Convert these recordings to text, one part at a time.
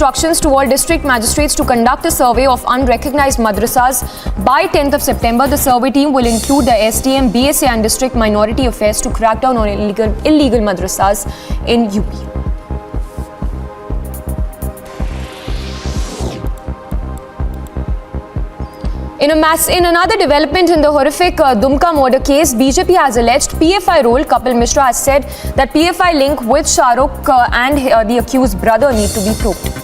Instructions to all district magistrates to conduct a survey of unrecognized madrasas by 10th of September. The survey team will include the SDM, BSA and District Minority Affairs to crack down on illegal madrasas in UP. In another development in the horrific Dumka murder case, BJP has alleged PFI role. Kapil Mishra has said that PFI link with Shah Rukh and the accused brother need to be proved.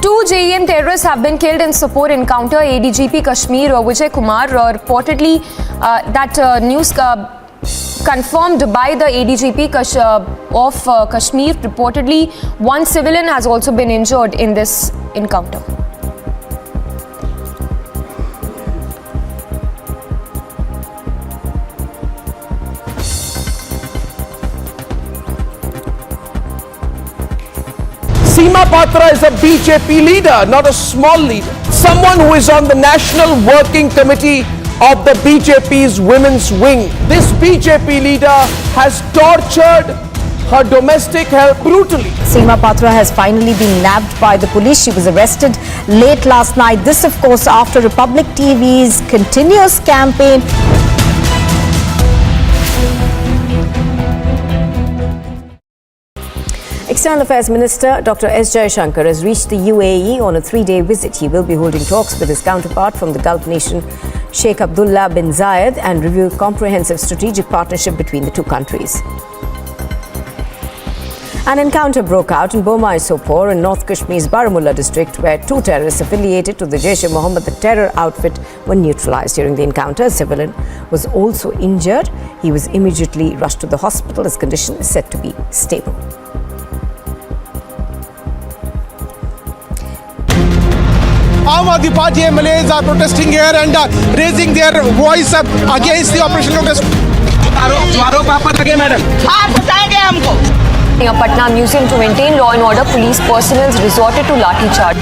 Two JEM terrorists have been killed in support encounter. ADGP Kashmir Vijay Kumar reportedly news confirmed by the ADGP of Kashmir. Reportedly, one civilian has also been injured in this encounter. Seema Patra is a BJP leader, not a small leader. Someone who is on the National Working Committee of the BJP's Women's Wing. This BJP leader has tortured her domestic help brutally. Seema Patra has finally been nabbed by the police. She was arrested late last night. This, of course, after Republic TV's continuous campaign. External Affairs Minister Dr. S. Jaishankar has reached the UAE on a 3-day visit. He will be holding talks with his counterpart from the Gulf nation, Sheikh Abdullah bin Zayed, and review a comprehensive strategic partnership between the two countries. An encounter broke out in Bomai Sopor in North Kashmir's Baramulla district, where two terrorists affiliated to the Jaish-e-Mohammed, the terror outfit, were neutralized. During the encounter, a civilian was also injured. He was immediately rushed to the hospital. His condition is said to be stable. Aam Aadmi Party MLAs are protesting here and raising their voice up against the Operation Lotus. In Patna Museum, to maintain law and order, police personnel resorted to lathi charge.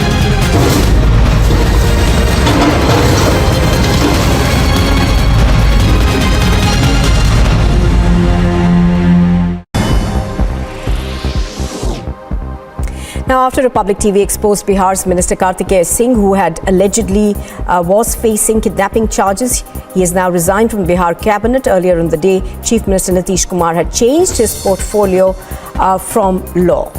Now, after Republic TV exposed Bihar's Minister Kartikeya Singh, who had allegedly was facing kidnapping charges, he has now resigned from Bihar cabinet. Earlier in the day, Chief Minister Nitish Kumar had changed his portfolio from law.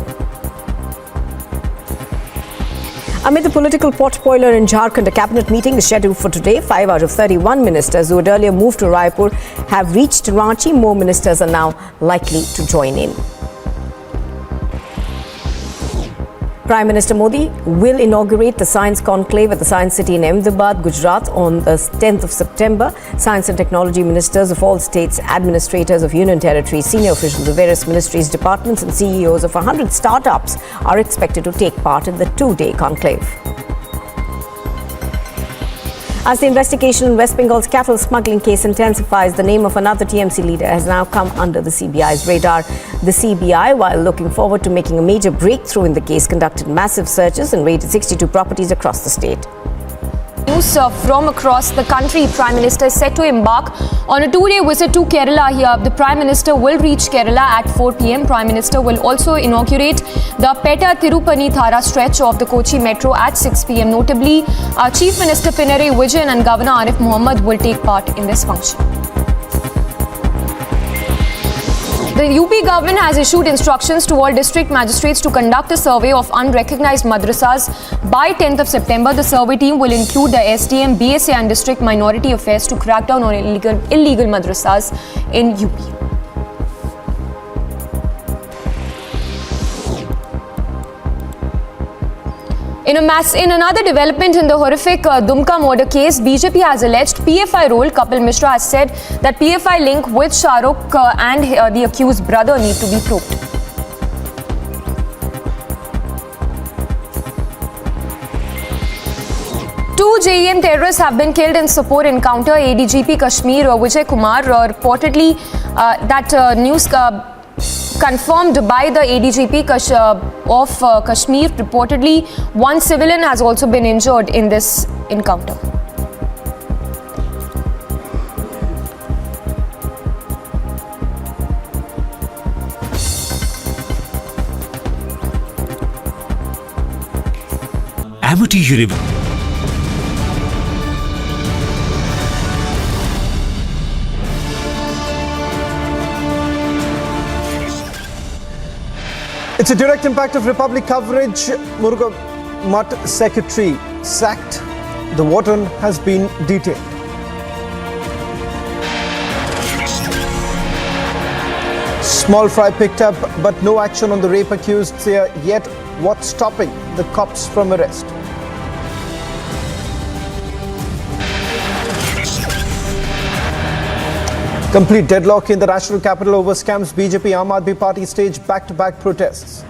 Amid the political potboiler in Jharkhand, a cabinet meeting is scheduled for today. 5 out of 31 ministers who had earlier moved to Raipur have reached Ranchi. More ministers are now likely to join in. Prime Minister Modi will inaugurate the Science Conclave at the Science City in Ahmedabad, Gujarat on the 10th of September. Science and technology ministers of all states, administrators of union territories, senior officials of various ministries, departments and CEOs of 100 startups are expected to take part in the 2-day conclave. As the investigation in West Bengal's cattle smuggling case intensifies, the name of another TMC leader has now come under the CBI's radar. The CBI, while looking forward to making a major breakthrough in the case, conducted massive searches and raided 62 properties across the state. News from across the country. Prime Minister is set to embark on a 2-day visit to Kerala here. The Prime Minister will reach Kerala at 4 p.m. Prime Minister will also inaugurate the Petta Tirupani Thara stretch of the Kochi Metro at 6 p.m. Notably, Chief Minister Pinarayi Vijayan and Governor Arif Mohammed will take part in this function. The UP government has issued instructions to all district magistrates to conduct a survey of unrecognized madrasas by 10th of September. The survey team will include the SDM, BSA and District Minority Affairs to crack down on illegal madrasas in UP. In another development in the horrific Dumka murder case, BJP has alleged PFI role. Kapil Mishra has said that PFI link with Shah Rukh and the accused brother need to be proved. Two JEM terrorists have been killed in support encounter. ADGP Kashmir Vijay Kumar reportedly news confirmed by the ADGP of Kashmir. Reportedly, one civilian has also been injured in this encounter. Amity University. It's a direct impact of Republic coverage. Gurugram Mutt secretary sacked. The warden has been detained. Small fry picked up, but no action on the rape accused Seer. Yet, what's stopping the cops from arrest? Complete deadlock in the national capital over scams. BJP Aam Aadmi Party staged back-to-back protests.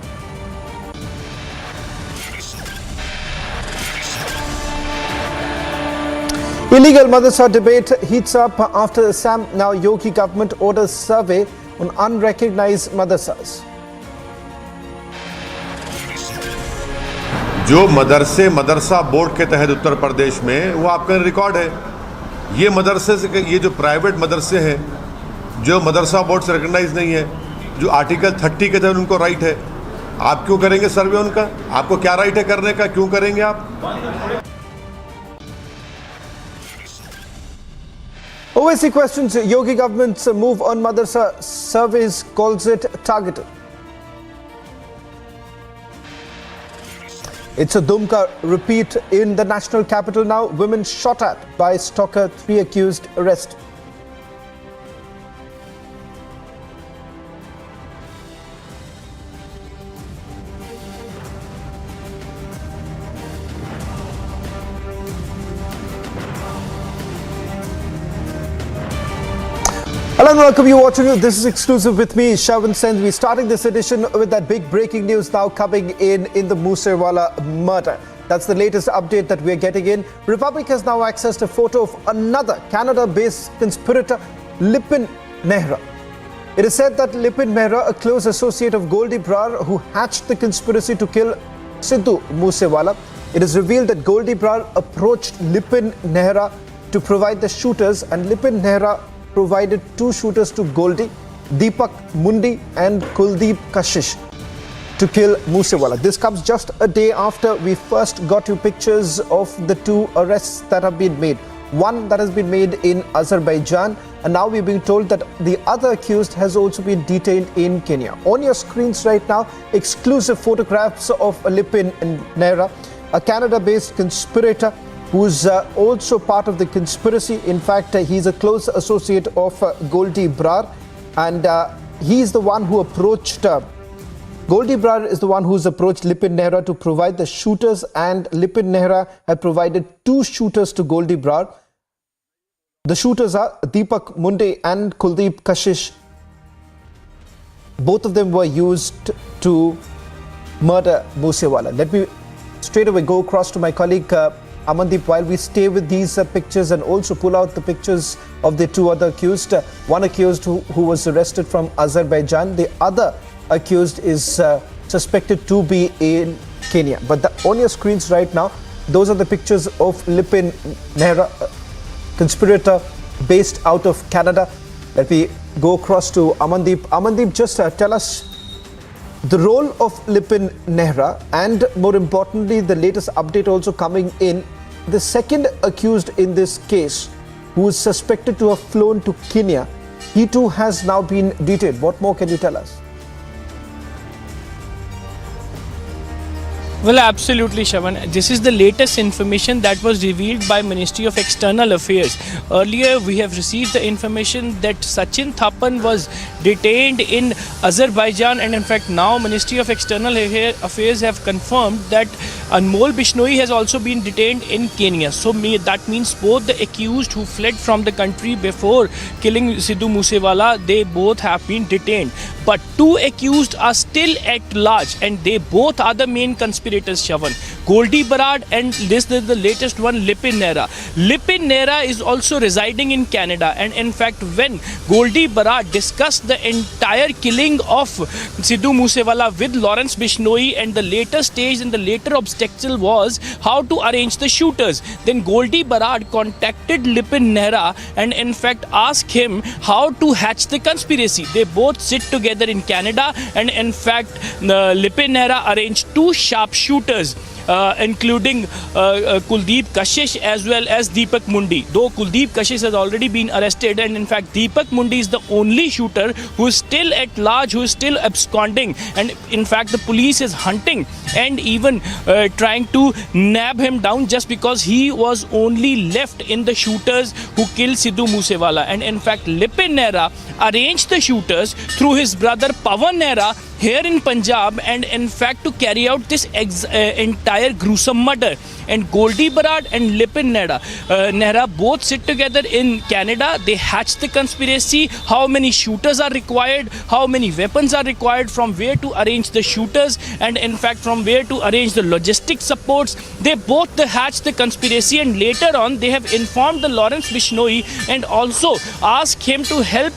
Illegal Madrasa debate heats up after the Sam now Yogi government orders survey on unrecognized madrasas. जो मदरसा board के तहत उत्तर प्रदेश में वो आपका record है। ये मदरसे से ये जो प्राइवेट मदरसे हैं जो मदरसा बोर्ड से रिकॉग्नाइज नहीं है, जो आर्टिकल 30 के तहत उनको राइट है, आप क्यों करेंगे सर्वे उनका? आपको क्या राइट है करने का? क्यों करेंगे आप? OSC questions Yogi government's move on Madrasa surveys, calls it targeted. It's a Dumka repeat in the national capital now. Women shot at by stalker, 3 accused arrested. Hello and welcome, you watching. This is exclusive with me, Shavan Sen. We're starting this edition with that big breaking news now coming in the Moosewala murder. That's the latest update that we're getting in. Republic has now accessed a photo of another Canada-based conspirator, Lipin Mehra. It is said that Lipin Mehra, a close associate of Goldie Brar, who hatched the conspiracy to kill Sidhu Moosewala. It is revealed that Goldie Brar approached Lipin Mehra to provide the shooters, and Lipin Mehra provided 2 shooters to Goldie, Deepak Mundi and Kuldeep Kashish, to kill Moosewala. This comes just a day after we first got you pictures of the 2 arrests that have been made. One that has been made in Azerbaijan, and now we're being told that the other accused has also been detained in Kenya. On your screens right now, exclusive photographs of Lipin Mehra, a Canada-based conspirator who's also part of the conspiracy. In fact, he's a close associate of Goldie Brar, and he's the one who approached Goldie Brar is the one who's approached Lipin Mehra to provide the shooters, and Lipin Mehra had provided 2 shooters to Goldie Brar. The shooters are Deepak Mundi and Kuldeep Kashish. Both of them were used to murder Moosewala. Let me straight away go across to my colleague Amandeep while we stay with these pictures and also pull out the pictures of the 2 other accused. One accused who was arrested from Azerbaijan. The other accused is suspected to be in Kenya. But on your screens right now, those are the pictures of Lipin Mehra, conspirator based out of Canada. Let me go across to Amandeep. Amandeep, just tell us the role of Lipin Mehra, and more importantly, the latest update also coming in. The second accused in this case, who is suspected to have flown to Kenya, he too has now been detained. What more can you tell us? Well, absolutely, Shavan. This is the latest information that was revealed by Ministry of External Affairs. Earlier, we have received the information that Sachin Thapan was detained in Azerbaijan, and in fact now Ministry of External Affairs have confirmed that Anmol Bishnoi has also been detained in Kenya. So that means both the accused who fled from the country before killing Sidhu Moosewala, they both have been detained. But 2 accused are still at large, and they both are the main conspirators, Shavan. Goldie Brar, and this is the latest one, Lipin Mehra. Lipin Mehra is also residing in Canada, and in fact when Goldie Brar discussed the entire killing of Sidhu Moosewala with Lawrence Bishnoi, and the later stage and the later obstacle was how to arrange the shooters, then Goldie Brar contacted Lipin Mehra and in fact asked him how to hatch the conspiracy. They both sit together in Canada, and in fact Lipin Mehra arranged 2 sharpshooters including Kuldeep Kashish as well as Deepak Mundi. Though Kuldeep Kashish has already been arrested, and in fact Deepak Mundi is the only shooter who is still at large, who is still absconding, and in fact the police is hunting and even trying to nab him down just because he was only left in the shooters who killed Sidhu Moosewala. And in fact Lipin Nehra arranged the shooters through his brother Pawan Nehra here in Punjab, and in fact to carry out this entire gruesome murder. And Goldie Barad and Lipin Nehra both sit together in Canada. They hatch the conspiracy, how many shooters are required, how many weapons are required, from where to arrange the shooters, and in fact from where to arrange the logistic supports. They both hatch the conspiracy, and later on they have informed the Lawrence Bishnoi and also asked him to help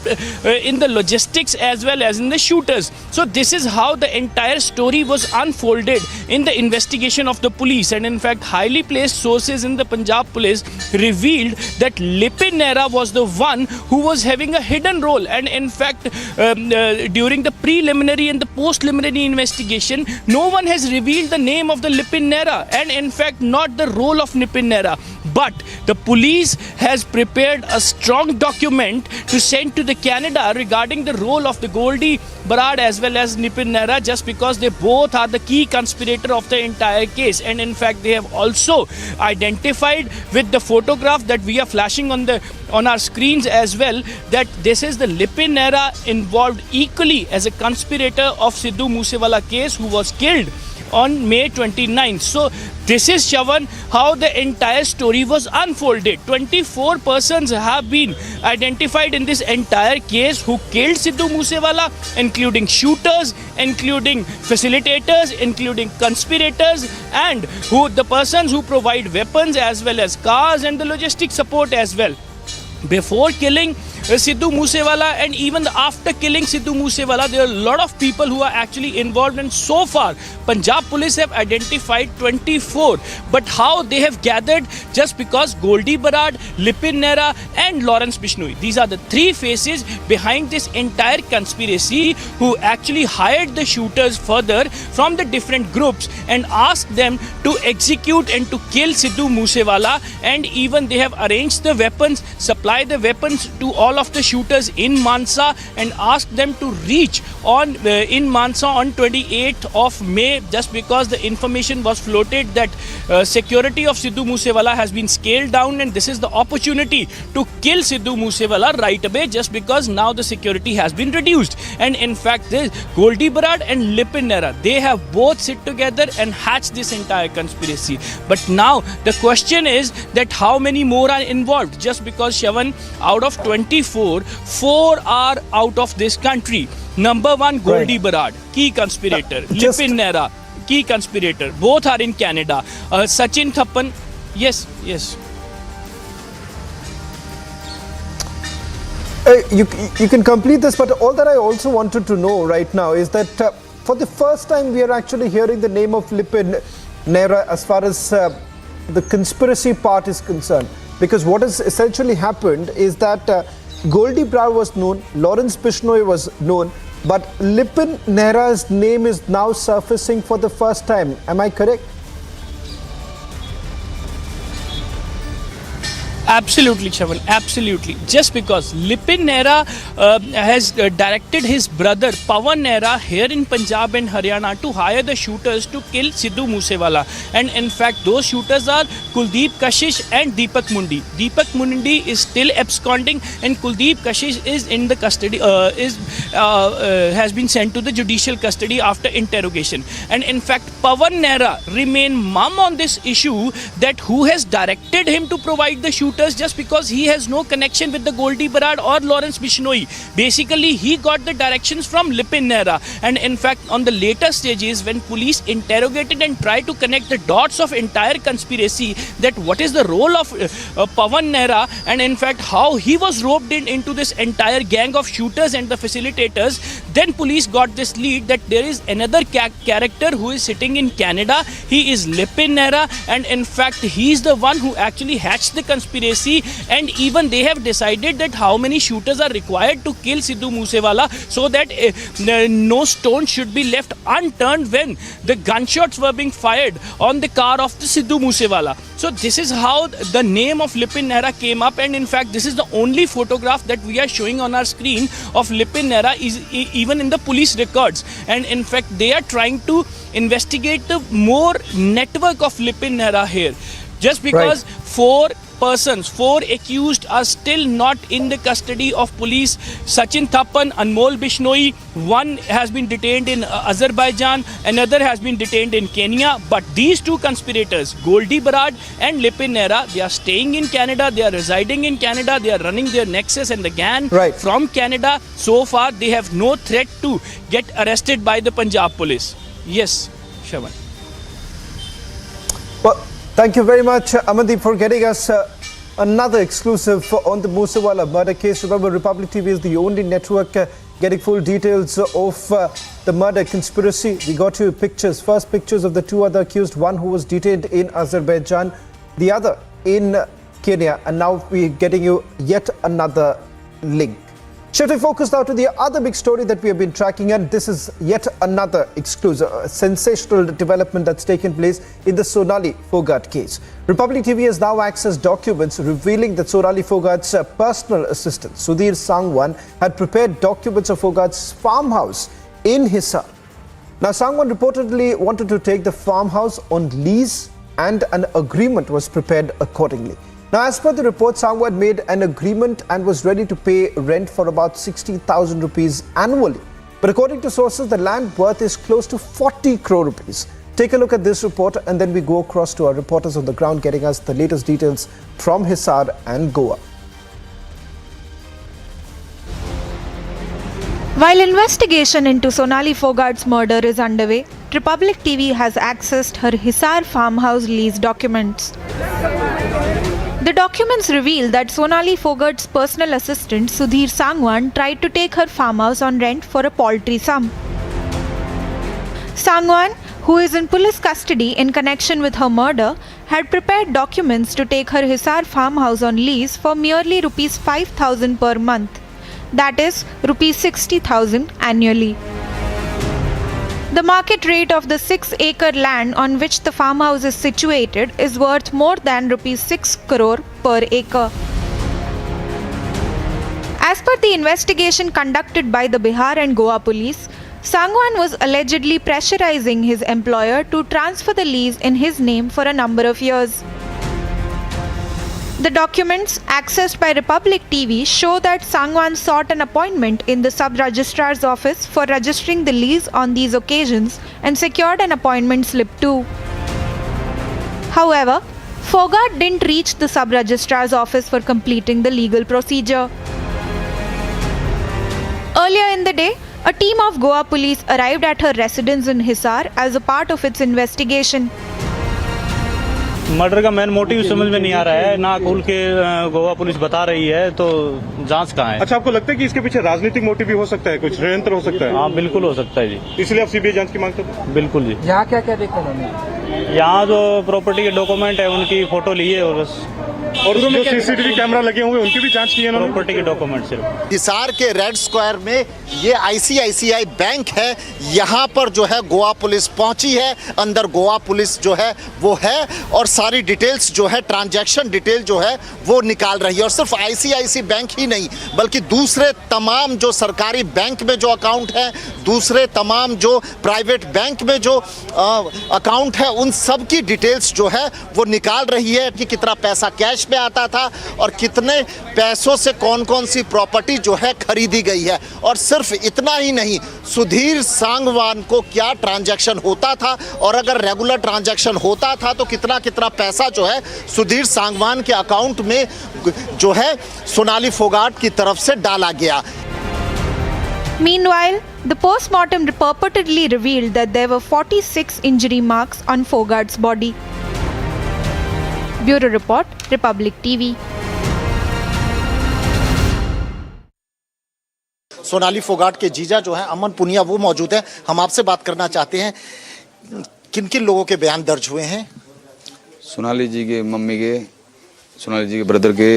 in the logistics as well as in the shooters. So this is how the entire story was unfolded in the investigation of the police. And in fact highly placed sources in the Punjab police revealed that Lipin Nehra was the one who was having a hidden role. And in fact during the preliminary and the post-preliminary investigation, no one has revealed the name of the Lipin Nehra, and in fact not the role of Lipin Nehra. But the police has prepared a strong document to send to the Canada regarding the role of the Goldie Barad as well as Lipin Nehra, just because they both are the key conspirator of the entire case. And in fact they have also identified with the photograph that we are flashing on our screens as well, that this is the Lipin Nehra involved equally as a conspirator of Sidhu Moosewala case, who was killed on May 29th. So this is, Shavan, how the entire story was unfolded. 24 persons have been identified in this entire case who killed Sidhu Moosewala, including shooters, including facilitators, including conspirators, and the persons who provide weapons as well as cars and the logistic support as well. Before killing Sidhu Moosewala and even after killing Sidhu Moosewala, there are a lot of people who are actually involved, and so far Punjab police have identified 24. But how they have gathered? Just because Goldie Barad, Lipin Nehra and Lawrence Bishnoi, these are the three faces behind this entire conspiracy, who actually hired the shooters further from the different groups and asked them to execute and to kill Sidhu Moosewala. And even they have arranged the weapons, supply the weapons to all of the shooters in Mansa, and asked them to reach in Mansa on 28th of May, just because the information was floated that security of Sidhu Moosewala has been scaled down, and this is the opportunity to kill Sidhu Moosewala right away, just because now the security has been reduced. And in fact this Goldie Barad and Lipin Nehra, they have both sit together and hatched this entire conspiracy. But now the question is that how many more are involved? Just because, Shavan, out of 24, 4 are out of this country. Number 1, Goldie Barad, key conspirator. Lipin Nehra, key conspirator. Both are in Canada. Sachin Thappan, yes. You can complete this, but all that I also wanted to know right now is that for the first time we are actually hearing the name of Lipin Nehra as far as the conspiracy part is concerned. Because what has essentially happened is that Goldie Barad was known, Lawrence Bishnoi was known, but Lipin Nehra's name is now surfacing for the first time. Am I correct? Absolutely, Chavan, absolutely. Just because Lipin Nehra has directed his brother Pawan Nehra here in Punjab and Haryana to hire the shooters to kill Sidhu Moosewala. And in fact, those shooters are Kuldeep Kashish and Deepak Mundi. Deepak Mundi is still absconding, and Kuldeep Kashish is in the custody, has been sent to the judicial custody after interrogation. And in fact, Pawan Nehra remain mum on this issue, that who has directed him to provide the shooters, just because he has no connection with the Goldie Barad or Lawrence Bishnoi. Basically, he got the directions from Lipin Nehra. And in fact, on the later stages, when police interrogated and tried to connect the dots of entire conspiracy, that what is the role of Pawan Nehra, and in fact how he was roped into this entire gang of shooters and the facilitators, then police got this lead that there is another character who is sitting in Canada. He is Lipin Nehra, and in fact he is the one who actually hatched the conspiracy conspiracy, and even they have decided that how many shooters are required to kill Sidhu Moosewala, so that no stone should be left unturned when the gunshots were being fired on the car of the Sidhu Moosewala. So this is how the name of Lipin Nehra came up, and in fact this is the only photograph that we are showing on our screen of Lipin Nehra is even in the police records, and in fact they are trying to investigate the more network of Lipin Nehra here. Just because four accused are still not in the custody of police. Sachin Thappan, Anmol Bishnoi, one has been detained in Azerbaijan, another has been detained in Kenya. But these two conspirators, Goldie Barad and Lipin Nehra, they are staying in Canada, they are residing in Canada, they are running their nexus and the gang from Canada. So far, they have no threat to get arrested by the Punjab police. Yes, Shravan. Well, thank you very much, Amandeep, for getting us another exclusive on the Moosewala murder case. Remember, Republic TV is the only network getting full details of the murder conspiracy. We got you pictures, first pictures of the two other accused, one who was detained in Azerbaijan, the other in Kenya, and now we're getting you yet another link. Shifting focus now to the other big story that we have been tracking, and this is yet another exclusive, sensational development that's taken place in the Sonali Phogat case. Republic TV has now accessed documents revealing that Sonali Phogat's personal assistant, Sudhir Sangwan, had prepared documents of Phogat's farmhouse in Hisar. Now, Sangwan reportedly wanted to take the farmhouse on lease, and an agreement was prepared accordingly. Now, as per the report, Sangwan made an agreement and was ready to pay rent for about 60,000 rupees annually. But according to sources, the land worth is close to 40 crore rupees. Take a look at this report, and then we go across to our reporters on the ground getting us the latest details from Hisar and Goa. While investigation into Sonali Phogat's murder is underway, Republic TV has accessed her Hisar farmhouse lease documents. The documents reveal that Sonali Phogat's personal assistant Sudhir Sangwan tried to take her farmhouse on rent for a paltry sum. Sangwan, who is in police custody in connection with her murder, had prepared documents to take her Hisar farmhouse on lease for merely Rs 5,000 per month, that is Rs 60,000 annually. The market rate of the 6-acre land on which the farmhouse is situated is worth more than Rs 6 crore per acre. As per the investigation conducted by the Bihar and Goa police, Sangwan was allegedly pressurizing his employer to transfer the lease in his name for a number of years. The documents accessed by Republic TV show that Sangwan sought an appointment in the sub-registrar's office for registering the lease on these occasions and secured an appointment slip too. However, Phogat didn't reach the sub-registrar's office for completing the legal procedure. Earlier in the day, a team of Goa police arrived at her residence in Hisar as a part of its investigation. Murder का main motive समझ में नहीं आ रहा है, ना खुल के Goa police बता रही है, तो जांच कहाँ है? अच्छा, आपको लगता है कि इसके पीछे राजनीतिक मोटिव भी हो सकता है, कुछ षड्यंत्र हो सकता है? हाँ, बिल्कुल हो सकता है जी। इसलिए आप सीबीआई जांच की मांग करते हैं? बिल्कुल जी। यहाँ क्या क्या देखा उन्होंने? यहाँ जो प्रॉपर्टी के डॉक्यूमेंट है उनकी फोटो ली है, और बस और जो सीसीटीवी कैमरा लगे हुए उनकी भी जांच की है उन्होंने? प्रॉपर्टी के डॉक्यूमेंट सिर्फ। हिसार के रेड स्क्वायर में ये आईसीआईसीआई बैंक है, यहाँ पर जो है गोवा पुलिस पहुंची है, अंदर गोवा पुलिस जो है वो है, और सारी डिटेल्स जो है, ट्रांजैक्शन डिटेल जो है वो निकाल रही है। और सिर्फ आईसीआईसीआई बैंक ही नहीं, बल्कि दूसरे तमाम जो सरकारी बैंक में जो अकाउंट है, दूसरे तमाम जो प्राइवेट बैंक में जो अकाउंट है, उन सब की डिटेल्स जो है वो निकाल रही है कि कितना पैसा कैश में आता था और कितने पैसों से कौन कौन सी प्रॉपर्टी जो है खरीदी गई है। और सिर्फ इतना ही नहीं, सुधीर सांगवान को क्या ट्रांजैक्शन होता था, और अगर रेगुलर ट्रांजैक्शन होता था तो कितना कितना पैसा जो है सुधीर सांगवान के अकाउंट में जो है सोनाली फोगाट की तरफ से डाला गया। Meanwhile, the post-mortem purportedly revealed that there were 46 injury marks on Phogat's body. Bureau Report, Republic TV. Sonali Phogat के जीजा जो है अमन पुनिया वो मौजूद है, हम आपसे बात करना चाहते हैं, किन किन लोगों के बयान दर्ज हुए हैं? सोनाली जी के मम्मी के, सोनाली जी के ब्रदर के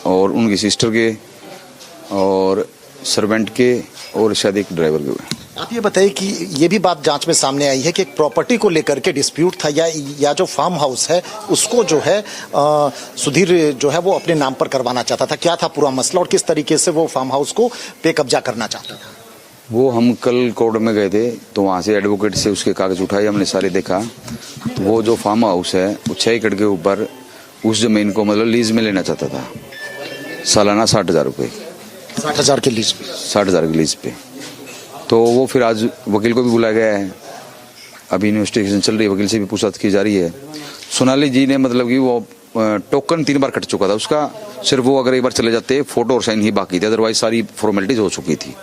और उनकी सिस्टर के और सर्वेंट के और शायद एक ड्राइवर के हुए। आप ये बताइए कि ये भी बात जांच में सामने आई है कि एक प्रॉपर्टी को लेकर के डिस्प्यूट था या जो फार्म हाउस है उसको जो है सुधीर जो है वो अपने नाम पर करवाना चाहता था। क्या था पूरा मसला और किस तरीके से वो फार्म हाउस को पे कब्जा करना चाहता था? वो हम कल कोर्ट में गए थे तो वहाँ से एडवोकेट से उसके कागज उठाए, हमने सारे देखा तो वो जो फार्म हाउस है वो 6 एकड़ के ऊपर उस जमीन को मतलब लीज में लेना चाहता था, सालाना 60,000 रुपये। 60,000 के लीज पे? 60,000 के लीज पे। तो वो फिर आज वकील को भी बुलाया गया है, अभी इन्वेस्टिगेशन चल रही है, वकील से भी पूछताछ की जा रही है। सोनाली जी ने मतलब कि वो टोकन 3 बार कट चुका था उसका, सिर्फ वो अगर एक बार चले जाते फोटो और साइन ही बाकी थे, अदरवाइज सारी फॉर्मेलिटीज हो चुकी थी।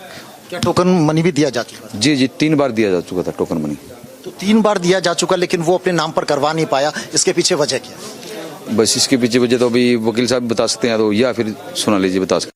क्या टोकन मनी भी दिया जा चुका था? जी 3 बार दिया जा चुका था टोकन मनी। तो 3 बार दिया जा चुका लेकिन वो अपने नाम पर करवा नहीं पाया, इसके पीछे वजह क्या? बस इसके पीछे वजह तो अभी वकील साहब बता सकते हैं तो या फिर सोनाली जी बता सकते हैं।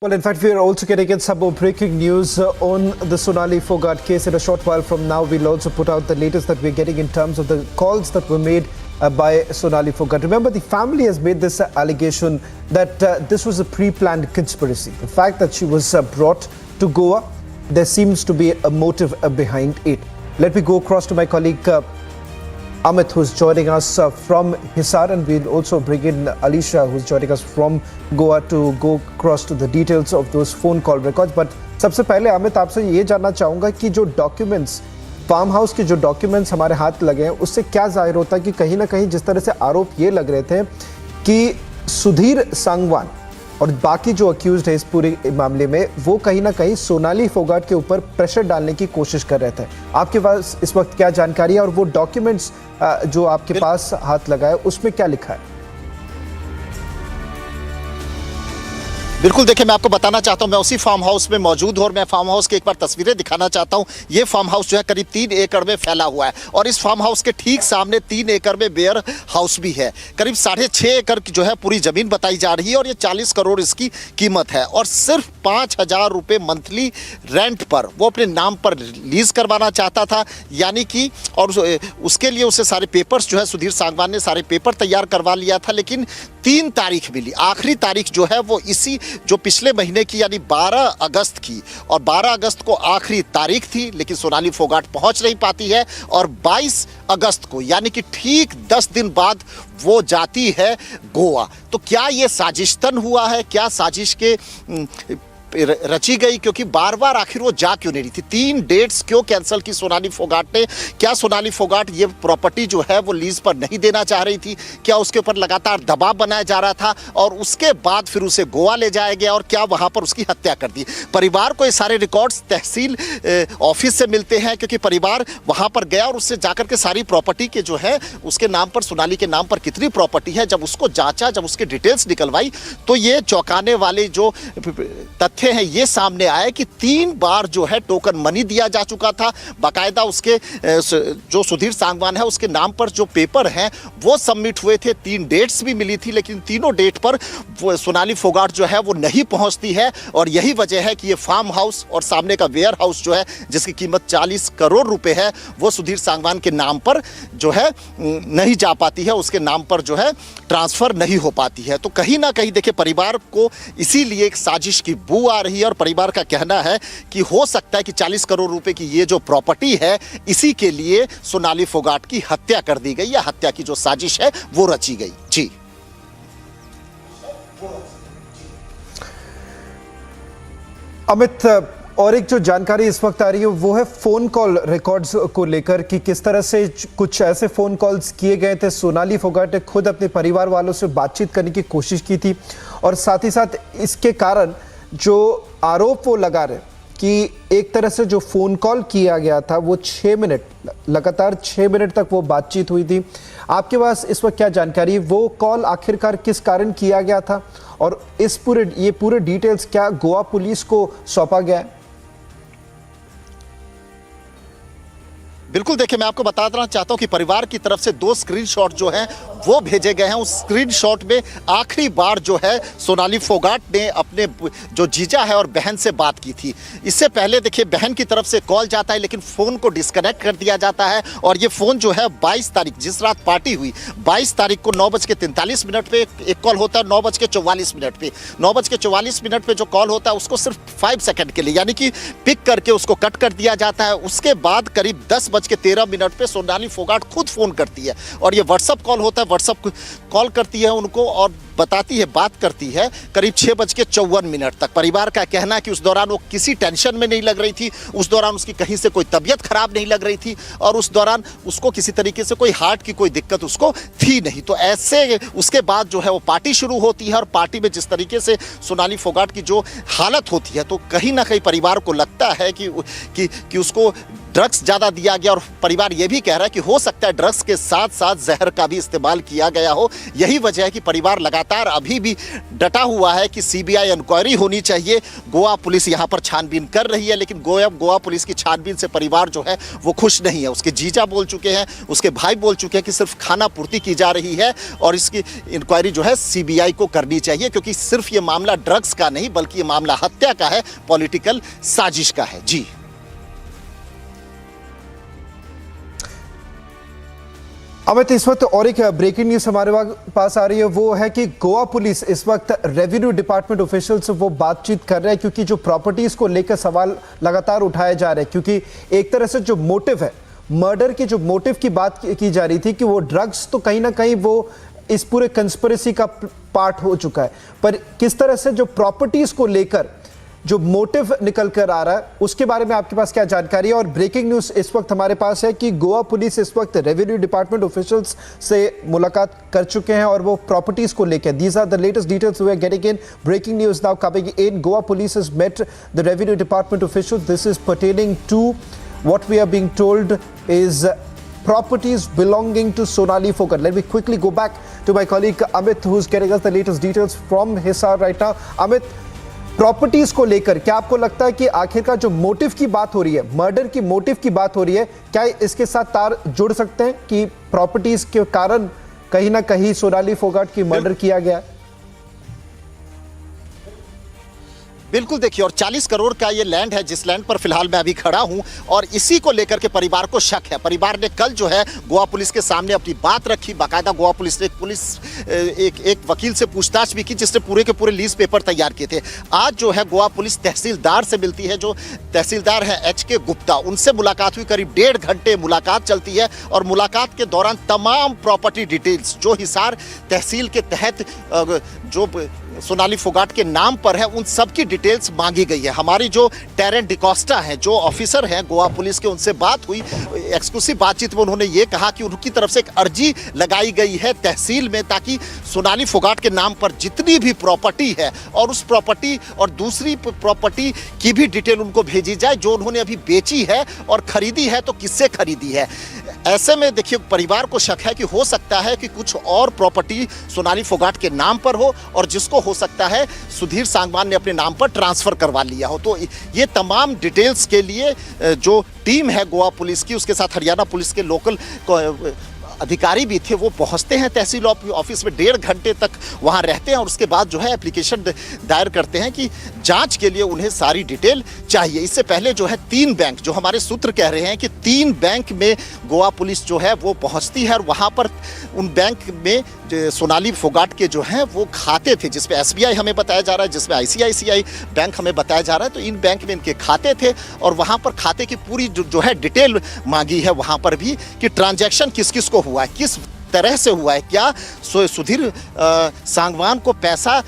Well, in fact, we are also getting in some more breaking news on the Sonali Phogat case. In a short while from now, we'll also put out the latest that we're getting in terms of the calls that were made by Sonali Phogat. Remember, the family has made this allegation that this was a pre-planned conspiracy. The fact that she was brought to Goa, there seems to be a motive behind it. Let me go across to my colleague Amit, who's joining us from Hisar, and we'll also bring in Alisha, who's joining us from Goa to go across to the details of those phone call records. But सबसे पहले अमित आपसे ये जानना चाहूँगा कि जो documents, farm house के जो डॉक्यूमेंट्स हमारे हाथ लगे हैं, उससे क्या जाहिर होता है कि कहीं ना कहीं जिस तरह से आरोप ये लग रहे थे कि सुधीर सांगवान और बाकी जो अक्यूज्ड है इस पूरे मामले में, वो कहीं ना कहीं सोनाली फोगाट के ऊपर प्रेशर डालने की कोशिश कर रहे थे। आपके पास इस वक्त क्या जानकारी है और वो डॉक्यूमेंट्स जो आपके पास हाथ लगा है उसमें क्या लिखा है? बिल्कुल, देखिए मैं आपको बताना चाहता हूं, मैं उसी फार्म हाउस में मौजूद हूं और मैं फार्म हाउस के एक बार तस्वीरें दिखाना चाहता हूं। ये फार्म हाउस जो है करीब 3 एकड़ में फैला हुआ है और इस फार्म हाउस के ठीक सामने 3 एकड़ में वेयर हाउस भी है। करीब 6.5 एकड़ की जो है पूरी जमीन बताई जा रही है और ये 40 करोड़ इसकी कीमत है और सिर्फ 5,000 रुपये मंथली रेंट पर वो अपने नाम पर लीज करवाना चाहता था। यानी कि और उसके लिए उसे सारे पेपर्स जो है सुधीर सांगवान ने सारे पेपर तैयार करवा लिया था, लेकिन 3 तारीख मिली। आखिरी तारीख जो है वो इसी जो पिछले महीने की यानी 12 अगस्त की, और 12 अगस्त को आखिरी तारीख थी, लेकिन सोनाली फोगाट पहुंच नहीं पाती है और 22 अगस्त को यानी कि ठीक 10 दिन बाद वो जाती है गोवा। तो क्या ये साजिशतन हुआ है? क्या साजिश के रची गई? क्योंकि बार बार आखिर वो जा क्यों नहीं रही थी? 3 डेट्स क्यों कैंसिल की सोनाली फोगाट ने? क्या सोनाली फोगाट ये प्रॉपर्टी जो है वो लीज पर नहीं देना चाह रही थी? क्या उसके ऊपर लगातार दबाव बनाया जा रहा था और उसके बाद फिर उसे गोवा ले जाया गया और क्या वहां पर उसकी हत्या कर दी? परिवार को ये सारे रिकॉर्ड्स तहसील ऑफिस से मिलते हैं, क्योंकि परिवार वहां पर गया और उससे जाकर के सारी प्रॉपर्टी के जो है उसके नाम पर, सोनाली के नाम पर कितनी प्रॉपर्टी है, जब उसको जांचा, जब उसके डिटेल्स निकलवाई तो ये चौंकाने वाले जो हैं ये सामने आया कि 3 बार जो है टोकन मनी दिया जा चुका था। बाकायदा उसके जो सुधीर सांगवान है उसके नाम पर जो पेपर हैं वो सबमिट हुए थे। 3 डेट्स भी मिली थी, लेकिन तीनों डेट पर वो सोनाली फोगाट जो है वो नहीं पहुंचती है और यही वजह है कि ये फार्म हाउस और सामने का वेयर हाउस जो है जिसकी कीमत 40 करोड़ रुपए है वो सुधीर सांगवान के नाम पर जो है नहीं जा पाती है, उसके नाम पर जो है ट्रांसफर नहीं हो पाती है। तो कहीं ना कहीं देखिए परिवार को इसीलिए एक साजिश की बू आ रही है और परिवार का कहना है कि हो सकता है कि 40 करोड़ रुपए की ये जो प्रॉपर्टी है इसी के लिए सोनाली फोगाट की हत्या कर दी गई या हत्या की जो साजिश है वो रची गई। जी अमित, और एक जो जानकारी इस वक्त आ रही है वो है फोन कॉल रिकॉर्ड्स को लेकर कि किस तरह से कुछ ऐसे फोन कॉल्स किए गए थे। सोनाली फोगाट ने खुद अपने परिवार वालों से बातचीत करने की कोशिश की थी और साथ ही साथ इसके कारण जो आरोप वो लगा रहे कि एक तरह से जो फोन कॉल किया गया था वो 6 मिनट, लगातार 6 मिनट तक वो बातचीत हुई थी। आपके पास इस वक्त क्या जानकारी है? वो कॉल आखिरकार किस कारण किया गया था और इस पूरे डिटेल्स क्या गोवा पुलिस को सौंपा गया है? बिल्कुल, देखिए मैं आपको बताना चाहता हूं कि परिवार की तरफ से 2 स्क्रीनशॉट जो हैं वो भेजे गए हैं। उस स्क्रीनशॉट में आखिरी बार जो है सोनाली फोगाट ने अपने जो जीजा है और बहन से बात की थी। इससे पहले देखिए बहन की तरफ से कॉल जाता है, लेकिन फ़ोन को डिस्कनेक्ट कर दिया जाता है और ये फ़ोन जो है 22 तारीख, जिस रात पार्टी हुई 22 तारीख को 9:43 पे एक कॉल होता है, 9:44 पे 9:44 पे जो कॉल होता है उसको सिर्फ 5 सेकंड के लिए, यानी कि पिक करके उसको कट कर दिया जाता है। उसके बाद करीब 10:13 पे सोनाली फोगाट खुद फ़ोन करती है और ये व्हाट्सअप कॉल होता है। व्हाट्सअप कॉल करती है उनको और बताती है, बात करती है करीब 6:54 तक। परिवार का कहना है कि उस दौरान वो किसी टेंशन में नहीं लग रही थी, उस दौरान उसकी कहीं से कोई तबीयत खराब नहीं लग रही थी और उस दौरान उसको किसी तरीके से कोई हार्ट की कोई दिक्कत उसको थी नहीं। तो ऐसे उसके बाद जो है वो पार्टी शुरू होती है और पार्टी में जिस तरीके से सोनाली फोगाट की जो हालत होती है, तो कहीं ना कहीं परिवार को लगता है कि उसको ड्रग्स ज़्यादा दिया गया और परिवार ये भी कह रहा है कि हो सकता है ड्रग्स के साथ साथ जहर का भी इस्तेमाल किया गया हो। यही वजह है कि परिवार लगातार अभी भी डटा हुआ है कि सीबीआई इंक्वायरी होनी चाहिए। गोवा पुलिस यहाँ पर छानबीन कर रही है, लेकिन गोवा पुलिस की छानबीन से परिवार जो है वो खुश नहीं है। उसके जीजा बोल चुके हैं, उसके भाई बोल चुके हैं कि सिर्फ खाना पूर्ति की जा रही है और इसकी इंक्वायरी जो है सीबीआई को करनी चाहिए, क्योंकि सिर्फ ये मामला ड्रग्स का नहीं बल्कि ये मामला हत्या का है, पॉलिटिकल साजिश का है। जी अमित, इस वक्त और एक ब्रेकिंग न्यूज हमारे पास आ रही है, वो है कि गोवा पुलिस इस वक्त रेवेन्यू डिपार्टमेंट ऑफिशियल से वो बातचीत कर रहे हैं, क्योंकि जो प्रॉपर्टीज को लेकर सवाल लगातार उठाए जा रहे हैं। क्योंकि एक तरह से जो मोटिव है, मर्डर की जो मोटिव की बात की जा रही थी कि वो ड्रग्स, तो कहीं ना कहीं वो इस पूरे कंस्पिरेसी का पार्ट हो चुका है, पर किस तरह से जो प्रॉपर्टीज को लेकर जो मोटिव निकल कर आ रहा है उसके बारे में आपके पास क्या जानकारी है? और ब्रेकिंग न्यूज इस वक्त हमारे पास है कि गोवा पुलिस इस वक्त रेवेन्यू डिपार्टमेंट ऑफिशियल्स से मुलाकात कर चुके हैं और वो प्रॉपर्टीज को लेकर, these are the latest details we are getting in. Breaking news now coming in, Goa police has met the revenue department officials. This is pertaining to what we are being told is properties belonging to Sonali Phogat. Let me quickly go back to my colleague Amit, who's getting us the latest details from Hisar right now. Amit, properties को लेकर क्या आपको लगता है कि आखिरकार जो motive की बात हो रही है, मर्डर की मोटिव की बात हो रही है, क्या इसके साथ तार जुड़ सकते हैं कि प्रॉपर्टीज के कारण कहीं ना कहीं सोनाली फोगाट की मर्डर किया गया? बिल्कुल, देखिए, और 40 करोड़ का ये लैंड है जिस लैंड पर फिलहाल मैं अभी खड़ा हूं और इसी को लेकर के परिवार को शक है। परिवार ने कल जो है गोवा पुलिस के सामने अपनी बात रखी। बाकायदा गोवा पुलिस ने एक वकील से पूछताछ भी की जिसने पूरे के पूरे लीज पेपर तैयार किए थे। आज जो है गोवा पुलिस तहसीलदार से मिलती है, जो तहसीलदार है HK गुप्ता, उनसे मुलाकात हुई। करीब 1.5 घंटे मुलाकात चलती है और मुलाकात के दौरान तमाम प्रॉपर्टी डिटेल्स जो हिसार तहसील के तहत जो सोनाली फोगाट के नाम पर है उन सब की डिटेल्स मांगी गई है। हमारी जो टेरेंट डिकोस्टा हैं, जो ऑफिसर हैं गोवा पुलिस के, उनसे बात हुई। एक्सक्लूसिव बातचीत में उन्होंने ये कहा कि उनकी तरफ से एक अर्जी लगाई गई है तहसील में, ताकि सोनाली फोगाट के नाम पर जितनी भी प्रॉपर्टी है और उस प्रॉपर्टी और दूसरी प्रॉपर्टी की भी डिटेल उनको भेजी जाए जो उन्होंने अभी बेची है और खरीदी है तो किससे खरीदी है। ऐसे में देखिए परिवार को शक है कि हो सकता है कि कुछ और प्रॉपर्टी सोनाली फोगाट के नाम पर हो और जिसको हो सकता है सुधीर सांगवान ने अपने नाम पर ट्रांसफर करवा लिया हो। तो ये तमाम डिटेल्स के लिए जो टीम है गोवा पुलिस की, उसके साथ हरियाणा पुलिस के लोकल अधिकारी भी थे, वो पहुंचते हैं तहसील ऑफिस में, 1.5 घंटे तक वहां रहते हैं और उसके बाद जो है एप्लीकेशन दायर करते हैं कि जांच के लिए उन्हें सारी डिटेल चाहिए। इससे पहले जो है 3 बैंक, जो हमारे सूत्र कह रहे हैं कि 3 बैंक में गोवा पुलिस जो है वो पहुंचती है और वहां पर उन बैंक में सोनाली फोगाट के जो हैं वो खाते थे, जिसमें SBI हमें बताया जा रहा है, जिसमें ICICI बैंक हमें बताया जा रहा है। तो इन बैंक में इनके खाते थे और वहां पर खाते की पूरी जो है डिटेल मांगी है वहां पर भी, कि ट्रांजैक्शन किस किस को हुआ है, किस तरह से हुआ है, क्या सुधीर सांगवान को पैसा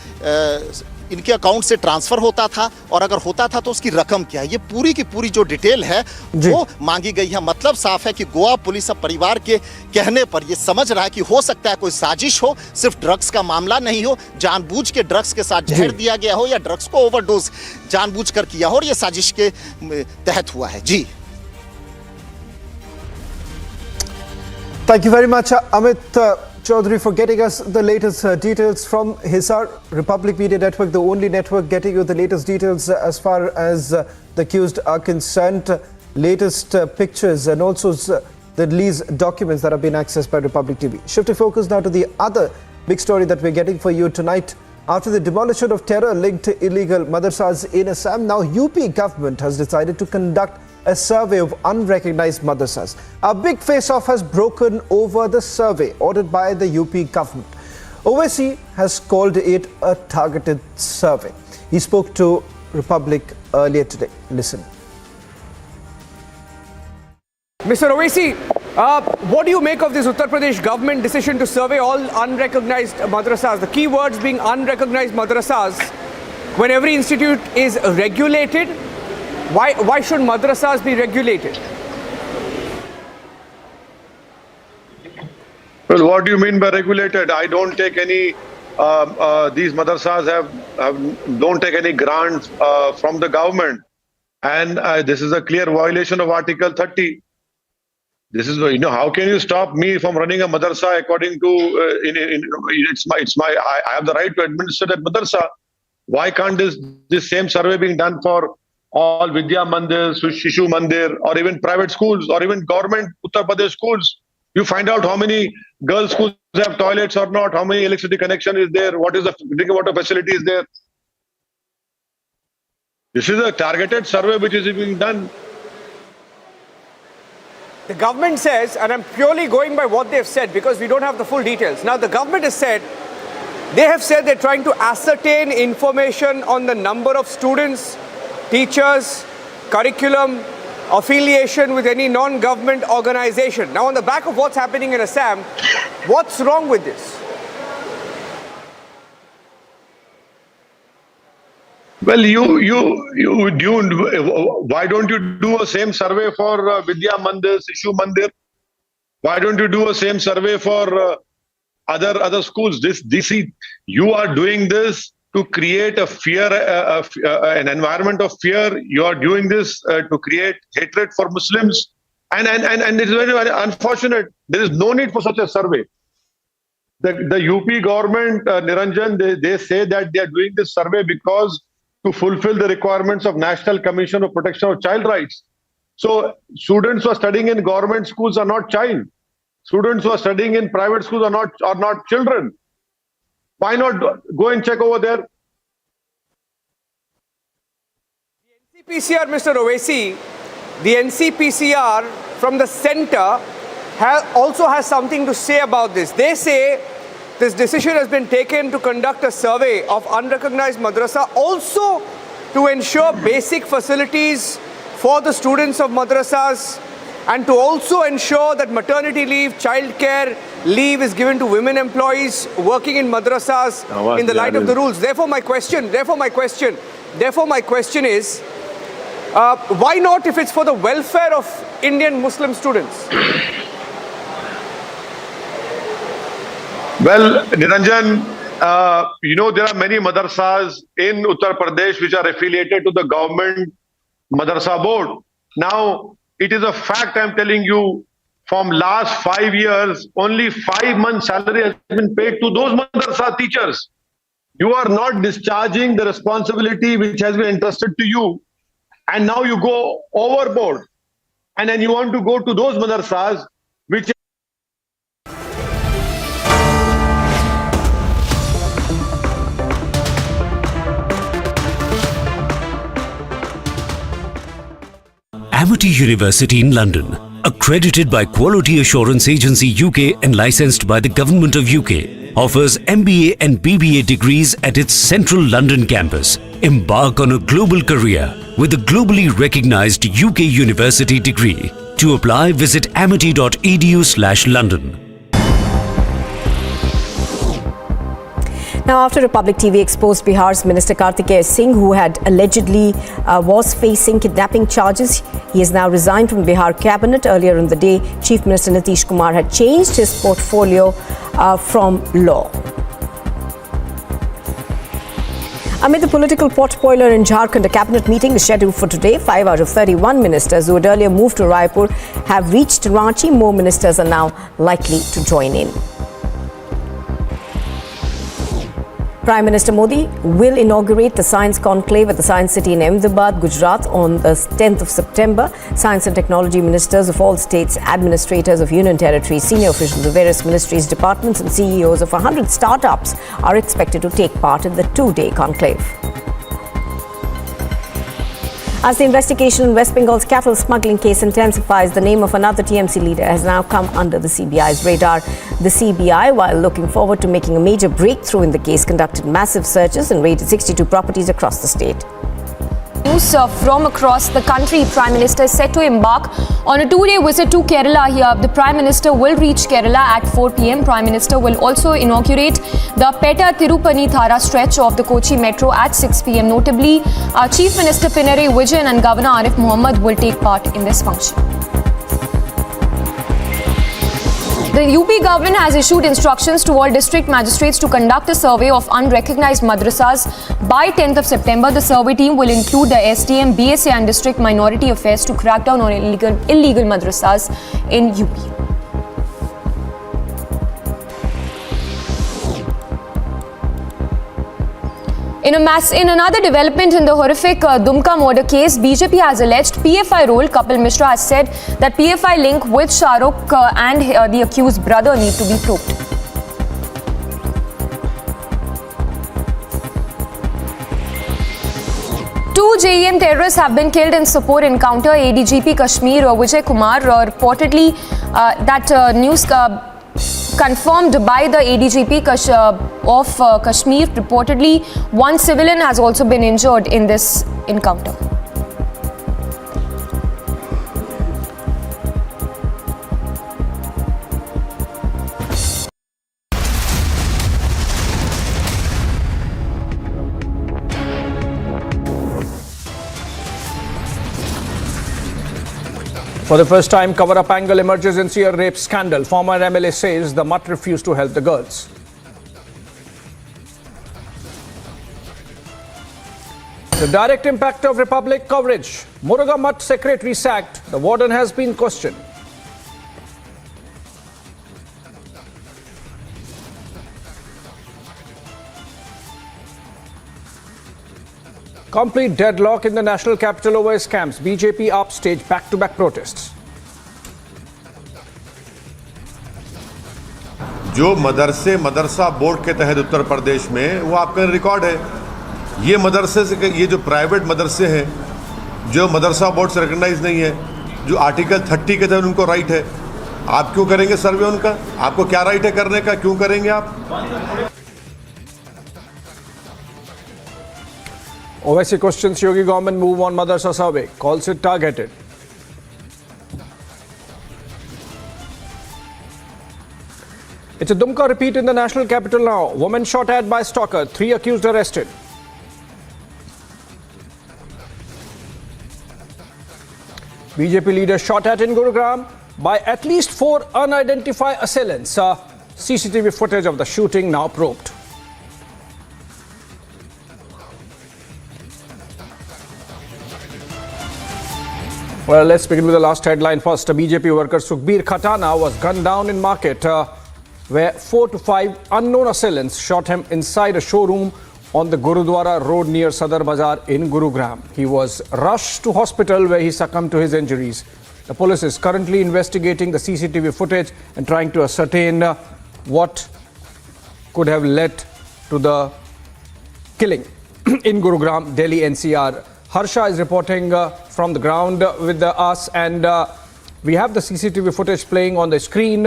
इनके अकाउंट से ट्रांसफर होता था और अगर होता था तो उसकी रकम क्या है। ये पूरी की पूरी जो डिटेल है वो मांगी गई है। मतलब साफ है कि गोवा पुलिस अब परिवार के कहने पर ये समझ रहा है कि हो सकता है कोई साजिश हो, सिर्फ ड्रग्स का मामला नहीं हो, जानबूझ के ड्रग्स के साथ जहर दिया गया हो या ड्रग्स को ओवरडोज जानबूझ कर किया हो और ये साजिश के तहत हुआ है। जी, Thank you very much, Amit Chaudhary, for getting us the latest details from Hisar. Republic Media Network, the only network getting you the latest details as far as the accused are concerned. latest pictures and also the lease documents that have been accessed by Republic TV. Shifting focus now to the other big story that we're getting for you tonight. After the demolition of terror-linked illegal madrasas in Assam, now UP government has decided to conduct a survey of unrecognized madrasas. A big face-off has broken over the survey ordered by the UP government. Owaisi has called it a targeted survey. He spoke to Republic earlier today. Listen. Mr. Owaisi, what do you make of this Uttar Pradesh government decision to survey all unrecognized madrasas? The key words being unrecognized madrasas. When every institute is regulated, why should madrasas be regulated? Well, what do you mean by regulated? I don't take any. These madrasas don't take any grants from the government, and this is a clear violation of Article 30. This is, how can you stop me from running a madrasa according to, I have the right to administer that madrasa. Why can't this same survey being done for all Vidya Mandir, Shishu Mandir, or even private schools, or even government Uttar Pradesh schools? You find out how many girls' schools have toilets or not, how many electricity connection is there, what is the drinking water facility is there. This is a targeted survey which is being done. The government says, and I'm purely going by what they've said because we don't have the full details. Now, the government has said, they have said they're trying to ascertain information on the number of students, teachers, curriculum, affiliation with any non-government organization. Now, on the back of what's happening in Assam, what's wrong with this? Well, why don't you do a same survey for Vidya Mandir, Shishu Mandir? Why don't you do a same survey for other schools? You are doing this to create a fear, an environment of fear. You are doing this to create hatred for Muslims, and it is very, very unfortunate. There is no need for such a survey. The UP government, Niranjan, they say that they are doing this survey because to fulfill the requirements of National Commission of Protection of Child Rights. So students who are studying in government schools are not child. Students who are studying in private schools are not children. Why not go and check over there? The NCPCR, Mr. Owaisi, the NCPCR from the center also has something to say about this. They say this decision has been taken to conduct a survey of unrecognized madrasa, also to ensure basic facilities for the students of madrasas, and to also ensure that maternity leave, childcare leave is given to women employees working in madrasas in the light of the rules. Therefore, my question is, why not if it's for the welfare of Indian Muslim students? Well, Niranjan, there are many madrasas in Uttar Pradesh which are affiliated to the government Madrasa board. Now, it is a fact I'm telling you, from last 5 years, only 5 months salary has been paid to those madrasa teachers. You are not discharging the responsibility which has been entrusted to you. And now you go overboard. And then you want to go to those madrasas which Amity University in London, accredited by Quality Assurance Agency UK and licensed by the Government of UK, offers MBA and BBA degrees at its central London campus. Embark on a global career with a globally recognized UK university degree. To apply, visit amity.edu/London. Now, after Republic TV exposed Bihar's Minister Kartikeya Singh, who had allegedly was facing kidnapping charges, he has now resigned from Bihar cabinet. Earlier in the day, Chief Minister Nitish Kumar had changed his portfolio from law. Amid the political potboiler in Jharkhand, a cabinet meeting is scheduled for today. 5 out of 31 ministers who had earlier moved to Raipur have reached Ranchi. More ministers are now likely to join in. Prime Minister Modi will inaugurate the Science Conclave at the Science City in Ahmedabad, Gujarat on the 10th of September. Science and technology ministers of all states, administrators of union territories, senior officials of various ministries, departments and CEOs of 100 startups are expected to take part in the two-day conclave. As the investigation in West Bengal's cattle smuggling case intensifies, the name of another TMC leader has now come under the CBI's radar. The CBI, while looking forward to making a major breakthrough in the case, conducted massive searches and raided 62 properties across the state. News from across the country. Prime Minister is set to embark on a two-day visit to Kerala here. The Prime Minister will reach Kerala at 4 p.m. Prime Minister will also inaugurate the Petta Tirupani Thara stretch of the Kochi Metro at 6 p.m. Notably, Chief Minister Pinarayi Vijayan and Governor Arif Mohammed will take part in this function. The UP government has issued instructions to all district magistrates to conduct a survey of unrecognized madrasas by 10th of September. The survey team will include the SDM, BSA and District Minority Affairs to crack down on illegal madrasas in UP. In another development in the horrific Dumka murder case, BJP has alleged PFI role. Kapil Mishra has said that PFI link with Shah Rukh and the accused brother need to be probed. Two JEM terrorists have been killed in Sopore encounter. ADGP Kashmir Vijay Kumar reportedly news confirmed by the ADGP of Kashmir. Reportedly, one civilian has also been injured in this encounter. For the first time, cover-up angle emerges in Seer rape scandal. Former MLA says the mutt refused to help the girls. The direct impact of Republic coverage. Muruga Mutt secretary sacked. The warden has been questioned. Complete deadlock in the national capital over scams. BJP upstaged back-to-back protests. जो मदरसा board के तहत उत्तर प्रदेश में वो आपका record है। ये मदरसे से ये जो प्राइवेट मदरसे हैं जो मदरसा बोर्ड से रिकॉग्नाइज नहीं है, जो आर्टिकल 30 के तहत उनको राइट है, आप क्यों करेंगे सर्वे उनका? आपको क्या राइट है करने का? क्यों करेंगे आप? Owaisi questions Yogi government move on Madrasa survey, calls it targeted. It's a Dumka repeat in the national capital now. Woman shot at by stalker, 3 accused arrested. BJP leader shot at in Gurugram by at least 4 unidentified assailants. CCTV footage of the shooting now probed. Well, let's begin with the last headline first. A BJP worker Sukhbir Khatana was gunned down in market where 4 to 5 unknown assailants shot him inside a showroom on the Gurudwara road near Sadar Bazaar in Gurugram. He was rushed to hospital where he succumbed to his injuries. The police is currently investigating the CCTV footage and trying to ascertain what could have led to the killing in Gurugram, Delhi NCR. Harsha is reporting from the ground with us, and we have the CCTV footage playing on the screen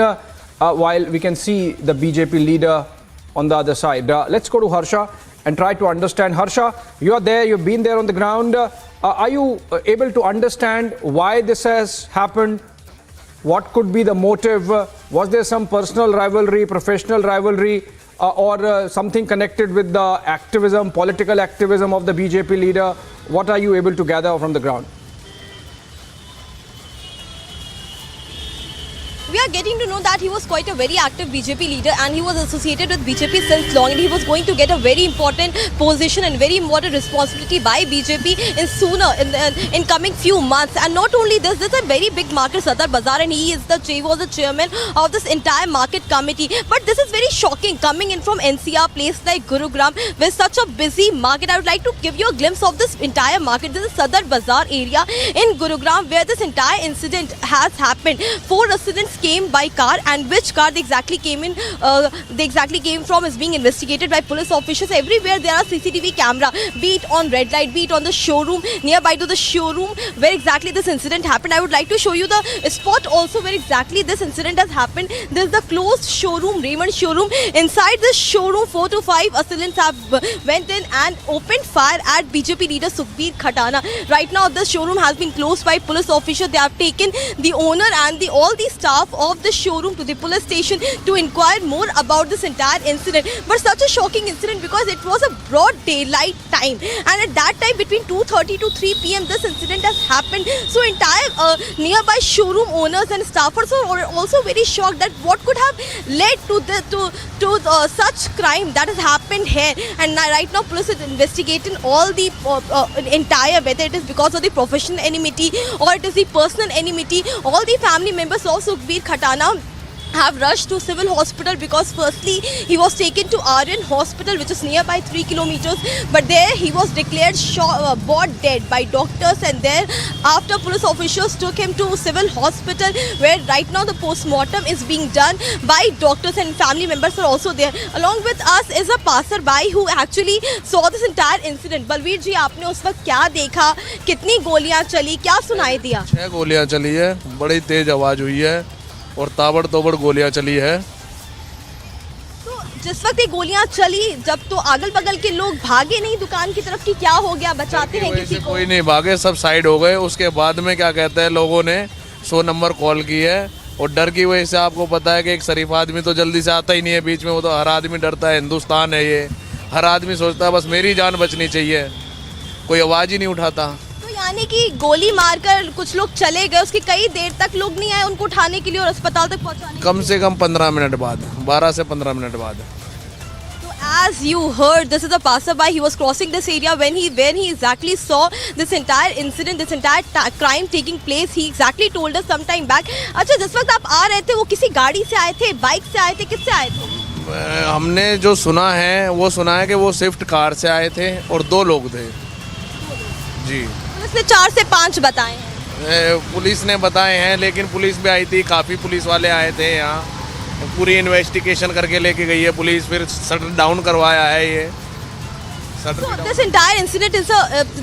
while we can see the BJP leader on the other side. Let's go to Harsha and try to understand. Harsha, you are there, you've been there on the ground. Are you able to understand why this has happened? What could be the motive? Was there some personal rivalry, professional rivalry, or something connected with the activism, political activism of the BJP leader? What are you able to gather from the ground? we are getting to know that he was quite a very active BJP leader and he was associated with BJP since long, and he was going to get a very important position and very important responsibility by BJP in coming few months. And not only this is a very big market, Sadar Bazaar, and he was the chairman of this entire market committee. But this is very shocking coming in from NCR, place like Gurugram, with such a busy market. I would like to give you a glimpse of this entire market. This is Sadar Bazaar area in Gurugram, where this entire incident has happened. 4 residents came by car, and which car they exactly came from is being investigated by police officials. Everywhere there are CCTV camera, be it on red light, be it on the showroom, nearby to the showroom where exactly this incident happened. I would like to show you the spot also where exactly this incident has happened. This is the closed showroom, Raymond showroom. Inside this showroom, 4 to 5 assailants have went in and opened fire at BJP leader Sukhbir Khatana. Right now, this showroom has been closed by police officials. They have taken the owner and all the staff of the showroom to the police station to inquire more about this entire incident. But such a shocking incident because it was a broad daylight time, and at that time between 2:30 to 3 p.m. this incident has happened. So entire nearby showroom owners and staffers are also very shocked that what could have led to such crime that has happened here. And right now police is investigating all the entire, whether it is because of the professional enmity or it is the personal enmity. All the family members of Sukhbir Khatana have rushed to civil hospital because firstly he was taken to RN hospital, which is nearby 3 kilometers, but there he was declared bought dead by doctors, and there after police officials took him to civil hospital where right now the post-mortem is being done by doctors, and family members are also there. Along with us is a passerby who actually saw this entire incident. Balvir जी, आपने उस वक्त क्या देखा, कितनी गोलियां चली, क्या सुनाई दिया? 6 गोलियां चली है, बड़ी तेज आवाज हुई है और ताबड़तोड़ गोलियां चली है। तो जिस वक्त ये गोलियां चली, जब तो अगल बगल के लोग भागे नहीं दुकान की तरफ कि क्या हो गया, बचाते हैं किसी को? कोई नहीं भागे, सब साइड हो गए। उसके बाद में क्या कहते हैं, लोगों ने 100 नंबर कॉल की है और डर की वजह से आपको पता है कि एक शरीफ आदमी तो जल्दी से आता ही नहीं है बीच में, वो तो हर आदमी डरता है। हिंदुस्तान है ये, हर आदमी सोचता है बस मेरी जान बचनी चाहिए, कोई आवाज़ ही नहीं उठाता। यानी कि गोली मारकर कुछ लोग चले गए, उसकी कई देर तक लोग नहीं आए उनको उठाने के लिए और अस्पताल तक पहुंचाने, कम से कम 15 मिनट बाद, 12 से 15 मिनट बाद। So as you heard, this is a passerby. He was crossing this area when he exactly saw this entire incident, this entire crime taking place. He exactly told us some time back. अच्छा, जिस वक्त आप आ रहे थे वो किसी गाड़ी से आए थे, बाइक से आए थे, किससे आए थे? हमने जो सुना है वो सुना है कि वो स्विफ्ट कार से आए थे और 2 लोग थे जी। पुलिस ने 4 से 5 बताए हैं। पुलिस ने बताए हैं, लेकिन पुलिस भी आई थी, काफ़ी पुलिस वाले आए थे यहाँ, पूरी इन्वेस्टिगेशन करके लेके गई है पुलिस, फिर शटर डाउन करवाया है ये। So this entire incident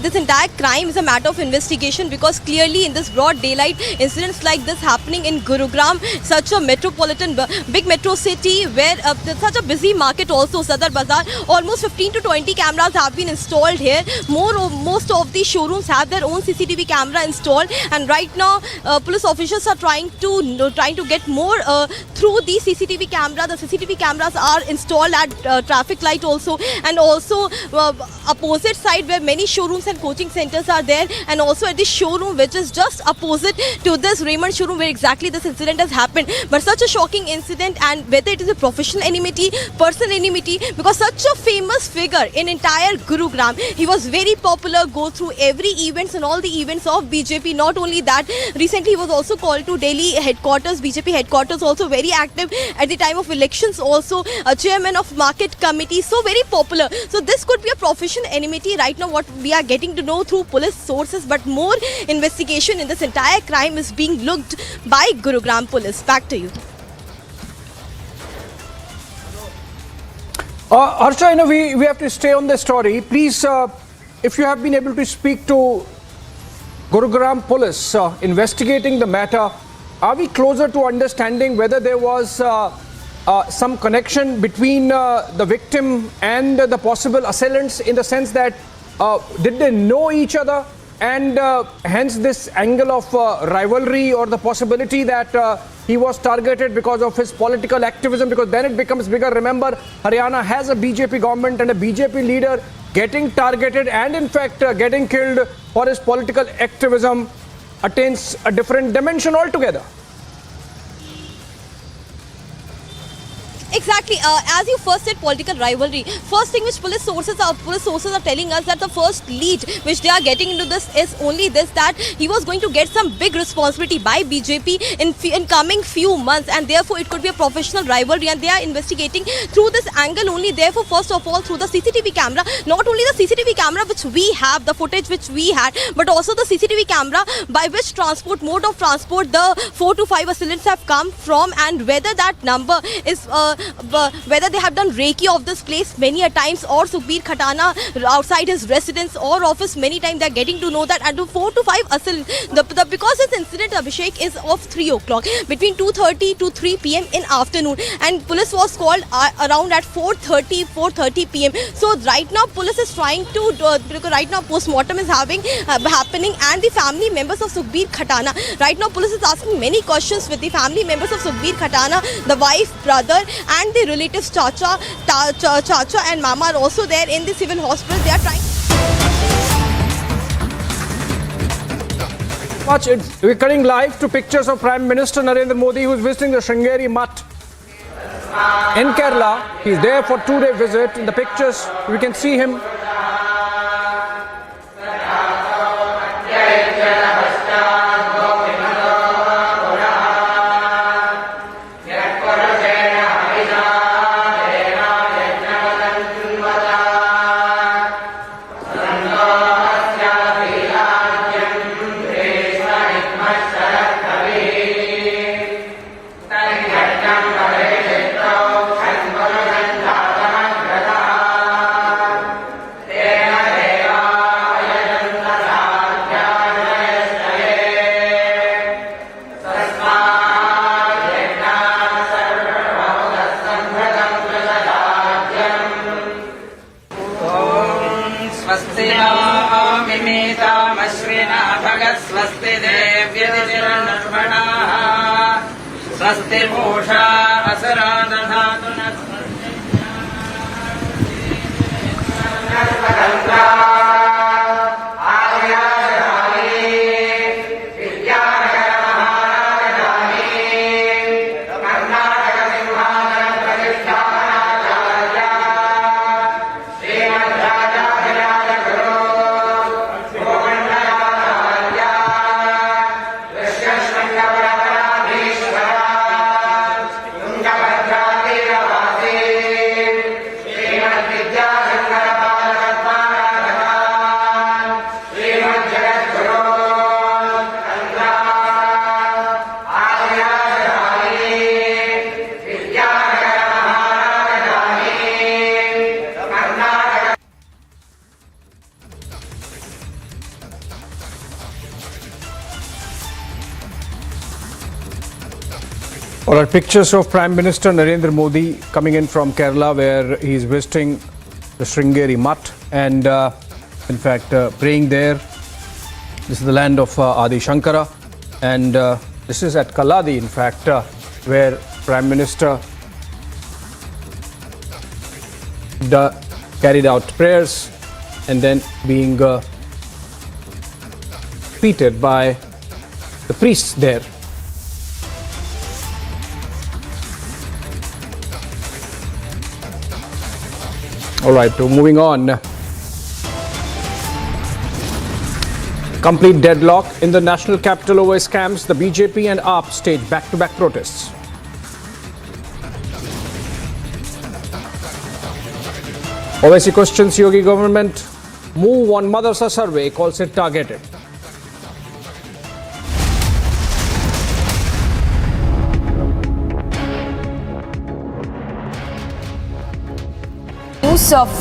this entire crime is a matter of investigation because clearly in this broad daylight incidents like this happening in Gurugram, such a metropolitan big metro city where such a busy market also, Sadar Bazaar, almost 15 to 20 cameras have been installed here. Most of the showrooms have their own CCTV camera installed, and right now police officials are trying to get more through the CCTV camera. The CCTV cameras are installed at traffic light also, and also opposite side where many showrooms and coaching centers are there, and also at the showroom which is just opposite to this Raymond showroom where exactly this incident has happened. But such a shocking incident, and whether it is a professional enmity, personal enmity, because such a famous figure in entire Gurugram, he was very popular, go through every events and all the events of BJP. Not only that, recently he was also called to Delhi headquarters, BJP headquarters, also very active at the time of elections, also a chairman of market committee, so very popular. So this could be a professional enmity right now, what we are getting to know through police sources, but more investigation in this entire crime is being looked by Gurugram police. Back to you. Harsha, we have to stay on the story. Please, if you have been able to speak to Gurugram police investigating the matter, are we closer to understanding whether there was some connection between the victim and the possible assailants, in the sense that did they know each other, and hence this angle of rivalry, or the possibility that he was targeted because of his political activism, because then it becomes bigger. Remember, Haryana has a BJP government, and a BJP leader getting targeted and in fact getting killed for his political activism attains a different dimension altogether. Definitely, as you first said, political rivalry. First thing which police sources are telling us that the first lead which they are getting into this is only this, that he was going to get some big responsibility by BJP in coming few months, and therefore it could be a professional rivalry, and they are investigating through this angle only. Therefore, first of all, through the CCTV camera, not only the CCTV camera which we have, the footage which we had, but also the CCTV camera by which mode of transport the 4 to 5 assailants have come from, and whether that number is whether they have done Reiki of this place many a times, or Sukhbir Khatana outside his residence or office many times. They are getting to know that, and 4 to 5 assailants, because this incident, Abhishek, is of 3 o'clock, between 2:30 to 3 p.m. in afternoon, and police was called around at 4:30 p.m. So right now police is trying to right now post-mortem is happening, and the family members of Sukhbir Khatana, right now police is asking many questions with the family members of Sukhbir Khatana, the wife, brother, and the relatives. Chacha and Mama are also there in the civil hospital. They are trying. We're cutting live to pictures of Prime Minister Narendra Modi, who is visiting the Sringeri Mutt in Kerala. He's there for 2-day visit. In the pictures, we can see him. All right, pictures of Prime Minister Narendra Modi coming in from Kerala, where he's visiting the Sringeri Mutt and in fact praying there. This is the land of Adi Shankara, and this is at Kaladi, in fact, where Prime Minister carried out prayers and then being greeted by the priests there. All right, moving on. Complete deadlock in the national capital over scams. The BJP and AAP stage back-to-back protests. Owaisi questions Yogi government move on Madrasa survey, calls it targeted.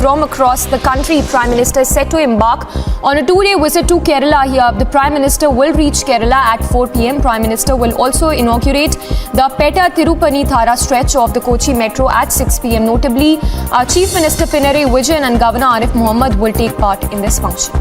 From across the country, Prime Minister is set to embark on a 2-day visit to Kerala here. The Prime Minister will reach Kerala at 4 p.m. Prime Minister will also inaugurate the Petta-Tirupani-Thara stretch of the Kochi Metro at 6 p.m. Notably, Chief Minister Pinarayi Vijayan and Governor Arif Mohammed will take part in this function.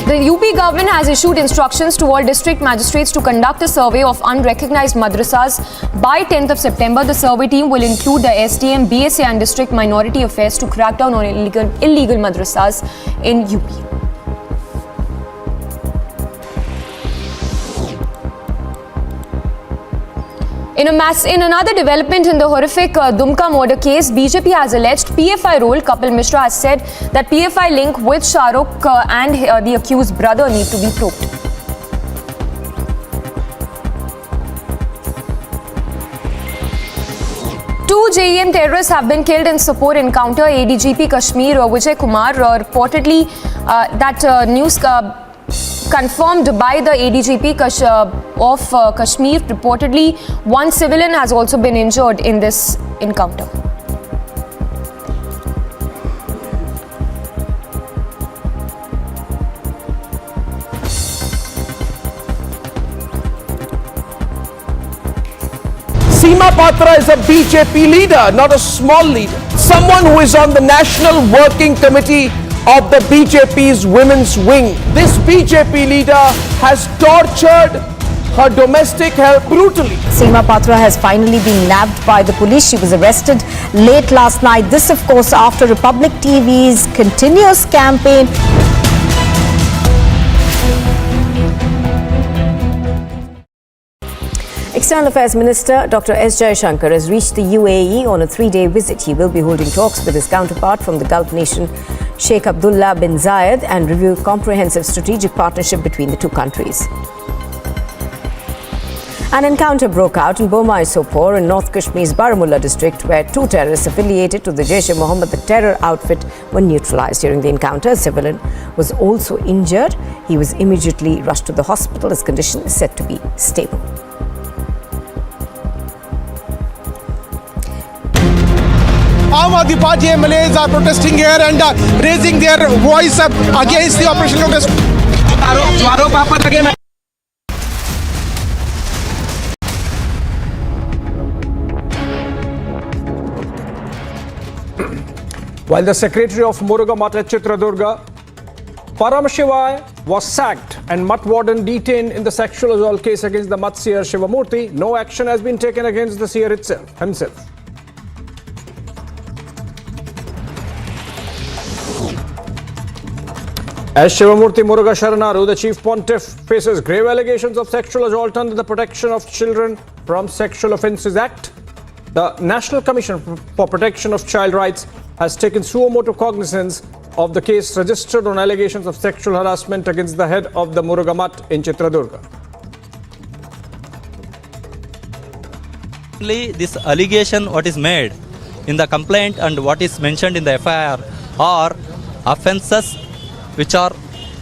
The UP government has issued instructions to all district magistrates to conduct a survey of unrecognized madrasas by 10th of September. The survey team will include the SDM, BSA and District Minority Affairs to crack down on illegal madrasas in UP. In another development in the horrific Dumka murder case, BJP has alleged PFI role. Kapil Mishra has said that PFI link with Shah Rukh and the accused brother need to be proved. Two JEM terrorists have been killed in support encounter. ADGP Kashmir Vijay Kumar reportedly news confirmed by the ADGP of Kashmir. Reportedly, one civilian has also been injured in this encounter. Seema Patra is a BJP leader, not a small leader. Someone who is on the National Working Committee of the BJP's women's wing. This BJP leader has tortured her domestic help brutally. Seema Patra has finally been nabbed by the police. She was arrested late last night. This, of course, after Republic TV's continuous campaign. External Affairs Minister Dr. S. Jaishankar has reached the UAE on a 3-day visit. He will be holding talks with his counterpart from the Gulf nation, Sheikh Abdullah bin Zayed, and review comprehensive strategic partnership between the two countries. An encounter broke out in Bomai Sopor in North Kashmir's Baramulla district, where two terrorists affiliated to the Jaish-e-Mohammed, the terror outfit, were neutralized. During the encounter, a civilian was also injured. He was immediately rushed to the hospital. His condition is said to be stable. Aam Aadmi Party MLAs are protesting here and raising their voice up against the Operation Lotus. While the secretary of Muruga Math at Chitradurga, Paramashivai, was sacked and Math warden detained in the sexual assault case against the Math Seer Shivamurthy, no action has been taken against the Seer himself. As Shivamurthy Muruga Sharanaru, the chief pontiff, faces grave allegations of sexual assault under the Protection of Children from Sexual Offences Act, the National Commission for Protection of Child Rights has taken suo motu cognizance of the case registered on allegations of sexual harassment against the head of the Muruga Math in Chitradurga. This allegation what is made in the complaint and what is mentioned in the FIR are offences which are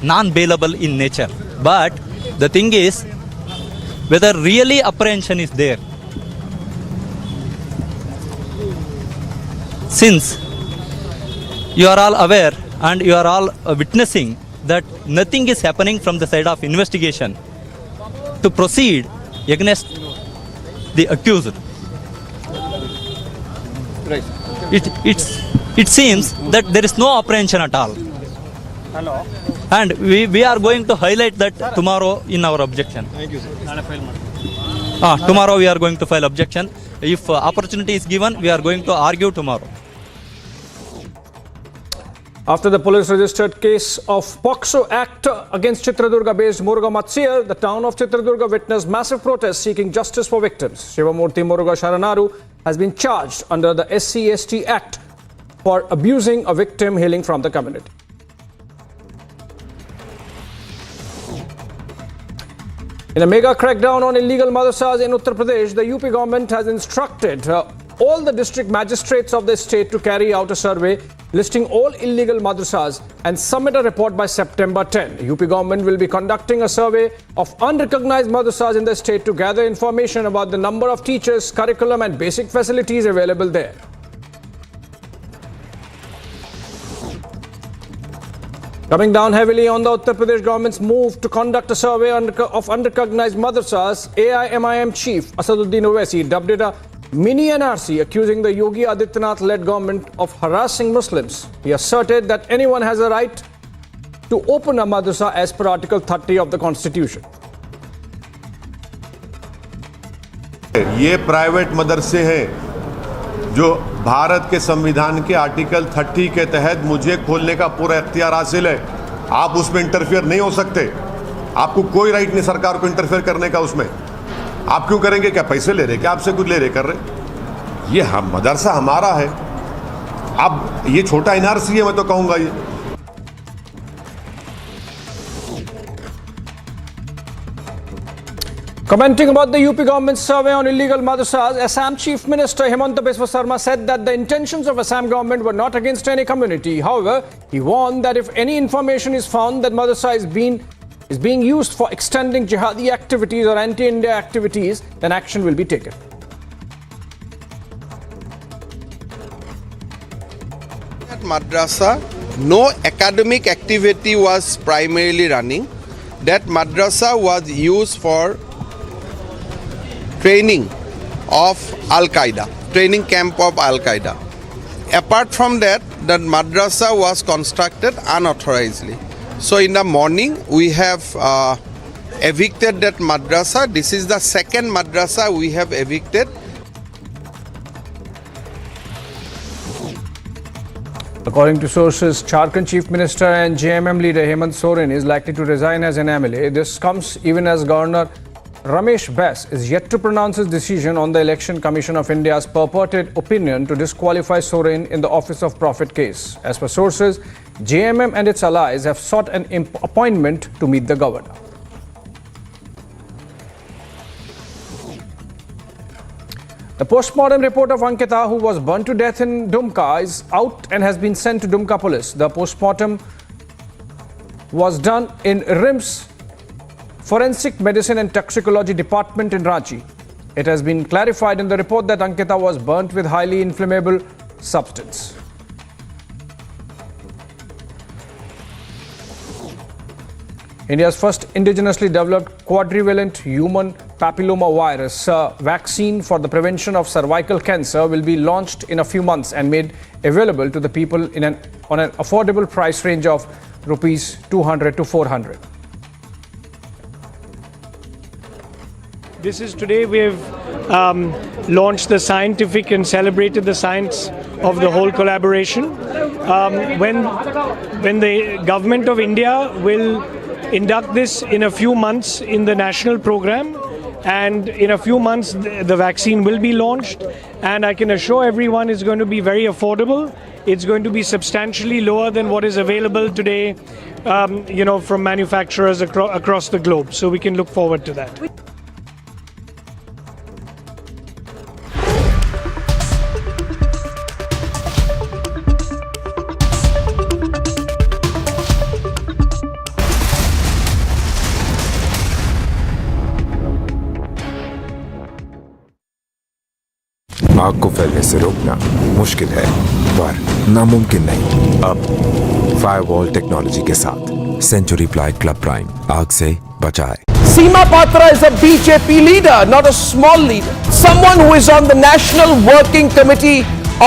non-bailable in nature. But the thing is, whether really apprehension is there. Since you are all aware and you are all witnessing that nothing is happening from the side of investigation to proceed against the accused. Right. It seems that there is no apprehension at all. Hello. And we are going to highlight that tomorrow in our objection. Thank you, sir. Tomorrow we are going to file objection. If opportunity is given, we are going to argue tomorrow. After the police registered case of POXO Act against Chitradurga-based Muruga Math Seer, the town of Chitradurga witnessed massive protests seeking justice for victims. Shivamurthy Muruga Sharanaru has been charged under the SC/ST Act for abusing a victim hailing from the community. In a mega crackdown on illegal madrasas in Uttar Pradesh, the UP government has instructed all the district magistrates of the state to carry out a survey listing all illegal madrasas and submit a report by September 10. UP government will be conducting a survey of unrecognized madrasas in the state to gather information about the number of teachers, curriculum and basic facilities available there. Coming down heavily on the Uttar Pradesh government's move to conduct a survey of unrecognized madrasas, AIMIM chief Asaduddin Owaisi dubbed it a mini NRC, accusing the Yogi Adityanath-led government of harassing Muslims. He asserted that anyone has a right to open a madrasa as per Article 30 of the Constitution. ये private मदरसे हैं जो भारत के संविधान के article 30 के तहत मुझे खोलने का पूरा इख्तियार हासिल है। आप उसमें इंटरफेयर नहीं हो सकते। आपको कोई राइट नहीं सरकार को इंटरफेयर करने का उसमें। आप क्यों करेंगे? क्या पैसे ले रहे? क्या आपसे कुछ ले रहे कर रहे? ये हम मदरसा हमारा है। अब ये छोटा एनआरसी है, मैं तो कहूँगा ये। Commenting about the UP government's survey on illegal madrasas, Assam Chief Minister Himanta Biswa Sarma said that the intentions of Assam government were not against any community. However, he warned that if any information is found that madrasa is being used for extending jihadi activities or anti-India activities, then action will be taken. At Madrasa, no academic activity was primarily running. That Madrasa was used for training of Al-Qaeda, training camp of Al-Qaeda. Apart from that, that Madrasa was constructed unauthorizedly. So in the morning, we have evicted that Madrasa. This is the second Madrasa we have evicted. According to sources, Jharkhand Chief Minister and JMM leader Hemant Soren is likely to resign as an MLA. This comes even as Governor Ramesh Bass is yet to pronounce his decision on the Election Commission of India's purported opinion to disqualify Soren in the Office of Profit case. As per sources, JMM and its allies have sought an appointment to meet the governor. The postmortem report of Ankita, who was burnt to death in Dumka, is out and has been sent to Dumka police. The postmortem was done in RIMS Forensic Medicine and Toxicology Department in Ranchi. It has been clarified in the report that Ankita was burnt with highly inflammable substance. India's first indigenously developed quadrivalent human papilloma virus vaccine for the prevention of cervical cancer will be launched in a few months and made available to the people on an affordable price range of rupees 200 to 400. This is today we have launched the scientific and celebrated the science of the whole collaboration. When the government of India will induct this in a few months in the national program, and in a few months the vaccine will be launched, and I can assure everyone it's going to be very affordable. It's going to be substantially lower than what is available today, from manufacturers across the globe. So we can look forward to that. आग को फैलने से रोकना मुश्किल है पर नामुमकिन नहीं। अब फायरवॉल टेक्नोलॉजी के साथ सेंचुरी प्लाई क्लब प्राइम आग से बचाए। Seema Patra is a BJP leader, not a small leader. Someone who is on the National Working Committee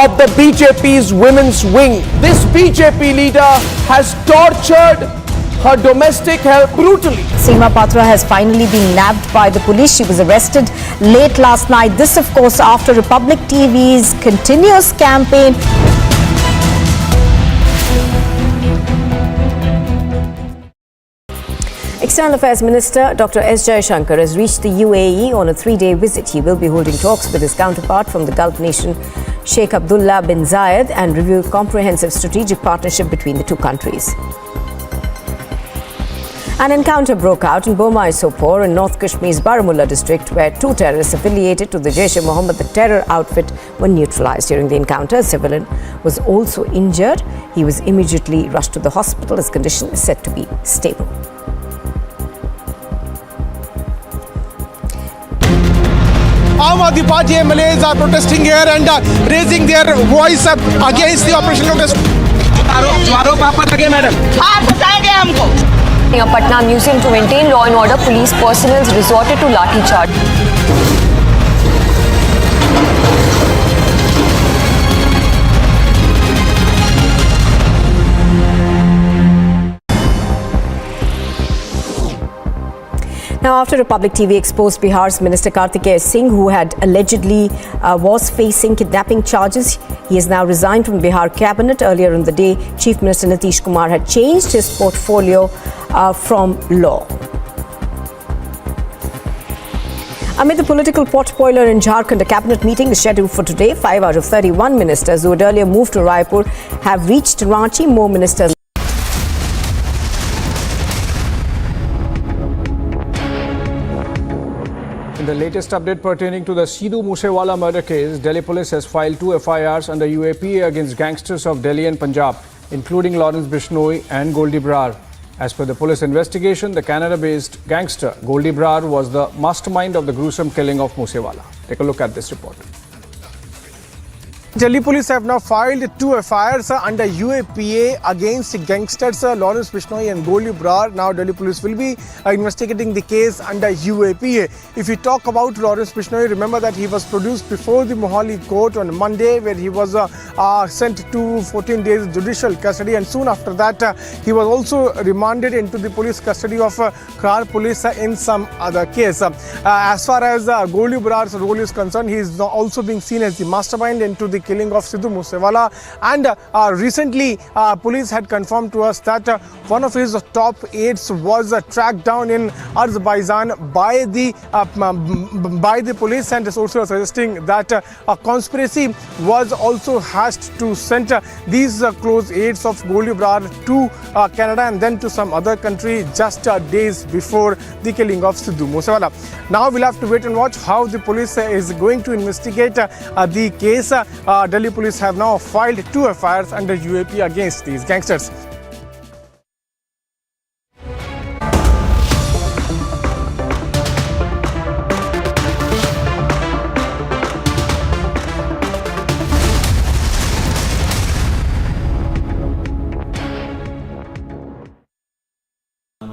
of the BJP's women's wing. This BJP leader has tortured her domestic help brutally. Seema Patra has finally been nabbed by the police. She was arrested late last night. This, of course, after Republic TV's continuous campaign. External Affairs Minister Dr. S. Jaishankar has reached the UAE on a 3-day visit. He will be holding talks with his counterpart from the Gulf nation, Sheikh Abdullah bin Zayed, and review comprehensive strategic partnership between the two countries. An encounter broke out in Bomai Sopor in North Kashmir's Baramulla district, where two terrorists affiliated to the Jaish-e-Mohammed, the terror outfit, were neutralized. During the encounter, a civilian was also injured. He was immediately rushed to the hospital. His condition is said to be stable. Aam Aadmi Party MLAs are protesting here and raising their voice up against the operation of Near Patna Museum to maintain law and order, police personnel resorted to lathi charge. Now, after Republic TV exposed Bihar's Minister Kartikeya Singh, who had allegedly was facing kidnapping charges, he has now resigned from Bihar cabinet. Earlier in the day, Chief Minister Nitish Kumar had changed his portfolio from law. Amid the political potboiler in Jharkhand, a cabinet meeting is scheduled for today. 5 out of 31 ministers who had earlier moved to Raipur have reached Ranchi. More ministers. In the latest update pertaining to the Moosewala murder case, Delhi police has filed 2 FIRs under UAPA against gangsters of Delhi and Punjab, including Lawrence Bishnoi and Goldie Brar. As per the police investigation, the Canada-based gangster Goldie Brar was the mastermind of the gruesome killing of Moosewala. Take a look at this report. Delhi police have now filed 2 FIRs under UAPA against gangsters Lawrence Bishnoi and Goldie Brar. Now Delhi police will be investigating the case under UAPA. If we talk about Lawrence Bishnoi, remember that he was produced before the Mohali court on Monday, where he was sent to 14 days judicial custody, and soon after that he was also remanded into the police custody of Khar police in some other case. As far as Goldie Brar's role is concerned, he is also being seen as the mastermind into the killing of Moosewala, and recently police had confirmed to us that one of his top aides was tracked down in Azerbaijan by the police, and sources are suggesting that a conspiracy was also hatched to send these close aides of Goldie Brar to Canada and then to some other country just days before the killing of Moosewala. Now we'll have to wait and watch how the police is going to investigate the case. Delhi police have now filed 2 FIRs under UAP against these gangsters.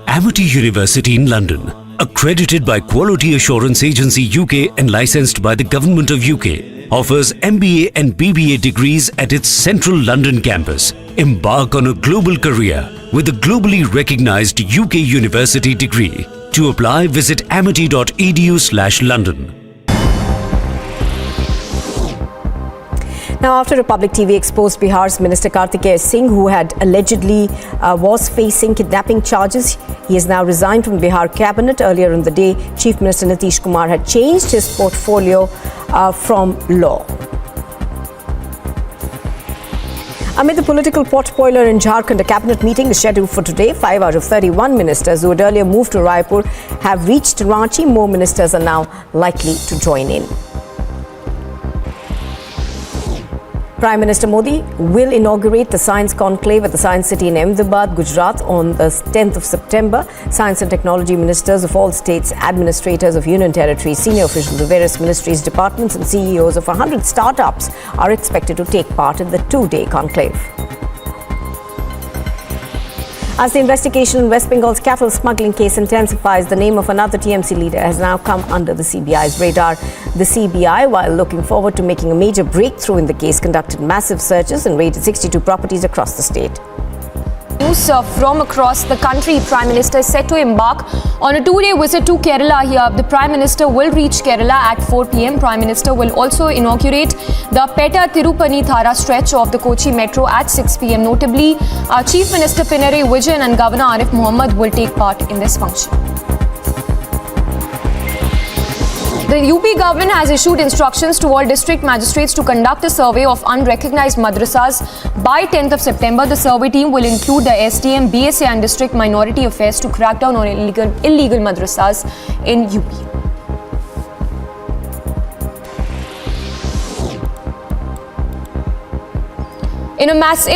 Amity University in London, accredited by Quality Assurance Agency UK and licensed by the Government of UK, offers MBA and BBA degrees at its central London campus. Embark on a global career with a globally recognized UK university degree. To apply, visit amity.edu/London. Now, after Republic TV exposed Bihar's Minister Kartikeya Singh, who had allegedly was facing kidnapping charges, he has now resigned from Bihar cabinet. Earlier in the day, Chief Minister Nitish Kumar had changed his portfolio from law. Amid the political potboiler in Jharkhand, a cabinet meeting is scheduled for today. 5 out of 31 ministers who had earlier moved to Raipur have reached Ranchi. More ministers are now likely to join in. Prime Minister Modi will inaugurate the Science Conclave at the Science City in Ahmedabad, Gujarat on the 10th of September. Science and technology ministers of all states, administrators of union territories, senior officials of various ministries, departments and CEOs of 100 startups are expected to take part in the 2-day conclave. As the investigation in West Bengal's cattle smuggling case intensifies, the name of another TMC leader has now come under the CBI's radar. The CBI, while looking forward to making a major breakthrough in the case, conducted massive searches and raided 62 properties across the state. News from across the country. Prime Minister is set to embark on a 2-day visit to Kerala here. The Prime Minister will reach Kerala at 4 p.m. Prime Minister will also inaugurate the Petta Tirupani-Thara stretch of the Kochi Metro at 6 p.m. Notably, Chief Minister Pinarayi Vijayan and Governor Arif Mohammed will take part in this function. The UP government has issued instructions to all district magistrates to conduct a survey of unrecognized madrasas by 10th of September. The survey team will include the SDM, BSA and District Minority Affairs to crack down on illegal madrasas in UP. In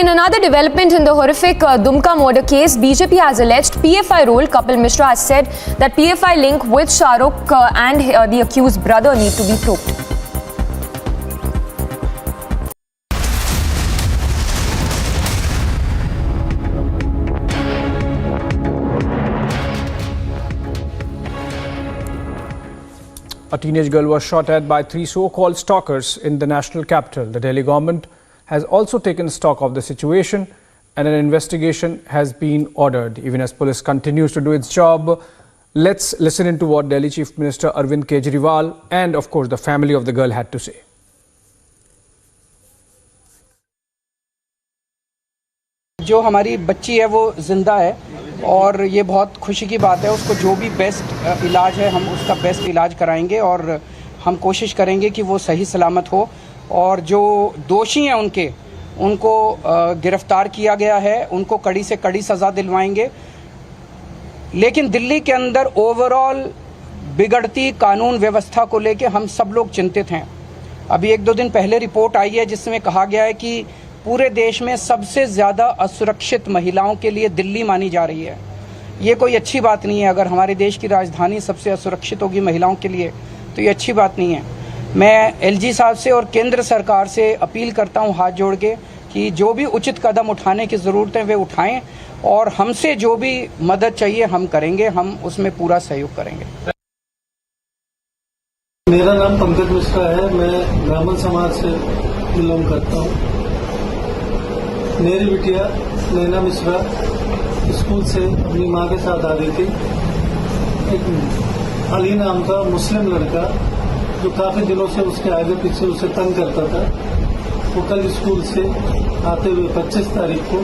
another development in the horrific Dumka murder case, BJP has alleged PFI role. Kapil Mishra has said that PFI link with Shah Rukh and the accused brother need to be probed. A teenage girl was shot at by 3 so-called stalkers in the national capital. The Delhi government has also taken stock of the situation and an investigation has been ordered. Even as police continues to do its job, let's listen into what Delhi Chief Minister Arvind Kejriwal and of course the family of the girl had to say. जो हमारी बच्ची है वो जिंदा है, और ये बहुत खुशी की बात है। उसको जो भी बेस्ट इलाज है हम उसका बेस्ट इलाज कराएंगे और हम कोशिश करेंगे कि वो सही सलामत हो और जो दोषी हैं उनको गिरफ्तार किया गया है, उनको कड़ी से कड़ी सज़ा दिलवाएंगे। लेकिन दिल्ली के अंदर ओवरऑल बिगड़ती कानून व्यवस्था को लेके हम सब लोग चिंतित हैं। अभी 1-2 दिन पहले रिपोर्ट आई है जिसमें कहा गया है कि पूरे देश में सबसे ज़्यादा असुरक्षित महिलाओं के लिए दिल्ली मानी जा रही है। ये कोई अच्छी बात नहीं है। अगर हमारे देश की राजधानी सबसे असुरक्षित होगी महिलाओं के लिए तो ये अच्छी बात नहीं है। मैं एलजी साहब से और केंद्र सरकार से अपील करता हूँ हाथ जोड़ के कि जो भी उचित कदम उठाने की ज़रूरत है वे उठाएं और हमसे जो भी मदद चाहिए हम करेंगे, हम उसमें पूरा सहयोग करेंगे। मेरा नाम पंकज मिश्रा है, मैं ब्राह्मण समाज से बिलोंग करता हूँ। मेरी बिटिया नैना मिश्रा स्कूल से अपनी माँ के साथ आ रही थी। एक अली नाम का मुस्लिम लड़का जो काफी दिनों से उसके आगे पीछे उसे तंग करता था, वो कल स्कूल से आते हुए 25 तारीख को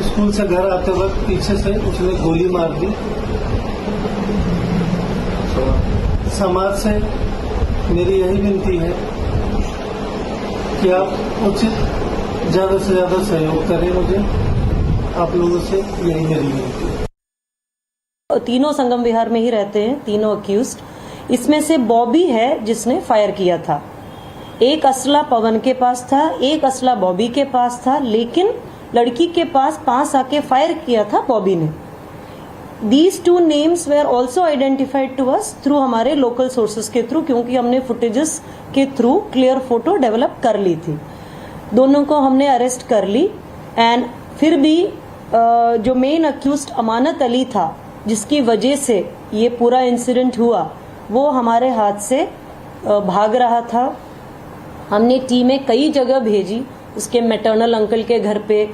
स्कूल से घर आते वक्त पीछे से उसने गोली मार दी। समाज से मेरी यही विनती है कि आप उचित ज्यादा से ज्यादा सहयोग करें। मुझे आप लोगों से यही मेरी विनती है। तीनों संगम विहार में ही रहते हैं, तीनों अक्यूज्ड। इसमें से बॉबी है जिसने फायर किया था। एक असला पवन के पास था, एक असला बॉबी के पास था, लेकिन लड़की के पास आके फायर किया था बॉबी ने। These two names were also identified to us through हमारे लोकल सोर्सेज के थ्रू, क्योंकि हमने फुटेजेस के थ्रू क्लियर फोटो डेवलप कर ली थी। दोनों को हमने अरेस्ट कर ली एंड फिर भी जो मेन अक्यूज्ड अमानत अली था जिसकी वजह से ये पूरा इंसिडेंट हुआ, वो हमारे हाथ से भाग रहा था। हमने टीमें कई जगह भेजी, उसके मैटरनल अंकल के घर पे,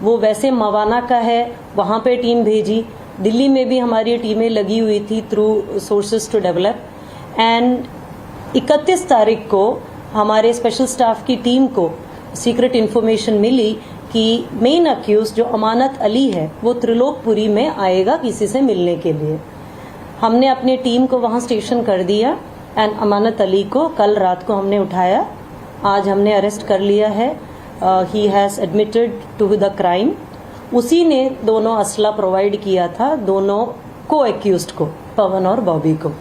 वो वैसे मवाना का है वहाँ पे टीम भेजी। दिल्ली में भी हमारी टीमें लगी हुई थी through sources to develop. And 31 तारीख को हमारे स्पेशल स्टाफ की टीम को सीक्रेट इन्फॉर्मेशन मिली कि मेन अक्यूज जो अमानत अली है वो त्रिलोकपुरी में आएगा किसी से मिलने के लिए। हमने अपनी टीम को वहाँ स्टेशन कर दिया एंड अमानत अली को कल रात को हमने उठाया। आज हमने अरेस्ट कर लिया है। He has admitted to the crime. उसी ने दोनों असला प्रोवाइड किया था दोनों को एक्यूज्ड को, पवन और बॉबी को।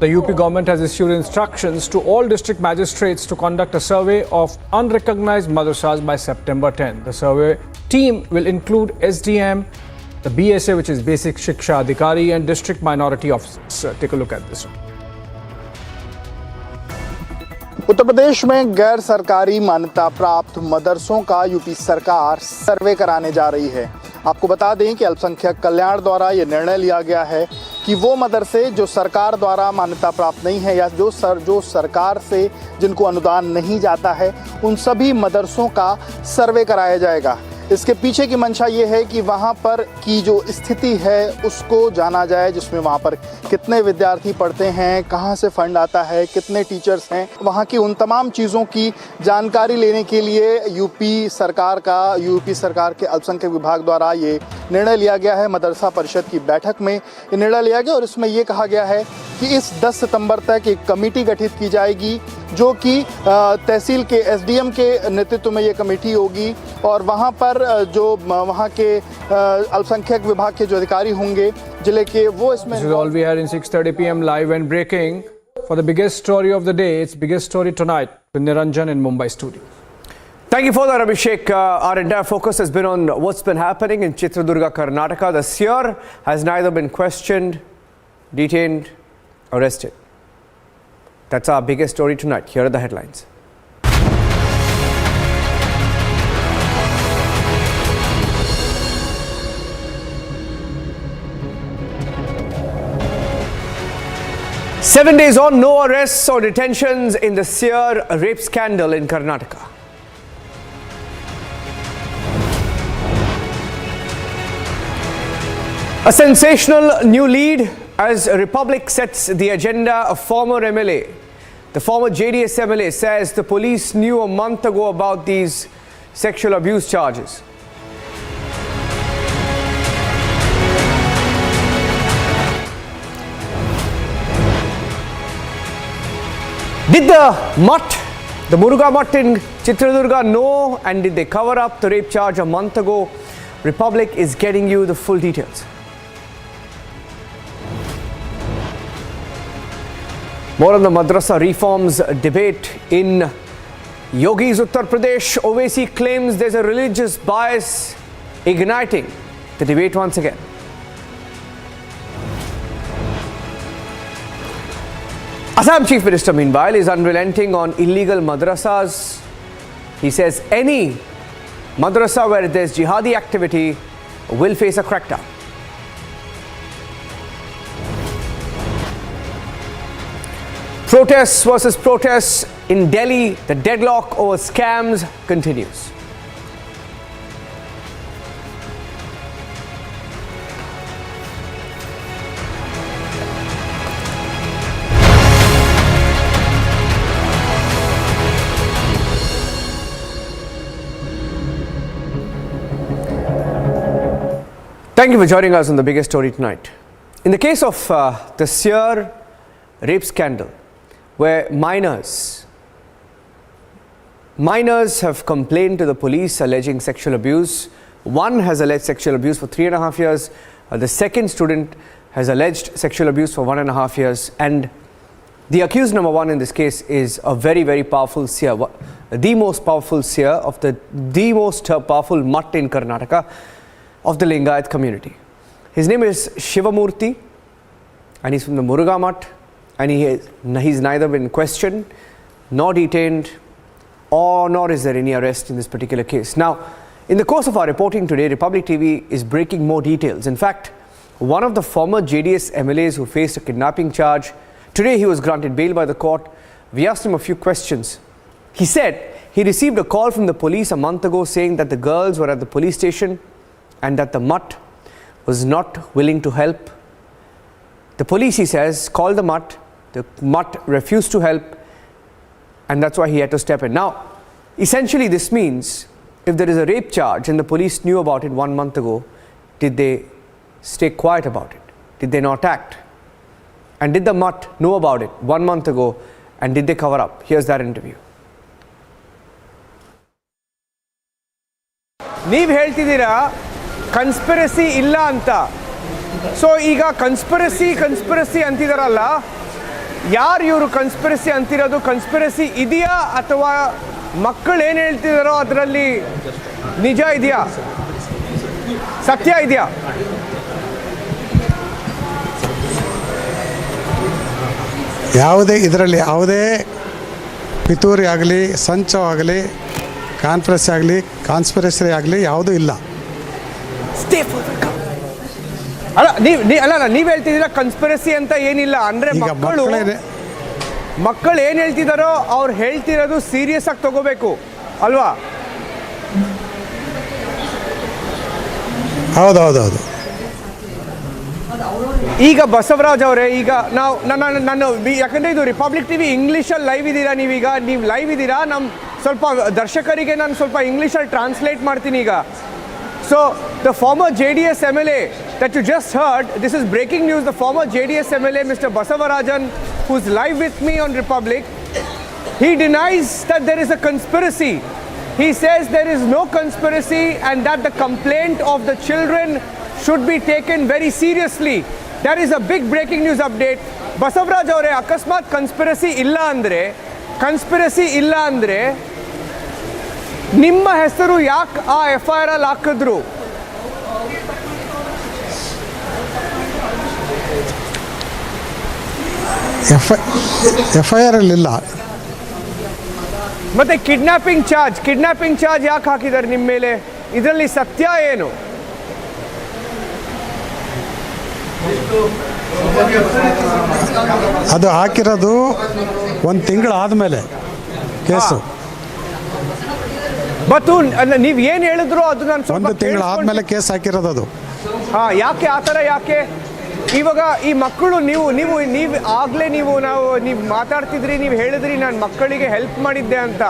The UP government has issued instructions to all district magistrates to conduct a survey of unrecognized madrasas by September 10. The survey team will include SDM, the BSA, which is Basic Shiksha Adhikari, and district minority officers. Take a look at this one. Uttar Pradesh में गैर सरकारी मान्यता प्राप्त मदरसों का UP सरकार सर्वे कराने जा रही है। आपको बता दें कि अल्पसंख्यक कल्याण द्वारा ये निर्णय लिया गया है कि वो मदरसे जो सरकार द्वारा मान्यता प्राप्त नहीं है या जो सरकार से जिनको अनुदान नहीं जाता है, उन सभी मदरसों का सर्वे कराया जाएगा। इसके पीछे की मंशा ये है कि वहाँ पर की जो स्थिति है उसको जाना जाए, जिसमें वहाँ पर कितने विद्यार्थी पढ़ते हैं, कहाँ से फंड आता है, कितने टीचर्स हैं, वहाँ की उन तमाम चीज़ों की जानकारी लेने के लिए यूपी सरकार के अल्पसंख्यक विभाग द्वारा ये निर्णय लिया गया है। मदरसा परिषद की बैठक में ये निर्णय लिया गया और इसमें ये कहा गया है कि इस 10 सितंबर तक एक कमेटी गठित की जाएगी जो कि तहसील के एसडीएम के नेतृत्व में ये कमेटी होगी और वहाँ पर जो वहाँ के अल्पसंख्यक विभाग के जो अधिकारी होंगे जिले के, वो इसमें। This is all we had in 6:30 p.m. live and breaking for the biggest story of the day. It's biggest story tonight with Niranjan in Mumbai studio. Thank you for that, Abhishek. Our entire focus has been on what's been happening in Chitradurga, Karnataka. The Seer has neither been questioned, detained, arrested. That's our biggest story tonight. Here are the headlines. Seven days on, no arrests or detentions in the Seer rape scandal in Karnataka. A sensational new lead as Republic sets the agenda. A former MLA, the former JDS MLA, says the police knew a month ago about these sexual abuse charges. Did the mutt, the Muruga mutt in Chitradurga know, and did they cover up the rape charge a month ago? Republic is getting you the full details. More on the Madrasa reforms debate in Yogi's Uttar Pradesh. Owaisi claims there's a religious bias igniting the debate once again. Assam Chief Minister, meanwhile, is unrelenting on illegal madrasas. He says any madrasa where there's jihadi activity will face a crackdown. Protests versus protests in Delhi, the deadlock over scams continues. Thank you for joining us on the biggest story tonight. In the case of the Seer rape scandal, where minors have complained to the police alleging sexual abuse. One has alleged sexual abuse for 3.5 years. The second student has alleged sexual abuse for 1.5 years. And the accused number one in this case is a very, very powerful Seer, the most powerful Seer of the most powerful mutt in Karnataka of the Lingayat community. His name is Shivamurthy, and he's from the Muruga mutt, and he's neither been questioned nor detained, nor is there any arrest in this particular case. Now, in the course of our reporting today, Republic TV is breaking more details. In fact, one of the former JDS MLAs who faced a kidnapping charge, today he was granted bail by the court. We asked him a few questions. He said he received a call from the police a month ago saying that the girls were at the police station and that the mutt was not willing to help. The police, he says, called the mutt. The mutt refused to help, and that's why he had to step in. Now, essentially this means if there is a rape charge and the police knew about it 1 month ago, did they stay quiet about it? Did they not act? And did the mutt know about it 1 month ago, and did they cover up? Here's that interview. ನೀವು ಹೇಳ್ತಿದ್ದೀರಾ ಕನ್ಸ್ಪಿರಸಿ ಇಲ್ಲ ಅಂತ. So ಈಗ ಕನ್ಸ್ಪಿರಸಿ ಅಂತಿದಾರಲ್ಲ, ಯಾರು ಇವರು ಕನ್ಸ್ಪಿರಸಿ ಅಂತಿರೋದು? ಕನ್ಸ್ಪಿರಸಿ ಇದೆಯಾ ಅಥವಾ ಮಕ್ಕಳು ಏನು ಹೇಳ್ತಿದಾರೋ ಅದರಲ್ಲಿ ನಿಜ ಇದೆಯಾ, ಸತ್ಯ ಇದೆಯಾ? ಇದರಲ್ಲಿ ಯಾವುದೇ ಪಿತೂರಿ ಆಗಲಿ, ಸಂಚವಾಗಲಿ, ಕಾನ್ಸ್ಪಿರಸಿ ಆಗಲಿ ಯಾವುದೂ ಇಲ್ಲ. ನೀವು ಹೇಳ್ತಿದ್ದೀರಾ ಕನ್ಸ್ಪಿರಸಿ ಅಂತ ಏನಿಲ್ಲ ಅಂದ್ರೆ, ಮಕ್ಕಳು ಏನ್ ಹೇಳ್ತಿದಾರೋ ಅವ್ರು ಹೇಳ್ತಿರೋದು ಸೀರಿಯಸ್ ಆಗಿ ತಗೋಬೇಕು ಅಲ್ವಾ? ಹೌದೌದೌದು. ಈಗ ಬಸವರಾಜ್ ಅವರೇ, ಈಗ ನಾನು ಯಾಕಂದ್ರೆ ಇದು ರಿಪಬ್ಲಿಕ್ ಟಿವಿ ಇಂಗ್ಲಿಷಲ್ಲಿ ಲೈವ್ ಇದ್ದೀರಾ, ನೀವು ಲೈವ್ ಇದ್ದೀರಾ. ನಮ್ಮ ಸ್ವಲ್ಪ ದರ್ಶಕರಿಗೆ ನಾನು ಸ್ವಲ್ಪ ಇಂಗ್ಲಿಷಲ್ಲಿ ಟ್ರಾನ್ಸ್ಲೇಟ್ ಮಾಡ್ತೀನಿ ಈಗ. So, the former JDS MLA that you just heard, this is breaking news. The former JDS MLA, Mr. Basavarajan, who's live with me on Republic, he denies that there is a conspiracy. He says there is no conspiracy and that the complaint of the children should be taken very seriously. That is a big breaking news update. Basavaraj avare, akasmat conspiracy illa andre ನಿಮ್ಮ ಹೆಸರು ಯಾಕೆ ಆ FIR ಅಲ್ಲಿ ಹಾಕಿದ್ರು? FIR ಅಲ್ಲಿಲ್ಲ. ಮತ್ತೆ kidnapping charge ಯಾಕೆ ಹಾಕಿದ್ದಾರೆ ನಿಮ್ಮ ಮೇಲೆ? ಇದರಲ್ಲಿ ಸತ್ಯ ಏನು? ಅದು ಹಾಕಿರೋದು 1 ತಿಂಗಳು ಆದಮೇಲೆ ಕೇಸು. ಬಟ್ ನೀವು ಏನು ಹೇಳಿದ್ರು ಅದು ನಾನು 1 ತಿಂಗಳು ಆದಮೇಲೆ ಕೇಸ್ ಹಾಕಿರೋದು ಅದು. ಯಾಕೆ ಆ ಥರ ಯಾಕೆ? ಇವಾಗ ಈ ಮಕ್ಕಳು ನೀವು ಆಗಲೇ ನೀವು ಮಾತಾಡ್ತಿದ್ರಿ, ನೀವು ಹೇಳಿದ್ರಿ ನಾನು ಮಕ್ಕಳಿಗೆ ಹೆಲ್ಪ್ ಮಾಡಿದ್ದೆ ಅಂತ,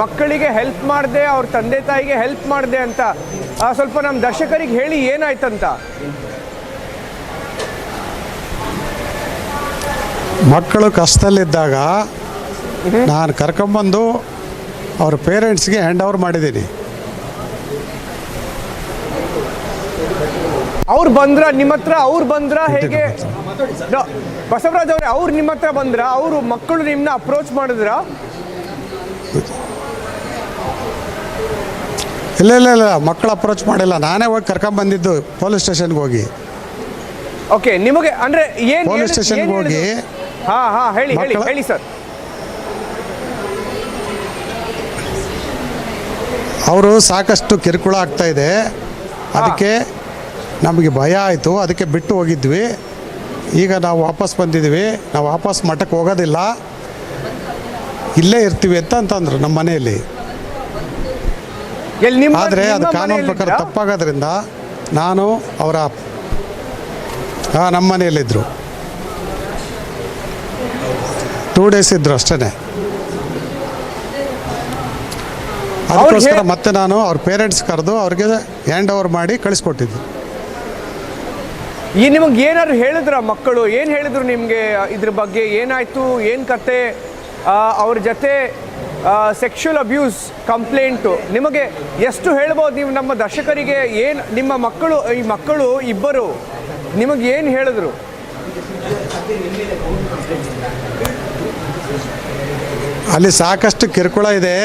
ಮಕ್ಕಳಿಗೆ ಹೆಲ್ಪ್ ಮಾಡಿದೆ, ಅವ್ರ ತಂದೆ ತಾಯಿಗೆ ಹೆಲ್ಪ್ ಮಾಡಿದೆ ಅಂತ. ಸ್ವಲ್ಪ ನಮ್ಮ ದರ್ಶಕರಿಗೆ ಹೇಳಿ ಏನಾಯ್ತಂತ. ಮಕ್ಕಳು ಕಷ್ಟದಲ್ಲಿದ್ದಾಗ ನಾನು ಕರ್ಕೊಂಬಂದು ಅವ್ರ ಪೇರೆಂಟ್ಸ್ಗೆ ಹ್ಯಾಂಡ್ ಓವರ್ ಮಾಡಿದ್ದೀನಿ. ಅವ್ರು ಬಂದ್ರ ನಿಮ್ಮ ಹತ್ರ? ಅವ್ರು ಬಂದ್ರ ಹೇಗೆ? ಬಸವರಾಜ್ ಅವರೇ, ಅವ್ರು ನಿಮ್ಮ ಹತ್ರ ಬಂದ್ರ? ಅವರು ಮಕ್ಕಳು ನಿಮ್ಮನ್ನ ಅಪ್ರೋಚ್ ಮಾಡಿದ್ರ? ಇಲ್ಲ ಇಲ್ಲ ಇಲ್ಲ, ಮಕ್ಕಳು ಅಪ್ರೋಚ್ ಮಾಡಿಲ್ಲ, ನಾನೇ ಹೋಗಿ ಕರ್ಕೊಂಬಂದಿದ್ದು ಪೊಲೀಸ್ ಸ್ಟೇಷನ್ಗೆ ಹೋಗಿ. ಓಕೆ, ನಿಮಗೆ ಅಂದ್ರೆ ಏನು ಪೊಲೀಸ್ ಸ್ಟೇಷನ್ಗೆ ಹೋಗಿ ಹೇಳಿ ಹೇಳಿ ಹೇಳಿ ಸರ್. ಅವರು ಸಾಕಷ್ಟು ಕಿರುಕುಳ ಆಗ್ತಾ ಇದೆ, ಅದಕ್ಕೆ ನಮಗೆ ಭಯ ಆಯಿತು, ಅದಕ್ಕೆ ಬಿಟ್ಟು ಹೋಗಿದ್ವಿ. ಈಗ ನಾವು ವಾಪಸ್ ಬಂದಿದ್ದೀವಿ, ನಾವು ವಾಪಸ್ ಮಠಕ್ಕೆ ಹೋಗೋದಿಲ್ಲ, ಇಲ್ಲೇ ಇರ್ತೀವಿ ಅಂತಂದ್ರು ನಮ್ಮ ಮನೆಯಲ್ಲಿ. ಆದರೆ ಅದು ಕಾನೂನು ಪ್ರಕಾರ ತಪ್ಪಾಗೋದ್ರಿಂದ ನಾನು ಅವರ ನಮ್ಮ ಮನೆಯಲ್ಲಿದ್ದರು. 2 days ಇದ್ದರು ಅಷ್ಟೇ. ಅದಕ್ಕೋಸ್ಕರ ಮತ್ತೆ ನಾನು ಅವ್ರ ಪೇರೆಂಟ್ಸ್ ಕರೆದು ಅವ್ರಿಗೆ ಹ್ಯಾಂಡ್ ಓವರ್ ಮಾಡಿ ಕಳಿಸ್ಕೊಟ್ಟಿದ್ದು. ಈ ನಿಮಗೆ ಏನಾದ್ರು ಹೇಳಿದ್ರ ಮಕ್ಕಳು? ಏನು ಹೇಳಿದ್ರು ನಿಮಗೆ ಇದ್ರ ಬಗ್ಗೆ? ಏನಾಯ್ತು, ಏನು ಕತೆ? ಅವ್ರ ಜೊತೆ ಸೆಕ್ಷುವಲ್ ಅಬ್ಯೂಸ್ ಕಂಪ್ಲೇಂಟು ನಿಮಗೆ ಎಷ್ಟು ಹೇಳ್ಬೋದು ನೀವು ನಮ್ಮ ದರ್ಶಕರಿಗೆ? ಏನು ನಿಮ್ಮ ಮಕ್ಕಳು, ಈ ಮಕ್ಕಳು ಇಬ್ಬರು ನಿಮಗೆ ಏನು ಹೇಳಿದ್ರು? ಅಲ್ಲಿ ಸಾಕಷ್ಟು ಕಿರುಕುಳ ಇದೆ,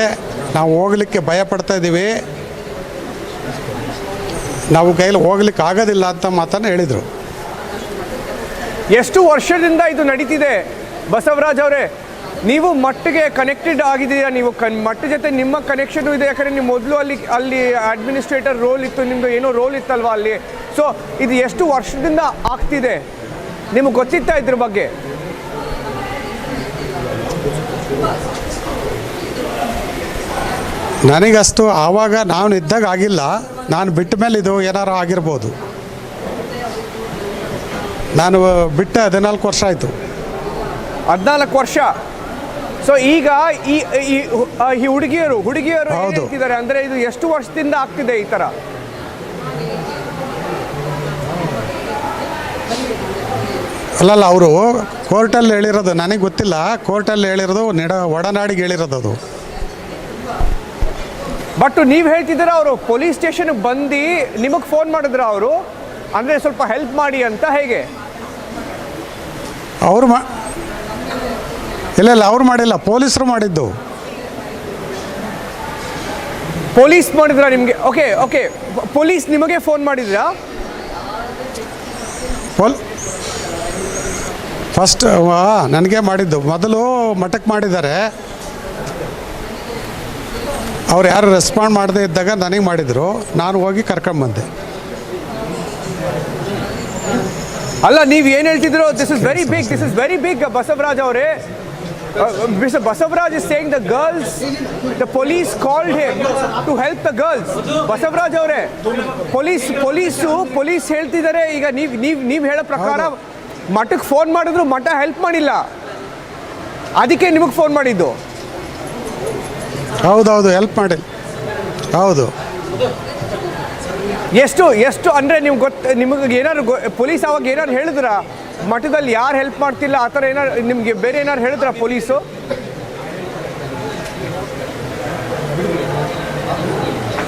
ನಾವು ಹೋಗ್ಲಿಕ್ಕೆ ಭಯ ಪಡ್ತಾ ಇದ್ದೀವಿ, ನಾವು ಕೈಲಿ ಹೋಗ್ಲಿಕ್ಕೆ ಆಗೋದಿಲ್ಲ ಅಂತ ಮಾತನ್ನು ಹೇಳಿದರು. ಎಷ್ಟು ವರ್ಷದಿಂದ ಇದು ನಡೀತಿದೆ ಬಸವರಾಜ್ ಅವರೇ? ನೀವು ಮಟ್ಟಿಗೆ ಕನೆಕ್ಟೆಡ್ ಆಗಿದ್ದೀರಾ? ನೀವು ಮಟ್ಟ ಜೊತೆ ನಿಮ್ಮ ಕನೆಕ್ಷನ್ ಇದೆ, ಯಾಕಂದರೆ ನೀವು ಮೊದಲು ಅಲ್ಲಿ ಅಡ್ಮಿನಿಸ್ಟ್ರೇಟರ್ ರೋಲ್ ಇತ್ತು, ನಿಮ್ಮದು ಏನೋ ರೋಲ್ ಇತ್ತಲ್ವ ಅಲ್ಲಿ. ಸೊ ಇದು ಎಷ್ಟು ವರ್ಷದಿಂದ ಆಗ್ತಿದೆ? ನಿಮಗೆ ಗೊತ್ತಿತ್ತಾ ಇದ್ರ ಬಗ್ಗೆ? ನನಗಷ್ಟು ಆವಾಗ ನಾನು ಇದ್ದಾಗ ಆಗಿಲ್ಲ, ನಾನು ಬಿಟ್ಟ ಮೇಲೆ ಇದು ಏನಾರು ಆಗಿರ್ಬೋದು. ನಾನು ಬಿಟ್ಟು 14 ವರ್ಷ ಆಯಿತು. 14 ವರ್ಷ. ಸೊ ಈಗ ಈ ಹುಡುಗಿಯರು ಹೇಳ್ತಿದ್ದಾರೆ ಅಂದರೆ ಇದು ಎಷ್ಟು ವರ್ಷದಿಂದ ಆಗ್ತಿದೆ ಈ ಥರ? ಅಲ್ಲಲ್ಲ, ಅವರು ಕೋರ್ಟಲ್ಲಿ ಹೇಳಿರೋದು ನನಗೆ ಗೊತ್ತಿಲ್ಲ, ಕೋರ್ಟಲ್ಲಿ ಹೇಳಿರೋದು ಒಡನಾಡಿಗೆ ಹೇಳಿರೋದು ಅದು. ಬಟ್ ನೀವು ಹೇಳ್ತಿದ್ದೀರ ಅವರು ಪೊಲೀಸ್ ಸ್ಟೇಷನ್ಗೆ ಬಂದು ನಿಮಗೆ ಫೋನ್ ಮಾಡಿದ್ರ ಅವರು, ಅಂದರೆ ಸ್ವಲ್ಪ ಹೆಲ್ಪ್ ಮಾಡಿ ಅಂತ? ಹೇಗೆ? ಅವರು ಇಲ್ಲ ಅವ್ರು ಮಾಡಿಲ್ಲ, ಪೊಲೀಸರು ಮಾಡಿದ್ದು. ಪೊಲೀಸ್ ಮಾಡಿದ್ರಾ ನಿಮಗೆ? ಓಕೆ ಓಕೆ, ಪೊಲೀಸ್ ನಿಮಗೆ ಫೋನ್ ಮಾಡಿದ್ರಾ? ಫಸ್ಟ್ ನನಗೆ ಮಾಡಿದ್ದು, ಮೊದಲು ಮಠಕ್ಕೆ ಮಾಡಿದ್ದಾರೆ, ಅವ್ರು ಯಾರು ರೆಸ್ಪಾಂಡ್ ಮಾಡದೇ ಇದ್ದಾಗ ನನಗೆ ಮಾಡಿದರು, ನಾನು ಹೋಗಿ ಕರ್ಕೊಂಬಂದೆ. ಅಲ್ಲ, ನೀವು ಏನು ಹೇಳ್ತಿದ್ರು? This is very big Basavaraj ಅವರೇ. Mr. Basavaraj is saying the police called him to help the girls. Basavaraj ಅವರೇ, ಪೊಲೀಸ್ ಹೇಳ್ತಿದ್ದಾರೆ ಈಗ ನೀವು ಹೇಳೋ ಪ್ರಕಾರ ಮಠಕ್ಕೆ ಫೋನ್ ಮಾಡಿದ್ರು, ಮಠ ಹೆಲ್ಪ್ ಮಾಡಿಲ್ಲ, ಅದಕ್ಕೆ ನಿಮಗೆ ಫೋನ್ ಮಾಡಿದ್ದು? ಹೌದೌದು, ಹೆಲ್ಪ್ ಮಾಡಿ. ಹೌದು. ಎಷ್ಟು ಅಂದರೆ ನಿಮಗೆ ಏನಾದ್ರು ಪೊಲೀಸ್ ಅವಾಗ ಏನಾರು ಹೇಳಿದ್ರ? ಮಠದಲ್ಲಿ ಯಾರು ಹೆಲ್ಪ್ ಮಾಡ್ತಿಲ್ಲ ಆ ಥರ ಏನಾರು ನಿಮಗೆ ಬೇರೆ ಏನಾರು ಹೇಳಿದ್ರ ಪೊಲೀಸು?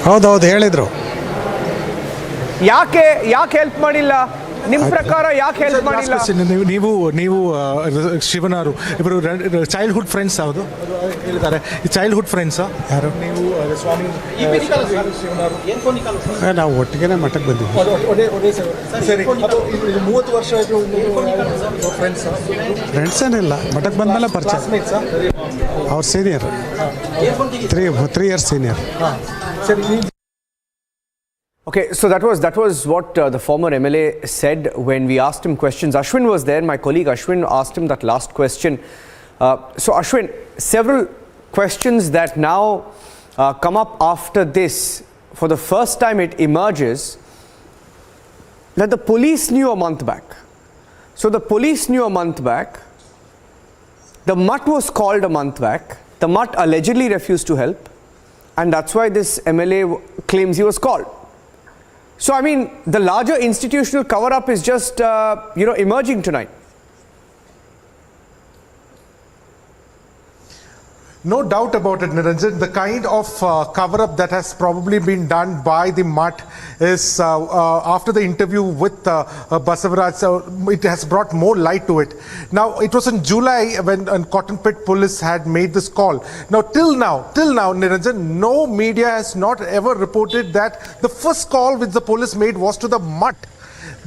ಹೌದೌದು, ಹೇಳಿದರು. ಯಾಕೆ ಹೆಲ್ಪ್ ಮಾಡಿಲ್ಲ ನಿಮ್ಮ ಪ್ರಕಾರ? ಯಾಕೆ ಹೆಲ್ಪ್ ಮಾಡಿಲ್ಲ? ನೀವು ಶಿವನಾರು ಇವರು ಚೈಲ್ಡ್ಹುಡ್ ಫ್ರೆಂಡ್ಸ್ ಯಾವುದು ಹೇಳಿದ್ದಾರೆ? ಚೈಲ್ಡ್ಹುಡ್ ಫ್ರೆಂಡ್ಸಾ ಯಾರು ನೀವು? ಸ್ವಾಮಿ ನಾವು ಒಟ್ಟಿಗೆ ಮಠಕ್ಕೆ ಬಂದಿದ್ವಿ. ಸರಿ, 30 ವರ್ಷ ಫ್ರೆಂಡ್ಸ್ ಏನಿಲ್ಲ, ಮಠಕ್ಕೆ ಬಂದಮೇಲೆ ಪರಿಚಯ. ಅವ್ರ senior, 3 years senior. Okay, so that was what the former MLA said when we asked him questions. Ashwin was there, my colleague Ashwin asked him that last question. So Ashwin, several questions that now come up after this. For the first time it emerges that the police knew a month back. So the police knew a month back. The mutt was called a month back. The mutt allegedly refused to help, and that's why this MLA claims he was called. So, I mean, the larger institutional cover-up is just, emerging tonight. No doubt about it, Niranjan. The kind of cover-up that has probably been done by the Mutt is after the interview with Basavaraj, it has brought more light to it. Now, it was in July when Cotton Pit police had made this call. Now, till now, Niranjan, no media has not ever reported that the first call which the police made was to the Mutt.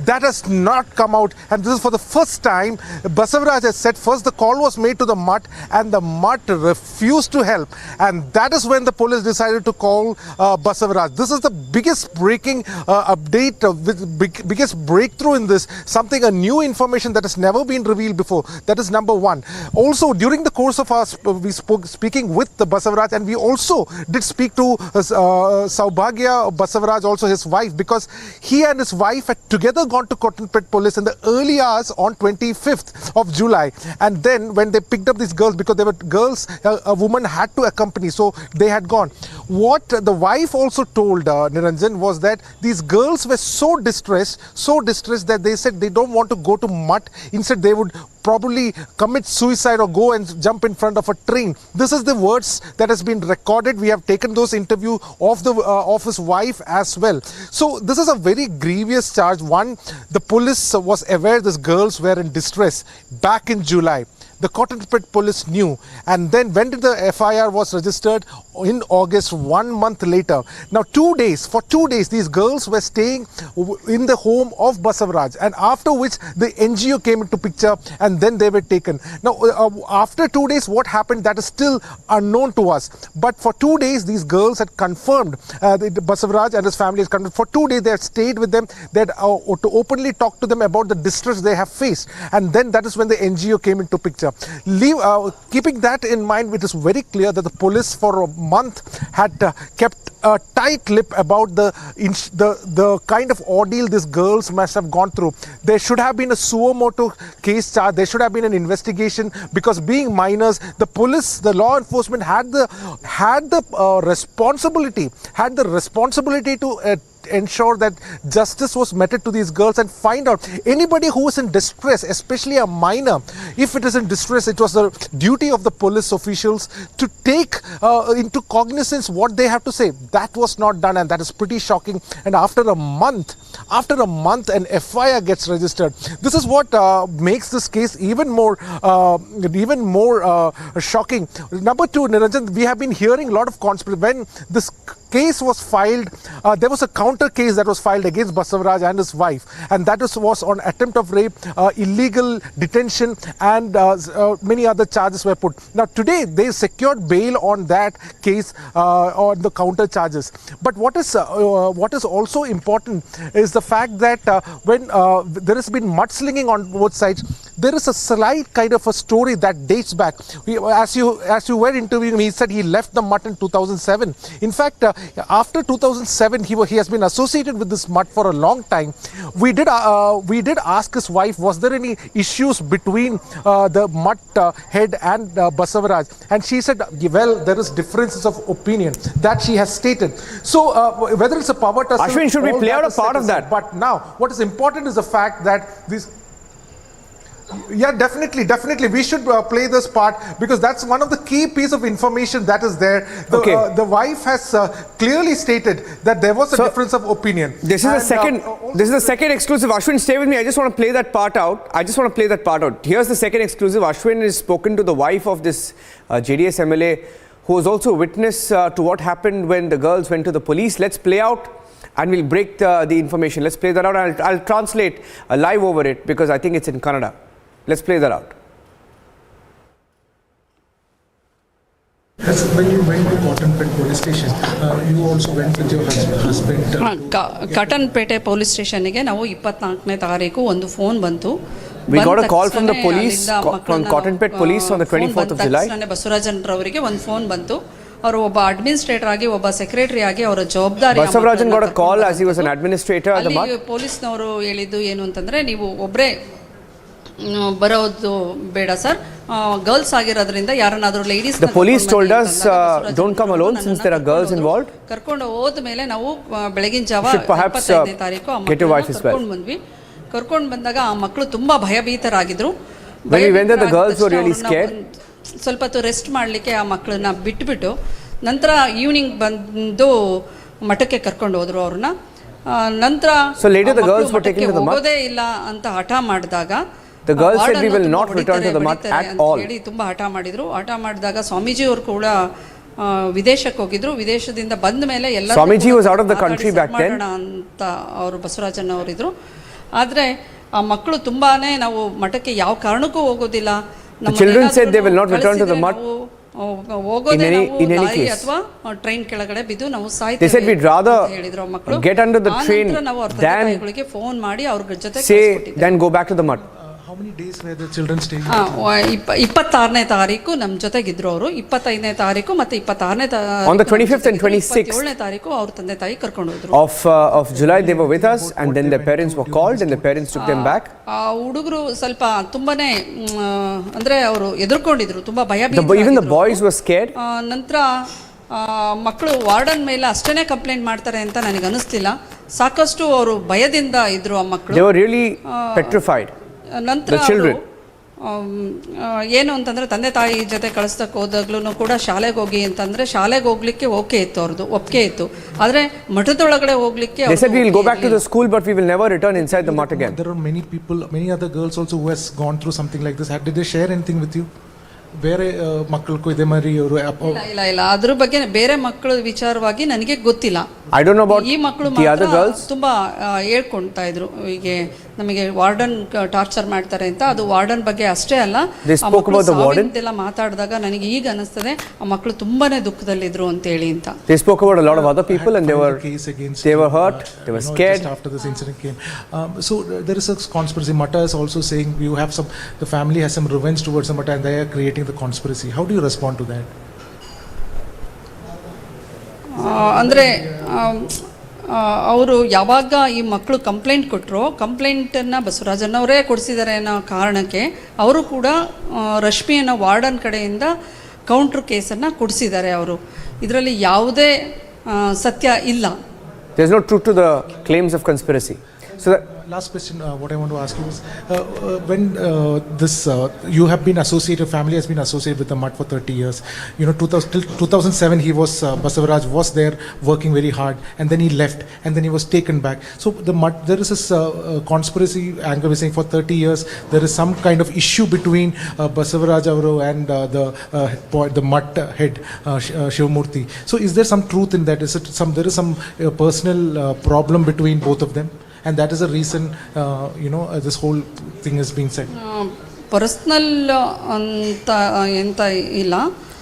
That has not come out, and this is for the first time. Basavaraj has said first the call was made to the Mutt and the Mutt refused to help, and that is when the police decided to call Basavaraj. This is the biggest breaking update, biggest breakthrough in this, a new information that has never been revealed before. That is number one. Also, during the course of our speaking with the Basavaraj, and we also did speak to Saubhagya Basavaraj, also his wife, because he and his wife had together gone to Cotton Pit police in the early hours on 25th of July, and then when they picked up these girls, because they were girls, a woman had to accompany, so they had gone. What the wife also told Niranjan was that these girls were so distressed that they said they don't want to go to Mutt. Instead, they would probably commit suicide or go and jump in front of a train. This is the words that has been recorded. We have taken those interview of his wife as well. So this is a very grievous charge. One, the police was aware these girls were in distress back in July. The Cotton Pit police knew, and then when did the FIR was registered? In August, 1 month later. Now, for 2 days, these girls were staying in the home of Basavaraj, and after which the NGO came into picture, and then they were taken. Now, after 2 days, what happened, that is still unknown to us. But for 2 days, these girls had confirmed, Basavaraj and his family had confirmed, for 2 days they had stayed with them, they had to openly talk to them about the distress they have faced, and then that is when the NGO came into picture. Keeping that in mind, it is very clear that the police for a month had kept a tight lip about the kind of ordeal these girls must have gone through. There should have been a suo motu case charge. There should have been an investigation, because being minors, the police, the law enforcement had the responsibility to ensure that justice was meted to these girls and find out anybody who is in distress, especially a minor. If it is in distress, it was the duty of the police officials to take into cognizance what they have to say. That was not done, and that is pretty shocking. And after a month, an FIR gets registered. This is what makes this case even more shocking. Number two, Niranjan, we have been hearing a lot of conspiracy. When this case was filed, there was a counter case that was filed against Basavaraj and his wife, and that was on attempt of rape, illegal detention, and many other charges were put. Now today they secured bail on that case, on the counter charges. But what is also important is the fact that when there has been mudslinging on both sides, there is a slight kind of a story that dates back. As you were interviewing him, he said he left the Mutt in 2007. In fact, after 2007, he has been associated with this Mutt for a long time. We did ask his wife, was there any issues between the Mutt head and Basavaraj? And she said, well, there is differences of opinion that she has stated. So whether it's a power tussle, Ashwin, should we play out a part of that? But now, what is important is the fact that this. Yeah, definitely. We should play this part, because that's one of the key piece of information that is there. The wife has clearly stated that there was a difference of opinion. This is the second exclusive. Ashwin, stay with me. I just want to play that part out. Here's the second exclusive. Ashwin has spoken to the wife of this JDS MLA, who was also a witness to what happened when the girls went to the police. Let's play out, and we'll break the information. Let's play that out. I'll translate live over it, because I think it's in Kannada. Let's play that out. When you went to Cotton Pit police station, you also went with your husband. Cotton Pit police station ಗೆ ನಾವು 24ನೇ ತಾರೀಕು ಒಂದು phone ಬಂತು. We got a call from the police, from Cotton Pit police on the 24th of July. Basavarajan ರವರಿಗೆ ಒಂದು phone ಬಂತು. ಅವರು ಒಬ್ಬ ಅಡ್ಮಿನಿಸ್ಟ್ರೇಟರ್ ಆಗಿ, ಒಬ್ಬ ಸೆಕ್ರೆಟರಿ ಆಗಿ ಅವರ ಜವಾಬ್ದಾರಿ. Basavarajan got a call as he was an administrator at the Mutt. ಪೊಲೀಸ್ನವರು ಹೇಳಿದ್ದು ಏನು ಅಂತಂದ್ರೆ, ನೀವು ಒಬ್ಬರೇ ಬರೋದು ಬೇಡ ಸರ್, ಗರ್ಲ್ಸ್ ಆಗಿರೋದ್ರಿಂದ ಯಾರನ್ನಾದ್ರೂ ladies. The police told us don't come alone since there are girls involved. ಕರ್ಕೊಂಡು ಹೋದ ಮೇಲೆ ನಾವು ಬೆಳಗಿನ ಜಾವ 25ನೇ ತಾರೀಕು ಕರ್ಕೊಂಡು ಬಂದಾಗ ಆ ಮಕ್ಕಳು ತುಂಬಾ ಭಯಭೀತರಾಗಿದ್ರು. When we went there, the girls were really scared. ಸ್ವಲ್ಪ ಹೊತ್ತು ರೆಸ್ಟ್ ಮಾಡಲಿಕ್ಕೆ ಆ ಮಕ್ಕಳನ್ನ ಬಿಟ್ಬಿಟ್ಟು ನಂತರ ಈವ್ನಿಂಗ್ ಬಂದು ಮಠಕ್ಕೆ ಕರ್ಕೊಂಡು ಹೋದರು ಅವ್ರನ್ನ. ನಂತರ ಹೋಗೋದೇ ಇಲ್ಲ ಅಂತ ಹಠ ಮಾಡಿದಾಗ ಹೇಳಿ ತುಂಬ ಹಠ ಮಾಡಿದರು. ಹಠ ಮಾಡಿದಾಗ ಸ್ವಾಮೀಜಿ ಅವರು ಕೂಡ ವಿದೇಶಕ್ಕೆ ಹೋಗಿದ್ರು. ವಿದೇಶದಿಂದ ಬಂದ ಮೇಲೆ ಎಲ್ಲ ಅಂತ ಅವರು ಬಸವರಾಜಣ್ಣ ಅವರಿದ್ರು. ಆದರೆ ಆ ಮಕ್ಕಳು ತುಂಬಾನೇ ನಾವು ಮಠಕ್ಕೆ ಯಾವ ಕಾರಣಕ್ಕೂ ಹೋಗೋದಿಲ್ಲ, ಅಥವಾ ಟ್ರೈನ್ ಕೆಳಗಡೆ ಬಿದ್ದು ನಾವು ಸಾಯ್ತೀವಿ ಹೇಳಿದ್ರು ಮಕ್ಕಳು. ನಾವು ಅವ್ರ ತಂದೆಗಳಿಗೆ ಫೋನ್ ಮಾಡಿ ಅವ್ರ ಜೊತೆ How many days were the children staying? 26ನೇ ತಾರೀಕು ನಮ್ಮ ಜೊತೆಗಿದ್ರು ಅವರು. 25ನೇ ತಾರೀಕು ಮತ್ತೆ 26ನೇ On the 25th and 26th 27ನೇ ತಾರೀಕು ಅವ್ರ ತಂದೆ ತಾಯಿ ಕರ್ಕೊಂಡು ಹೋದ್ರು. Of July they were with us and then their parents were called and their parents took them back. ಹುಡುಗರು ಸ್ವಲ್ಪ ತುಂಬಾನೇ ಅಂದ್ರೆ ಅವರು ಎದುರ್ಕೊಂಡಿದ್ರು, ತುಂಬಾ ಭಯ Even the boys were scared. ನಂತರ ಮಕ್ಕಳು ವಾರ್ಡನ್ ಮೇಲೆ ಅಷ್ಟೇನೆ ಕಂಪ್ಲೇಂಟ್ ಮಾಡ್ತಾರೆ ಅಂತ ನನಗೆ ಅನಿಸ್ತಿಲ್ಲ. ಸಾಕಷ್ಟು ಅವರು ಭಯದಿಂದ ಇದ್ರು ಆ ಮಕ್ಕಳು. They were really petrified. ನಂತರ ಏನು ಅಂತಂದರೆ ತಂದೆ ತಾಯಿ ಜೊತೆ ಕಳಿಸ್ತಕ್ಕೆ ಹೋದಾಗ್ಲೂ ಕೂಡ ಶಾಲೆಗೆ ಹೋಗಿ ಅಂತಂದರೆ ಶಾಲೆಗೆ ಹೋಗ್ಲಿಕ್ಕೆ ಓಕೆ ಇತ್ತು, ಅವ್ರದ್ದು ಒಪ್ಪಿಗೆ ಇತ್ತು. ಆದರೆ ಮಠದೊಳಗಡೆ ಹೋಗ್ಲಿಕ್ಕೆ they said we will go back to the school but we will never return inside the mutt again. There are many people, many other girls also who has gone through something like this. Did they share anything with you? ಬೇರೆ ಮಕ್ಕಳು ಇದೆ ಮರಿ ಅವರು ಇಲ್ಲ ಅದ್ರ ಬಗ್ಗೆ ಬೇರೆ ಮಕ್ಕಳ ವಿಚಾರವಾಗಿ ನನಗೆ ಗೊತ್ತಿಲ್ಲ. I don't know about ಈ ಮಕ್ಕಳು ತುಂಬಾ ಹೇಳ್ಕೊಳ್ತಾ ಇದ್ರು, ಹೀಗೆ ನಮಗೆ ವಾರ್ಡನ್ ಟಾರ್ಚರ್ ಮಾಡ್ತಾರೆ ಅಂತ. ಅದು ವಾರ್ಡನ್ ಬಗ್ಗೆ ಅಷ್ಟೇ ಅಲ್ಲ, ಎಲ್ಲ ಮಾತಾಡಿದಾಗ ನನಗೆ ಈಗ ಅನಿಸ್ತದೆ ಆ ಮಕ್ಕಳು ತುಂಬಾನೇ ದುಃಖದಲ್ಲಿದ್ರು ಅಂತ ಹೇಳಿ ಅಂತ. They spoke about a lot of other people and they were hurt, they were scared after this incident came. So there is a conspiracy. Matta is also saying you have some, the family has some revenge towards the Matta and they are creating the conspiracy. How do you respond to that? ಅಂದರೆ ಅವರು ಯಾವಾಗ ಈ ಮಕ್ಕಳು complaint ಕೊಟ್ಟರು, ಕಂಪ್ಲೇಂಟನ್ನು ಬಸವರಾಜಣ್ಣವರೇ ಕೊಡಿಸಿದ್ದಾರೆ ಅನ್ನೋ ಕಾರಣಕ್ಕೆ ಅವರು ಕೂಡ ರಶ್ಮಿಯನ್ನು ವಾರ್ಡನ್ ಕಡೆಯಿಂದ ಕೌಂಟ್ರ್ ಕೇಸನ್ನು ಕೊಡಿಸಿದ್ದಾರೆ. ಅವರು ಇದರಲ್ಲಿ ಯಾವುದೇ ಸತ್ಯ ಇಲ್ಲ. There is no truth to the claims of conspiracy. So last question, what I want to ask you is, when this you have been associated, family has been associated with the mutt for 30 years. You know, till 2007 he was Basavaraj was there working very hard, and then he left, and then he was taken back. So the mutt, there is this conspiracy angle saying for 30 years there is some kind of issue between Basavaraj Avaru and the mutt head Shivamurthy. So is there some truth in that? Is it there is some personal problem between both of them? And that is the reason, this whole thing is being said. Personal anta illa.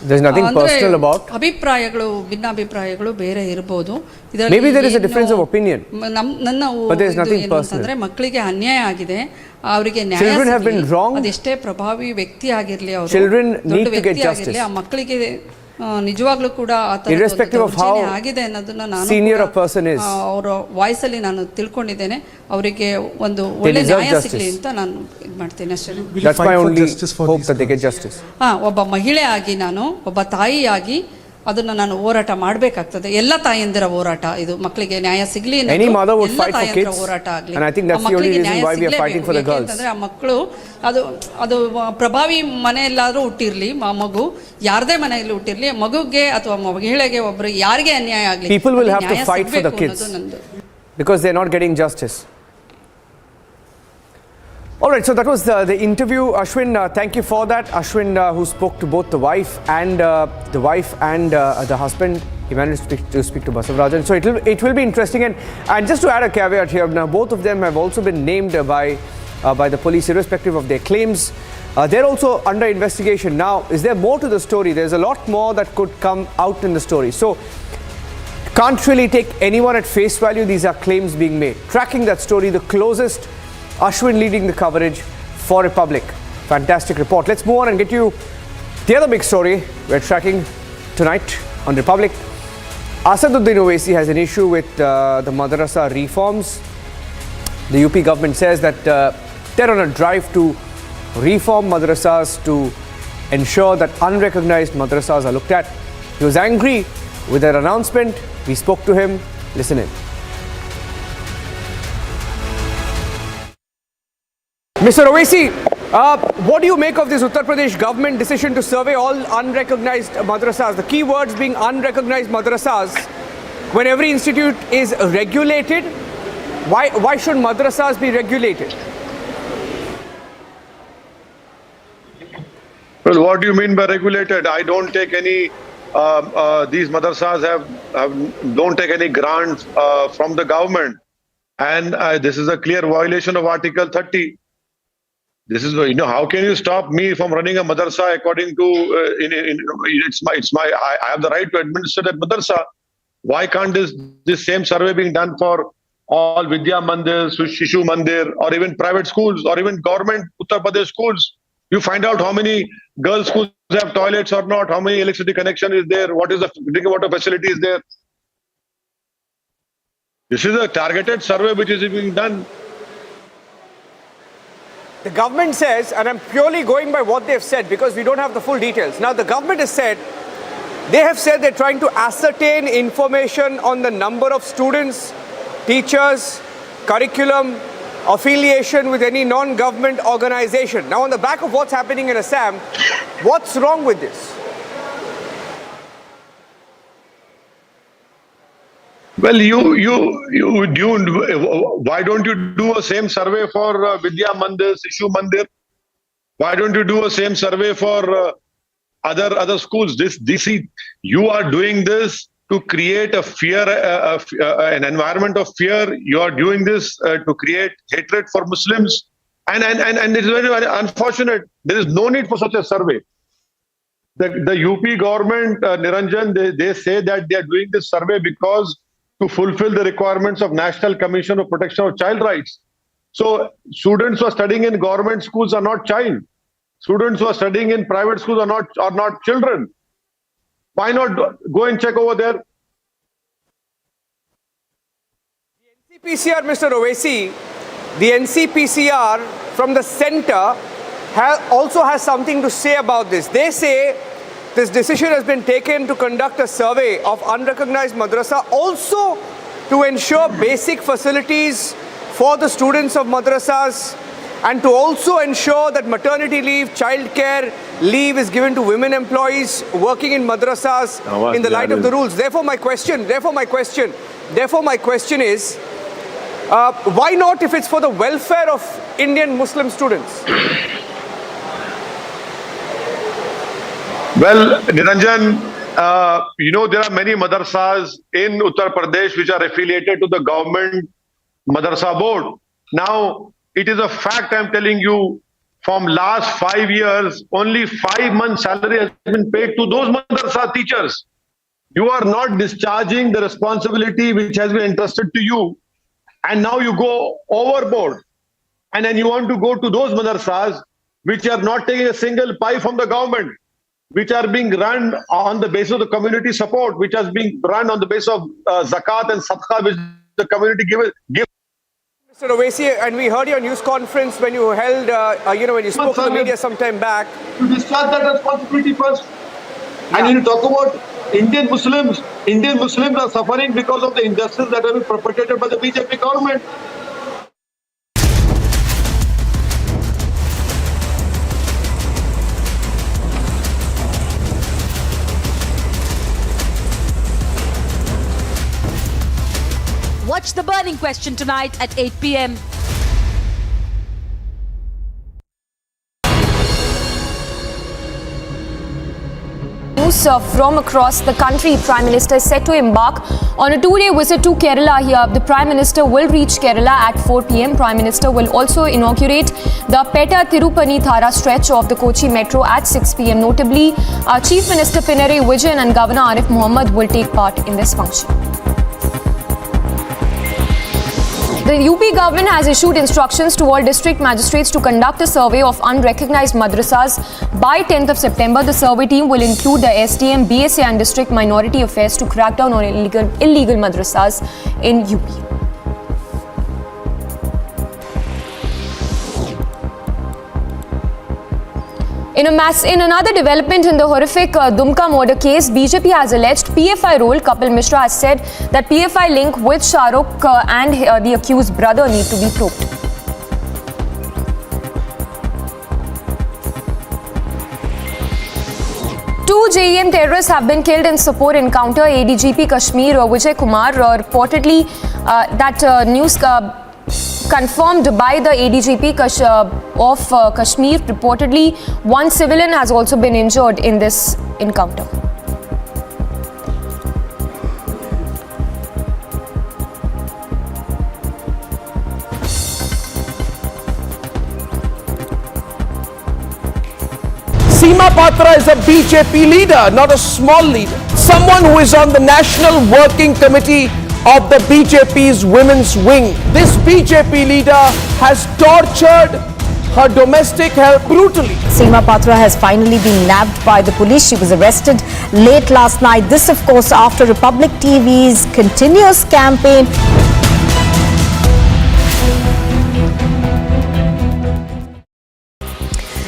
There's nothing personal about. ಅಭಿಪ್ರಾಯಗಳು ಭಿನ್ನಾಭಿಪ್ರಾಯಗಳು ಬೇರೆ ಇರಬಹುದು. Maybe there is a difference of opinion. ನನ್ನ ಅಂತಂದ್ರೆ ಮಕ್ಕಳಿಗೆ ಅನ್ಯಾಯ ಆಗಿದೆ, ಅವರಿಗೆ ನ್ಯಾಯ ಅದೆಷ್ಟೇ ಪ್ರಭಾವಿ ವ್ಯಕ್ತಿ ಆಗಿರಲಿ, ಅವರು ದೊಡ್ಡ ವ್ಯಕ್ತಿ ಆಗಿರಲಿ, ಆ ಮಕ್ಕಳಿಗೆ ನಿಜವಾಗ್ಲೂ ಕೂಡ irrespective of how senior a person is, ಅವರ ವಾಯ್ಸ್ ಅಲ್ಲಿ ನಾನು ತಿಳ್ಕೊಂಡಿದ್ದೇನೆ, ಅವರಿಗೆ ಒಂದು ಒಳ್ಳೆ ನ್ಯಾಯ ಸಿಗಲಿ ಅಂತ ನಾನು ಇದು ಮಾಡ್ತೇನೆ ಅಷ್ಟೇ. That's my only hope that they get justice. ಒಬ್ಬ ಮಹಿಳೆ ಆಗಿ, ನಾನು ಒಬ್ಬ ತಾಯಿಯಾಗಿ ಅದನ್ನು ನಾನು ಹೋರಾಟ ಮಾಡಬೇಕಾಗ್ತದೆ. ಎಲ್ಲ ತಾಯಂದಿರ ಹೋರಾಟ ಇದು, ಮಕ್ಕಳಿಗೆ ನ್ಯಾಯ ಸಿಗಲಿ, ಹೋರಾಟ ಆಗಲಿ, ಮಕ್ಕಳಿಗೆ ನ್ಯಾಯ ಸಿಗಲೇಬೇಕು. ಯಾಕೆಂತಂದ್ರೆ ಆ ಮಕ್ಕಳು ಅದು ಪ್ರಭಾವಿ ಮನೆಯಲ್ಲಾದ್ರೂ ಹುಟ್ಟಿರ್ಲಿ, ಮಗು ಯಾರದೇ ಮನೆಯಲ್ಲಿ ಹುಟ್ಟಿರ್ಲಿ, ಮಗುಗೆ ಅಥವಾ ಮಹಿಳೆಗೆ ಒಬ್ರು ಯಾರಿಗೆ ಅನ್ಯಾಯ ಆಗಲಿ, people will have to fight for the kids because they're not getting justice. All right, so that was the interview. Ashwin, thank you for that. Ashwin, who spoke to both the wife and the husband, he managed to speak to Basavarajan. So it will be interesting. And just to add a caveat here, now both of them have also been named by the police, irrespective of their claims. They're also under investigation. Now, is there more to the story? There's a lot more that could come out in the story. So can't really take anyone at face value. These are claims being made. Tracking that story, the closest, Ashwin leading the coverage for Republic. Fantastic report. Let's move on and get you the other big story we're tracking tonight on Republic. Asaduddin Owaisi has an issue with the Madrasa reforms. The UP government says that they're on a drive to reform madrasas to ensure that unrecognized madrasas are looked at. He was angry with their announcement. We spoke to him. Listen in. Mr. Owaisi, What do you make of this Uttar Pradesh government decision to survey all unrecognized madrasas? The key words being unrecognized madrasas. When every institute is regulated, why should madrasas be regulated? Well, what do you mean by regulated? I don't take any. These madrasas don't take any grants from the government, and this is a clear violation of Article 30. This is, how can you stop me from running a madrasa according to? I have the right to administer that madrasa. Why can't this same survey being done for all Vidya Mandir, Shishu Mandir, or even private schools, or even government Uttar Pradesh schools? You find out how many girls' schools have toilets or not, how many electricity connection is there, what is the drinking water facility is there. This is a targeted survey which is being done. The government says, and I'm purely going by what they've said because we don't have the full details. Now, the government has said, they have said they're trying to ascertain information on the number of students, teachers, curriculum, affiliation with any non-government organization. Now, on the back of what's happening in Assam, what's wrong with this? Well, why don't you do a same survey for Vidya Mandir, Shishu Mandir? Why don't you do a same survey for other schools? You are doing this to create a fear, an environment of fear. You are doing this to create hatred for Muslims, and it is very, very unfortunate. There is no need for such a survey. The UP government, Niranjan, they say that they are doing this survey because to fulfill the requirements of National Commission of Protection of Child Rights. So students who are studying in government schools are not child. Students who are studying in private schools are not children. Why not go and check over there? The NCPCR, Mr. Owaisi, the NCPCR from the center also has something to say about this. They say this decision has been taken to conduct a survey of unrecognized madrasa, also to ensure basic facilities for the students of madrasas, and to also ensure that maternity leave, childcare leave is given to women employees working in madrasas in the light of the rules. Therefore, my question is, why not if it's for the welfare of Indian Muslim students? Well, Niranjan, there are many madrasas in Uttar Pradesh which are affiliated to the government madrasa board. Now, it is a fact I'm telling you, from last 5 years, only 5 months salary has been paid to those madrasa teachers. You are not discharging the responsibility which has been entrusted to you. And now you go overboard. And then you want to go to those madrasas which are not taking a single pie from the government, which are being run on the basis of the community support, which has been run on the basis of zakat and sadaqah, which the community give. Mr. Owaisi, and we heard your news conference when you held, when you spoke to the media some time back. To discharge that responsibility first. Yeah. And you talk about Indian Muslims. Indian Muslims are suffering because of the injustice that have been perpetrated by the BJP government. Watch The Burning Question tonight at 8 p.m. From across the country, Prime Minister is set to embark on a two-day visit to Kerala here. The Prime Minister will reach Kerala at 4 p.m. Prime Minister will also inaugurate the Petta-Tirupani-Thara stretch of the Kochi Metro at 6 p.m. Notably, Chief Minister Pinarayi Vijayan and Governor Arif Mohammed will take part in this function. The UP government has issued instructions to all district magistrates to conduct a survey of unrecognized madrasas by 10th of September. The survey team will include the SDM, BSA and District Minority Affairs to crack down on illegal madrasas in UP. In another development in the horrific Dumka murder case, BJP has alleged PFI role. Kapil Mishra has said that PFI link with Shah Rukh and the accused brother need to be probed. Two JEM terrorists have been killed in Sopore encounter. ADGP Kashmir Vijay Kumar reportedly that news confirmed by the ADGP of Kashmir. Reportedly, one civilian has also been injured in this encounter. Seema Patra is a BJP leader, not a small leader. Someone who is on the National Working Committee of the BJP's women's wing. This BJP leader has tortured her domestic help brutally. Seema Patra has finally been nabbed by the police. She was arrested late last night. This, of course, after Republic TV's continuous campaign.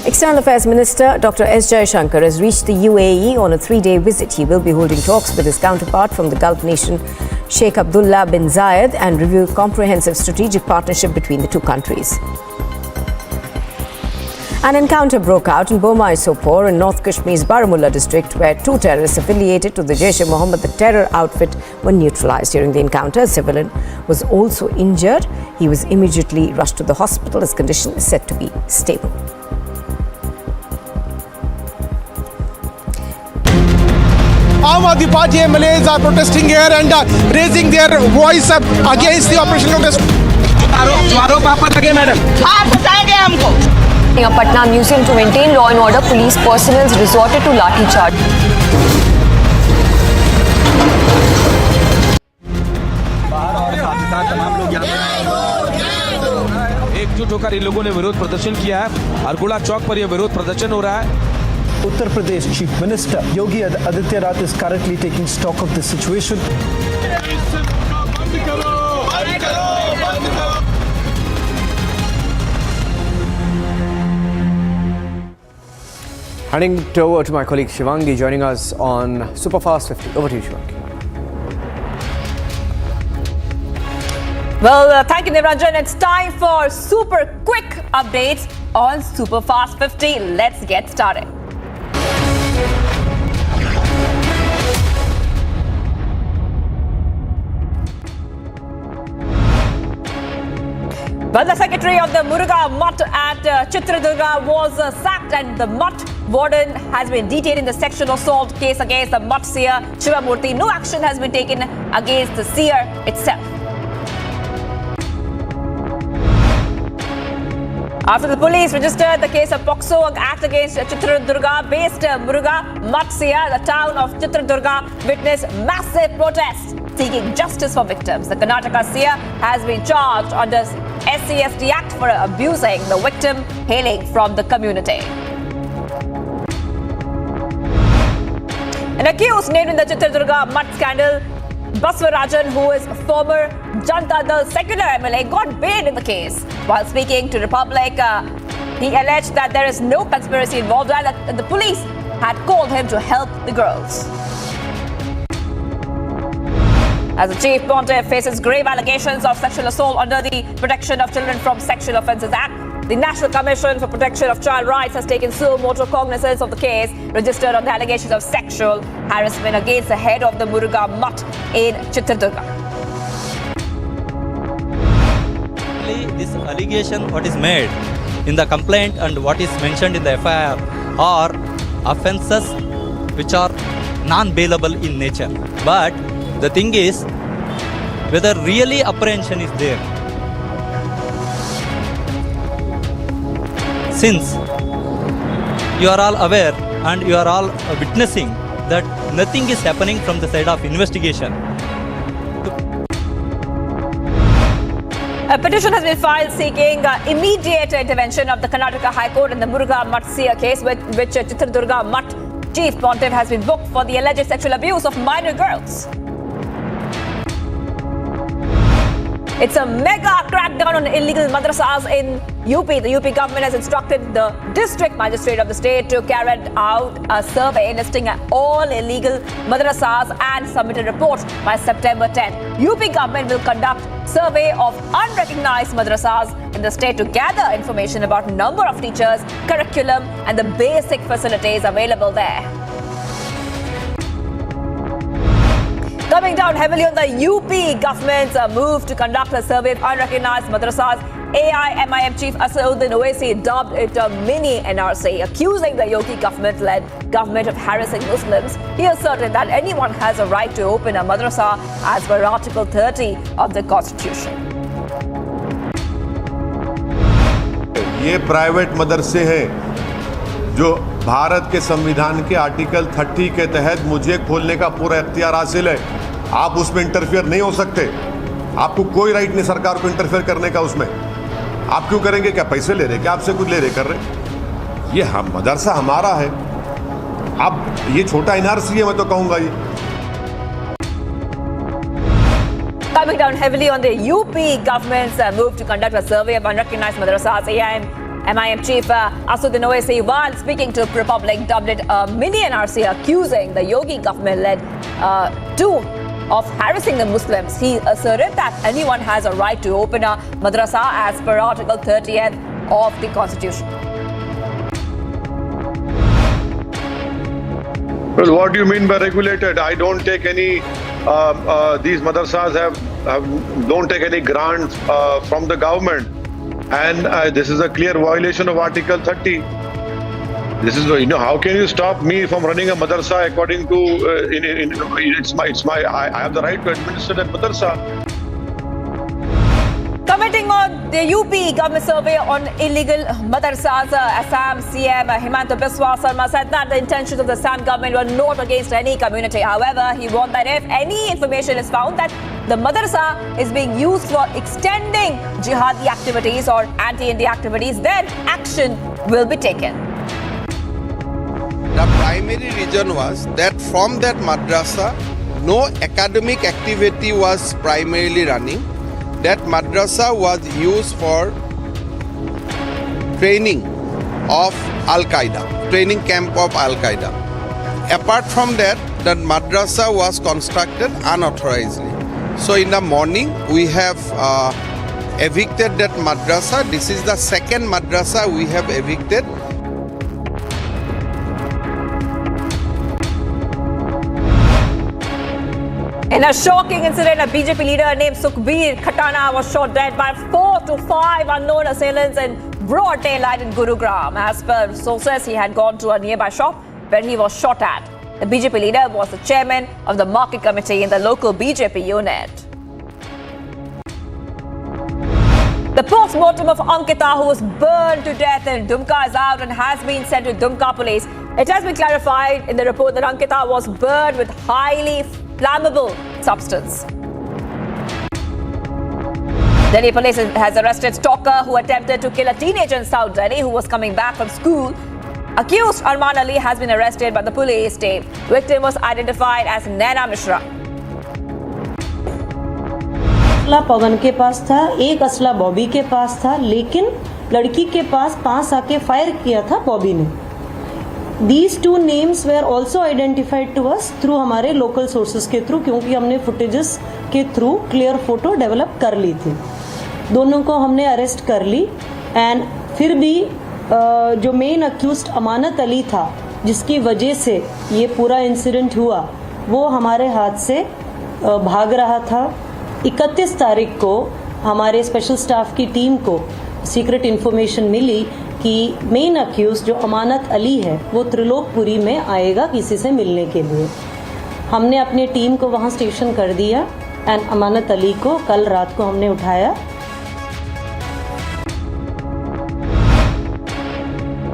External Affairs Minister Dr. S. Jaishankar has reached the UAE on a 3-day visit. He will be holding talks with his counterpart from the Gulf nation, Sheikh Abdullah bin Zayed, and review comprehensive strategic partnership between the two countries. An encounter broke out in Bomai Sopore in North Kashmir's Baramulla district, where two terrorists affiliated to the Jaish-e-Mohammed, the terror outfit, were neutralized. During the encounter, a civilian was also injured. He was immediately rushed to the hospital. His condition is said to be stable. Aam Aadmi Party MLAs are protesting here and raising their voice up against the operation of the Patna Museum to maintain law and order, police personnel resorted to lathi charge. एकजुट होकर इन लोगों ने विरोध प्रदर्शन किया है और गुड़ा चौक पर यह विरोध प्रदर्शन हो रहा है. Uttar Pradesh Chief Minister Yogi Adityanath is currently taking stock of the situation. Handing it over to my colleague Shivangi, joining us on Superfast 50. Over to you, Shivangi. Well, thank you, Niranjan. It's time for super quick updates on Superfast 50. Let's get started. Well, the secretary of the Muruga Mutt at Chitradurga was sacked, and the Mutt warden has been detained in the sexual assault case against the Mutt seer Shivamurthy. No action has been taken against the seer itself. After the police registered the case of POCSO Act against Chitradurga-based Muruga Mutt seer, the town of Chitradurga witnessed massive protests seeking justice for victims. The Karnataka seer has been charged under SCST Act for abusing the victim hailing from the community. An accused named in the Chitradurga Mutt scandal, Baswarajan, who is former Janata Dal secular MLA, got bailed in the case. While speaking to Republic, he alleged that there is no conspiracy involved and that the police had called him to help the girls. As the Chief Pontiff faces grave allegations of sexual assault under the Protection of Children from Sexual Offences Act, the National Commission for Protection of Child Rights has taken suo motu cognizance of the case registered on the allegations of sexual harassment against the head of the Muruga Mutt in Chitradurga. This allegation, what is made in the complaint and what is mentioned in the FIR, are offences which are non-bailable in nature. But the thing is, whether really apprehension is there. Since you are all aware and you are all witnessing that nothing is happening from the side of investigation. A petition has been filed seeking immediate intervention of the Karnataka High Court in the Muruga Mutt seer case, which Chitradurga Mutt Chief Pontiff has been booked for the alleged sexual abuse of minor girls. It's a mega crackdown on illegal madrasas in UP. The UP government has instructed the district magistrate of the state to carry out a survey listing all illegal madrasas and submit a report by September 10. UP government will conduct survey of unrecognized madrasas in the state to gather information about number of teachers, curriculum and the basic facilities available there. Coming down heavily on the UP government's move to conduct a survey of unrecognized madrasas, AIMIM chief Asaduddin Owaisi dubbed it a mini NRC, accusing the Yogi government-led government of harassing Muslims. He asserted that anyone has a right to open a madrasa as per Article 30 of the Constitution. ये private मदरसे हैं जो भारत के संविधान के article 30 के तहत मुझे खोलने का पूरा इख्तियार हासिल है। आप उसमें इंटरफेयर नहीं हो सकते। आपको कोई राइट नहीं सरकार को इंटरफेयर करने का उसमें। आप क्यों करेंगे? क्या पैसे ले रहे? क्या आपसे कुछ ले रहे? कर रहे? ये हम मदरसा हमारा है। अब ये छोटा एनआरसी है, मैं तो कहूँगा ये। Coming down heavily on the UP government's move to conduct a survey of unrecognized madrasas, AIMIM chief Asaduddin Owaisi, while speaking to Republic, dubbed it a mini NRC, accusing the Yogi government-led of harassing the Muslims. He asserted that anyone has a right to open a madrasa as per Article 30 of the Constitution. Well, what do you mean by regulated? I don't take any. These madrasas don't take any grants from the government, and this is a clear violation of Article 30. This is, how can you stop me from running a madrasa according to? I have the right to administer that madrasa. Commenting on the UP government survey on illegal madrasas, Assam CM Himanta Biswa Sarma said that the intentions of the Assam government were not against any community. However, he warned that if any information is found that the madrasa is being used for extending jihadi activities or anti-India activities, then action will be taken. The primary reason was that from that madrasa, no academic activity was primarily running. That madrasa was used for training of Al-Qaeda, training camp of Al-Qaeda. Apart from that, the madrasa was constructed unauthorizedly. So in the morning, we have evicted that madrasa. This is the second madrasa we have evicted. In a shocking incident, a BJP leader named Sukhbir Khatana was shot dead by 4 to 5 unknown assailants in broad daylight in Gurugram. As per sources, he had gone to a nearby shop where he was shot at. The BJP leader was the chairman of the market committee in the local BJP unit. The post-mortem of Ankita, who was burned to death in Dumka, is out and has been sent to Dumka police. It has been clarified in the report that Ankita was burned with highly flammable substance. Delhi police has arrested stalker who attempted to kill a teenager in South Delhi who was coming back from school. Accused Arman Ali has been arrested by the police team. Victim was identified as Naina Mishra. असला पवन के पास था, एक असला बॉबी के पास था, लेकिन लड़की के पास आके फायर किया था बॉबी ने. These two names were also identified to us through हमारे local sources के थ्रू, क्योंकि हमने footages के थ्रू clear photo develop कर ली थी. दोनों को हमने अरेस्ट कर ली एंड फिर भी जो मेन अक्यूज्ड अमानत अली था, जिसकी वजह से ये पूरा इंसिडेंट हुआ, वो हमारे हाथ से भाग रहा था. 31 तारीख को हमारे स्पेशल स्टाफ की टीम को सीक्रेट इन्फॉर्मेशन मिली कि मेन अक्यूज जो अमानत अली है वो त्रिलोकपुरी में आएगा किसी से मिलने के लिए. हमने अपनी टीम को वहाँ स्टेशन कर दिया एंड अमानत अली को कल रात को हमने उठाया.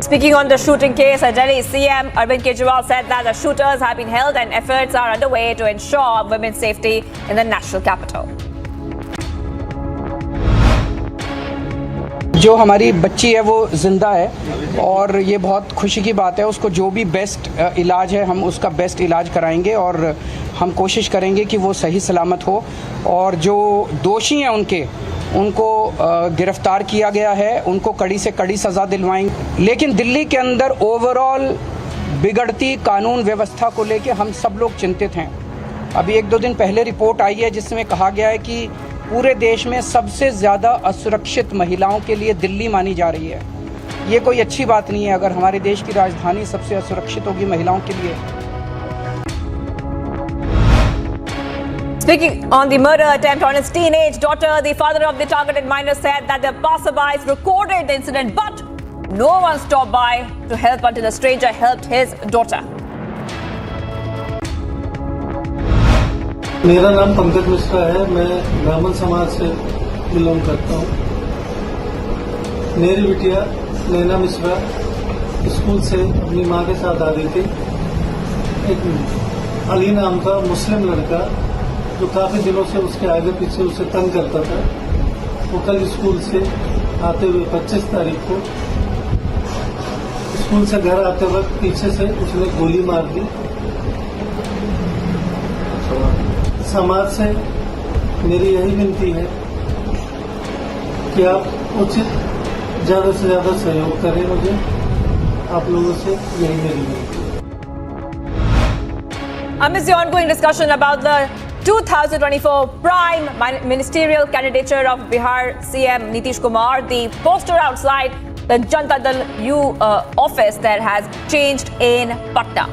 Speaking on the shooting case, Delhi CM Arvind Kejriwal said that the shooters have been held and efforts are underway to ensure women's safety in the national capital. जो हमारी बच्ची है वो जिंदा है और ये बहुत खुशी की बात है. उसको जो भी बेस्ट इलाज है हम उसका बेस्ट इलाज कराएंगे और हम कोशिश करेंगे कि वो सही सलामत हो. और जो दोषी हैं उनको गिरफ्तार किया गया है, उनको कड़ी से कड़ी सज़ा दिलवाएंगे. लेकिन दिल्ली के अंदर ओवरऑल बिगड़ती कानून व्यवस्था को लेके हम सब लोग चिंतित हैं. अभी 1-2 दिन पहले रिपोर्ट आई है जिसमें कहा गया है कि पूरे देश में सबसे ज़्यादा असुरक्षित महिलाओं के लिए दिल्ली मानी जा रही है. ये कोई अच्छी बात नहीं है अगर हमारे देश की राजधानी सबसे असुरक्षित होगी महिलाओं के लिए. Speaking on the murder attempt on his teenage daughter, the father of the targeted minor said that the passerbys recorded the incident, but no one stopped by to help until a stranger helped his daughter. मेरा नाम पंकज मिश्रा है। मैं ब्राह्मण समाज से belong करता हूँ। मेरी बिटिया नैना मिश्रा स्कूल से अपनी माँ के साथ आ रही थी। एक अली नाम का मुस्लिम लड़का जो काफी दिनों से उसके आगे पीछे उसे तंग करता था, वो कल स्कूल से आते हुए 25 तारीख को स्कूल से घर आते वक्त पीछे से उसने गोली मार दी। समाज से मेरी यही विनती है कि आप उचित ज्यादा से ज्यादा सहयोग करें। मुझे आप लोगों से यही मेरी विनती है। Amidst the ongoing discussion about the 2024 prime ministerial candidature of Bihar CM Nitish Kumar, the poster outside the Janata Dal U office there has changed in Patna.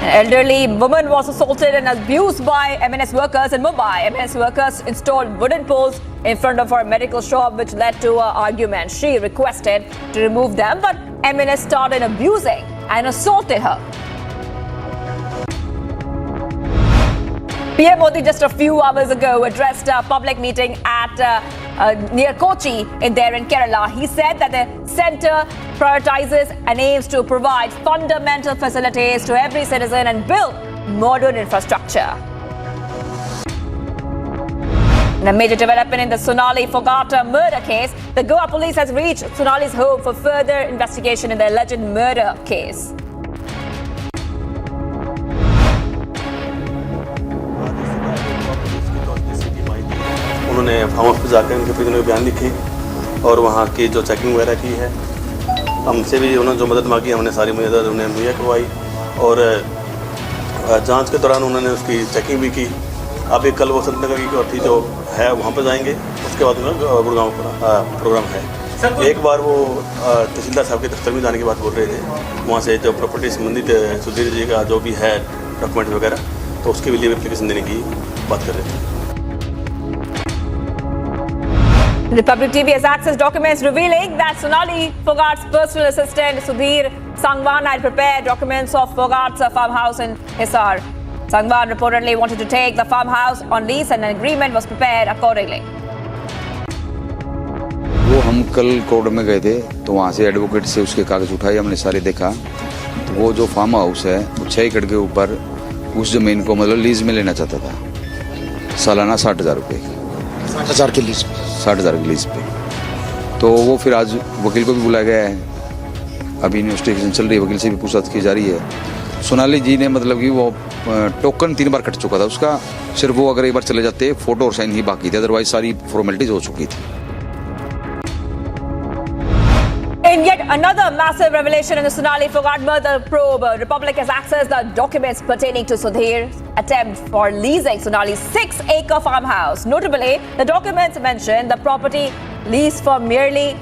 An elderly woman was assaulted and abused by MNS workers in Mumbai. MNS workers installed wooden poles in front of her medical shop, which led to an argument. She requested to remove them, but MNS started abusing and assaulted her. PM Modi just a few hours ago addressed a public meeting at near Kochi in Kerala. He said that the centre prioritizes and aims to provide fundamental facilities to every citizen and build modern infrastructure. In a major development in the Sonali Phogat murder case, the Goa police has reached Sonali's home for further investigation in the alleged murder case. उन्होंने farm house पर जाकर उनके परिजनों के बयान लिखे और वहाँ की जो चेकिंग वगैरह की है, हमसे भी उन्होंने जो मदद मांगी हमने सारी मदद उन्हें मुहैया करवाई और जांच के दौरान उन्होंने उसकी चेकिंग भी की। अभी कल वो संतनगर की कोठी जो है वहाँ पर जाएंगे, उसके बाद उनका गुड़गांव प्रोग्राम है। एक बार वो तहसीलदार साहब के दफ्तर में जाने की बात बोल रहे थे, वहाँ से जो प्रॉपर्टी संबंधित सुधीर जी का जो भी है डॉक्यूमेंट वगैरह, तो उसके लिए एप्लीकेशन देने की बात कर रहे थे। Republic TV has accessed documents revealing that Sonali Phogat's personal assistant Sudhir Sangwan had prepared documents of Phogat's farmhouse in Hisar. Sangwan reportedly wanted to take the farmhouse on lease and an agreement was prepared accordingly. वो हम कल court में गए थे तो वहाँ से advocate से उसके कागज उठाए, हमने सारे देखा तो वो जो फार्म हाउस है वो 6 एकड़ के ऊपर उस जमीन को मतलब लीज में लेना चाहता था, सालाना 60,000 रुपये 60,000 के लीज 60,000 के लीज पे। तो वो फिर आज वकील को भी बुलाया गया है, अभी इन्वेस्टिगेशन चल रही है, वकील से भी पूछताछ की जा रही है। सोनाली जी ने मतलब कि वो टोकन 3 बार कट चुका था उसका, सिर्फ वो अगर एक बार चले जाते फोटो और साइन ही बाकी थे, अदरवाइज सारी फॉर्मेलिटीज हो चुकी थी। In yet another massive revelation in the Sonali Phogat murder probe, Republic has accessed the documents pertaining to Sudhir's attempt for leasing Sonali's 6-acre farmhouse. Notably, the documents mention the property leased for merely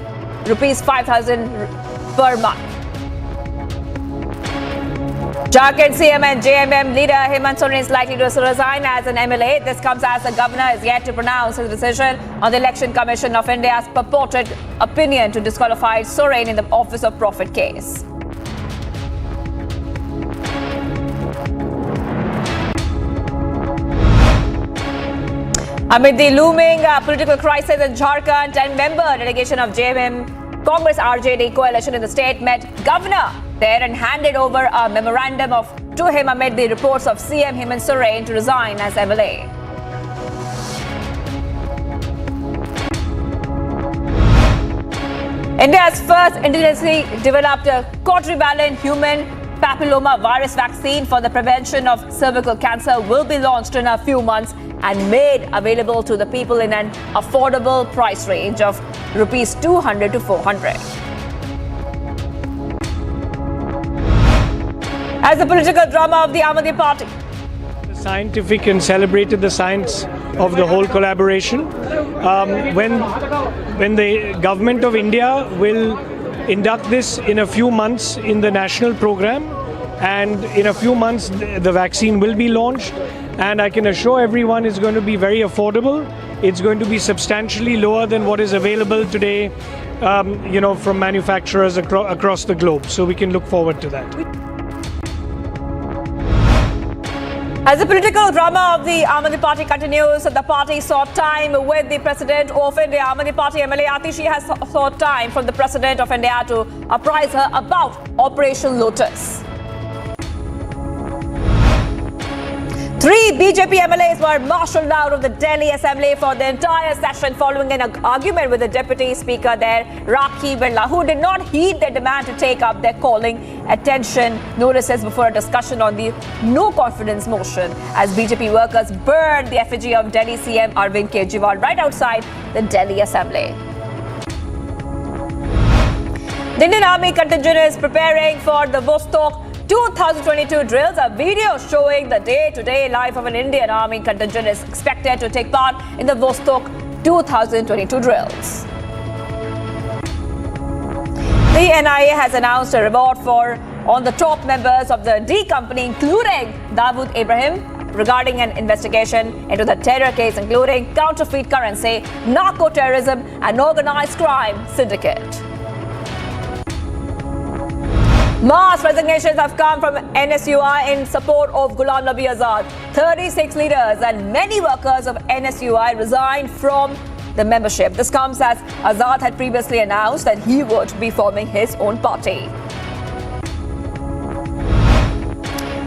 ₹5,000 per month. Jharkhand CM and JMM leader Hemant Soren is likely to resign as an MLA. This comes as the governor is yet to pronounce his decision on the Election Commission of India's purported opinion to disqualify Soren in the Office of Profit case. Amid the looming political crisis in Jharkhand, 10-member delegation of JMM Congress RJD coalition in the state met governor there and handed over a memorandum to him amid the reports of CM Hemant Soren to resign as MLA. India's first indigenously developed quadrivalent human papilloma virus vaccine for the prevention of cervical cancer will be launched in a few months and made available to the people in an affordable price range of ₹200 to ₹400. As the political drama of the Aam Aadmi Party. Scientific and celebrated the science of the whole collaboration. When the government of India will induct this in a few months in the national program, and in a few months the vaccine will be launched, and I can assure everyone it's going to be very affordable. It's going to be substantially lower than what is available today, from manufacturers across the globe. So we can look forward to that. As the political drama of the Aam Aadmi Party continues, the party sought time with the President of India. Aam Aadmi Party MLA Atishi has sought time from the President of India to apprise her about Operation Lotus. 3 BJP MLAs were marshalled out of the Delhi Assembly for the entire session following an argument with the Deputy Speaker there, Rakhi Birla, who did not heed their demand to take up their calling attention notices before a discussion on the no confidence motion as BJP workers burned the effigy of Delhi CM Arvind Kejriwal right outside the Delhi Assembly. The Indian Army contingent is preparing for the Vostok 2022 drills. A video showing the day-to-day life of an Indian Army contingent is expected to take part in the Vostok 2022 drills. The NIA has announced a reward on the top members of the D Company, including Dawood Ibrahim, regarding an investigation into the terror case, including counterfeit currency, narco-terrorism and organized crime syndicate. Mass resignations have come from NSUI in support of Ghulam Nabi Azad. 36 leaders and many workers of NSUI resigned from the membership. This comes as Azad had previously announced that he would be forming his own party.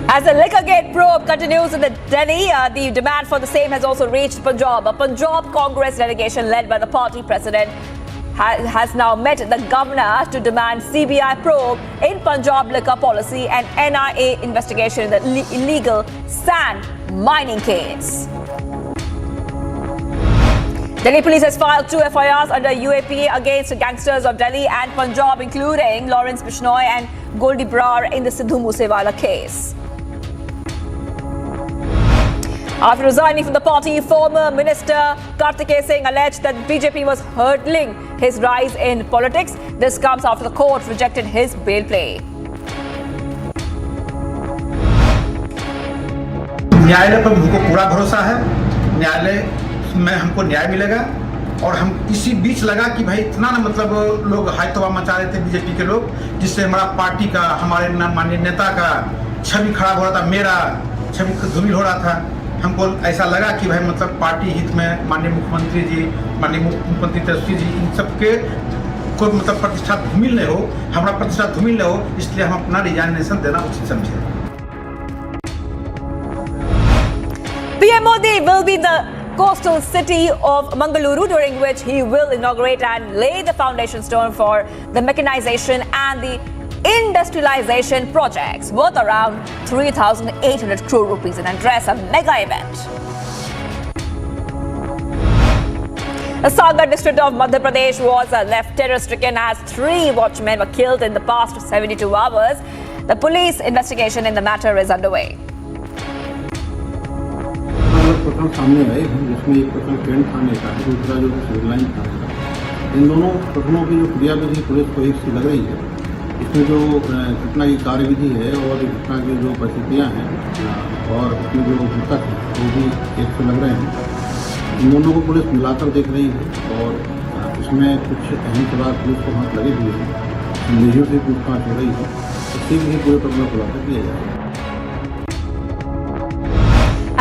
As the Liquorgate probe continues in Delhi, the demand for the same has also reached Punjab. A Punjab Congress delegation led by the party president has now met the governor to demand CBI probe in Punjab liquor policy and NIA investigation in the illegal sand mining case. Delhi police has filed 2 FIRs under UAP against gangsters of Delhi and Punjab, including Lawrence Bishnoi and Goldie Brar in the Sidhu Moosewala case. After resigning from the party, former Minister Kartikeya Singh alleged that BJP was hurdling his rise in politics. This comes after the court rejected his bail plea. न्यायालय पर हमको पूरा भरोसा है, न्यायालय में हमको न्याय मिलेगा और हम इसी बीच लगा कि भाई इतना ना मतलब लोग हाई तबाह मचा रहे थे बीजेपी के लोग, जिससे हमारा पार्टी का, हमारे माननीय नेता का छवि खराब हो रहा था, मेरा छवि धूमिल हो रहा था। हमको ऐसा लगा कि भाई मतलब पार्टी हित में माननीय मुख्यमंत्री जी, माननीय मुख्यमंत्री तेजस्वी जी, इन सबके कोई मतलब प्रतिष्ठा धूमिल नहीं हो, हमारा प्रतिष्ठा धूमिल नहीं हो, इसलिए हम अपना रिजाइनेशन देना उचित समझे। PM Modi will be in the coastal city of Mangaluru, during which he will inaugurate and lay the foundation stone for the mechanization and the industrialization projects worth around 3,800 crore rupees and address a mega event. The Sagar district of Madhya Pradesh was left terror-stricken as 3 watchmen were killed in the past 72 hours. The police investigation in the matter is underway. प्रकरण सामने आए हैं, जिसमें एक प्रकरण train थाने का है, दूसरा जो सिविल लाइन थाने का। इन दोनों प्रकरणों की जो क्रियाविधि पुलिस को एक सी लग रही है, इसमें जो घटना की कार्यविधि है और घटना की जो परिस्थितियाँ हैं और इसमें जो मृतक हैं वो भी एक से लग रहे हैं। इन दोनों को पुलिस मिलाकर देख रही है और इसमें कुछ अहम सवाल पुलिस को हाथ लगे हुए हैं, संदेहियों से पूछताछ हो रही है, इससे भी पूरे प्रकरण को खुलासा किया जाएगा।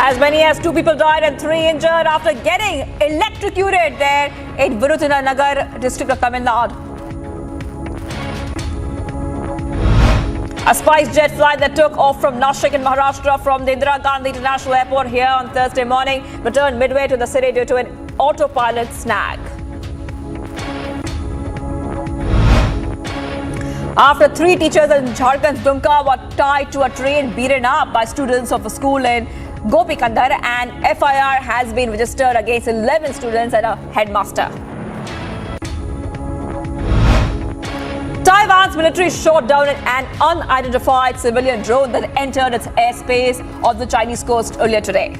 As many as 2 people died and 3 injured after getting electrocuted there in Virudhunagar district of Tamil Nadu. A spice jet flight that took off from Nashik in Maharashtra from the Indira Gandhi International Airport here on Thursday morning returned midway to the city due to an autopilot snag. After 3 teachers in Jharkhand's Dumka were tied to a tree and beaten up by students of a school in Gopikandar, and FIR has been registered against 11 students and a headmaster. Taiwan's military shot down an unidentified civilian drone that entered its airspace on the Chinese coast earlier today.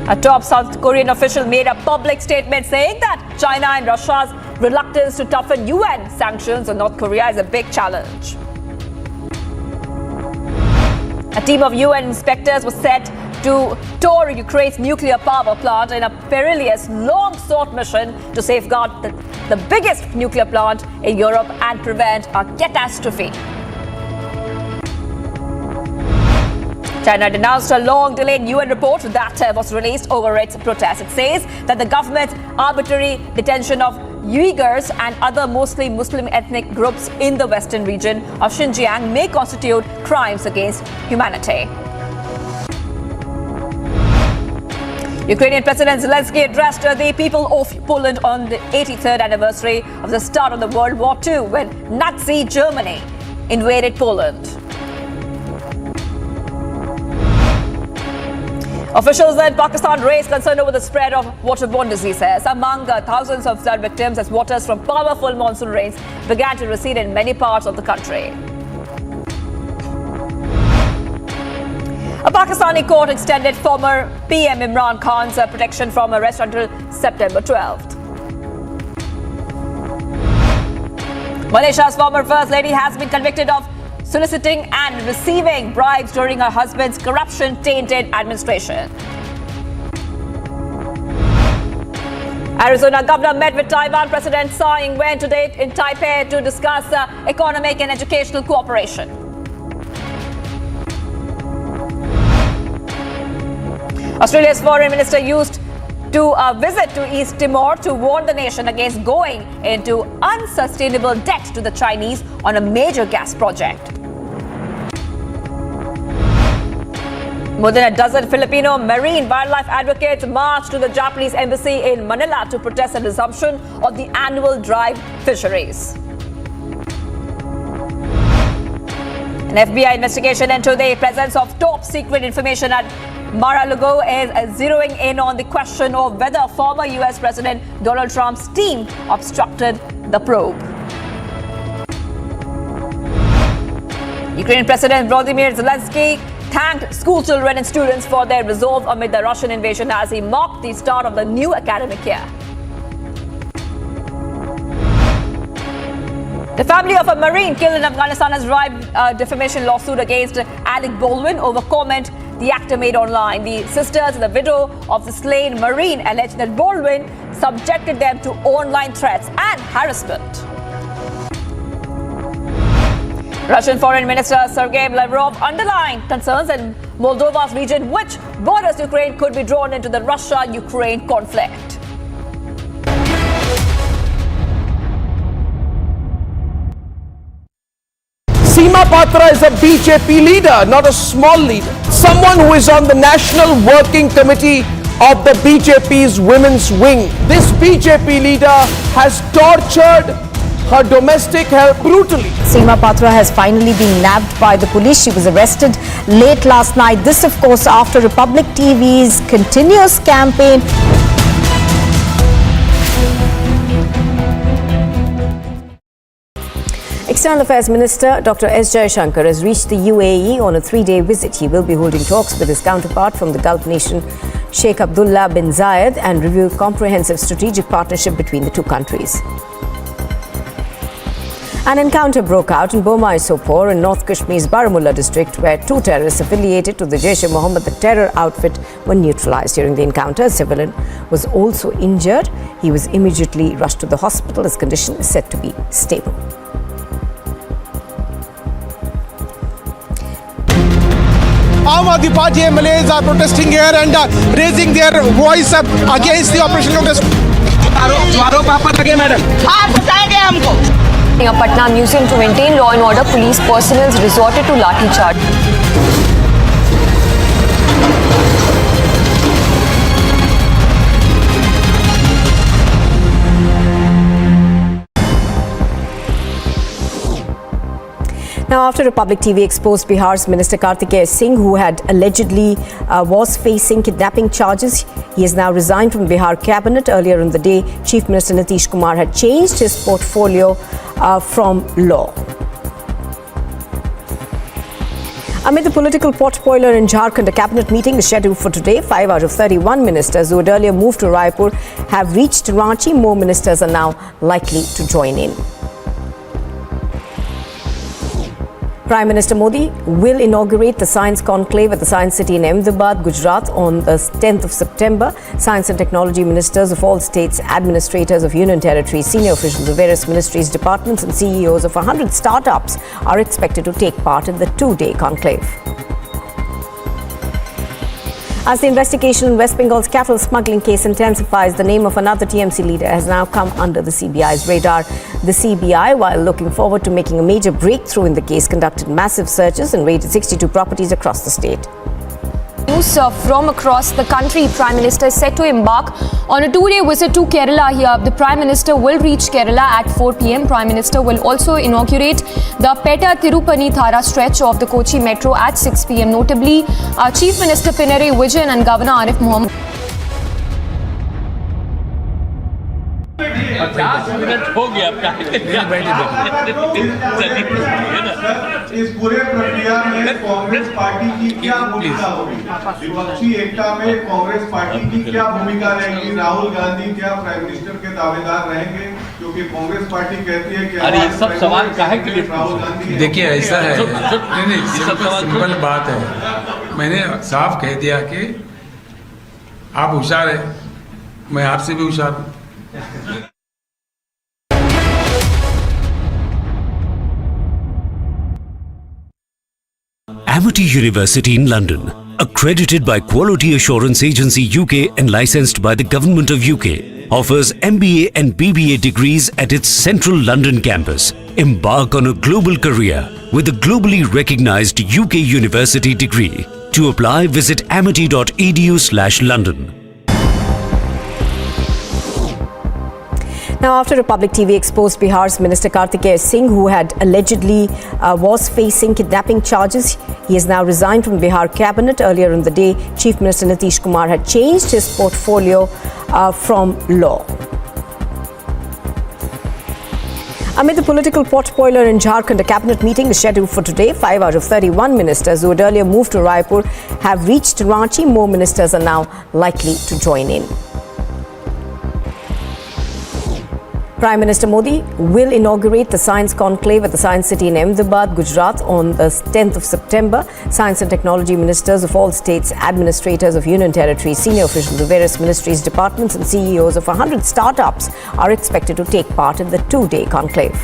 A top South Korean official made a public statement saying that China and Russia's reluctance to toughen UN sanctions on North Korea is a big challenge. A team of UN inspectors was set to tour Ukraine's nuclear power plant in a perilous, long-sought mission to safeguard the biggest nuclear plant in Europe and prevent a catastrophe. China denounced a long-delayed UN report that was released over its protests. It says that the government's arbitrary detention of Uyghurs and other mostly Muslim ethnic groups in the western region of Xinjiang may constitute crimes against humanity. Ukrainian President Zelensky addressed the people of Poland on the 83rd anniversary of the start of the World War II when Nazi Germany invaded Poland. Officials in Pakistan raised concern over the spread of waterborne diseases among thousands of flood victims as waters from powerful monsoon rains began to recede in many parts of the country. A Pakistani court extended former PM Imran Khan's protection from arrest until September 12th. Malaysia's former First Lady has been convicted of soliciting and receiving bribes during her husband's corruption-tainted administration. Arizona governor met with Taiwan President Tsai Ing-wen today in Taipei to discuss economic and educational cooperation. Australia's foreign minister used to visit to East Timor to warn the nation against going into unsustainable debt to the Chinese on a major gas project. More than a dozen Filipino marine wildlife advocates marched to the Japanese embassy in Manila to protest the resumption of the annual drive fisheries. An FBI investigation into the presence of top-secret information at Mar-a-Lago is zeroing in on the question of whether former US President Donald Trump's team obstructed the probe. Ukrainian President Volodymyr Zelensky thanked school children and students for their resolve amid the Russian invasion as he marked the start of the new academic year. The family of a Marine killed in Afghanistan has filed a defamation lawsuit against Alec Baldwin over comment the actor made online. The sisters and the widow of the slain Marine alleged that Baldwin subjected them to online threats and harassment. Russian Foreign Minister Sergei Lavrov underlined concerns in Moldova's region, which borders Ukraine, could be drawn into the Russia-Ukraine conflict. Seema Patra is a BJP leader, not a small leader. Someone who is on the National Working Committee of the BJP's women's wing. This BJP leader has tortured her domestic help brutally. Seema Patra has finally been nabbed by the police. She was arrested late last night. This, of course, after Republic TV's continuous campaign. External Affairs Minister Dr. S. Jaishankar has reached the UAE on a 3-day visit. He will be holding talks with his counterpart from the Gulf nation, Sheikh Abdullah bin Zayed, and review comprehensive strategic partnership between the two countries. An encounter broke out in Bomai-Sopor in North Kashmir's Baramulla district, where two terrorists affiliated to the Jaish-e-Mohammed, the terror outfit, were neutralized. During the encounter, a civilian was also injured. He was immediately rushed to the hospital. His condition is said to be stable. Aam Aadmi Party MLAs are protesting here and raising their voice against the operation of this. In a Patna museum to maintain law and order, police personnel resorted to lathi charge. Now, after Republic TV exposed Bihar's Minister Kartikeya Singh, who had allegedly was facing kidnapping charges, he has now resigned from Bihar cabinet. Earlier in the day, Chief Minister Nitish Kumar had changed his portfolio from law. Amid the political potboiler in Jharkhand, a cabinet meeting is scheduled for today. 5 out of 31 ministers who had earlier moved to Raipur have reached Ranchi. More ministers are now likely to join in. Prime Minister Modi will inaugurate the Science Conclave at the Science City in Ahmedabad, Gujarat on the 10th of September. Science and technology ministers of all states, administrators of union territories, senior officials of various ministries, departments and CEOs of 100 startups are expected to take part in the two-day conclave. As the investigation in West Bengal's cattle smuggling case intensifies, the name of another TMC leader has now come under the CBI's radar. The CBI, while looking forward to making a major breakthrough in the case, conducted massive searches and raided 62 properties across the state. News from across the country. Prime Minister is set to embark on a two-day visit to Kerala here. The Prime Minister will reach Kerala at 4 p.m. Prime Minister will also inaugurate the Petta-Tirupani-Thara stretch of the Kochi Metro at 6 p.m. Notably, Chief Minister Pinarayi Vijayan and Governor Arif Mohammed. 50 minute हो गया इस पूरे प्रक्रिया में Congress party की क्या भूमिका होगी? विपक्षी एकता में कांग्रेस पार्टी की क्या भूमिका रहेगी? राहुल गांधी क्या प्राइम मिनिस्टर के दावेदार रहेंगे? क्योंकि कांग्रेस पार्टी कहती है कि अरे ये सब सवाल काहे के लिए राहुल गांधी। देखिए ऐसा है, नहीं सिंपल बात है। मैंने साफ कह दिया कि आप होशियार है, मैं आपसे भी होशियार हूँ। Amity University in London, accredited by Quality Assurance Agency UK and licensed by the Government of UK, offers MBA and BBA degrees at its central London campus. Embark on a global career with a globally recognized UK university degree. To apply, visit amity.edu/London. Now, after Republic TV exposed Bihar's Minister Kartikeya Singh, who had allegedly was facing kidnapping charges, he has now resigned from Bihar cabinet. Earlier in the day, Chief Minister Nitish Kumar had changed his portfolio from law. Amid the political potboiler in Jharkhand, a cabinet meeting is scheduled for today. 5 out of 31 ministers who had earlier moved to Raipur have reached Ranchi. More ministers are now likely to join in. Prime Minister Modi will inaugurate the Science Conclave at the Science City in Ahmedabad, Gujarat on the 10th of September. Science and technology ministers of all states, administrators of union territories, senior officials of various ministries, departments and CEOs of 100 startups are expected to take part in the two-day conclave.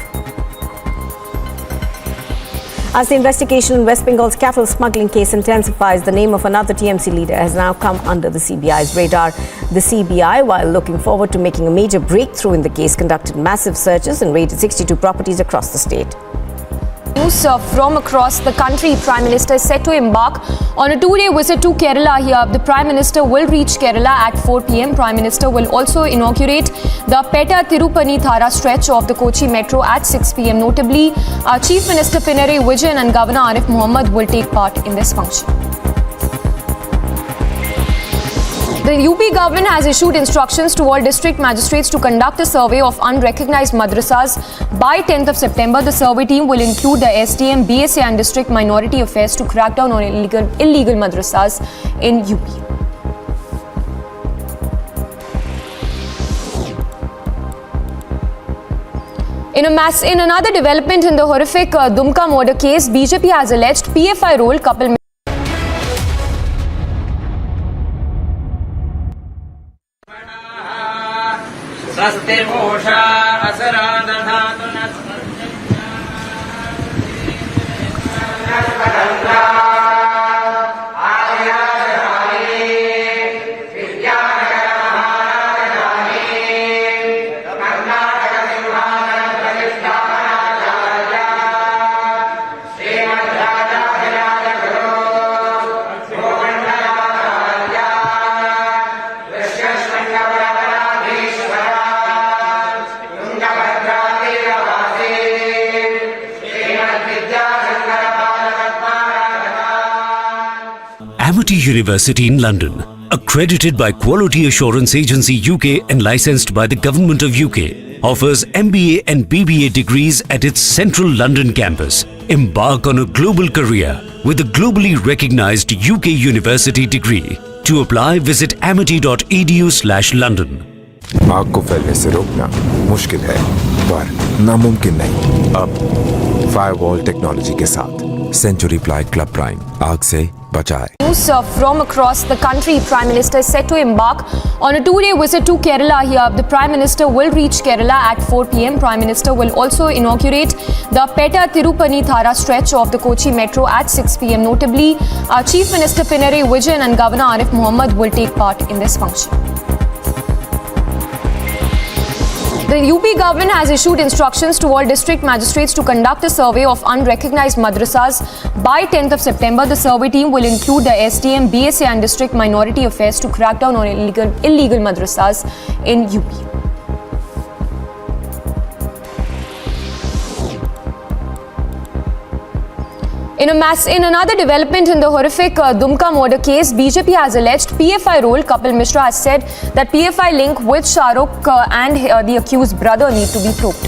As the investigation in West Bengal's cattle smuggling case intensifies, the name of another TMC leader has now come under the CBI's radar. The CBI, while looking forward to making a major breakthrough in the case, conducted massive searches and raided 62 properties across the state. News from across the country. Prime Minister is set to embark on a two-day visit to Kerala here. The Prime Minister will reach Kerala at 4 p.m. Prime Minister will also inaugurate the Petta-Tirupani-Thara stretch of the Kochi Metro at 6 p.m. Notably, Chief Minister Pinarayi Vijayan and Governor Arif Mohammed will take part in this function. The UP government has issued instructions to all district magistrates to conduct a survey of unrecognized madrasas by 10th of September. The survey team will include the SDM, BSA and District Minority Affairs to crack down on illegal madrasas in UP. In another development in the horrific Dumka murder case, BJP has alleged PFI role couple. Amity University in London, accredited accredited by Quality Assurance Agency UK and licensed by the Government of UK, offers MBA and BBA degrees at its central London campus. Embark on a global career with a globally recognized UK university degree. To apply, visit amity.edu/London. आग को फैलने से रोकना मुश्किल है पर नामुमकिन नहीं। अब फायरवॉल टेक्नोलॉजी के साथ सेंचुरी प्लाई क्लब प्राइम आग से बचाए। News from across the country. Prime Minister is set to embark on a two-day visit to Kerala here. The Prime Minister will reach Kerala at 4 p.m. Prime Minister will also inaugurate the Petta Tirupani Thara stretch of the Kochi Metro at 6 p.m. Notably, Chief Minister Pinarayi Vijayan and Governor Arif Mohammed will take part in this function. The UP government has issued instructions to all district magistrates to conduct a survey of unrecognized madrasas by 10th of September. The survey team will include the SDM, BSA and District Minority Affairs to crack down on illegal madrasas in UP. In another development in the horrific Dumka murder case, BJP has alleged PFI role. Kapil Mishra has said that PFI link with Shah Rukh and the accused brother need to be probed.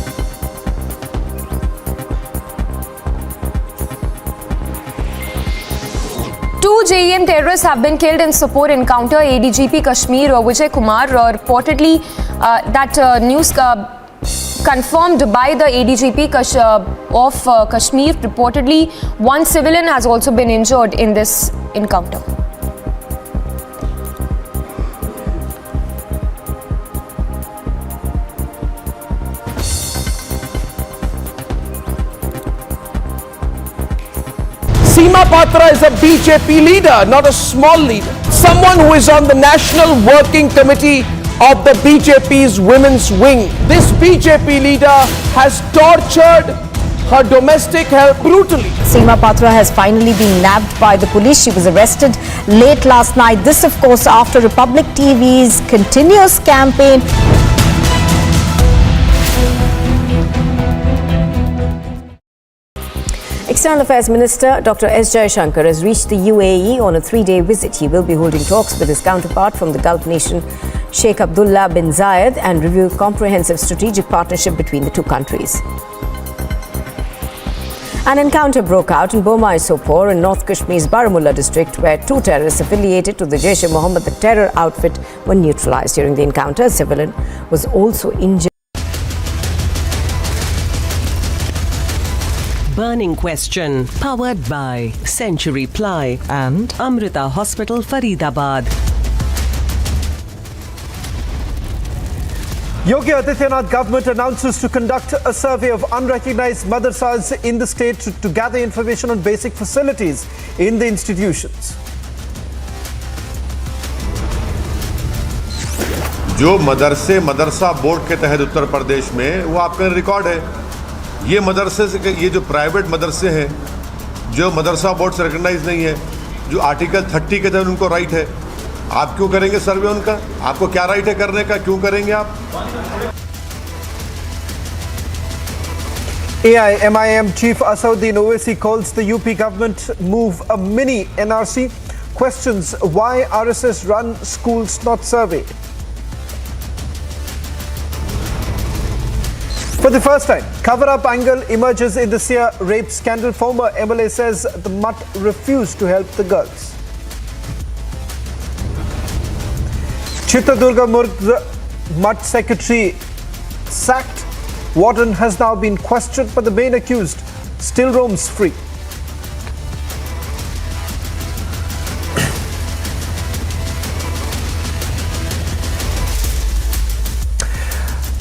Two JEM terrorists have been killed in Sopore encounter. ADGP Kashmir Vijay Kumar reportedly news confirmed by the ADGP of Kashmir. Reportedly, one civilian has also been injured in this encounter. Seema Patra is a BJP leader, not a small leader. Someone who is on the National Working Committee of the BJP's women's wing. This BJP leader has tortured her domestic help brutally. Seema Patra has finally been nabbed by the police. She was arrested late last night. This, of course, after Republic TV's continuous campaign. External Affairs Minister Dr. S. Jaishankar has reached the UAE on a 3-day visit. He will be holding talks with his counterpart from the Gulf nation, Sheikh Abdullah bin Zayed, and review comprehensive strategic partnership between the two countries. An encounter broke out in Bomai Sopore in North Kashmir's Baramulla district, where two terrorists affiliated to the Jaish-e-Mohammed, the terror outfit, were neutralized. During the encounter, a civilian was also injured. Burning Question, powered by Century Ply and Amrita Hospital, Faridabad. Yogi Adityanath government announces to conduct a survey of unrecognized madrasas in the state to gather information on basic facilities in the institutions. जो मदरसा board के तहत उत्तर प्रदेश में वो आपका record है। ये मदरसे से ये जो प्राइवेट मदरसे हैं जो मदरसा बोर्ड से रिकग्नाइज नहीं है, जो आर्टिकल 30 के तहत उनको राइट है, आप क्यों करेंगे सर्वे उनका? आपको क्या राइट है करने का? क्यों करेंगे आप? AIMIM Chief Asauddin Owaisi calls the UP government move a mini NRC. Questions why RSS run schools not surveyed. For the first time, cover-up angle emerges in the Seer rape scandal. Former MLA says the Mutt refused to help the girls. Chitradurga Mutt secretary sacked. Warden has now been questioned, but the main accused still roams free.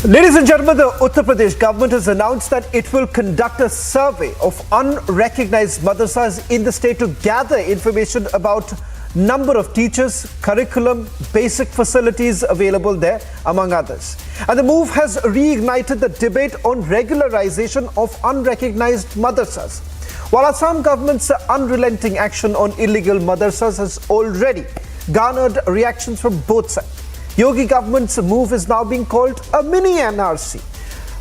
Ladies and gentlemen, the Uttar Pradesh government has announced that it will conduct a survey of unrecognized madrasas in the state to gather information about number of teachers, curriculum, basic facilities available there, among others. And the move has reignited the debate on regularization of unrecognized madrasas. While Assam government's unrelenting action on illegal madrasas has already garnered reactions from both sides, Yogi government's move is now being called a mini NRC.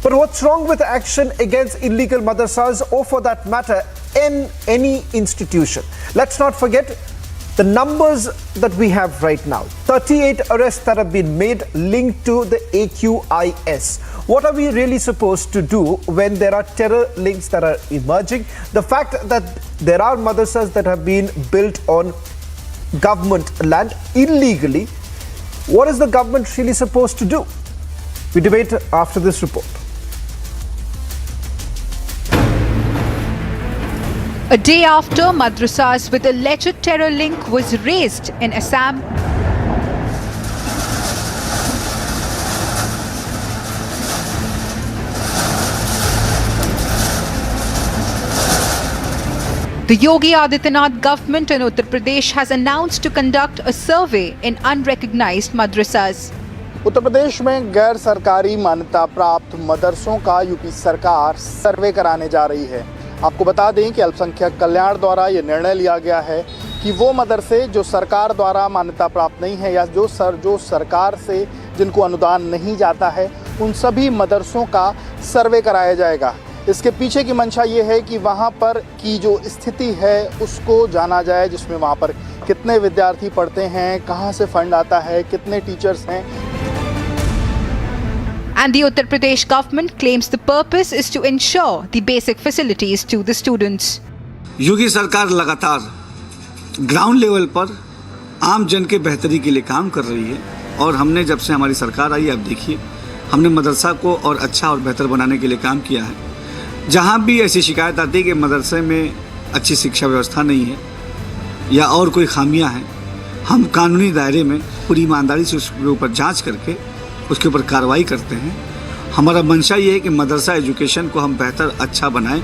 But what's wrong with action against illegal madrasas or for that matter in any institution? Let's not forget, The numbers that we have right now, 38 arrests that have been made linked to the AQIS. What are we really supposed to do when there are terror links that are emerging? The fact that there are madrasas that have been built on government land illegally, what is the government really supposed to do? We debate after this report. A day after madrasas with alleged terror link was raised in Assam, the Yogi Adityanath government in Uttar Pradesh has announced to conduct a survey in unrecognized madrasas. Uttar Pradesh में गैर सरकारी मान्यता प्राप्त मदरसों का UP सरकार सर्वे कराने जा रही है। आपको बता दें कि अल्पसंख्यक कल्याण द्वारा ये निर्णय लिया गया है कि वो मदरसे जो सरकार द्वारा मान्यता प्राप्त नहीं है या जो सरकार से जिनको अनुदान नहीं जाता है, उन सभी मदरसों का सर्वे कराया जाएगा। इसके पीछे की मंशा ये है कि वहाँ पर की जो स्थिति है उसको जाना जाए, जिसमें वहाँ पर कितने विद्यार्थी पढ़ते हैं, कहाँ से फंड आता है, कितने टीचर्स हैं। And the Uttar Pradesh government claims the purpose is to ensure the basic facilities to the students. योगी सरकार लगातार ग्राउंड लेवल पर आम जन के बेहतरी के लिए काम कर रही है और हमने जब से हमारी सरकार आई, अब देखिए हमने मदरसा को और अच्छा और बेहतर बनाने के लिए काम किया है। जहाँ भी ऐसी शिकायत आती है कि मदरसे में अच्छी शिक्षा व्यवस्था नहीं है या और कोई खामियां हैं, हम कानूनी दायरे में पूरी ईमानदारी से उसके ऊपर जांच करके उसके ऊपर कार्रवाई करते हैं। हमारा मंशा ये है कि मदरसा एजुकेशन को हम बेहतर अच्छा बनाएं।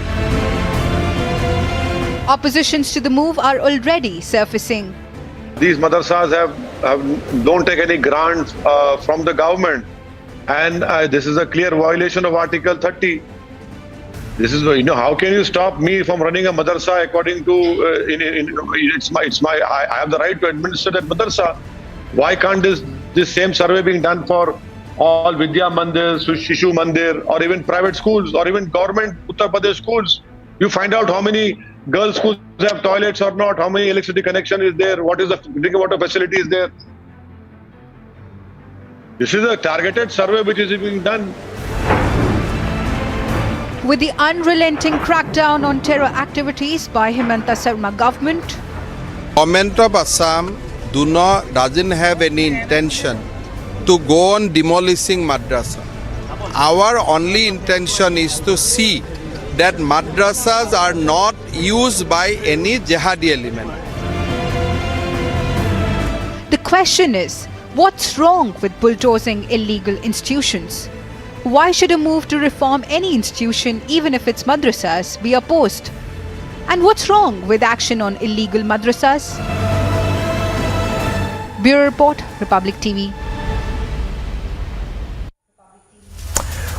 Oppositions to the move are already surfacing. These madrasas don't take any grants from the government, and this is a clear violation of Article 30. This is, how can you stop me from running a madrasa according to I have the right to administer that madrasa. Why can't this same survey being done for all Vidya Mandir, Shishu Mandir, or even private schools, or even government Uttar Pradesh schools? You find out how many girls' schools have toilets or not, how many electricity connection is there, what is the drinking water facility is there. This is a targeted survey which is being done. With the unrelenting crackdown on terror activities by Himanta Sarma government, Government of Assam doesn't have any intention to go on demolishing madrasa. Our only intention is to see that madrasas are not used by any jihadi element. the question is, what's wrong with bulldozing illegal institutions? Why should a move to reform any institution, even if it's madrasas, be opposed? And what's wrong with action on illegal madrasas? Bureau Report, Republic TV.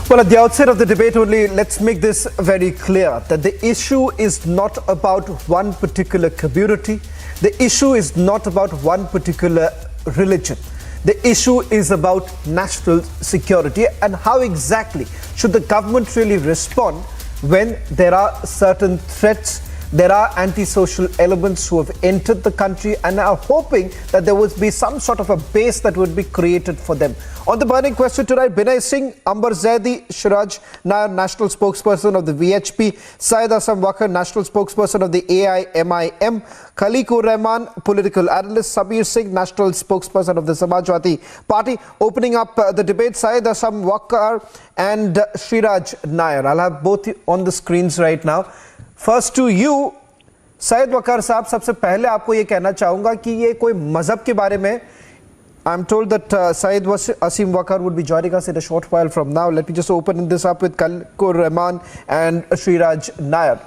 Well, at the outset of the debate only, let's make this very clear that the issue is not about one particular community. The issue is not about one particular religion. The issue is about national security and how exactly should the government really respond when there are certain threats. There are antisocial elements who have entered the country and are hoping that there would be some sort of a base that would be created for them. On the burning question tonight, Binay Singh, Ambar Zaidi, Shiraj Nair, National Spokesperson of the VHP, Syed Asam Wakar, National Spokesperson of the AIMIM, Khaliqur Rahman, Political Analyst, Sabir Singh, National Spokesperson of the Samajwadi Party. Opening up the debate, Syed Asam Wakar and Shiraj Nair. I'll have both on the screens right now. First to you Syed Waqar साहब, सबसे पहले आपको ये कहना चाहूंगा कि ये कोई मजहब के बारे में, I am told that Syed Asim Wakar would be joining us in a short while from now. Let me just open this up with Khaliqur Rahman and Shiraj Nair.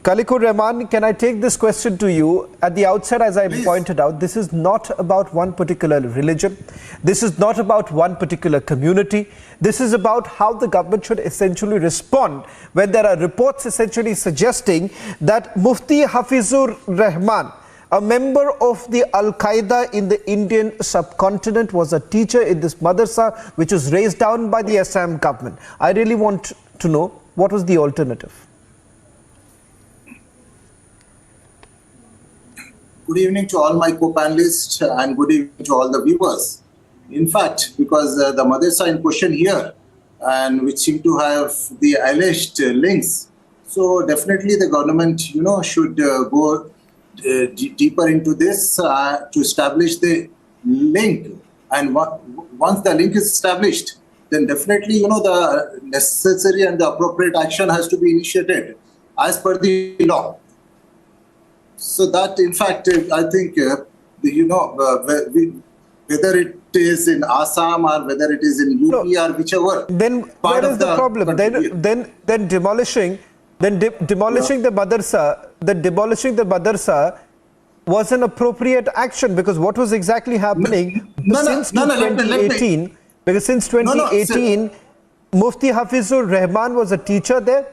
Khaliqur Rahman, can I take this question to you? At the outset, as I pointed out, this is not about one particular religion. This is not about one particular community. This is about how the government should essentially respond when there are reports essentially suggesting that Mufti Hafizur Rahman, a member of the Al-Qaeda in the Indian subcontinent, was a teacher in this madrasa which was raised down by the Assam government. I really want to know what was the alternative. Good evening to all my co-panelists and good evening to all the viewers. In fact, because the Madrasa in question here, and which seem to have the alleged links, so definitely the government, should go deeper into this to establish the link. And once the link is established, then definitely, the necessary and the appropriate action has to be initiated as per the law. So that, in fact, I think, whether it is in Assam or whether it is in UP or whichever. Then where is the problem? Then demolishing the madrasa, was an appropriate action, because what was exactly happening since 2018? Because since 2018, Mufti Hafizur Rahman was a teacher there.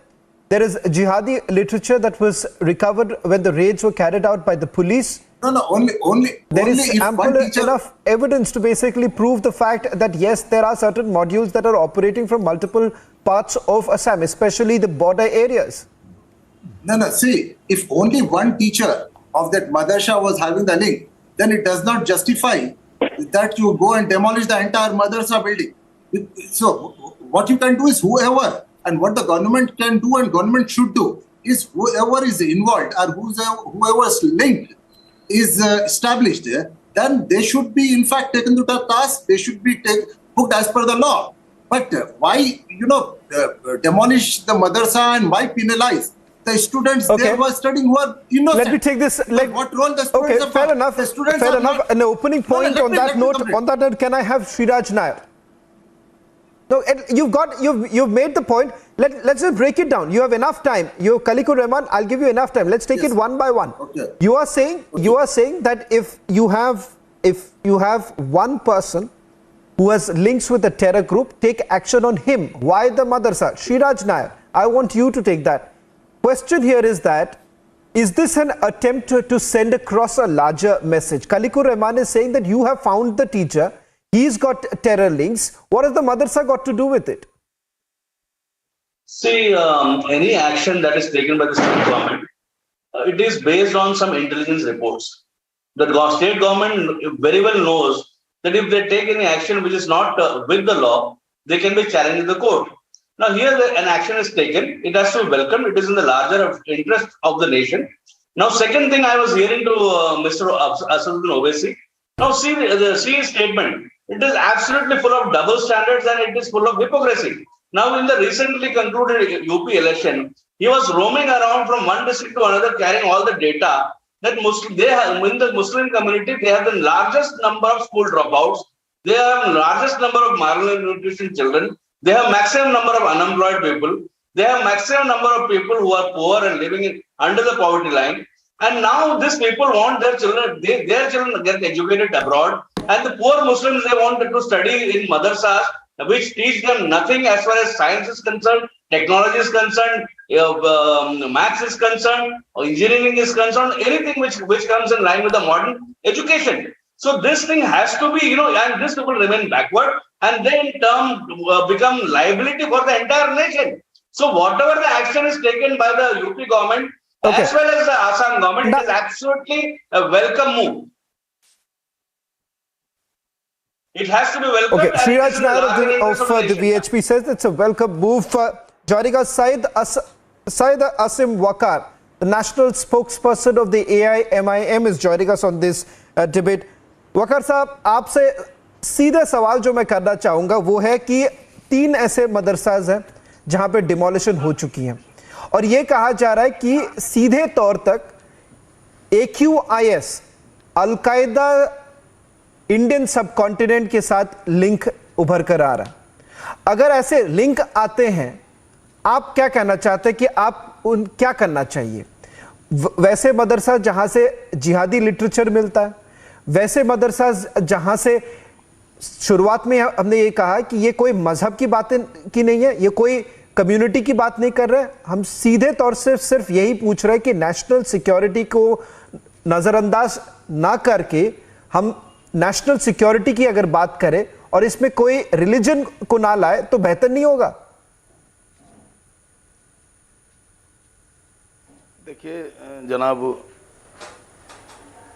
There is jihadi literature that was recovered when the raids were carried out by the police. There is ample enough evidence to basically prove the fact that yes, there are certain modules that are operating from multiple parts of Assam, especially the border areas. See, if only one teacher of that madrasa was having the link, then it does not justify that you go and demolish the entire madrasa building. So what you can do is whoever, and what the government can do and government should do, is whoever is involved or whoever's linked is established, then they should be in fact taken to the task. They should be booked as per the law. But why, demolish the madrasa and why penalize the students there who are studying who are innocent? Let me take this. What role the students have? Fair enough. The students fair enough. An opening point on that note, can I have Sriraj Nair? No, you've made the point. Let's just break it down. You have enough time. You Khaliqur Rahman, I'll give you enough time. Let's take it one by one. Okay. You are saying that if you have one person who has links with the terror group, take action on him. Why the madrasa? Sriraj Nair, I want you to take that. Question here is this an attempt to send across a larger message? Khaliqur Rahman is saying that you have found the teacher. He's got terror links. What has the madrasa got to do with it? See, any action that is taken by the state government, it is based on some intelligence reports. The state government very well knows that if they take any action which is not with the law, they can be challenged in the court. Now here an action is taken, it has to be welcomed, it is in the larger interest of the nation. Now second thing I was hearing to Mr. Asaduddin Owaisi, now see the statement. It is absolutely full of double standards and it is full of hypocrisy. Now in the recently concluded UP election, he was roaming around from one district to another carrying all the data that in the Muslim community, they have the largest number of school dropouts, they have the largest number of malnutrition children, they have maximum number of unemployed people, they have maximum number of people who are poor and living under the poverty line. And now these people want their children get educated abroad, and the poor Muslims, they wanted to study in madrasas, which teach them nothing as far as science is concerned, technology is concerned, maths is concerned, or engineering is concerned, anything which comes in line with the modern education. So this thing has to be, and these people remain backward, and they in turn become liability for the entire nation. So whatever the action is taken by the UP government, as well as the Assam government, is absolutely a welcome move. It has to be welcomed. Okay, Sriraj Nair of the VHP says it's a welcome move. Joining us, Syed Asim Wakar, the national spokesperson of the AIMIM, is joining us on this debate. Wakar साहब, आपसे सीधा सवाल जो मैं करना चाहूँगा वो है कि 3 ऐसे मदरसाज हैं जहाँ पे डिमोलिशन हो चुकी हैं और ये कहा जा रहा है कि सीधे तौर तक AQIS अल-कायदा इंडियन सब कॉन्टिनेंट के साथ लिंक उभर कर आ रहा है। अगर ऐसे लिंक आते हैं, आप क्या कहना चाहते हैं कि आप क्या करना चाहिए? वैसे मदरसा जहां से जिहादी लिटरेचर मिलता है, वैसे मदरसा जहां से शुरुआत में हमने ये कहा कि ये कोई मजहब की बातें की नहीं है, ये कोई कम्युनिटी की बात नहीं कर रहे, हम सीधे तौर से सिर्फ यही पूछ रहे हैं कि नेशनल सिक्योरिटी को नजरअंदाज ना करके हम नेशनल सिक्योरिटी की अगर बात करें और इसमें कोई रिलीजन को ना लाए तो बेहतर नहीं होगा? देखिए जनाब,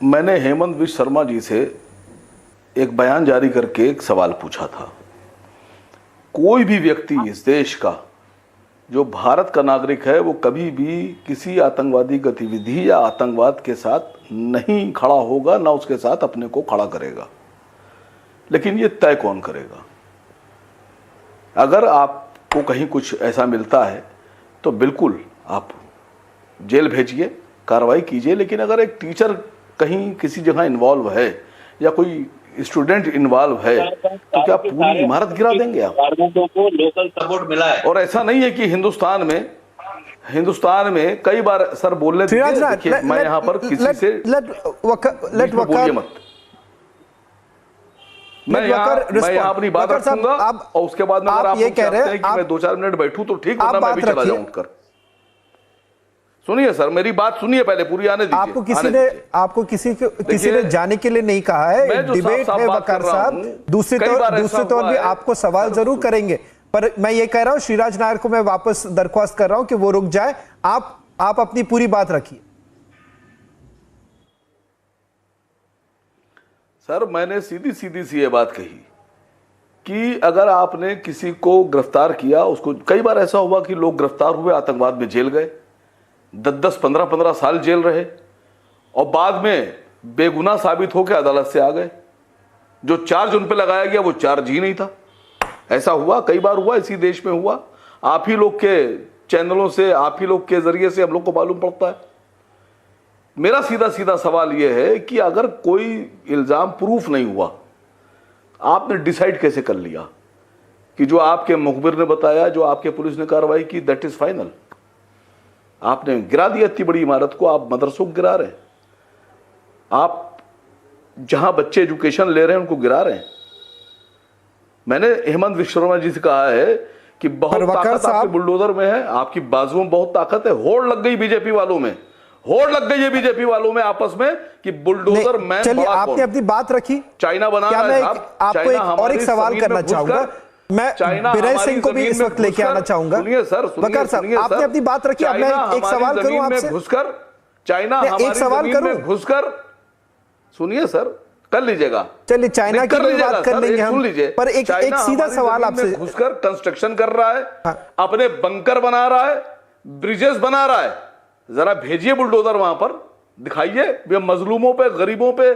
मैंने हेमंत विश्व शर्मा जी से एक बयान जारी करके एक सवाल पूछा था। कोई भी व्यक्ति इस देश का जो भारत का नागरिक है वो कभी भी किसी आतंकवादी गतिविधि या आतंकवाद के साथ नहीं खड़ा होगा, ना उसके साथ अपने को खड़ा करेगा। लेकिन ये तय कौन करेगा? अगर आपको कहीं कुछ ऐसा मिलता है तो बिल्कुल आप जेल भेजिए, कार्रवाई कीजिए। लेकिन अगर एक टीचर कहीं किसी जगह इन्वॉल्व है या कोई स्टूडेंट इन्वॉल्व है तो क्या पूरी इमारत गिरा देंगे आप? को लोकल सपोर्ट मिला है। और ऐसा नहीं है कि हिंदुस्तान में कई बार सर बोलने देखिए, मैं यहाँ पर किसी से बोलिए मत। मैं यहाँ अपनी बात रखूंगा और उसके बाद में अगर आप ये कह रहे हैं कि मैं 2-4 मिनट बैठूं तो ठीक, वरना मैं भी चला जाऊं उठकर। सुनिए सर, मेरी बात सुनिए, पहले पूरी आने दीजिए। आपको किसी ने जाने के लिए नहीं कहा है। डिबेट है वकार साहब। दूसरे तौर भी आपको सवाल जरूर करेंगे, पर मैं ये कह रहा हूं श्रीराज नायर को मैं वापस दरख्वास्त कर रहा हूं कि वो रुक जाए। आप अपनी पूरी बात रखिए। सर, मैंने सीधी सी ये बात कही कि अगर आपने किसी को गिरफ्तार किया, उसको कई बार ऐसा हुआ कि लोग गिरफ्तार हुए, आतंकवाद में जेल गए, 10-10, 15-15 साल जेल रहे और बाद में बेगुनाह साबित होकर अदालत से आ गए। जो चार्ज उन पर लगाया गया वो चार्ज ही नहीं था। ऐसा हुआ, कई बार हुआ, इसी देश में हुआ। आप ही लोग के चैनलों से, आप ही लोग के जरिए से हम लोग को मालूम पड़ता है। मेरा सीधा सवाल यह है कि अगर कोई इल्जाम प्रूफ नहीं हुआ, आपने डिसाइड कैसे कर लिया कि जो आपके मुखबिर ने बताया, जो आपके पुलिस ने कार्रवाई की, दैट इज फाइनल? आपने गिरा दिया इतनी बड़ी इमारत को, आप मदरसों को गिरा रहे हैं, आप जहां बच्चे एजुकेशन ले रहे हैं उनको गिरा रहे हैं। मैंने हेमंत विश्व शर्मा जी से कहा है कि बहुत ताकत आपके बुलडोजर में है, आपकी बाजुओं में बहुत ताकत है। होड़ लग गई बीजेपी वालों में, होड़ लग गई है बीजेपी वालों में आपस में कि बुलडोजर मैन। चलिए, आपने अपनी बात रखी। चाइना बना रहा है। आपको और एक सवाल करना चाहूंगा मैं, विनय सिंह को भी इस वक्त लेके आना चाहूंगा। सुनिए सर, वकार साहब, आपने अपनी बात रखी। अब मैं एक सवाल करूं आपसे। घुसकर चाइना हमारी जमीन में घुसकर, सुनिए सर, कर लीजिएगा। चलिए, चाइना की बात कर लेंगे हम, सुन लीजिए। पर एक सीधा सवाल आपसे। घुसकर कंस्ट्रक्शन कर रहा है, अपने बंकर बना रहा है, ब्रिजेस बना रहा है। जरा भेजिए बुलडोजर वहां पर, दिखाइए मजलूमों पे, गरीबों पे,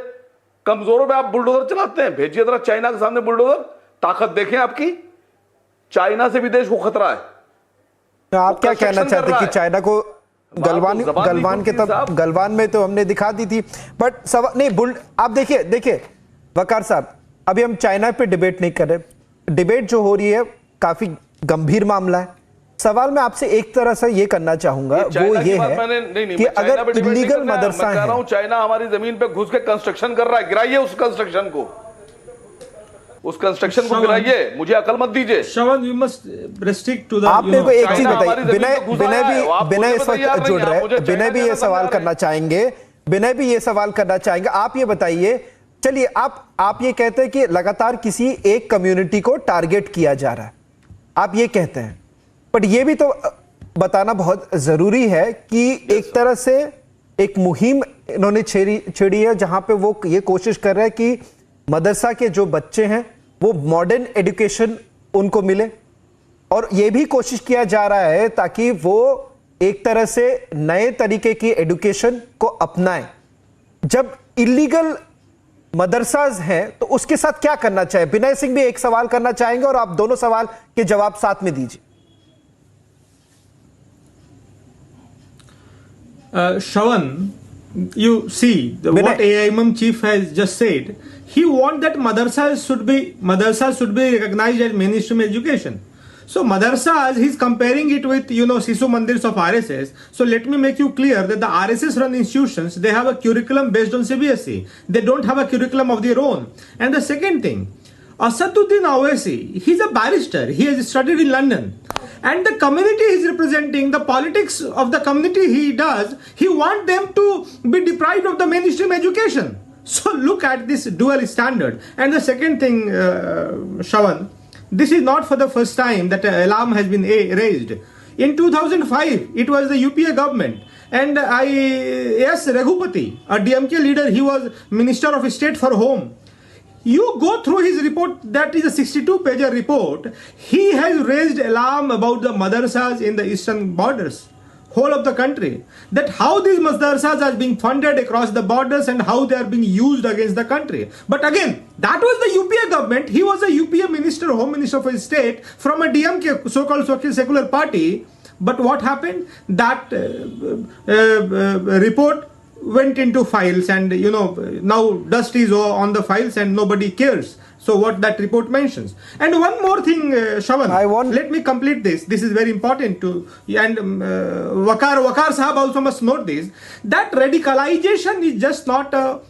कमजोरों पे आप बुलडोजर चलाते हैं। भेजिए जरा चाइना के सामने बुलडोजर, ताकत देखें आपकी। चाइना से भी देश को खतरा है। आप क्या कहना चाहते हैं कि चाइना को गलवान के तब गलवान में तो हमने दिखा दी थी, बट नहीं आप देखिए वकार साहब, अभी हम चाइना पे डिबेट नहीं कर रहे। डिबेट जो हो रही है काफी गंभीर मामला है। सवाल मैं आपसे एक तरह से ये करना चाहूंगा, वो ये है कि अगर इलीगल मदरसा है, चाइना हमारी जमीन पे घुस के कंस्ट्रक्शन कर रहा है, गिराइए उस कंस्ट्रक्शन को, उस कंस्ट्रक्शन को गिराइए। मुझे अकल मत दीजिए। Shravan, you must restrict to the, आप मेरे को एक चीज बताइए। विनय इस वक्त जुड़ रहे हैं, विनय भी ये सवाल करना चाहेंगे। आप ये बताइए, चलिए आप ये कहते हैं कि लगातार किसी एक कम्युनिटी को टारगेट किया जा रहा है, आप ये कहते हैं, बट ये भी तो बताना बहुत जरूरी है कि एक तरह से एक मुहिम इन्होंने छेड़ी है जहां पे वो ये कोशिश कर रहे हैं कि मदरसा के जो बच्चे हैं वो मॉडर्न एजुकेशन उनको मिले, और ये भी कोशिश किया जा रहा है ताकि वो एक तरह से नए तरीके की एजुकेशन को अपनाएं। जब इलीगल मदरसाज हैं तो उसके साथ क्या करना चाहिए? विनय सिंह भी एक सवाल करना चाहेंगे और आप दोनों सवाल के जवाब साथ में दीजिए। Shravan, you see what AIM chief has just said. He wants that madrasas should be recognized as mainstream education. So madrasas, he's comparing it with Sisu Mandirs of RSS. So let me make you clear that the RSS run institutions, they have a curriculum based on CBSE. They don't have a curriculum of their own. And the second thing, Asaduddin Owaisi, he's a barrister. He has studied in London. And the community he's representing, the politics of the community he does, he wants them to be deprived of the mainstream education. So look at this dual standard. And the second thing, Shravan, this is not for the first time that alarm has been raised. In 2005, it was the UPA government. And yes, Raghupati, a DMK leader, he was Minister of State for Home. You go through his report, that is a 62-pager report. He has raised alarm about the madrasas in the eastern borders, whole of the country, that how these madrasas are being funded across the borders and how they are being used against the country. But again, that was the UPA government. He was a UPA minister, Home Minister for State from a DMK, so-called secular party. But what happened? That report went into files, and now dust is on the files and nobody cares. So what that report mentions. And one more thing, Shravan, let me complete this. This is very important to, and Wakar Sahab also must note this, that radicalization is just not a,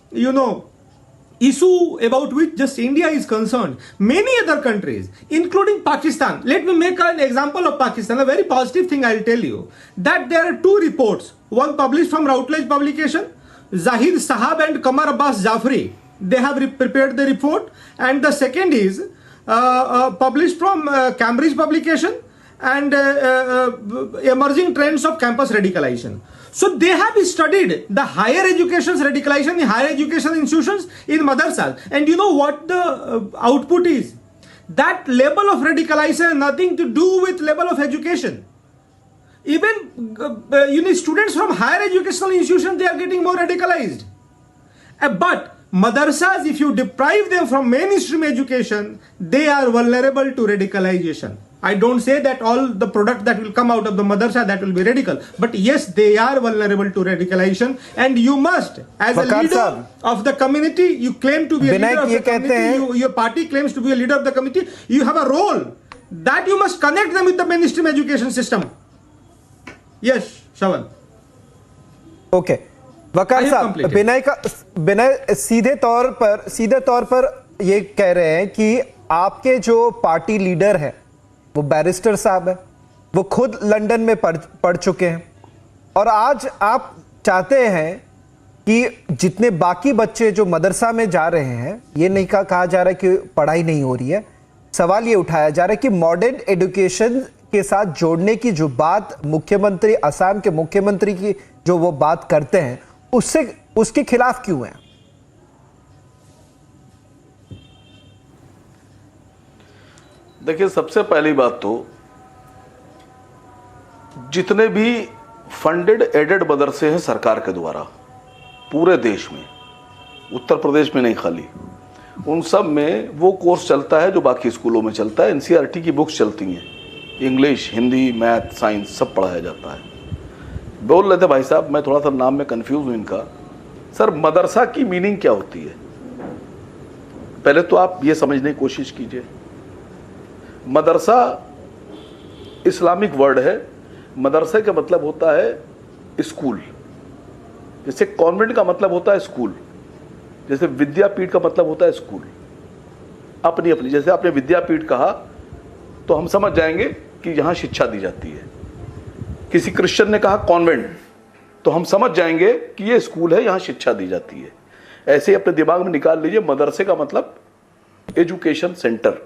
issue about which just India is concerned. Many other countries, including Pakistan, let me make an example of Pakistan, a very positive thing I'll tell you, that there are two reports, one published from Routledge publication, Zahid Sahab and Qamar Abbas Jafri, they have prepared the report, and the second is published from Cambridge publication, and emerging trends of campus radicalization. So they have studied the higher education's radicalization in higher education institutions in madrasas. And you know what the output is? That level of radicalization has nothing to do with level of education. Even students from higher educational institutions, they are getting more radicalized. But madrasas, if you deprive them from mainstream education, they are vulnerable to radicalization. I don't say that all the product that will come out of the madrasa that will be radical, but yes, they are vulnerable to radicalization, and you must, as a leader of the community, you claim to be a leader of the community, your party claims to be a leader of the community, you have a role that you must connect them with the mainstream education system. Yes, Shravan. Okay. वकार साहब, विनय सीधे तौर पर ये कह रहे हैं कि आपके जो पार्टी लीडर हैं वो बैरिस्टर साहब है, वो खुद लंदन में पढ़ चुके हैं, और आज आप चाहते हैं कि जितने बाकी बच्चे जो मदरसा में जा रहे हैं, ये नहीं कहा जा रहा है कि पढ़ाई नहीं हो रही है, सवाल ये उठाया जा रहा है कि मॉडर्न एजुकेशन के साथ जोड़ने की जो बात मुख्यमंत्री, असम के मुख्यमंत्री की जो वो बात करते हैं, उसके खिलाफ क्यों है? देखिए, सबसे पहली बात तो जितने भी फंडेड एडेड मदरसे हैं सरकार के द्वारा पूरे देश में, उत्तर प्रदेश में नहीं खाली, उन सब में वो कोर्स चलता है जो बाकी स्कूलों में चलता है। एनसीईआरटी की बुक्स चलती हैं, इंग्लिश, हिंदी, मैथ, साइंस सब पढ़ाया जाता है। बोल रहे थे भाई साहब, मैं थोड़ा सा नाम में कंफ्यूज हूं इनका। सर, मदरसा की मीनिंग क्या होती है? पहले तो आप ये समझने की कोशिश कीजिए। मदरसा इस्लामिक वर्ड है। मदरसे का मतलब होता है स्कूल, जैसे कॉन्वेंट का मतलब होता है स्कूल, जैसे विद्यापीठ का मतलब होता है स्कूल। अपनी अपनी, जैसे आपने विद्यापीठ कहा तो हम समझ जाएंगे कि यहाँ शिक्षा दी जाती है। किसी क्रिश्चियन ने कहा कॉन्वेंट तो हम समझ जाएंगे कि ये स्कूल है, यहाँ शिक्षा दी जाती है। ऐसे ही अपने दिमाग में निकाल लीजिए, मदरसे का मतलब एजुकेशन सेंटर,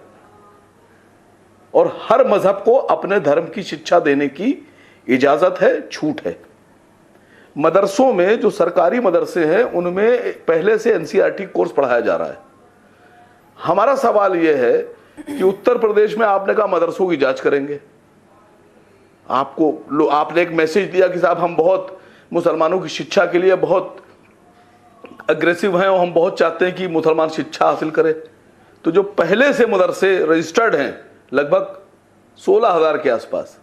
और हर मजहब को अपने धर्म की शिक्षा देने की इजाजत है, छूट है। मदरसों में जो सरकारी मदरसे हैं उनमें पहले से एनसीईआरटी कोर्स पढ़ाया जा रहा है। हमारा सवाल यह है कि उत्तर प्रदेश में आपने कहा मदरसों की जांच करेंगे, आपने एक मैसेज दिया कि साहब हम बहुत मुसलमानों की शिक्षा के लिए बहुत अग्रेसिव हैं और हम बहुत चाहते हैं कि मुसलमान शिक्षा हासिल करें। तो जो पहले से मदरसे रजिस्टर्ड हैं लगभग 16,000 के आसपास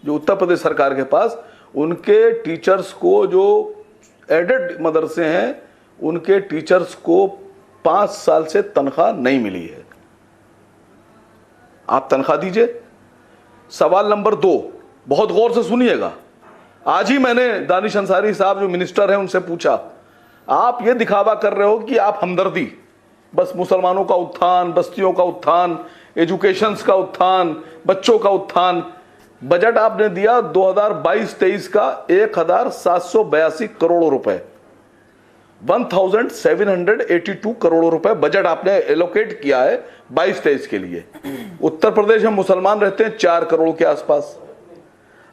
जो उत्तर प्रदेश सरकार के पास, उनके टीचर्स को, जो एडेड मदरसे हैं उनके टीचर्स को 5 साल से तनख्वाह नहीं मिली है। आप तनख्वाह दीजिए। सवाल नंबर 2, बहुत गौर से सुनिएगा। आज ही मैंने दानिश अंसारी साहब जो मिनिस्टर हैं उनसे पूछा, आप ये दिखावा कर रहे हो कि आप हमदर्दी, बस मुसलमानों का उत्थान, बस्तियों का उत्थान, एजुकेशंस का उत्थान, बच्चों का उत्थान। बजट आपने दिया 2022-23 का 1,782 करोड़ रुपए, 1,782 करोड़ रुपए बजट आपने एलोकेट किया है 22-23 के लिए। उत्तर प्रदेश में मुसलमान रहते हैं 4 करोड़ के आसपास।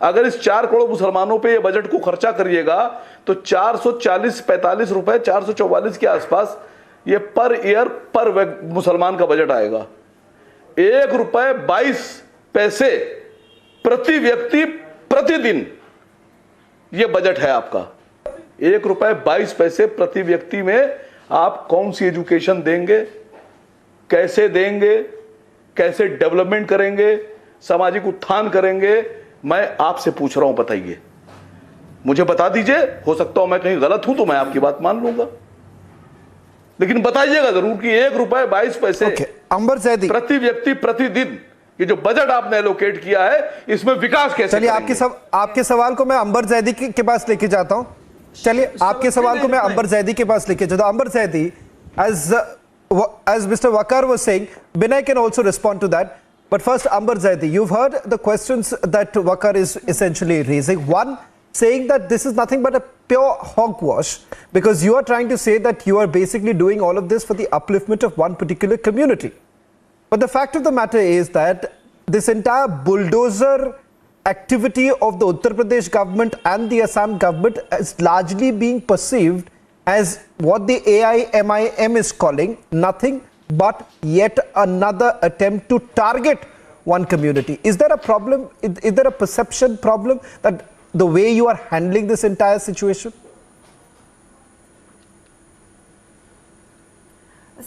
अगर इस 4 करोड़ मुसलमानों पे ये बजट को खर्चा करिएगा तो 440-45 रुपए 444 के आसपास ये पर ईयर पर मुसलमान का बजट आएगा। ₹1.22 प्रति व्यक्ति प्रतिदिन ये बजट है आपका। ₹1.22 प्रति व्यक्ति में आप कौन सी एजुकेशन देंगे, कैसे देंगे, कैसे डेवलपमेंट करेंगे, सामाजिक उत्थान करेंगे? मैं आपसे पूछ रहा हूं, बताइए, मुझे बता दीजिए। हो सकता हो मैं कहीं गलत हूं तो मैं आपकी बात मान लूंगा, लेकिन बताइएगा जरूर कि ₹1.22 अंबर जैदी प्रति व्यक्ति प्रतिदिन ये जो बजट आपने एलोकेट किया है इसमें विकास कैसे? चलिए आपके सवाल को मैं अंबर जैदी के पास लेके जाता हूं। चलिए आपके सवाल को मैं अंबर जैदी के पास लेके जाता हूं। अंबर Zaidi, as Mr. Wakar was saying, Binay can also respond to that. But first, Ambar Zaidi, you've heard the questions that Wakar is essentially raising. One, saying that this is nothing but a pure hogwash, because you are trying to say that you are basically doing all of this for the upliftment of one particular community. But the fact of the matter is that this entire bulldozer activity of the Uttar Pradesh government and the Assam government is largely being perceived as what the AIMIM is calling nothing but yet another attempt to target one community. Is there a problem? Is there a perception problem that the way you are handling this entire situation?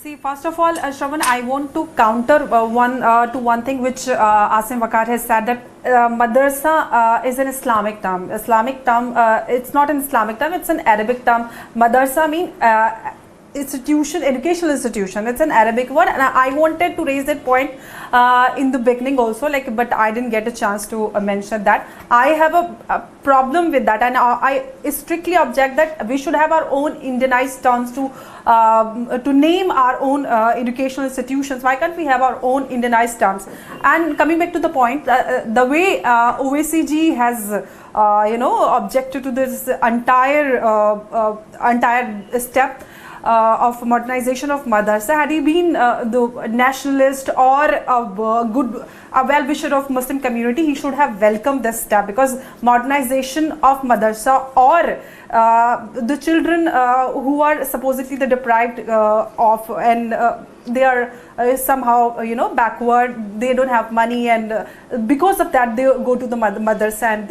See, first of all, Shravan, I want to counter one thing which Asim Wakar has said, that Madrasa is an Islamic term. It's not an Islamic term, it's an Arabic term. Madrasa means institution, educational institution. It's an Arabic word, and I wanted to raise that point in the beginning also, but I didn't get a chance to mention that. I have a problem with that, and I strictly object that we should have our own Indianized terms to name our own educational institutions. Why can't we have our own Indianized terms? And coming back to the point, the way OACG has objected to this entire step of modernization of Madrasa, had he been the nationalist or a well-wisher of Muslim community, he should have welcomed this step, because modernization of Madrasa or the children who are supposedly the deprived of, and they are somehow backward, they don't have money, and because of that they go to the Madrasa, and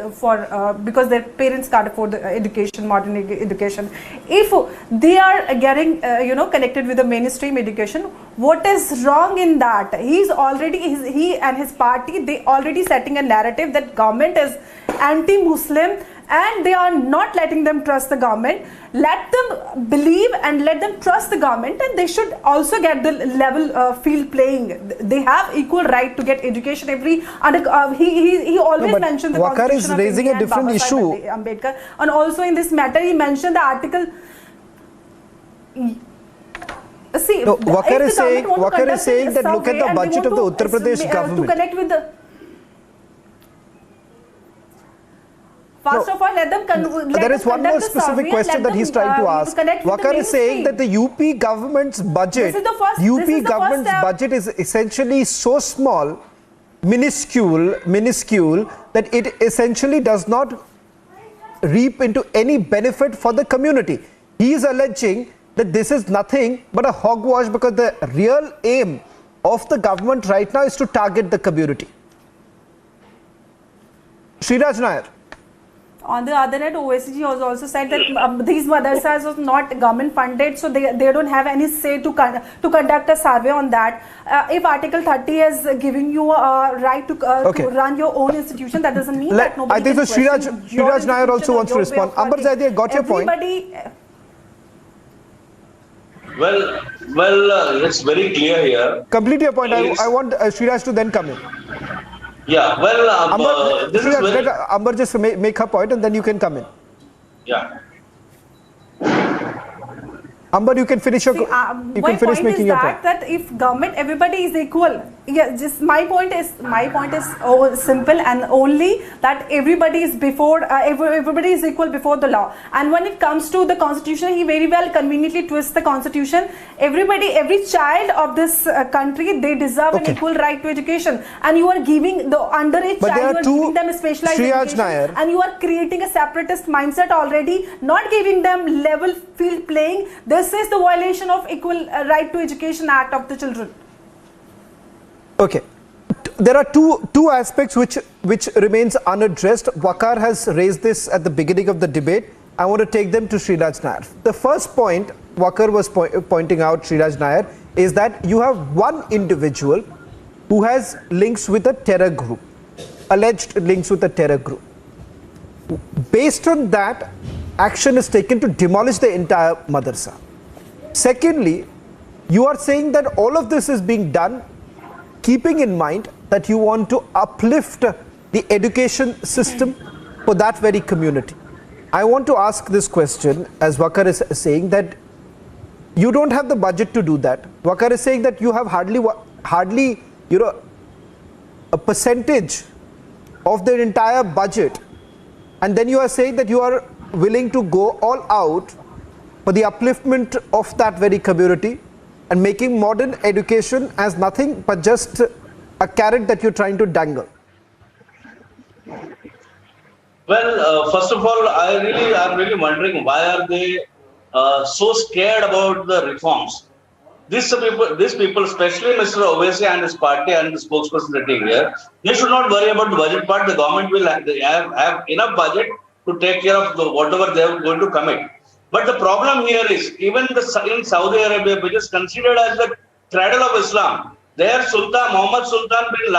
because their parents can't afford the education, modern education. If they are getting connected with the mainstream education, what is wrong in that? He and his party, they already setting a narrative that government is anti-Muslim, and they are not letting them trust the government. Let them believe and let them trust the government, and they should also get the level field playing. They have equal right to get education. He always mentioned the Wakar is raising a different issue. Ambedkar, and also in this matter he mentioned the article. See, no, Wakar is saying that look at the budget of the Uttar Pradesh government. To connect with the First of all, let them there is one more specific question that he's trying to ask. Wakar is saying that the UP government's budget, budget is essentially so small, minuscule, that it essentially does not reap into any benefit for the community. He is alleging that this is nothing but a hogwash, because the real aim of the government right now is to target the community. Sriraj Nair. On the other hand, OACG has also said that these madrasas was not government funded, so they don't have any say to conduct a survey on that. If Article 30 is giving you a right to run your own institution, that doesn't mean that nobody I think so. Sriraj Nair also wants to respond. Ambar Zaidi, I got your point. Well, it's very clear here. Complete your point. I want Sriraj to then come in. Yeah, well, Amber, just make her point and then you can come in. Yeah. Amber, you can finish your. You can finish making your point. That if government, everybody is equal. Yeah, just my point is simple and only that everybody is everybody is equal before the law. And when it comes to the constitution, he very well conveniently twists the constitution. Every child of this country, they deserve an equal right to education. And you are giving the underage child, you are giving them a specialized education, and you are creating a separatist mindset already, not giving them level field playing. This is the violation of Equal Right to Education Act of the children. Okay, there are two aspects which remains unaddressed. Waqar has raised this at the beginning of the debate. I want to take them to Sriraj Nair. The first point Waqar was pointing out, Sriraj Nair, is that you have one individual who has links with a terror group, alleged links with a terror group. Based on that, action is taken to demolish the entire madrasa. Secondly, you are saying that all of this is being done keeping in mind that you want to uplift the education system for that very community. I want to ask this question, as Waqar is saying that you don't have the budget to do that. Waqar is saying that you have hardly a percentage of the entire budget, and then you are saying that you are willing to go all out for the upliftment of that very community and making modern education as nothing but just a carrot that you're trying to dangle. Well, first of all, I'm really wondering why are they so scared about the reforms. These people, especially Mr. Owaisi and his party and the spokesperson sitting here, they should not worry about the budget part. The government will have enough budget to take care of whatever they are going to commit. But the problem here is, even in Saudi Arabia, which is considered as the cradle of Islam, their Sultan, Muhammad Sultan bin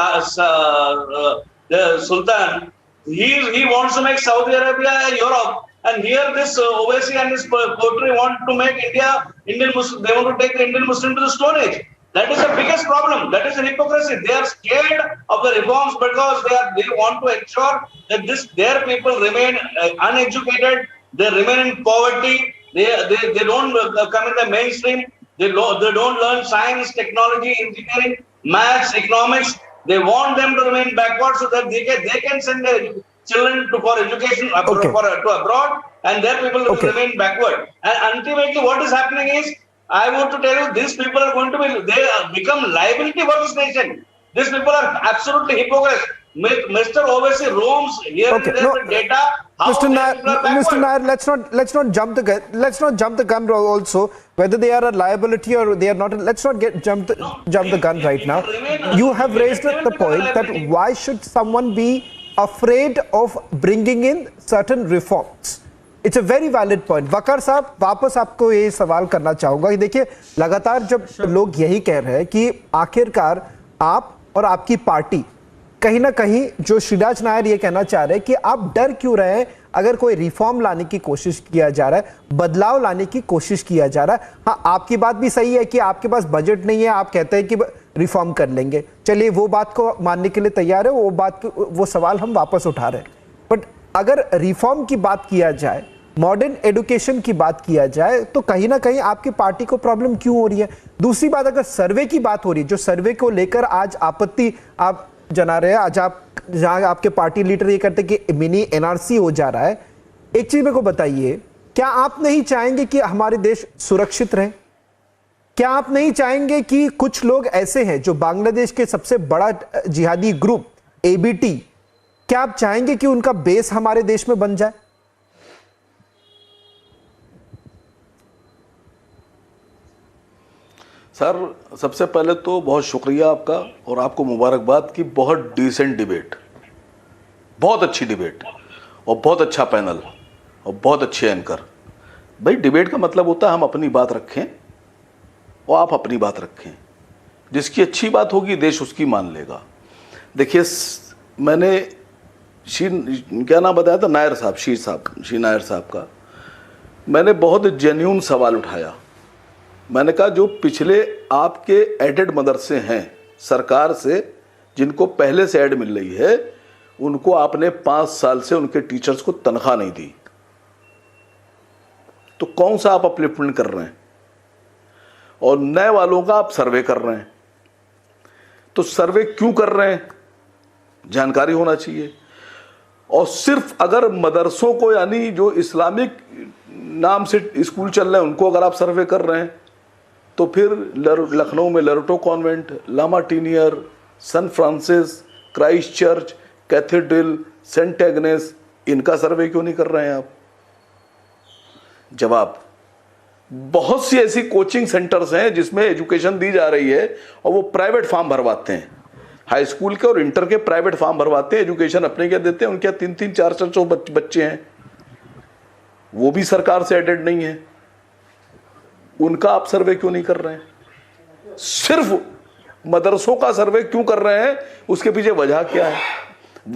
Sultan, he wants to make Saudi Arabia a Europe. And here this Owaisi and his coterie want to make Indian Muslim, they want to take the Indian Muslim to the Stone Age. That is the biggest problem. That is the hypocrisy. They are scared of the reforms because they want to ensure that their people remain uneducated. They remain in poverty. They don't come in the mainstream. They don't learn science, technology, engineering, maths, economics. They want them to remain backward so that they can send their children for education to abroad, and their people will remain backward. And ultimately, what is happening is, I want to tell you, these people are going to become liability for this nation. These people are absolutely hypocrites. Mr. Owaisi roams here and there with data. Mr. Nair, let's not jump the gun. Let's not jump the gun also. Whether they are a liability or they are not, let's not jump the gun right now. You have raised the point that why should someone be afraid of bringing in certain reforms? It's a very valid point. वकार साहब, वापस आपको ये सवाल करना चाहूंगा कि देखिए, लगातार जब लोग यही कह रहे हैं कि आखिरकार आप और आपकी पार्टी कहीं ना कहीं, जो श्रीराज नायर ये कहना चाह रहे हैं कि आप डर क्यों रहे हैं अगर कोई रिफॉर्म लाने की कोशिश किया जा रहा है, बदलाव लाने की कोशिश किया जा रहा है. हाँ, आपकी बात भी सही है कि आपके पास बजट नहीं है, आप कहते हैं कि रिफॉर्म कर लेंगे. चलिए, वो बात को मानने के लिए तैयार है, वो सवाल हम वापस उठा रहे हैं. बट अगर रिफॉर्म की बात किया जाए, मॉडर्न एजुकेशन की बात किया जाए, तो कहीं ना कहीं आपकी पार्टी को प्रॉब्लम क्यों हो रही है? दूसरी बात, अगर सर्वे की बात हो रही है, जो सर्वे को लेकर आज आपत्ति आप जना रहे हैं, आज आप जहां आपके पार्टी लीडर ये कहते हैं कि मिनी एनआरसी हो जा रहा है, एक चीज मेरे को बताइए, क्या आप नहीं चाहेंगे कि हमारे देश सुरक्षित रहे? क्या आप नहीं चाहेंगे कि कुछ लोग ऐसे हैं जो बांग्लादेश के सबसे बड़ा जिहादी ग्रुप एबीटी, क्या आप चाहेंगे कि उनका बेस हमारे देश में बन जाए? सर, सबसे पहले तो बहुत शुक्रिया आपका और आपको मुबारकबाद की बहुत डिसेंट डिबेट, बहुत अच्छी डिबेट और बहुत अच्छा पैनल और बहुत अच्छे एंकर. भाई, डिबेट का मतलब होता है हम अपनी बात रखें और आप अपनी बात रखें. जिसकी अच्छी बात होगी देश उसकी मान लेगा. देखिए, मैंने क्या नाम बताया था, नायर साहब, शी नायर साहब का मैंने बहुत जेन्युइन सवाल उठाया. मैंने कहा, जो पिछले आपके एडेड मदरसे हैं सरकार से, जिनको पहले से ऐड मिल रही है, उनको आपने 5 साल से उनके टीचर्स को तनख्वाह नहीं दी, तो कौन सा आप अपलिफ्टमेंट कर रहे हैं? और नए वालों का आप सर्वे कर रहे हैं। तो सर्वे क्यों कर रहे हैं, जानकारी होना चाहिए। और सिर्फ अगर मदरसों को, यानी जो इस्लामिक नाम से स्कूल चल रहे हैं, उनको अगर आप सर्वे कर रहे हैं, तो फिर लखनऊ में Loreto Convent, La Martiniere, Saint Francis, Christ Church, Cathedral, Saint Agnes, इनका सर्वे क्यों नहीं कर रहे हैं आप? जवाब, बहुत सी ऐसी कोचिंग सेंटर्स हैं जिसमें एजुकेशन दी जा रही है और वो प्राइवेट फॉर्म भरवाते हैं, हाई स्कूल के और इंटर के प्राइवेट फॉर्म भरवाते हैं, एजुकेशन अपने क्या देते हैं, उनके 3-3, 4-4 बच्चे हैं, वो भी सरकार से एडेड नहीं है, उनका आप सर्वे क्यों नहीं कर रहे हैं? सिर्फ मदरसों का सर्वे क्यों कर रहे हैं, उसके पीछे वजह क्या है?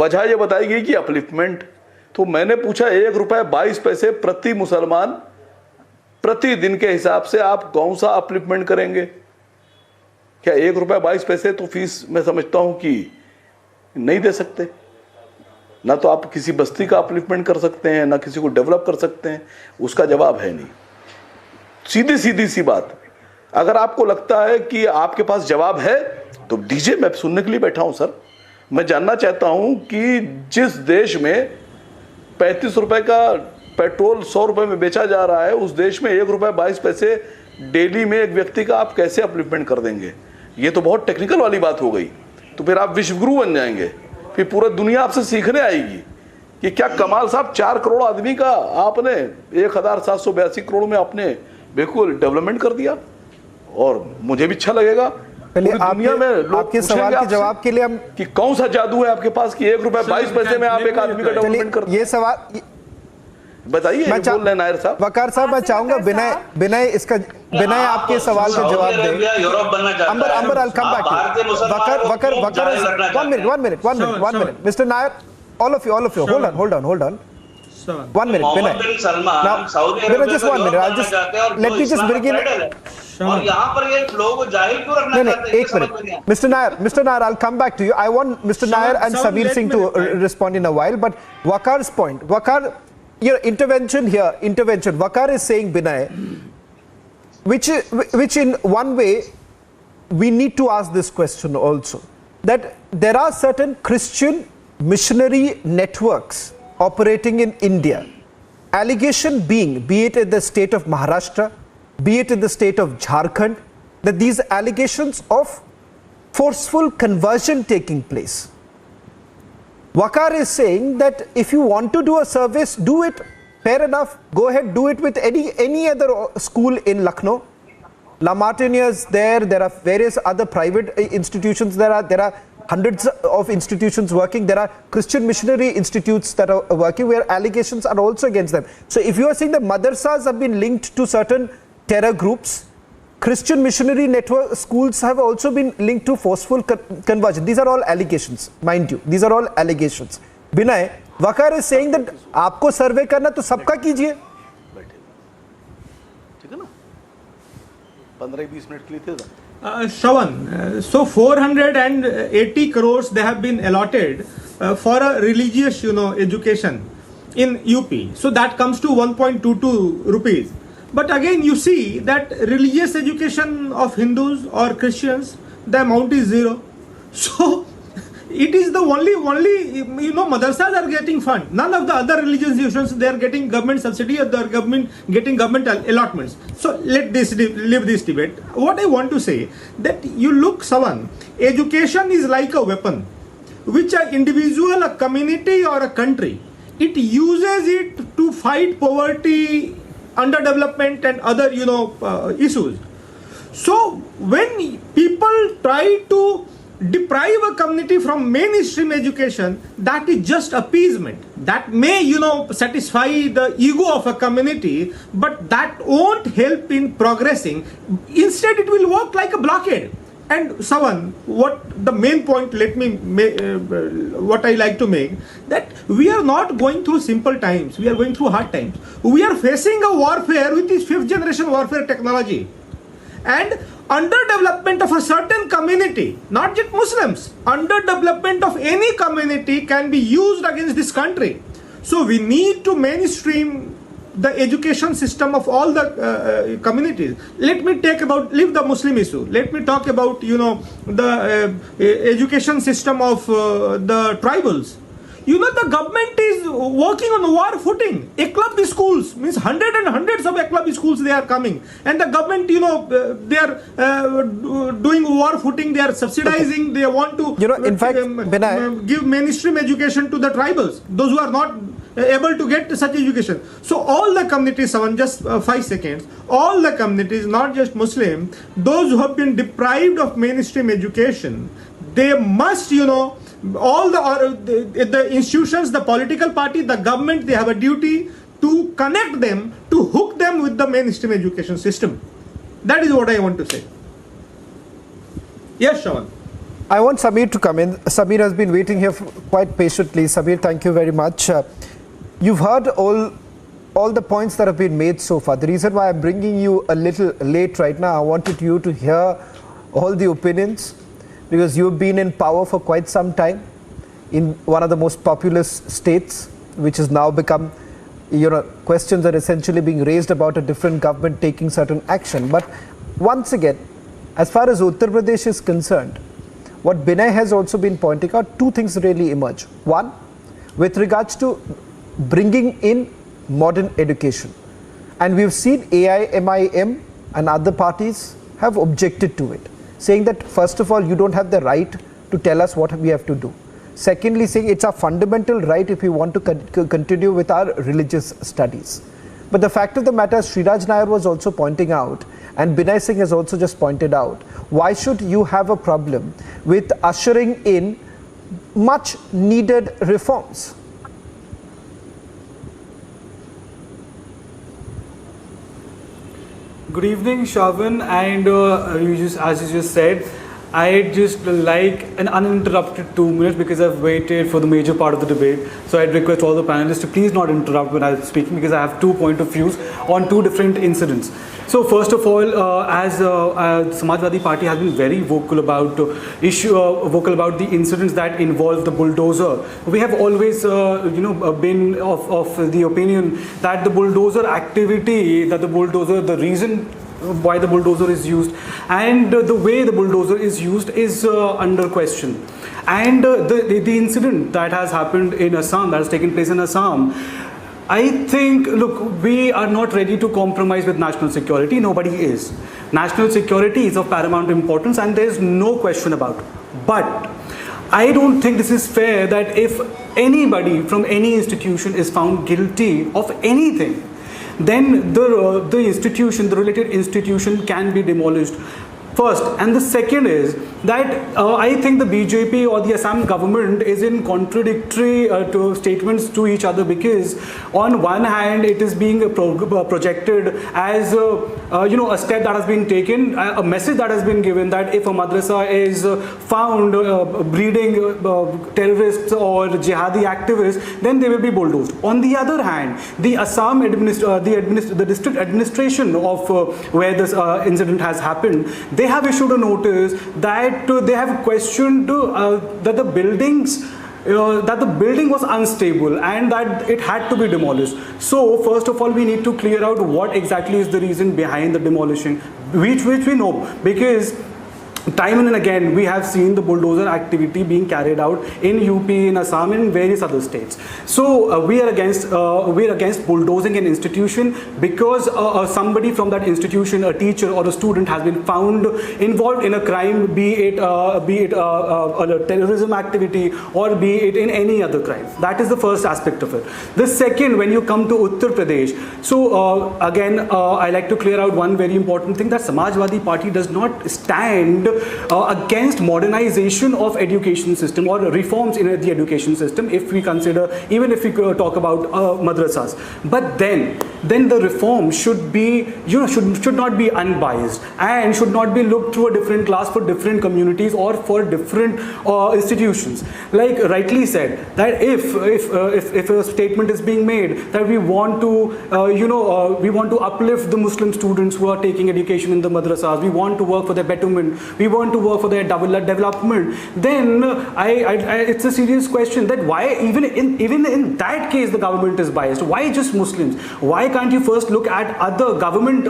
वजह ये बताई गई कि अपलिफ्टमेंट। तो मैंने पूछा, 1 रुपए 22 पैसे प्रति मुसलमान प्रतिदिन के हिसाब से आप कौन सा अपलिफ्टमेंट करेंगे? क्या 1 रुपए 22 पैसे तो फीस मैं समझता हूं कि नहीं दे सकते। ना तो आप किसी बस्ती का अपलिफ्टमेंट कर सकते हैं, ना किसी को डेवलप कर सकते हैं। उसका जवाब है नहीं। सीधी सी बात, अगर आपको लगता है कि आपके पास जवाब है तो दीजिए, मैं सुनने के लिए बैठा हूं सर। मैं जानना चाहता हूं कि जिस देश में 35 रुपए का पेट्रोल 100 रुपए में बेचा जा रहा है, उस देश में 1 रुपए 22 पैसे डेली में एक व्यक्ति का आप कैसे अपलिफ्टमेंट कर देंगे? ये तो बहुत टेक्निकल वाली बात हो गई। तो फिर आप विश्वगुरु बन जाएंगे, फिर पूरा दुनिया आपसे सीखने आएगी कि क्या कमाल साहब, 4 करोड़ आदमी का आपने 1782 करोड़ में आपने बिल्कुल डेवलपमेंट कर दिया। और मुझे भी अच्छा लगेगा पहले दुनिया में लोग आपके सवाल के जवाब के लिए हम कि कौन सा जादू है आपके पास कि 1 रुपए 22 पैसे में आप एक आदमी का डेवलपमेंट कर, ये सवाल बताइए। बोल रहे हैं नायर साहब। वकार साहब, मैं चाहूंगा बिना आपके सवाल का जवाब दें। यूरोप बनना चाहता है। अंबर I'll come back to you. Waqar 1 minute Mr. Nair, all of you hold on 1 minute Binay, just 1 minute, let me just begin। और यहाँ पर ये लोगों को जाहिल क्यों रखना चाहते हैं? एक minute Mr. Nair, I'll come back to you. I want Mr. Nair and Sabir Singh to respond in a while, but Wakar's point, Wakar, your intervention, Wakar is saying, Binay, which in one way we need to ask this question also, that there are certain Christian missionary networks operating in India. Allegation being, be it in the state of Maharashtra, be it in the state of Jharkhand, that these allegations of forceful conversion taking place. Wakar is saying that if you want to do a service, do it, fair enough, go ahead, do it with any other school in Lucknow. La Martiniers there are various other private institutions, there are hundreds of institutions working, there are Christian missionary institutes that are working where allegations are also against them. So if you are saying that madrasas have been linked to certain terror groups, Christian missionary network schools have also been linked to forceful conversion. These are all allegations, mind you. These are all allegations. Binay, Wakar is saying that आपको सर्वे करना तो सबका कीजिए. 15-20 minute के लिए थे। Shravan, so 480 crores they have been allotted for a religious, education in UP. So that comes to 1.22 rupees. But again, you see that religious education of Hindus or Christians, the amount is 0. So it is the only madrasas are getting fund. None of the other religious institutions, they are getting government subsidy or they are getting government allotments. So let this leave this debate. What I want to say, that you look, Savan, education is like a weapon which an individual, a community or a country, it uses it to fight poverty, underdevelopment and other issues. So when people try to deprive a community from mainstream education, that is just appeasement. That may satisfy the ego of a community, but that won't help in progressing. Instead, it will work like a blockade. And Savan, what the main point, what I like to make, that we are not going through simple times, we are going through hard times. We are facing a warfare which is 5th generation warfare technology. And underdevelopment of a certain community, not just Muslims, underdevelopment of any community can be used against this country. So we need to mainstream the education system of all the communities. Let me leave the Muslim issue. Let me talk about, the education system of the tribals. The government is working on war footing. Eklavya schools means hundreds of Eklavya schools they are coming, and the government, they are doing war footing. They are subsidizing. They want to, in fact, give mainstream education to the tribals, those who are not able to get such education. So all the communities, just 5 seconds, all the communities, not just Muslim, those who have been deprived of mainstream education, they must, all the institutions, the political party, the government, they have a duty to connect them, to hook them with the mainstream education system. That is what I want to say. Yes, Shawan. I want Sameer to come in. Sameer has been waiting here quite patiently. Sameer, thank you very much. You've heard all the points that have been made so far. The reason why I'm bringing you a little late right now, I wanted you to hear all the opinions, because you've been in power for quite some time in one of the most populous states, which has now become, questions are essentially being raised about a different government taking certain action. But once again, as far as Uttar Pradesh is concerned, what Binay has also been pointing out, two things really emerge. One, with regards to bringing in modern education. And we've seen AIMIM and other parties have objected to it, saying that first of all, you don't have the right to tell us what we have to do. Secondly, saying it's our fundamental right if we want to continue with our religious studies. But the fact of the matter, Sriraj Nair was also pointing out, and Binay Singh has also just pointed out, why should you have a problem with ushering in much needed reforms? Good evening, Shavan, and as you just said, I'd just like an uninterrupted 2 minutes because I've waited for the major part of the debate. So I'd request all the panelists to please not interrupt when I'm speaking, because I have 2 points of views on 2 different incidents. So first of all, as Samajwadi Party has been very vocal about the incidents that involve the bulldozer. We have always, been of the opinion that the bulldozer activity, the reason why the bulldozer is used and the way the bulldozer is used is under question. And the incident that has happened in Assam, that has taken place in Assam, I think, look, we are not ready to compromise with national security. Nobody is. National security is of paramount importance, and there is no question about it. But I don't think this is fair that if anybody from any institution is found guilty of anything, then the related institution can be demolished. First, and the second is that I think the BJP or the Assam government is in contradictory statements to each other, because on one hand it is being projected as a step that has been taken, a message that has been given that if a madrasa is found breeding terrorists or jihadi activists, then they will be bulldozed. On the other hand, the Assam the district administration of where this incident has happened, they have issued a notice that they have questioned that the building was unstable and that it had to be demolished. So first of all, we need to clear out what exactly is the reason behind the demolition, which we know, because time and again we have seen the bulldozer activity being carried out in UP, in Assam, and in various other states. So we are against bulldozing an institution because somebody from that institution, a teacher or a student, has been found involved in a crime, be it a terrorism activity or be it in any other crime. That is the first aspect of it. The second, when you come to Uttar Pradesh, so again I like to clear out one very important thing, that Samajwadi Party does not stand against modernization of education system or reforms in the education system, if we consider, even if we talk about madrasas. But then the reform should be, should not be unbiased and should not be looked through a different glass for different communities or for different institutions. Like rightly said, that if a statement is being made that we want to uplift the Muslim students who are taking education in the madrasas, we want to work for their betterment, we want to work for their development, then it's a serious question that why even in that case the government is biased. Why just Muslims? Why can't you first look at other government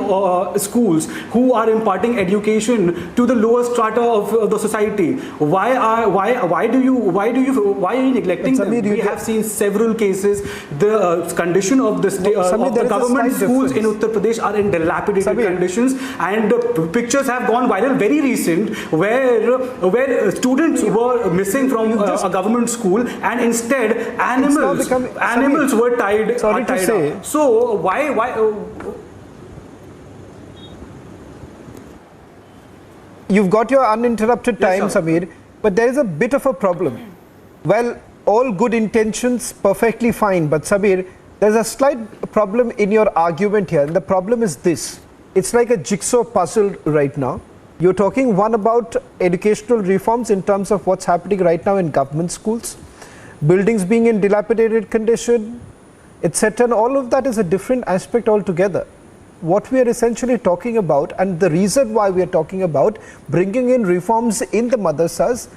schools who are imparting education to the lower strata of the society? Why are you neglecting them? We have seen several cases. The condition of the government schools in Uttar Pradesh are in dilapidated conditions, and pictures have gone viral, very recent, where students were missing from a government school, and instead animals were tied up. So why? You've got your uninterrupted time, yes, Sameer, but there is a bit of a problem. Well, all good intentions, perfectly fine, but Sameer, there's a slight problem in your argument here, and the problem is this. It's like a jigsaw puzzle right now. You're talking one about educational reforms in terms of what's happening right now in government schools, buildings being in dilapidated condition, etc. And all of that is a different aspect altogether. What we are essentially talking about, and the reason why we are talking about bringing in reforms in the madrasas,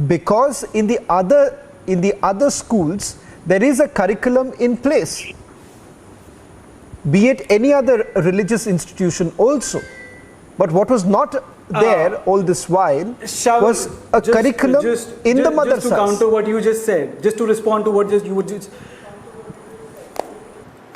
because in the other schools there is a curriculum in place, be it any other religious institution also. But what was not there all this while was a curriculum in the madrasas. Just to counter what you just said, just to respond to what you would just.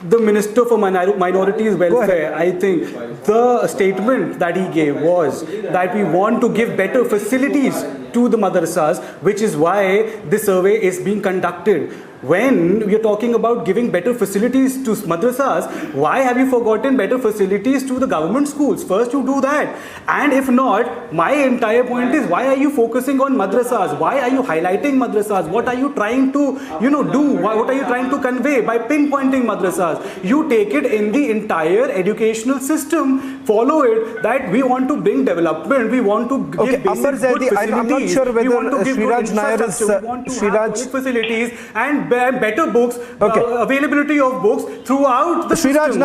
The Minister for Minorities Welfare, I think the statement that he gave was that we want to give better facilities to the madrasas, which is why this survey is being conducted. When we are talking about giving better facilities to madrasas, why have you forgotten better facilities to the government schools? First you do that. And if not, my entire point is, why are you focusing on madrasas? Why are you highlighting madrasas? What are you trying to do? What are you trying to convey by pinpointing madrasas? You take it in the entire educational system, follow it, that we want to bring development, we want to give basic good facilities, I'm not sure whether we want to give Sriraj Nair is we want to have facilities and better books, availability of books throughout the system,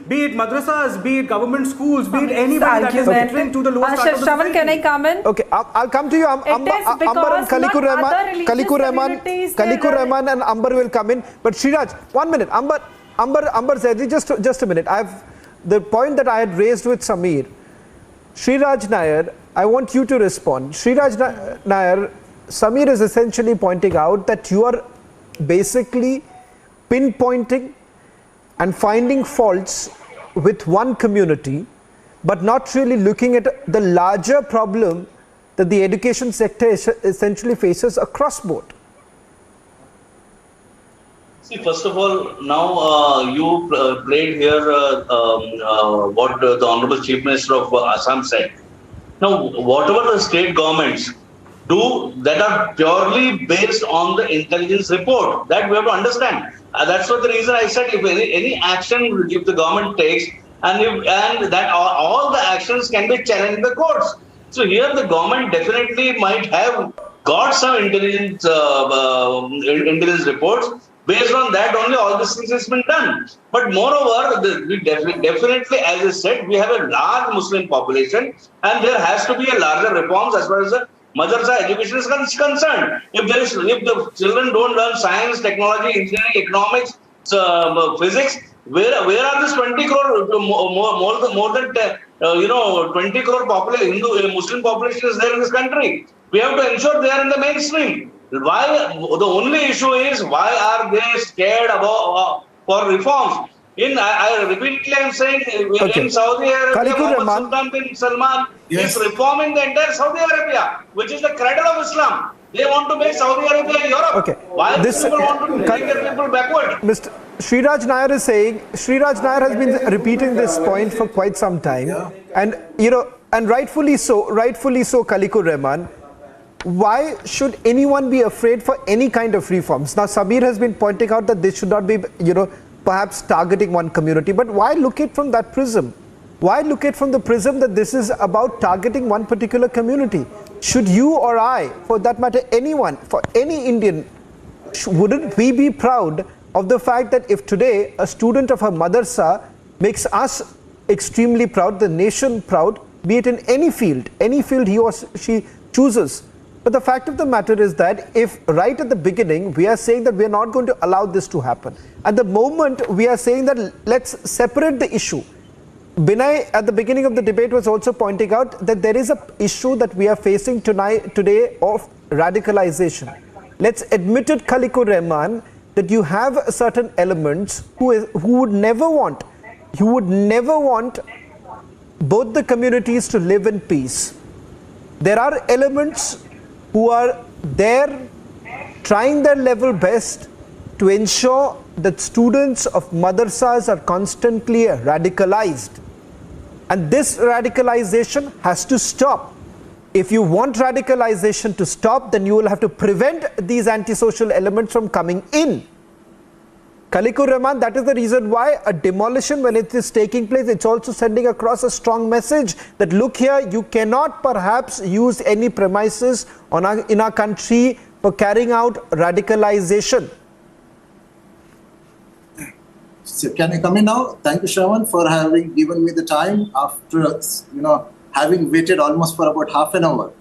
be it madrasas, be it government schools, be it anybody that is catering to the lower strata of the society. Can I come in? Okay, I'll come to you. Amber and Kalikur Rahman and Amber will come in. But Sriraj, 1 minute. Amber Zaidi, just a minute. The point that I had raised with Sameer, Sriraj Nair, I want you to respond. Sriraj Nair, Sameer is essentially pointing out that you are basically pinpointing and finding faults with one community, but not really looking at the larger problem that the education sector essentially faces across board. See, first of all, now you played here what the Honorable Chief Minister of Assam said. Now, whatever the state governments do that are purely based on the intelligence report, that we have to understand. That's what the reason I said, if any action if the government takes, and that all the actions can be challenged in the courts. So here the government definitely might have got some intelligence reports. Based on that only all this things has been done. But moreover, we definitely, as I said, we have a large Muslim population, and there has to be a larger reforms as far as the madrasa education is concerned. If the children don't learn science, technology, engineering, economics, physics, where are this 20 crore more than 20 crore Hindu Muslim population is there in this country? We have to ensure they are in the mainstream. Why? The only issue is, why are they scared for reforms? I repeatedly am saying, in Saudi Arabia, Sultan bin Salman is reforming the entire Saudi Arabia, which is the cradle of Islam. They want to make Saudi Arabia Europe. Why do people want to take their people backward? Mr. Sriraj Nair is saying, Sriraj Nair has been repeating this point for quite some time, and and rightfully so, Kalikur Rahman. Why should anyone be afraid for any kind of reforms? Now, Sameer has been pointing out that this should not be, perhaps targeting one community, but why look at it from that prism? Why look at it from the prism that this is about targeting one particular community? Should you or I, for that matter, anyone, for any Indian, wouldn't we be proud of the fact that if today a student of a madrasa makes us extremely proud, the nation proud, be it in any field he or she chooses. But the fact of the matter is that if right at the beginning we are saying that we are not going to allow this to happen, at the moment we are saying that let's separate the issue. Binay at the beginning of the debate was also pointing out that there is an issue that we are facing today of radicalization. Let's admit it, Khalikur Rahman, that you have certain elements who would never want both the communities to live in peace. There are elements who are there trying their level best to ensure that students of madrasas are constantly radicalized. And this radicalization has to stop. If you want radicalization to stop, then you will have to prevent these antisocial elements from coming in. Khalikur Rahman, that is the reason why a demolition, when it is taking place, it's also sending across a strong message that look here, you cannot perhaps use any premises in our country for carrying out radicalization. So can I come in now? Thank you, Shravan, for having given me the time after, having waited almost for about half an hour.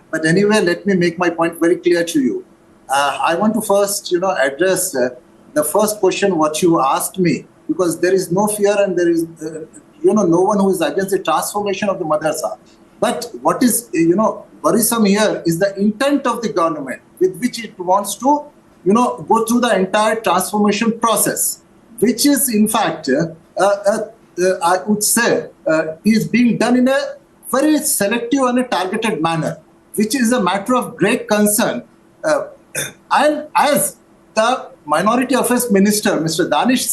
But anyway, let me make my point very clear to you. I want to first, address the first question what you asked me, because there is no fear and there is, no one who is against the transformation of the madrasa. But what is, worrisome here is the intent of the government with which it wants to, go through the entire transformation process, which is in fact, I would say, is being done in a very selective and a targeted manner, which is a matter of great concern. And as the Minority Affairs Minister, Mr. Danish,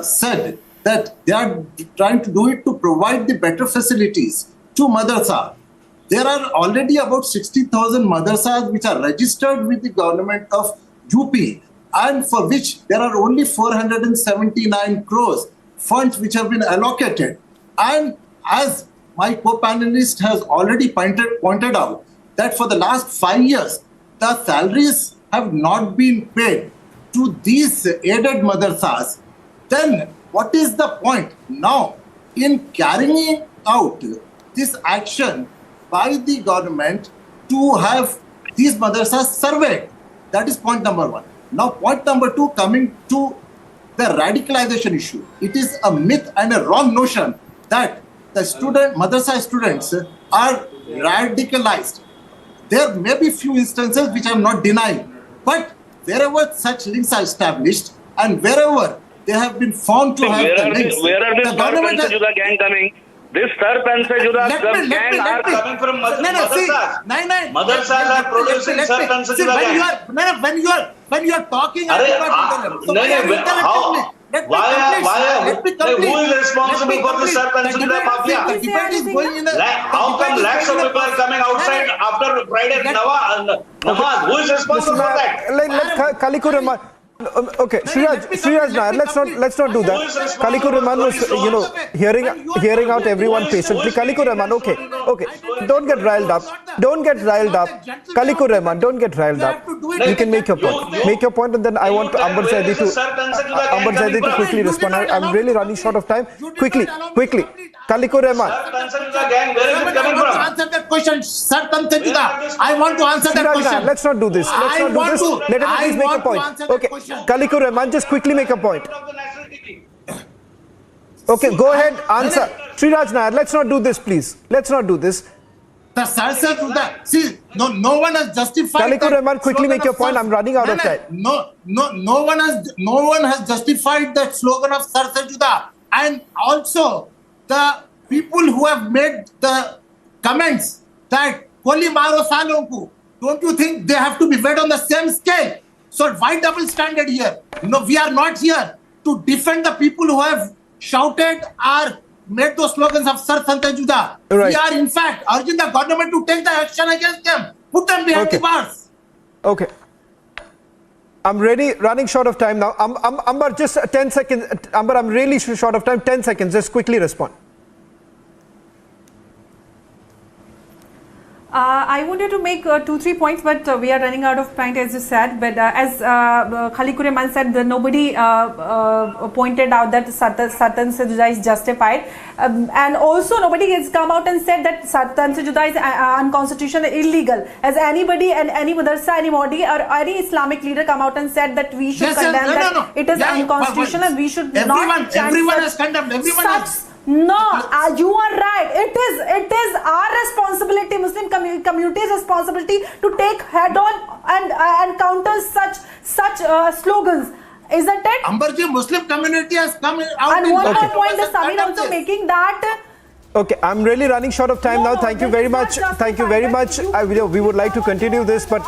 said that they are trying to do it to provide the better facilities to madrasa. There are already about 60,000 madrasas which are registered with the government of UP, and for which there are only 479 crores funds which have been allocated. And as my co-panelist has already pointed out, that for the last 5 years, the salaries have not been paid to these aided madrasas. Then what is the point now in carrying out this action by the government to have these madrasas surveyed? That is point number one. Now point number two, coming to the radicalization issue. It is a myth and a wrong notion that the madrasa students are radicalized. There may be few instances which I am not denying, but wherever such links are established and wherever they have been found to have the links, where are this Sar Pansa Juda gang coming? This Sar Pansa Juda gang are coming from madrasas. Madrasas are producing Sar Pansa Juda gang. When you are talking who is responsible for the Sar Pansa Juda mafia? The debate is going in How come lakhs of people are coming outside after Friday Namaz? Who is responsible for that? Let Khalikur Rahman. Okay, Sriraj Nair, let's not do that. Khalikur Rahman was, hearing out everyone patiently. Khalikur Rahman, okay, don't get riled up. Khalikur Rahman, don't get riled up. You can make your point. Make your point, and then I want Ambar Zaidi to quickly respond. I'm really running short of time. Quickly. Khalikur Rahman. Where is it coming from? Answer that question, Sir Pansa Juda. I want to answer that question. Let's not do this. Let him please make a point. Okay, Khalikur Rahman, just quickly make a point. Okay, go ahead, answer. Sriraj Nair, let's not do this, please. Let's not do this. The Sir Juda. See, no one has justified. Khalikur Rahman, quickly make your point. I'm running out of time. No one has justified that slogan of Sir Juda. And also, the people who have made the comments that Koli Maro Salonku, don't you think they have to be weighed on the same scale? So why double standard here? No, we are not here to defend the people who have shouted or made those slogans of Sar Pansa Juda. Right. We are in fact urging the government to take the action against them. Put them behind the bars. Okay. I'm running short of time now. Amber, just 10 seconds. Amber, I'm really short of time. 10 seconds. Just quickly respond. I wanted to make 2-3 points, but we are running out of time, as you said. But as Khalikur Rahman said, that nobody pointed out that Satan se juda is justified, and also nobody has come out and said that Satan se juda is unconstitutional, illegal. Has anybody and any madrasa, anybody or any Islamic leader come out and said that we should condemn that it is unconstitutional and we should not chant everyone such, has condemned. Everyone such, has. No, you are right. It is our responsibility, Muslim community's responsibility, to take head on and counter such slogans. Isn't it? Amberji, Muslim community has come out. And one more point is Samir also making that. Okay, I'm really running short of time now. Thank you very much. Thank you very much. We would like to continue this, but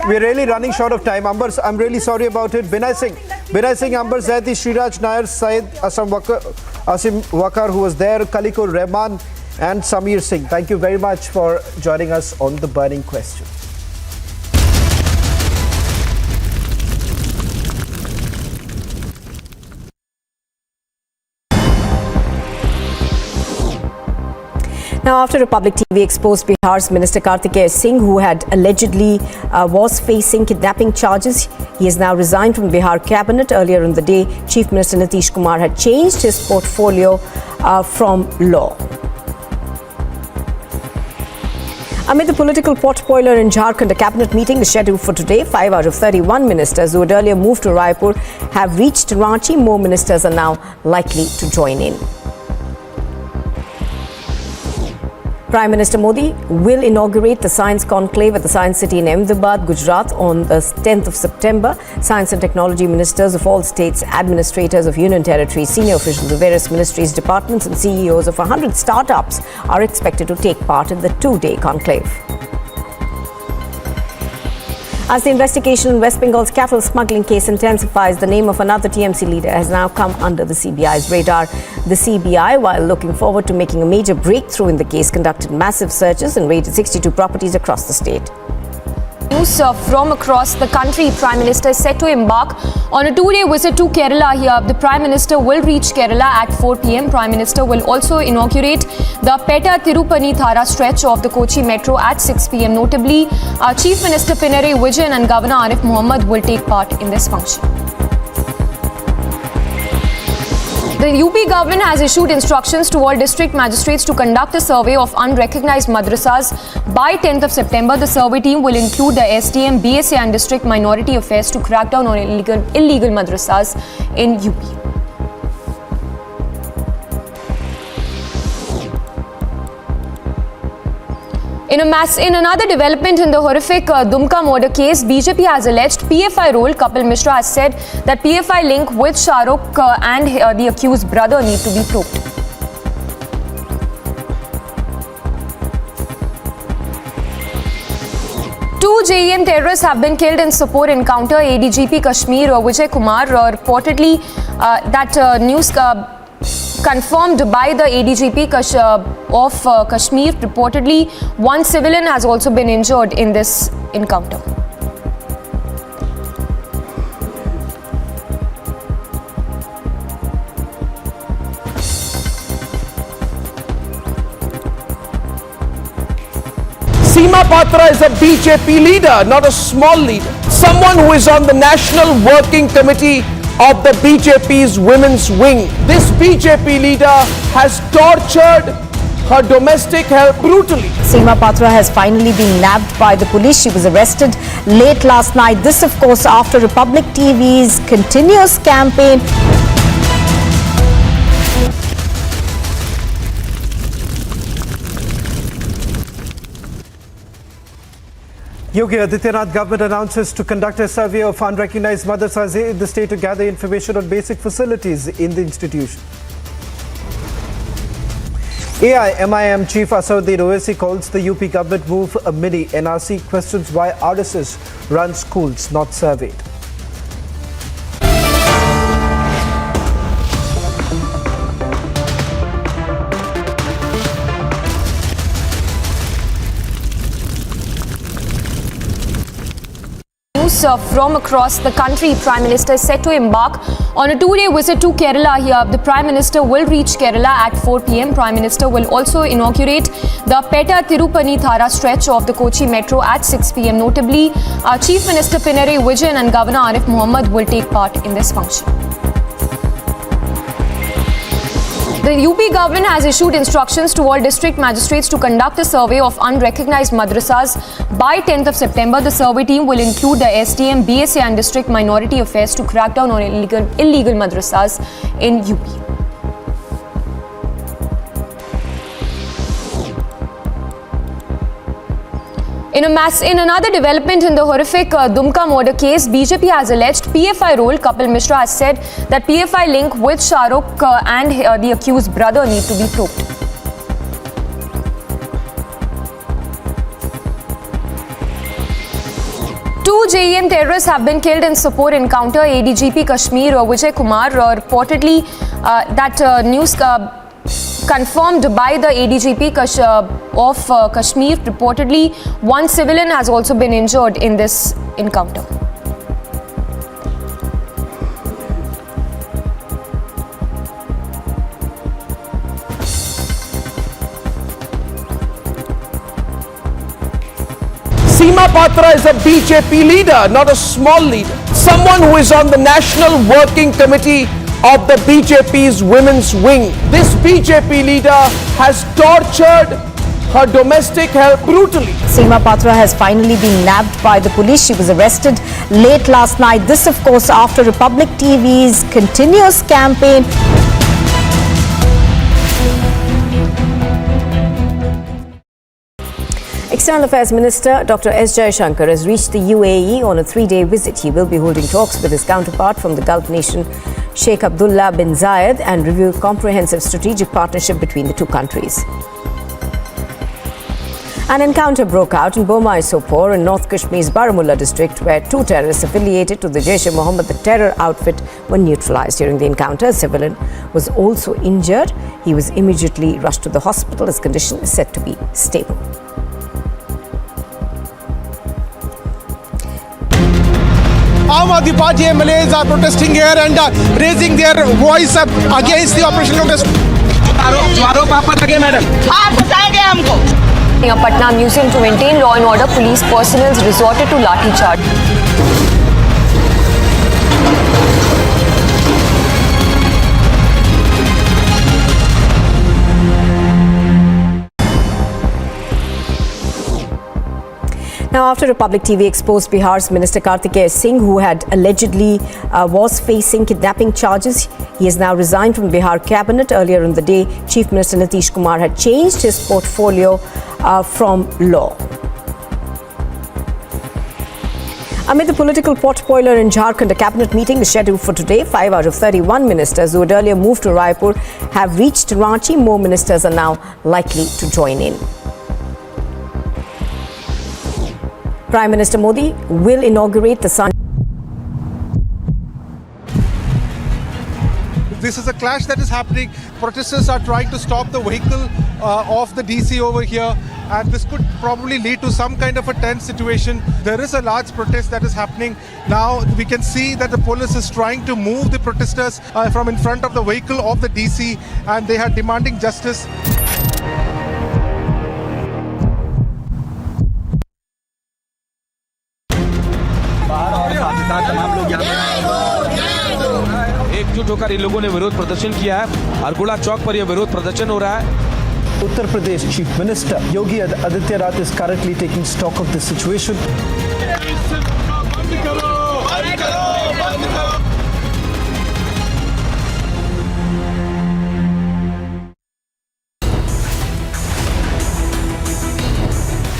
we're really running short of time. Amber, I'm really sorry about it. Binay Singh, Amber Zaidi, Sriraj Nair, Syed Asim Wakar, who was there, Khalikur Rahman and Samir Singh. Thank you very much for joining us on The Burning Question. Now, after Republic TV exposed Bihar's Minister Kartikeya Singh, who had allegedly was facing kidnapping charges, he has now resigned from Bihar cabinet. Earlier in the day, Chief Minister Nitish Kumar had changed his portfolio from law. Amid the political potboiler in Jharkhand, a cabinet meeting is scheduled for today. 5 out of 31 ministers who had earlier moved to Raipur have reached Ranchi. More ministers are now likely to join in. Prime Minister Modi will inaugurate the Science Conclave at the Science City in Ahmedabad, Gujarat on the 10th of September. Science and Technology ministers of all states, administrators of union territories, senior officials of various ministries, departments and CEOs of 100 startups are expected to take part in the two-day conclave. As the investigation in West Bengal's cattle smuggling case intensifies, the name of another TMC leader has now come under the CBI's radar. The CBI, while looking forward to making a major breakthrough in the case, conducted massive searches and raided 62 properties across the state. News from across the country. Prime Minister is set to embark on a two-day visit to Kerala here. The Prime Minister will reach Kerala at 4 p.m. Prime Minister will also inaugurate the Petta Tirupani-Thara stretch of the Kochi Metro at 6 p.m. Notably, Chief Minister Pinarayi Vijayan and Governor Arif Mohammed will take part in this function. The UP government has issued instructions to all district magistrates to conduct a survey of unrecognized madrasas by 10th of September. The survey team will include the SDM, BSA and District Minority Affairs to crack down on illegal madrasas in UP. In another development in the horrific Dumka murder case, BJP has alleged PFI role. Kapil Mishra has said that PFI link with Shah Rukh and the accused brother need to be probed. Two JEM terrorists have been killed in Sopore encounter. ADGP Kashmir Vijay Kumar reportedly news confirmed by the ADGP of Kashmir. Reportedly, one civilian has also been injured in this encounter. Seema Patra is a BJP leader, not a small leader. Someone who is on the National Working Committee of the BJP's women's wing. This BJP leader has tortured her domestic help brutally. Seema Patra has finally been nabbed by the police. She was arrested late last night. This, of course, after Republic TV's continuous campaign. Yogi Adityanath government announces to conduct a survey of unrecognized madrasas in the state to gather information on basic facilities in the institution. AIMIM Chief Asaduddin Owaisi calls the UP government move a mini NRC, questions why RSS run schools not surveyed. schools from across the country. Prime Minister is set to embark on a two-day visit to Kerala here. The Prime Minister will reach Kerala at 4 p.m. Prime Minister will also inaugurate the Petta-Tirupani-Thara stretch of the Kochi Metro at 6 p.m. Notably, Chief Minister Pinarayi Vijayan and Governor Arif Mohammed will take part in this function. The UP government has issued instructions to all district magistrates to conduct a survey of unrecognized madrasas by 10th of September. The survey team will include the SDM, BSA and District Minority Affairs to crack down on illegal madrasas in UP. In another development in the horrific Dumka murder case, BJP has alleged PFI role. Kapil Mishra has said that PFI link with Shah Rukh and the accused brother need to be probed. Two JEM terrorists have been killed in Sopore encounter. ADGP Kashmir Vijay Kumar reportedly news confirmed by the ADGP of Kashmir. Reportedly, one civilian has also been injured in this encounter. Seema Patra is a BJP leader, not a small leader. Someone who is on the National Working Committee of the BJP's women's wing. This BJP leader has tortured her domestic help brutally. Seema Patra has finally been nabbed by the police. She was arrested late last night. This, of course, after Republic TV's continuous campaign. External Affairs Minister Dr. S. Jaishankar has reached the UAE on a three-day visit. He will be holding talks with his counterpart from the Gulf nation, Sheikh Abdullah bin Zayed, and review comprehensive strategic partnership between the two countries. An encounter broke out in Bomai Sopore in North Kashmir's Baramulla district, where two terrorists affiliated to the Jaish-e-Mohammed, the terror outfit, were neutralized. During the encounter, a civilian was also injured. He was immediately rushed to the hospital. His condition is said to be stable. Aam Aadmi Party MLAs are protesting here and raising their voice up against the operation of this. Near Patna Museum to maintain law and order, police personnel resorted to lathi charge. Now, after Republic TV exposed Bihar's Minister Kartikeya Singh, who had allegedly was facing kidnapping charges, he has now resigned from Bihar cabinet. Earlier in the day, Chief Minister Nitish Kumar had changed his portfolio from law. Amid the political potboiler in Jharkhand, a cabinet meeting is scheduled for today. 5 out of 31 ministers who had earlier moved to Raipur have reached Ranchi. More ministers are now likely to join in. Prime Minister Modi will inaugurate the Sun. This is a clash that is happening. Protesters are trying to stop the vehicle of the DC over here, and this could probably lead to some kind of a tense situation. There is a large protest that is happening. Now we can see that the police is trying to move the protesters from in front of the vehicle of the DC, and they are demanding justice. तमाम लोग एकजुट होकर इन लोगों ने विरोध प्रदर्शन किया है। अरगुड़ा चौक पर यह विरोध प्रदर्शन हो रहा है। Uttar Pradesh Chief Minister Yogi Adityanath is currently taking stock of the situation.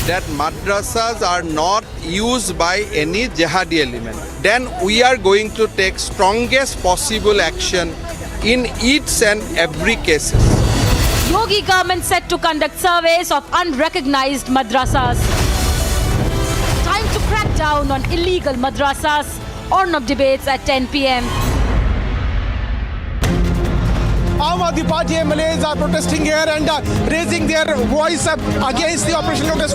That madrasas are not used by any jihadi element, then we are going to take strongest possible action in each and every case. Yogi government set to conduct surveys of unrecognized madrasas. Time to crack down on illegal madrasas. Roundup debates at 10 p.m. Aam Aadmi Party MLAs are protesting here and raising their voice up against the operation of this.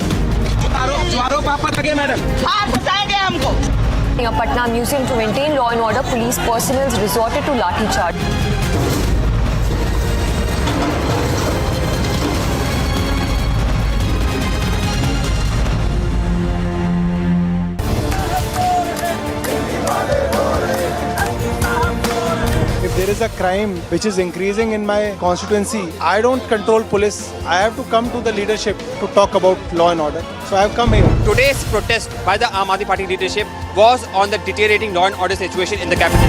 Near Patna Museum, to maintain law and order, police personnel resorted to lathi charge. If there is a crime which is increasing in my constituency, I don't control police. I have to come to the leadership to talk about law and order. So I have come here. Today's protest by the Aam Aadmi Party leadership was on the deteriorating law and order situation in the capital.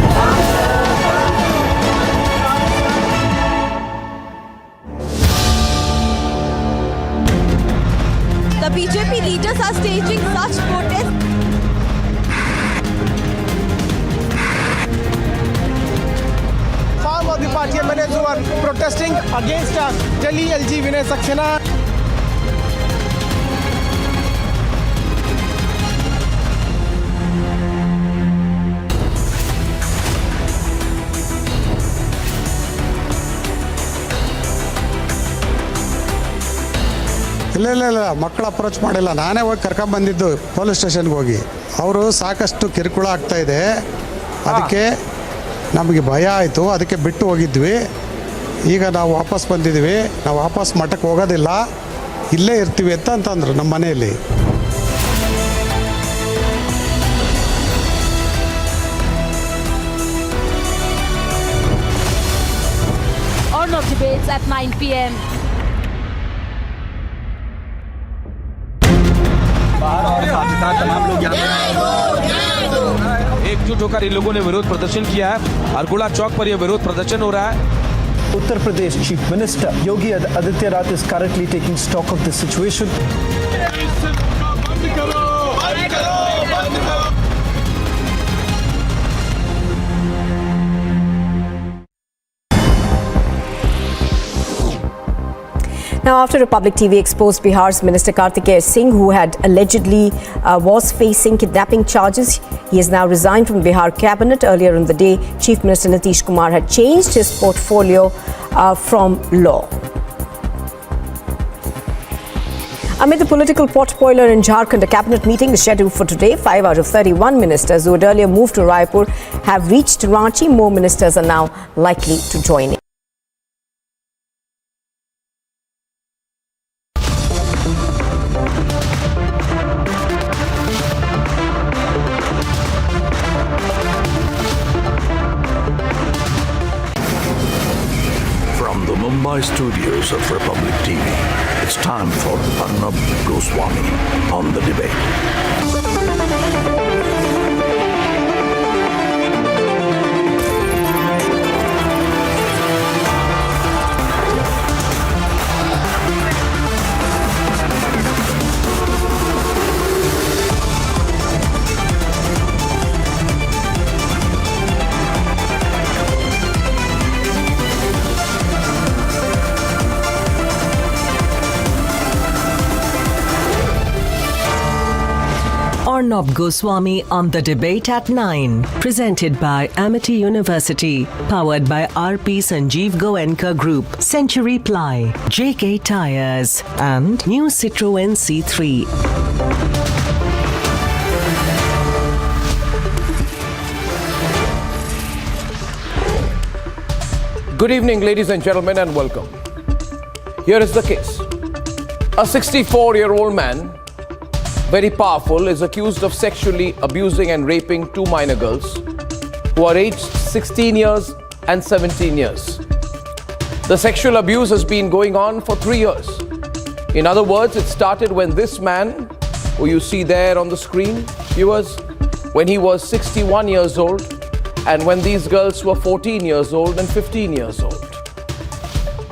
The BJP leaders are staging such protests. Aam Aadmi Party MLAs who are protesting against us. Delhi LG Vinay Saxena. ಇಲ್ಲ ಮಕ್ಕಳು approach ಮಾಡಿಲ್ಲ, ನಾನೇ ಹೋಗಿ ಕರ್ಕೊಂಡ್ಬಂದಿದ್ದು police ಸ್ಟೇಷನ್ಗೆ ಹೋಗಿ. ಅವರು ಸಾಕಷ್ಟು ಕಿರುಕುಳ ಆಗ್ತಾಯಿದೆ, ಅದಕ್ಕೆ ನಮಗೆ ಭಯ ಆಯಿತು, ಅದಕ್ಕೆ ಬಿಟ್ಟು ಹೋಗಿದ್ವಿ. ಈಗ ನಾವು ವಾಪಸ್ ಬಂದಿದ್ದೀವಿ, ನಾವು ವಾಪಸ್ ಮಠಕ್ಕೆ ಹೋಗೋದಿಲ್ಲ, ಇಲ್ಲೇ ಇರ್ತೀವಿ ಅಂತಂದರು ನಮ್ಮ ಮನೆಯಲ್ಲಿ. Roundup debates at 9 p.m. एकजुट होकर इन लोगों ने विरोध प्रदर्शन किया है। अरगुड़ा चौक पर यह विरोध प्रदर्शन हो रहा है। Uttar Pradesh Chief Minister Yogi Adityanath is currently taking stock of the situation. Now, after Republic TV exposed Bihar's Minister Kartikeya Singh, who had allegedly was facing kidnapping charges, he has now resigned from Bihar cabinet. Earlier in the day, Chief Minister Nitish Kumar had changed his portfolio from law. Amid the political potboiler in Jharkhand, a cabinet meeting is scheduled for today. 5 out of 31 ministers who had earlier moved to Raipur have reached Ranchi. More ministers are now likely to join in. Mumbai studios of Republic TV, it's time for Arnab Goswami on the debate. Arnab Goswami on the debate at 9. Presented by Amity University. Powered by RP Sanjeev Goenka Group. Century Ply. JK Tires. And new Citroën C3. Good evening, ladies and gentlemen, and welcome. Here is the case. A 64-year-old man, very powerful, is accused of sexually abusing and raping 2 minor girls who are aged 16 years and 17 years. The sexual abuse has been going on for 3 years. In other words, it started when this man, who you see there on the screen, viewers, when he was 61 years old, and when these girls were 14 years old and 15 years old.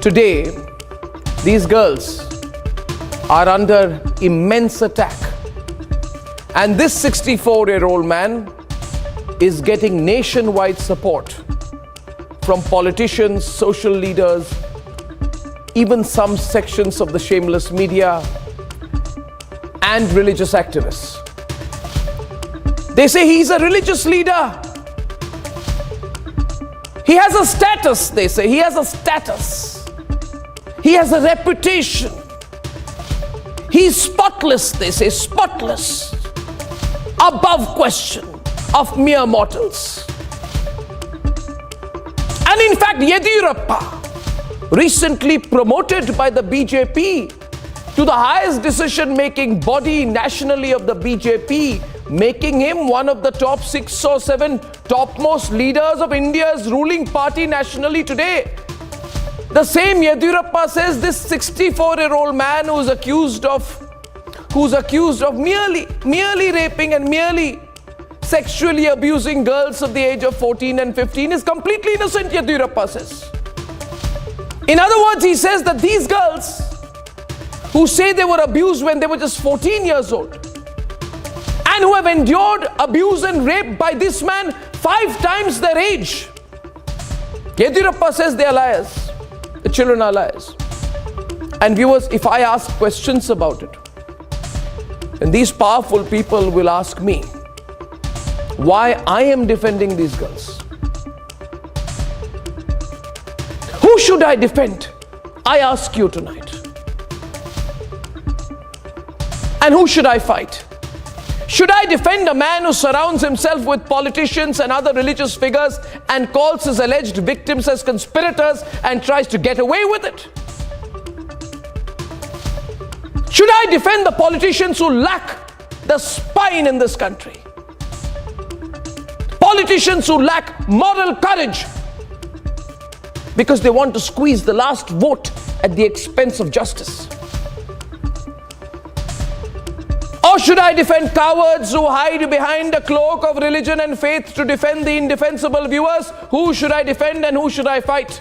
Today, these girls are under immense attack. And this 64-year-old man is getting nationwide support from politicians, social leaders, even some sections of the shameless media and religious activists. They say he's a religious leader. He has a status, they say. He has a status. He has a reputation. He's spotless, they say, spotless. Above question. of mere mortals. And in fact, Yediyurappa, recently promoted by the BJP to the highest decision-making body nationally of the BJP, making him one of the top 6 or 7 topmost leaders of India's ruling party nationally today. The same Yediyurappa says this 64-year-old man who's accused of merely raping and merely sexually abusing girls of the age of 14 and 15 is completely innocent, Yediyurappa says. In other words, he says that these girls who say they were abused when they were just 14 years old and who have endured abuse and rape by this man 5 times their age, Yediyurappa says they are liars. The children are liars. And viewers, if I ask questions about it, then these powerful people will ask me why I am defending these girls. Who should I defend? I ask you tonight. And who should I fight? Should I defend a man who surrounds himself with politicians and other religious figures and calls his alleged victims as conspirators and tries to get away with it? Should I defend the politicians who lack the spine in this country? Politicians who lack moral courage because they want to squeeze the last vote at the expense of justice? Or should I defend cowards who hide behind a cloak of religion and faith to defend the indefensible? Viewers, who should I defend and who should I fight?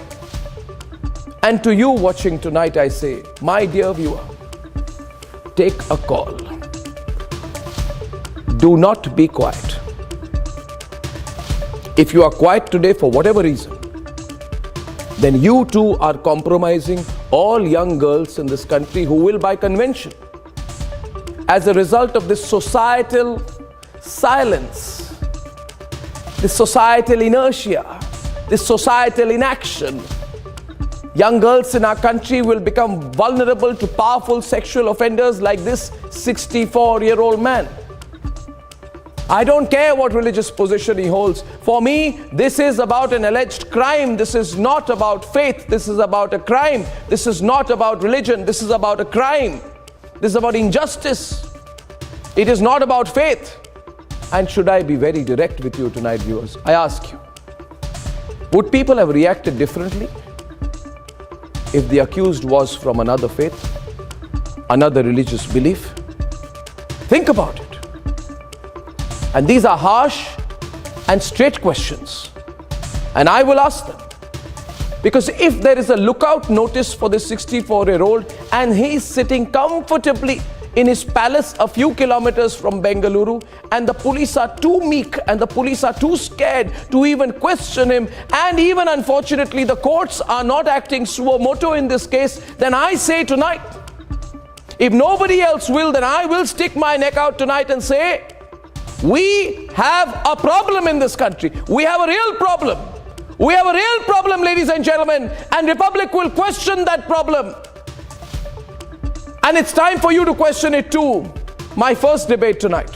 And to you watching tonight, I say, my dear viewer, take a call. Do not be quiet. If you are quiet today for whatever reason, then you too are compromising all young girls in this country who will, by convention, as a result of this societal silence, this societal inertia, this societal inaction, young girls in our country will become vulnerable to powerful sexual offenders like this 64-year-old man. I don't care what religious position he holds. For me, this is about an alleged crime. This is not about faith. This is about a crime. This is not about religion. This is about a crime. This is about injustice. It is not about faith. And should I be very direct with you tonight, viewers? I ask you, would people have reacted differently if the accused was from another faith, another religious belief? Think about it. And these are harsh and straight questions. And I will ask them. Because if there is a lookout notice for this 64-year-old and he's sitting comfortably in his palace a few kilometers from Bengaluru, and the police are too meek and the police are too scared to even question him, and even unfortunately the courts are not acting suo motu in this case, then I say tonight, if nobody else will, then I will stick my neck out tonight and say, we have a problem in this country. We have a real problem. We have a real problem, ladies and gentlemen, and Republic will question that problem. And it's time for you to question it too. My first debate tonight.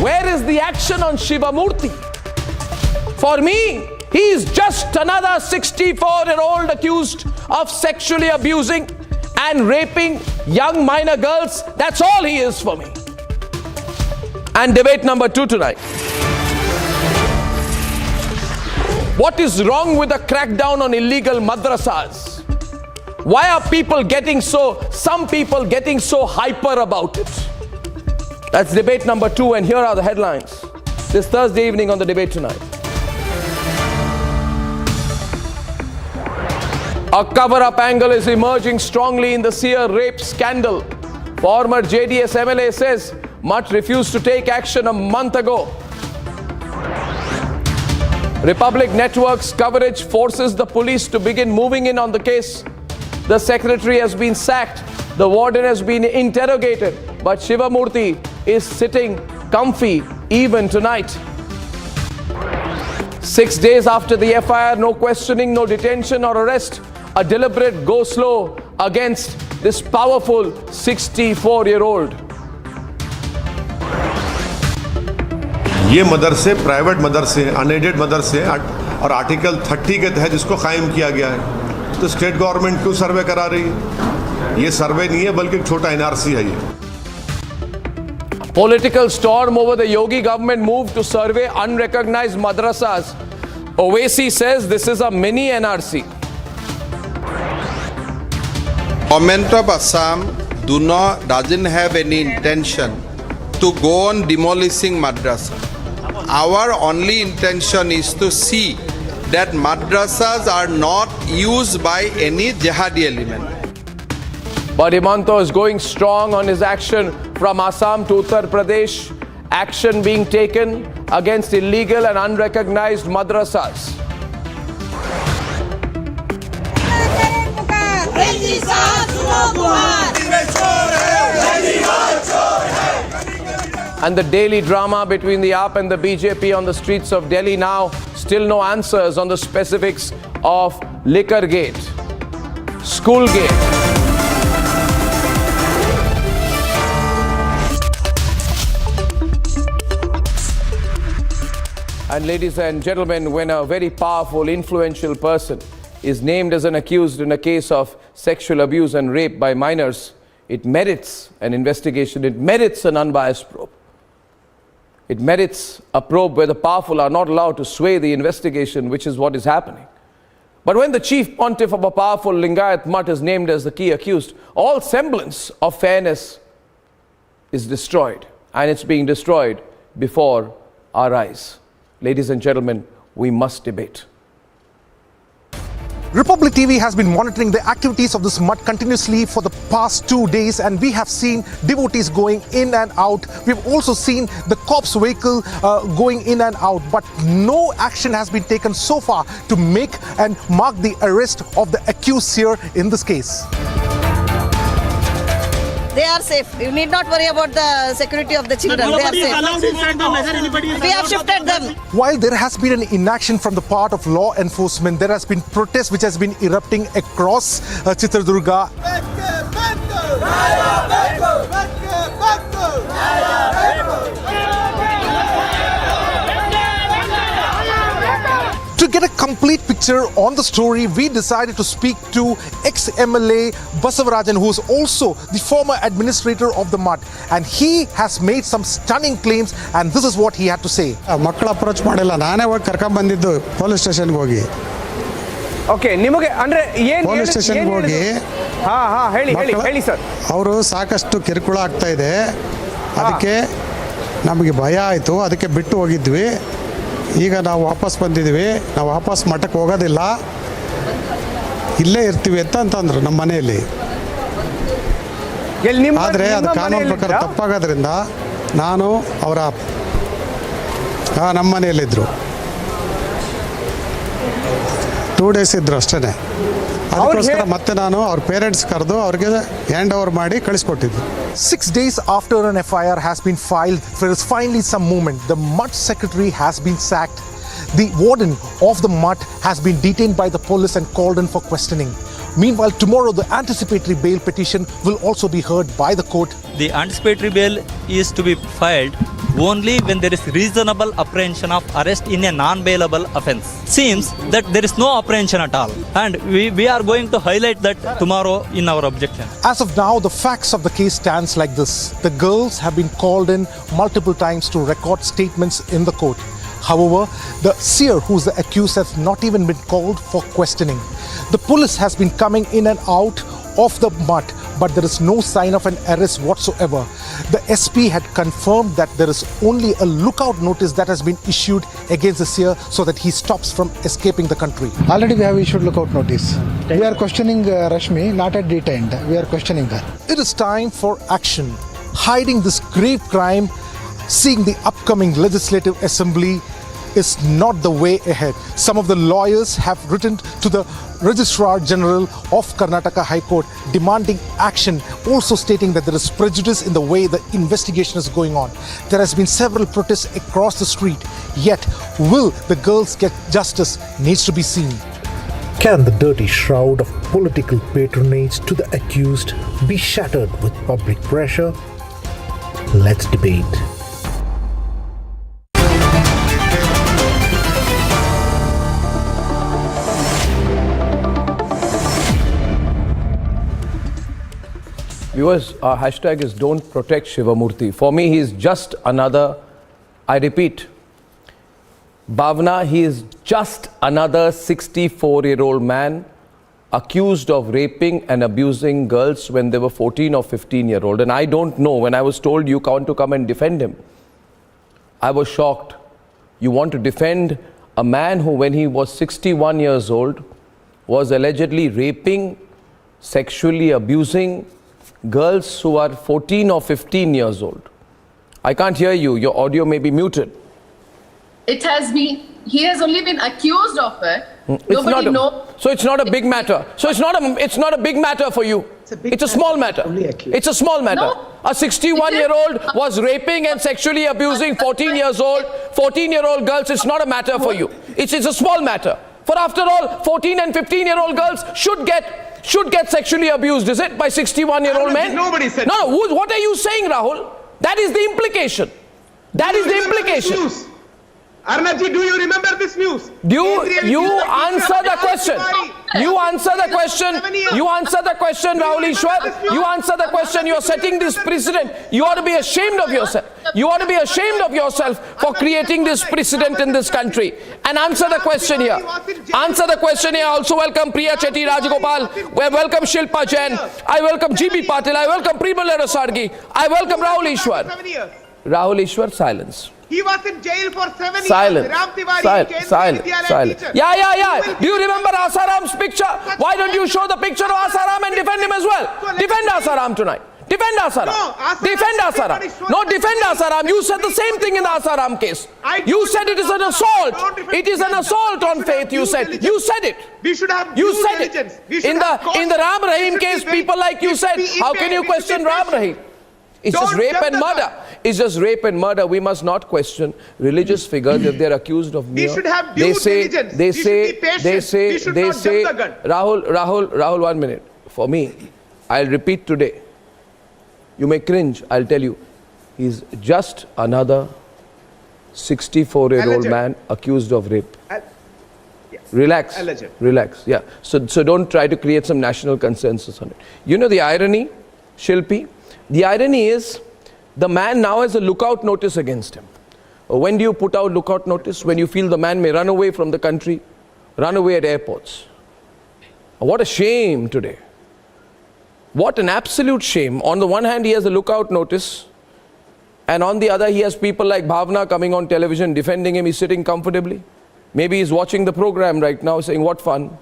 Where is the action on Shivamurthy? For me, he is just another 64-year-old accused of sexually abusing and raping young minor girls. That's all he is for me. And debate number 2 tonight. What is wrong with the crackdown on illegal madrasas? Why are some people getting so hyper about it? That's debate number 2, and here are the headlines this Thursday evening on the Debate Tonight. A cover-up angle is emerging strongly in the Seer rape scandal. Former JDS MLA says Mutt refused to take action a month ago. Republic Network's coverage forces the police to begin moving in on the case. The secretary has been sacked, the warden has been interrogated, but Shivamurthy is sitting comfy even tonight. 6 days after the FIR, no questioning, no detention or arrest. A deliberate go slow against this powerful 64-year-old. ये मदरसे private मदरसे हैं, unaided मदरसे हैं और article 30 के तहत इसको कायम किया गया है। तो स्टेट गवर्नमेंट क्यों सर्वे करा रही है? ये सर्वे नहीं है बल्कि एक छोटा NRC है ये। Political storm over the Yogi government move to survey unrecognized madrasas. Owaisi says this is a mini NRC. Government of Assam doesn't have any intention to go on demolishing madrasa. Our only intention is to see that madrasas are not used by any jihadi element. But Himanto is going strong on his action from Assam to Uttar Pradesh. Action being taken against illegal and unrecognized madrasas. And the daily drama between the AAP and the BJP on the streets of Delhi now, still no answers on the specifics of Liquor Gate, School Gate. And ladies and gentlemen, when a very powerful, influential person is named as an accused in a case of sexual abuse and rape by minors, it merits an investigation, it merits an unbiased probe. It merits a probe where the powerful are not allowed to sway the investigation, which is what is happening. But when the chief pontiff of a powerful Lingayat mutt is named as the key accused, all semblance of fairness is destroyed, and it's being destroyed before our eyes. Ladies and gentlemen, we must debate. Republic TV has been monitoring the activities of this mutt continuously for the past 2 days, and we have seen devotees going in and out. We've also seen the cops vehicle going in and out, but no action has been taken so far to make and mark the arrest of the accused Seer in this case. They are safe. You need not worry about the security of the children. They are safe. We have shifted them. While there has been an inaction from the part of law enforcement, there has been protest which has been erupting across Chitradurga. To get a complete picture on the story, we decided to speak to ex-MLA Basavarajan, who is also the former administrator of the mutt, and he has made some stunning claims, and this is what he had to say. ಮಕ್ಕಳು approach ಮಾಡಿಲ್ಲ, ನಾನೇ ಹೋಗಿ ಕರ್ಕೊಂಡು ಬಂದಿದ್ದು police ಸ್ಟೇಷನ್ಗೆ ಹೋಗಿ. Okay, ನಿಮಗೆ ಅಂದ್ರೆ ಏನು ಪೊಲೀಸ್ ಸ್ಟೇಷನ್ಗೆ ಹೋಗಿ ಹೇಳಿ ಸರ್. ಅವರು ಸಾಕಷ್ಟು ಕಿರುಕುಳ ಆಗ್ತಾ ಇದೆ, ಅದಕ್ಕೆ ನಮಗೆ ಭಯ ಆಯಿತು, ಅದಕ್ಕೆ ಬಿಟ್ಟು ಹೋಗಿದ್ವಿ. ಈಗ ನಾವು ವಾಪಸ್ ಬಂದಿದ್ದೀವಿ, ನಾವು ವಾಪಸ್ ಮಠಕ್ಕೆ ಹೋಗೋದಿಲ್ಲ, ಇಲ್ಲೇ ಇರ್ತೀವಿ ಅಂತಂದ್ರು ನಮ್ಮ ಮನೆಯಲ್ಲಿ. ಆದರೆ ಅದು ಕಾನೂನು ಪ್ರಕಾರ ತಪ್ಪಾಗೋದ್ರಿಂದ ನಾನು ಅವರ ನಮ್ಮ ಮನೆಯಲ್ಲಿದ್ದರು 2 days ಇದ್ದರು ಅಷ್ಟೇ. ಅದಕ್ಕೋಸ್ಕರ ಮತ್ತೆ ನಾನು ಅವ್ರ ಪೇರೆಂಟ್ಸ್ ಕರೆದು ಅವ್ರಿಗೆ ಹ್ಯಾಂಡ್ ಓವರ್ ಮಾಡಿ ಕಳಿಸ್ಕೊಟ್ಟಿದ್ದು. 6 days after an FIR has been filed, there is finally some movement. The mutt secretary has been sacked. The warden of the mutt has been detained by the police and called in for questioning. Meanwhile, tomorrow the anticipatory bail petition will also be heard by the court. The anticipatory bail is to be filed only when there is reasonable apprehension of arrest in a non-bailable offence. Seems that there is no apprehension at all, and we are going to highlight that tomorrow in our objection. As of now, the facts of the case stands like this. The girls have been called in multiple times to record statements in the court. However, the Seer, who is the accused, has not even been called for questioning. The police has been coming in and out of the mutt, but there is no sign of an arrest whatsoever. The SP had confirmed that there is only a lookout notice that has been issued against the Seer so that he stops from escaping the country. Already we have issued lookout notice. We are questioning Rashmi, not at detained. We are questioning her. It is time for action. Hiding this grave crime, seeing the upcoming legislative assembly is not the way ahead. Some of the lawyers have written to the Registrar General of Karnataka High Court demanding action, also stating that there is prejudice in the way the investigation is going on. There has been several protests across the street, yet will the girls get justice needs to be seen. Can the dirty shroud of political patronage to the accused be shattered with public pressure? Let's debate. Viewers, our hashtag is don't protect Shivamurthy. For me, he is just another, I repeat, Bhavna, he is just another 64-year-old man accused of raping and abusing girls when they were 14 or 15-year-old. And I don't know, when I was told you want to come and defend him, I was shocked. You want to defend a man who, when he was 61 years old, was allegedly raping, sexually abusing girls who are 14 or 15 years old. I can't hear you. Your audio may be muted. It has been, he has only been accused of it. Nobody knows. So it's not a big matter. So it's not a big matter for you. It's a small matter. It's a small matter. No. A 61-year-old was raping and sexually abusing 14-year-old girls. It's not a matter for you. It's a small matter. For after all, 14 and 15-year-old girls should get sexually abused, is it, by 61-year-old men? Nobody said. No, what are you saying, Rahul? That is the implication. That is the implication. Arnabji, do you remember this news? You answer the question. You answer the question. You answer the question, Rahul Ishwar. You answer the question. You are setting this precedent. You ought to be ashamed of yourself. You ought to be ashamed of yourself for creating this precedent in this country. And answer the question here. Answer the question here. Also welcome Priya Chetty Rajagopal. We welcome Shilpa Jain. I welcome GB Patil. I welcome Premalera Sargi. I welcome Rahul Ishwar. Rahul Ishwar, silence. He was in jail for 7 years. Silence. Ram Tiwari, Silence. Yeah. Do you remember Asaram's picture? Why don't you show the picture of Asaram and defend him as well? Defend Asaram tonight. Defend Asaram. Defend Asaram. No, defend Asaram. You said the same thing in the Asaram case. You said it is an assault. It is an assault on faith, you said. You said it. We should have You said it. In the Ram Rahim case, people like you said, how can you question Ram Rahim? It's just rape and murder. It's just rape and murder. We must not question religious figures if they're accused of murder. We should have due diligence. They say, gun. Rahul, 1 minute. For me, I'll repeat today. You may cringe, I'll tell you. He's just another 64-year-old man accused of rape. Relax. Relax. Yeah. So don't try to create some national consensus on it. You know the irony, Shilpi? The irony is, the man now has a lookout notice against him. When do you put out lookout notice? When you feel the man may run away from the country, run away at airports. What a shame today. What an absolute shame. On the one hand, he has a lookout notice, and on the other, he has people like Bhavna coming on television defending him. He's sitting comfortably. Maybe he's watching the program right now saying, what fun.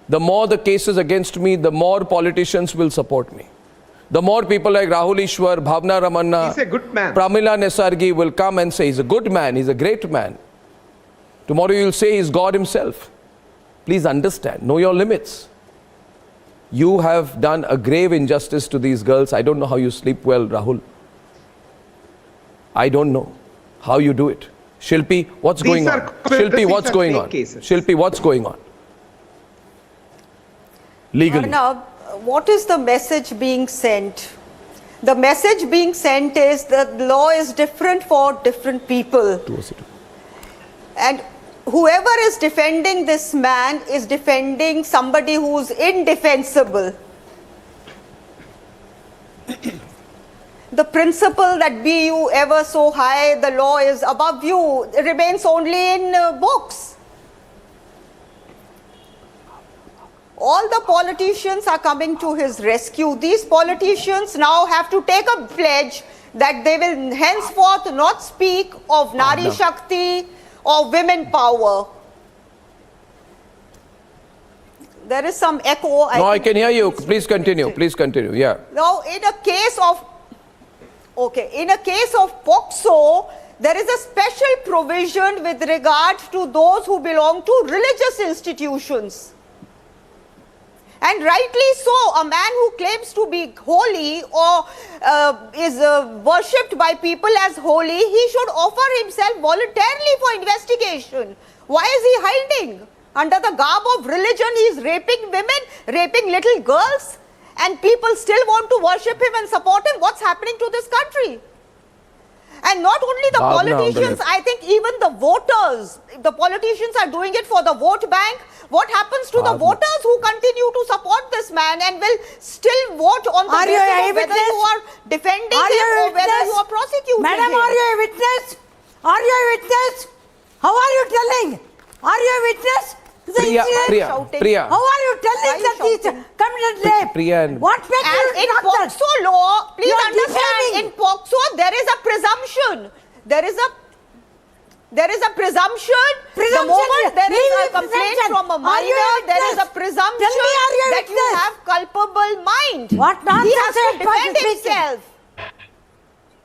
The more the cases against me, the more politicians will support me. The more people like Rahul Ishwar, Bhavna Ramanna, he's a good man. Pramila Nesargi will come and say, he's a good man, he's a great man. Tomorrow you'll say he's God himself. Please understand, know your limits. You have done a grave injustice to these girls. I don't know how you sleep well, Rahul. I don't know how you do it. Shilpi, what's going on? Shilpi, what's going on? Shilpi, what's going on? Legally. What is the message being sent? The message being sent is that the law is different for different people. And whoever is defending this man is defending somebody who's indefensible. The principle that be you ever so high, the law is above you, remains only in books. All the politicians are coming to his rescue. These politicians now have to take a pledge that they will henceforth not speak of Nari Shakti or women power. There is some echo. I can hear you. Please continue. Please continue. Yeah. Now, in a case of POCSO, there is a special provision with regard to those who belong to religious institutions. And rightly so, a man who claims to be holy or is worshipped by people as holy, he should offer himself voluntarily for investigation. Why is he hiding? Under the garb of religion, he is raping women, raping little girls, and people still want to worship him and support him. What's happening to this country? And not only the politicians, I think even the voters, the politicians are doing it for the vote bank. What happens to the voters who continue to support this man and will still vote on the basis of whether you are defending him or whether you are prosecuting Madam, him? are you a witness? Are you a witness? How are you telling? Are you a witness? Priya. How are you telling that he's committed rape? Priya. What makes you in POCSO law, please understand, in POCSO there is a presumption. There is a presumption. The moment there is a complaint from a minor, there is a presumption that you have culpable mind. What nonsense he has to defend himself.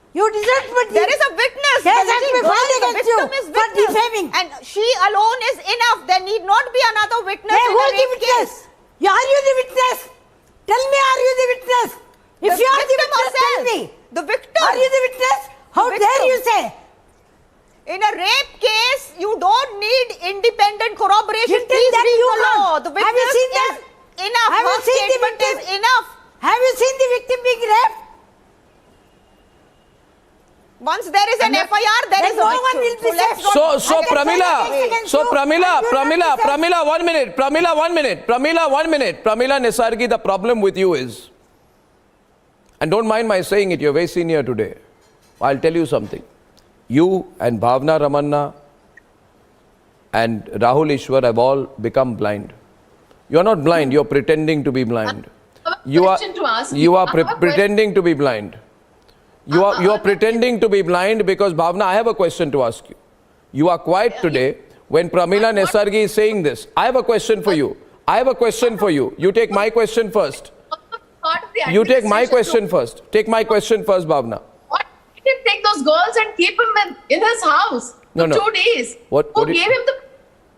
You deserve to be. There is a witness. Case has to be filed against you for defaming. And she alone is enough. There need not be another witness in who a is the rape witness? case. Are you the witness? Tell me, are you the witness? If you are the witness, tell me. The victim. Are you the witness? How dare you say? In a rape case, you don't need independent corroboration. You think Please that read you the law. The have you witness seen is enough. Have you Her seen the statement victim? is enough. Have you seen the victim being raped? Once there is an FIR, there is a no one will be safe. So Pramila, 1 minute. Pramila Nesargi, the problem with you is, and don't mind my saying it, you're very senior today. I'll tell you something. You and Bhavna Ramanna and Rahul Ishwar have all become blind. You're not blind, you're pretending to be blind. You are pretending to be blind. You are pretending to be blind because, Bhavna, I have a question to ask you. You are quiet today when Pramila Nesargi is saying this. I have a question for you. You take my question first. Take my question first, Bhavna. What? He can take those girls and keep him in his house for 2 days. Who gave him the...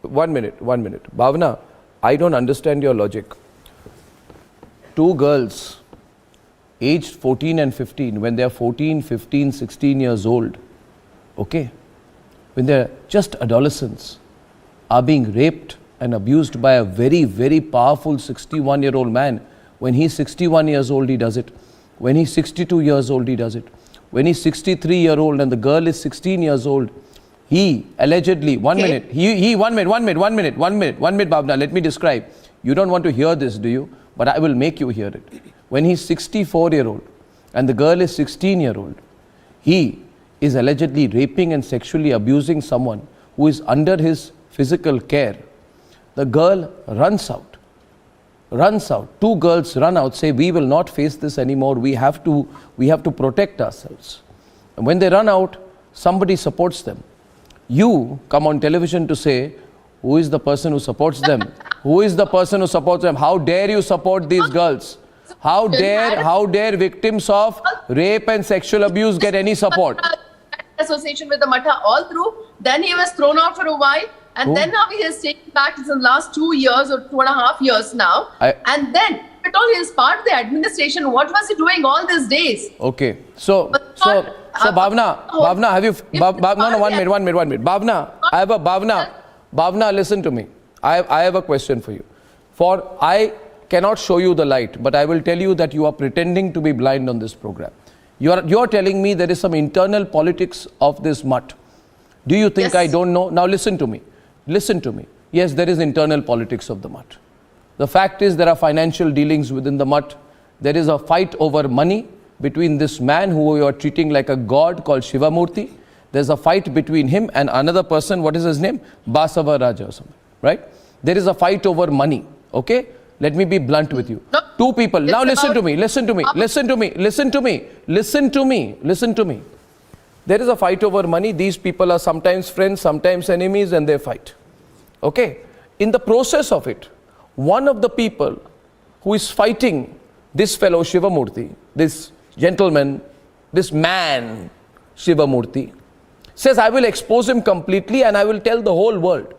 1 minute. Bhavna, I don't understand your logic. 2 girls, aged 14 and 15, when they are 14, 15, 16 years old, okay, when they are just adolescents, are being raped and abused by a very, very powerful 61-year-old man. When he's 61 years old, he does it. When he's 62 years old, he does it. When he's 63-year-old and the girl is 16 years old, he allegedly, 1 minute, one minute, Bhavna, let me describe. You don't want to hear this, do you? But I will make you hear it. When he's 64-year-old and the girl is 16-year-old, he is allegedly raping and sexually abusing someone who is under his physical care. The girl runs out. 2 girls run out, say, we will not face this anymore. We have to protect ourselves. And when they run out, somebody supports them. You come on television to say, who is the person who supports them? How dare you support these girls? How dare victims of rape and sexual abuse get any support? Association with the Matha all through. Then he was thrown out for a while. And then now he has taken back in the last 2 years or 2.5 years now. And then, at all, he is part of the administration. What was he doing all these days? Okay. So Bhavna, have you... No, 1 minute. Bhavna, listen to me. I have a question for you. I cannot show you the light, but I will tell you that you are pretending to be blind on this program. You are telling me there is some internal politics of this mutt. Do you think I don't know? Now listen to me. Yes, there is internal politics of the mutt. The fact is there are financial dealings within the mutt. There is a fight over money between this man who you are treating like a god called Shivamurthy. There's a fight between him and another person. What is his name? Basava Raja or something, right? There is a fight over money, okay? Let me be blunt with you. 2 people. Now listen to me. There is a fight over money. These people are sometimes friends, sometimes enemies, and they fight. Okay? In the process of it, one of the people who is fighting this fellow Shivamurthy, this gentleman, this man Shivamurthy, says, I will expose him completely and I will tell the whole world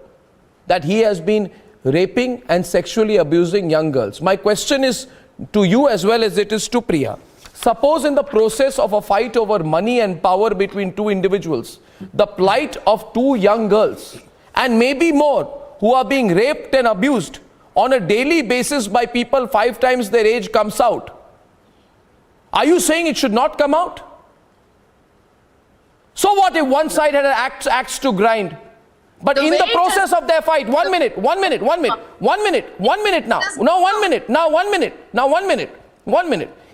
that he has been raping and sexually abusing young girls. My question is to you as well as it is to Priya. Suppose in the process of a fight over money and power between 2 individuals, the plight of 2 young girls and maybe more who are being raped and abused on a daily basis by people 5 times their age comes out. Are you saying it should not come out? So what if one side had an axe to grind? But in the process of their fight, 1 minute now.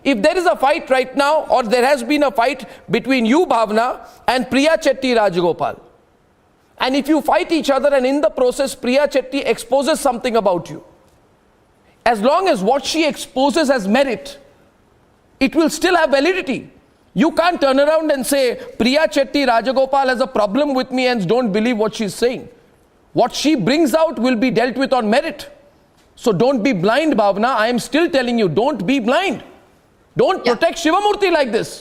If there is a fight right now, or there has been a fight between you, Bhavna, and Priya Chetty Rajagopal, and if you fight each other and in the process Priya Chetty exposes something about you, as long as what she exposes has merit, it will still have validity. You can't turn around and say, Priya Chetty Rajagopal has a problem with me and don't believe what she's saying. What she brings out will be dealt with on merit. So don't be blind, Bhavna. I am still telling you, don't be blind. Don't protect Shivamurthy like this.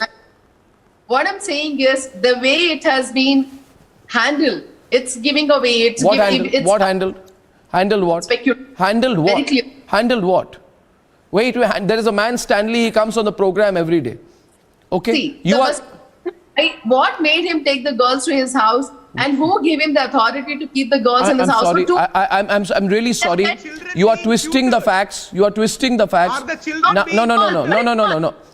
What I'm saying is, the way it has been handled, it's giving away. What handled? Handled what? Handled what? Very clear. Handled what? Wait, there is a man, Stanley, he comes on the program every day. Okay? See, what made him take the girls to his house, and who gave him the authority to keep the girls in his house? Sorry. I'm really sorry. You are twisting the facts. You are twisting the facts. Are the children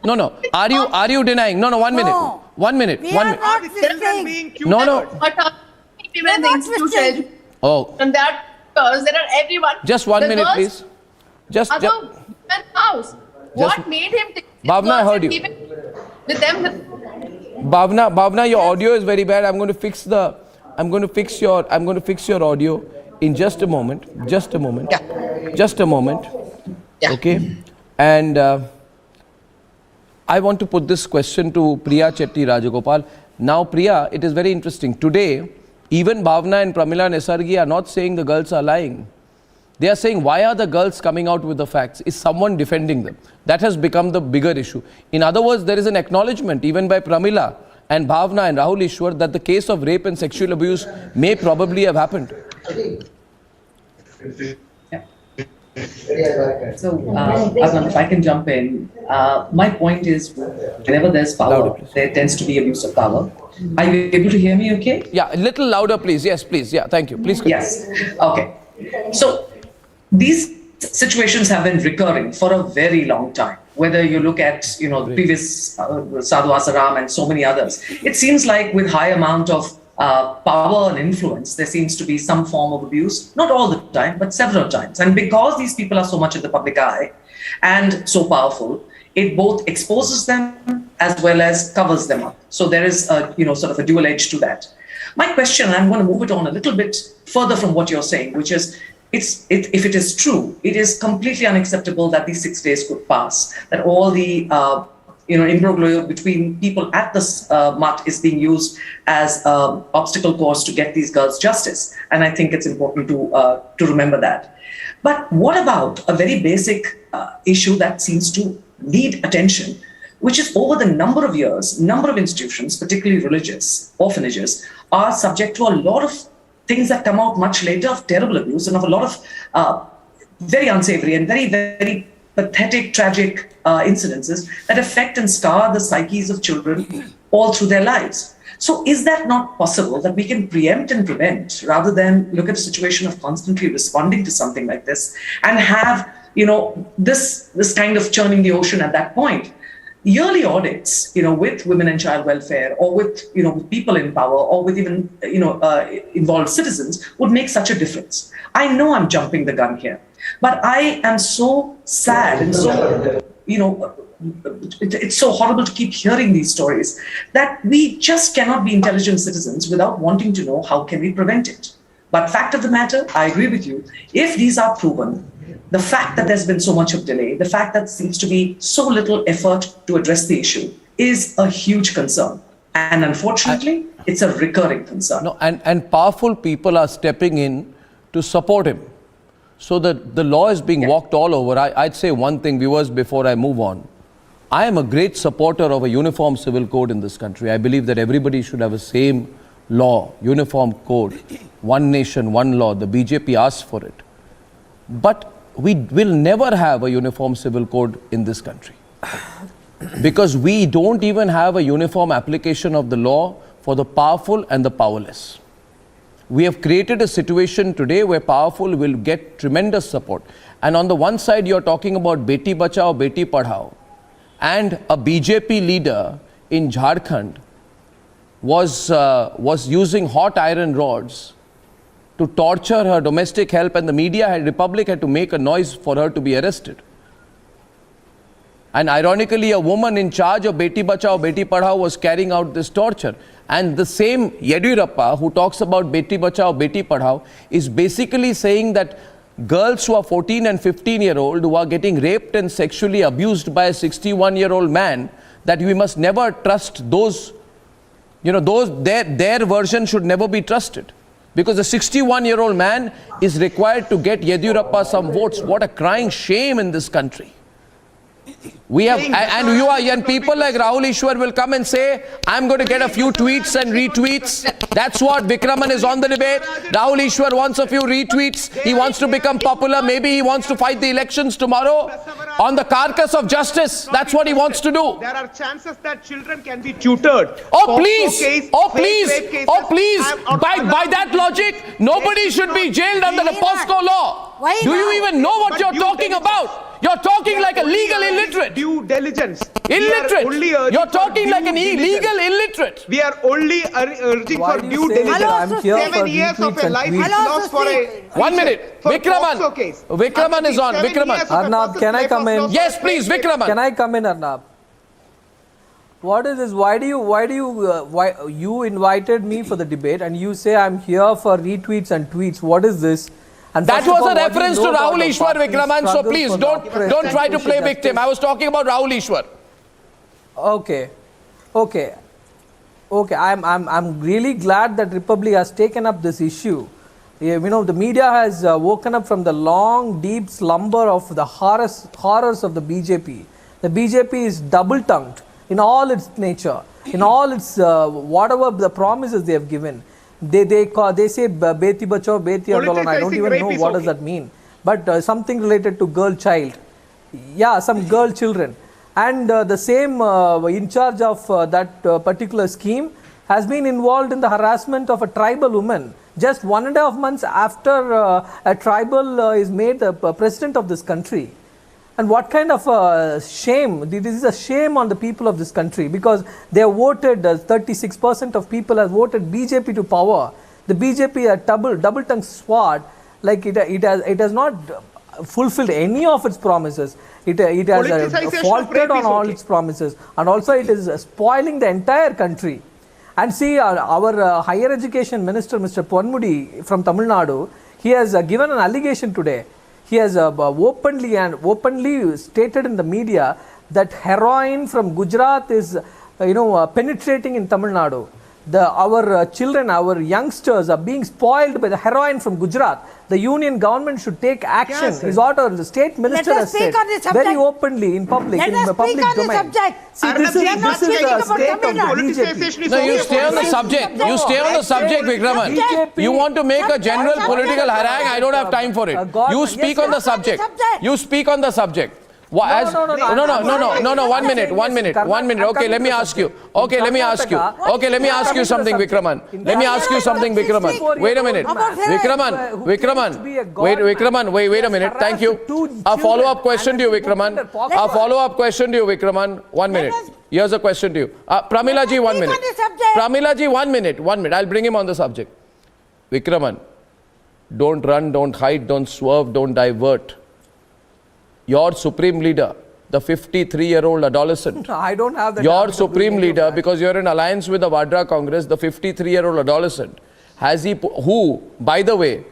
No. Are you denying? No, 1 minute. 1 minute. We are not children being tutored? No. But even the institution, Oh, and that girls, there are everyone. just 1 The minute, girls please. Just. Other women's house. What made him take the Bhavna, I girls heard and you. keep it with them? Bhavna, your audio is very bad. I'm going to fix your audio in just a moment. Just a moment. Okay. And I want to put this question to Priya Chetty Rajagopal. Now, Priya, it is very interesting. Today, even Bhavna and Pramila Nesargi are not saying the girls are lying. They are saying, why are the girls coming out with the facts? Is someone defending them? That has become the bigger issue. In other words, there is an acknowledgement, even by Pramila and Bhavna and Rahul Ishwar, that the case of rape and sexual abuse may probably have happened. So, Adnan, if I can jump in, my point is, whenever there's power, there tends to be abuse of power. Are you able to hear me okay? Yeah, a little louder, please. Yes, please. Yeah, thank you. Please continue. Yes. Okay. So, these situations have been recurring for a very long time. Whether you look at, previous Sadhu Asaram and so many others, it seems like with high amount of power and influence, there seems to be some form of abuse, not all the time, but several times. And because these people are so much in the public eye and so powerful, it both exposes them as well as covers them up. So there is a, sort of a dual edge to that. My question, and I'm going to move it on a little bit further from what you're saying, which is, if it is true, it is completely unacceptable that these 6 days could pass, that all the imbroglio between people at this mutt is being used as obstacle course to get these girls justice. And I think it's important to remember that. But what about a very basic issue that seems to need attention, which is over the number of years, number of institutions, particularly religious orphanages, are subject to a lot of things that come out much later of terrible abuse and of a lot of very unsavory and very, very pathetic, tragic incidences that affect and scar the psyches of children all through their lives. So is that not possible, that we can preempt and prevent rather than look at a situation of constantly responding to something like this and have, this kind of churning the ocean at that point? Yearly audits, with women and child welfare, or with, with people in power, or with even, involved citizens would make such a difference. I know I'm jumping the gun here, but I am so sad and so, it's so horrible to keep hearing these stories that we just cannot be intelligent citizens without wanting to know how can we prevent it. But fact of the matter, I agree with you. If these are proven, the fact that there's been so much of delay, the fact that seems to be so little effort to address the issue is a huge concern. And unfortunately, it's a recurring concern. No, and powerful people are stepping in to support him. So that the law is being walked all over. I'd say one thing, viewers, before I move on. I am a great supporter of a uniform civil code in this country. I believe that everybody should have a same law, uniform code, one nation, one law. The BJP asks for it. But we will never have a uniform civil code in this country. Because we don't even have a uniform application of the law for the powerful and the powerless. We have created a situation today where powerful will get tremendous support. And on the one side, you're talking about Beti Bachao, Beti Padhao, and a BJP leader in Jharkhand was using hot iron rods to torture her domestic help, and the Republic had to make a noise for her to be arrested. And ironically, a woman in charge of Beti Bachao, Beti Padhao was carrying out this torture. And the same Yediyurappa who talks about Beti Bachao, Beti Padhao is basically saying that girls who are 14 and 15-year-old who are getting raped and sexually abused by a 61-year-old man, that we must never trust those, their version should never be trusted. Because a 61-year-old man is required to get Yediyurappa some votes. What a crying shame in this country. We have, and people like Rahul Ishwar will come and say, I'm going to get a few tweets and retweets. That's what Vikraman is on the debate. Rahul Ishwar wants a few retweets. He wants to become popular. Maybe he wants to fight the elections tomorrow on the carcass of justice. That's what he wants to do. There are chances that children can be tutored. Oh, please. Oh, please. By that logic, nobody should be jailed under the POSCO law. Do you even know what you're talking about? You're talking like a legal illiterate. Due diligence. Illiterate. You're talking like an illegal illiterate. We are only urging for due diligence. 7 years of a life is lost for a... 1 minute. Vikraman is on. Vikraman. Arnab, can I come in? Yes, please, Vikraman. Can I come in, Arnab? What is this? Why you invited me for the debate and you say I'm here for retweets and tweets? What is this? And that was a reference to Rahul Ishwar, Vikraman, so please don't try to play victim. I was talking about Rahul Ishwar. Okay. I'm really glad that Republic has taken up this issue. The media has woken up from the long, deep slumber of the horrors of the BJP. The BJP is double-tongued in all its nature, in all its whatever the promises they have given. They say Beti Bachao, Beti Andolan. I don't even know what does that mean. But something related to girl child. Yeah, some girl children. And the same in charge of that particular scheme has been involved in the harassment of a tribal woman. Just 1.5 months after a tribal is made the president of this country. And what kind of shame, this is a shame on the people of this country, because they have voted, 36% of people have voted BJP to power. The BJP a double-tongued sword, like it has not fulfilled any of its promises. It has faltered on all its promises, and also it is spoiling the entire country. And see, our higher education minister, Mr. Ponmudi from Tamil Nadu, he has given an allegation today. He has openly stated in the media that heroin from Gujarat is, penetrating in Tamil Nadu. Our children, our youngsters are being spoiled by the heroin from Gujarat. The union government should take action. Yes, is what the state minister has said very openly in public, in the public domain. See, this is the state of BJP. No, you stay on the subject. You stay on the subject, Vikraman. You want to make a general political harangue? I don't have time for it. You speak on the subject. You speak on the subject. No, 1 minute. Okay, let me ask you something, Vikraman. Wait a minute. Vikraman, wait a minute. Thank you. A follow-up question to you, Vikraman. 1 minute. Here's a question to you. Pramila ji, 1 minute. Pramila ji, 1 minute. I'll bring him on the subject. Vikraman, don't run, don't hide, don't swerve, don't divert. Your supreme leader, the 53-year-old adolescent. I don't have that. Your supreme leader, because you're in alliance with the Vadra Congress, the 53-year-old adolescent, who, by the way,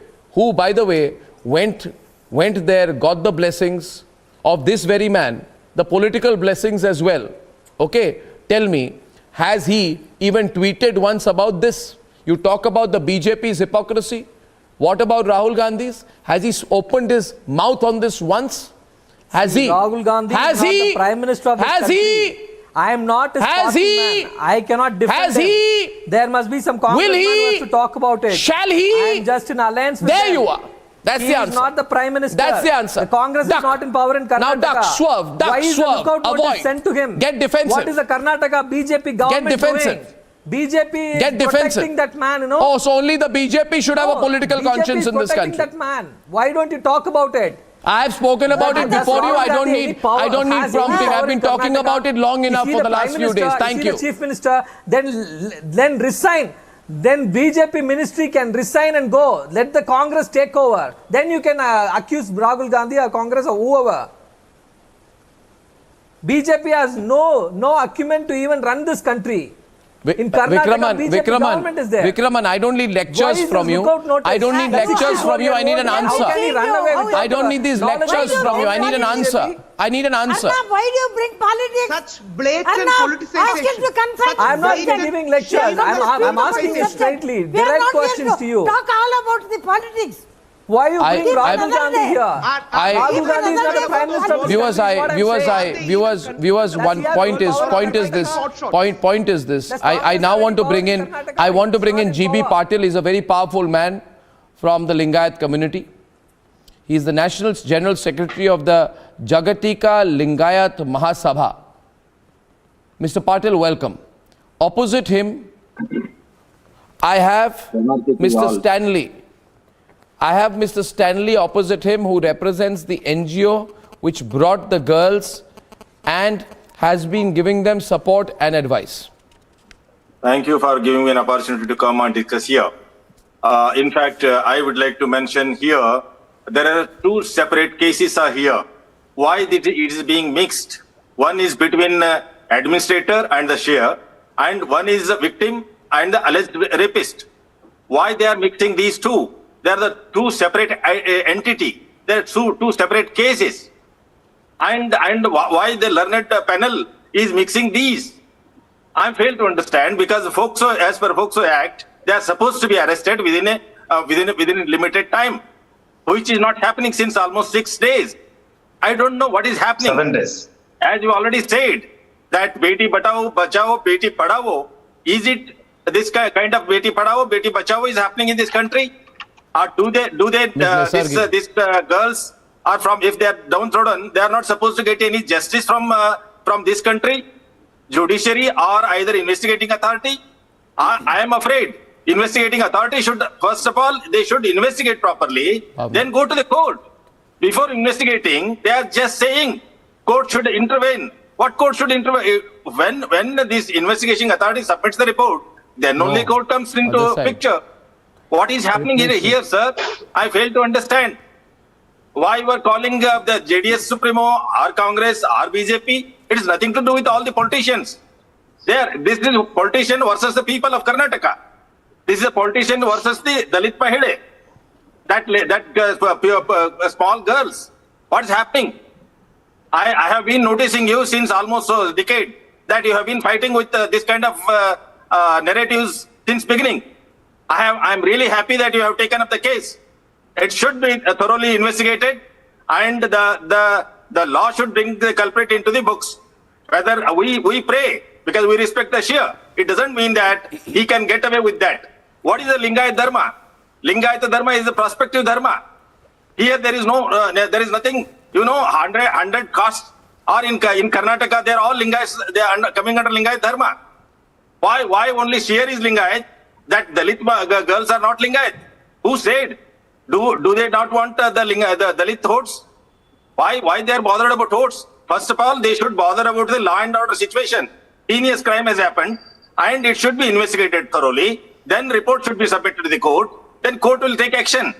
went there, got the blessings of this very man, the political blessings as well. Okay, tell me, has he even tweeted once about this? You talk about the BJP's hypocrisy. What about Rahul Gandhi's? Has he opened his mouth on this once? Has he? Rahul Gandhi is not the Prime Minister of this country. I am not a sporting man. I cannot defend him. There must be some Congress man who has to talk about it. Shall he? I am just in alliance with There them. you are. That's the answer. He is not the Prime Minister. That's the answer. The Congress is not in power in Karnataka. Now duck, swerve, Why is the lookout notice sent to him? Get defensive. What is the Karnataka BJP government doing? BJP is protecting that man, Oh, so only the BJP should have a political conscience in this country. That man. Why don't you talk about it? I have spoken about it before you. I don't need prompting. I've been talking about it long enough for the last few days. Thank you. If Chief Minister, then resign. Then BJP ministry can resign and go. Let the Congress take over. Then you can accuse Rahul Gandhi or Congress or whoever. BJP has no acumen to even run this country. In Karnataka, BJP government is there. Vikraman, I don't need lectures from you. I don't need lectures from you. I need an answer. I don't need these lectures from you. I need an answer. I need an answer. Arnab, why do you bring politics? Such blatant Arnab, politicization. ask him to confront. I'm not giving lectures. I'm asking you straightly, direct questions to you. Talk all about the politics. Why you bring Rahul Gandhi here? Rahul Gandhi is not a prime minister. Viewers. One point is this. I now want to bring in. I want to bring in GB Patil. He's a very powerful man from the Lingayat community. He is the National General Secretary of the Jagatika Lingayat Mahasabha. Mr. Patil, welcome. Opposite him, I have Mr. Stanley. I have Mr. Stanley opposite him, who represents the NGO which brought the girls and has been giving them support and advice. Thank you for giving me an opportunity to come and discuss here. In fact, I would like to mention here, there are two separate cases are here. Why it is being mixed? One is between administrator and the Seer, and one is the victim and the alleged rapist. Why they are mixing these two? They are the two separate entity. They are two separate cases. And why the learned panel is mixing these? I fail to understand, because FOCSO, as per FOCSO Act, they are supposed to be arrested within a limited time, which is not happening since almost 6 days. I don't know what is happening. 7 days. As you already said, that Beti Batao, Bachao, Beti Padhao, is it this kind of Beti Padhao, Beti Bachao is happening in this country? Or these girls are from, if they are downtrodden, they are not supposed to get any justice from this country, judiciary or either investigating authority? I am afraid investigating authority should, first of all, they should investigate properly, then go to the court. Before investigating, they are just saying court should intervene. What court should intervene? When this investigating authority submits the report, then only court comes into picture. What is happening here, sir? I fail to understand. Why you are calling the JDS Supremo, or Congress, or BJP? It has nothing to do with all the politicians. This is politician versus the people of Karnataka. This is a politician versus the Dalit Mahile. That small girls. What is happening? I have been noticing you since almost a decade that you have been fighting with this kind of narratives since beginning. I am really happy that you have taken up the case. It should be thoroughly investigated, and the law should bring the culprit into the books. Whether we pray because we respect the Seer, it doesn't mean that he can get away with that. What is the Lingayat Dharma? Lingayat Dharma is the prospective Dharma. Here there is nothing. 100 castes are in Karnataka. They are all Lingayats. They are coming under Lingayat Dharma. Why only Seer is Lingayat? That Dalit girls are not Lingayat. Who said? Do they not want the Dalit votes? Why they are bothered about votes? First of all, they should bother about the law and order situation. Heinous crime has happened, and it should be investigated thoroughly. Then report should be submitted to the court. Then court will take action.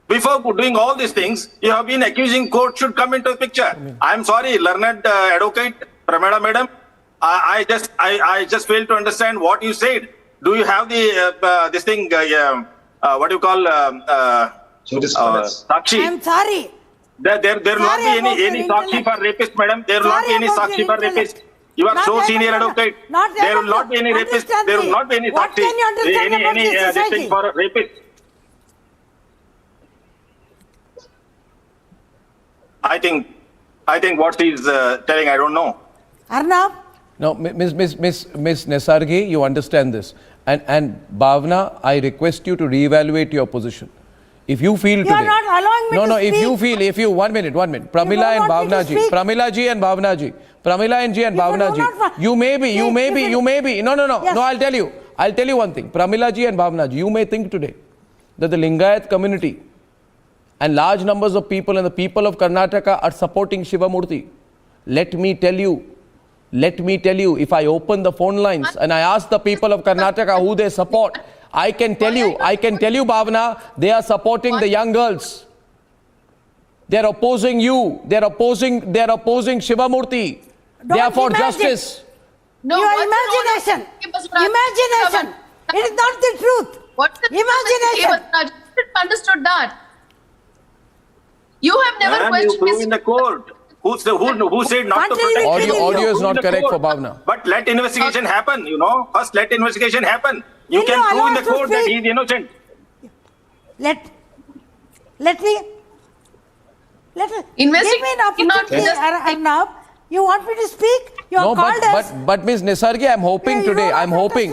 Before doing all these things, you have been accusing court should come into the picture. I am sorry, learned advocate Prameda Madam. I just fail to understand what you said. Do you have the this thing? What do you call? Sakshi. I am sorry. There will not be any Sakshi for rapist, madam. There will not be any Sakshi for rapist. You are so senior advocate. There will not be any rapist. There will not be any Sakshi. Any this thing for rapist. I think what he is telling, I don't know. Arnab? No, Miss Nesargi, you understand this. And Bhavna, I request you to reevaluate your position. If you feel today... You are not allowing me to speak. If you, one minute. Pramila and Bhavna ji. Pramila ji and Bhavna ji. You may be. No, I'll tell you. I'll tell you one thing. Pramila ji and Bhavna ji, you may think today that the Lingayat community and large numbers of people and the people of Karnataka are supporting Shivamurthy. Let me tell you, if I open the phone lines and I ask the people of Karnataka who they support, I can tell you, Bhavna, they are supporting the young girls. They are opposing you. They are opposing Shivamurthy. They are for justice. No, your imagination. Imagination. It is not the truth. What's the imagination? Understood that. You have never Ma'am, questioned you prove in the court. Who said not to protect? Audio is not correct for Bhavna. But let investigation happen, First let investigation happen. You can prove in the court that he is innocent. Let me give me an opportunity, Arnab. You want me to speak? You are called us. But Ms. Nisargi, I'm hoping today, I'm hoping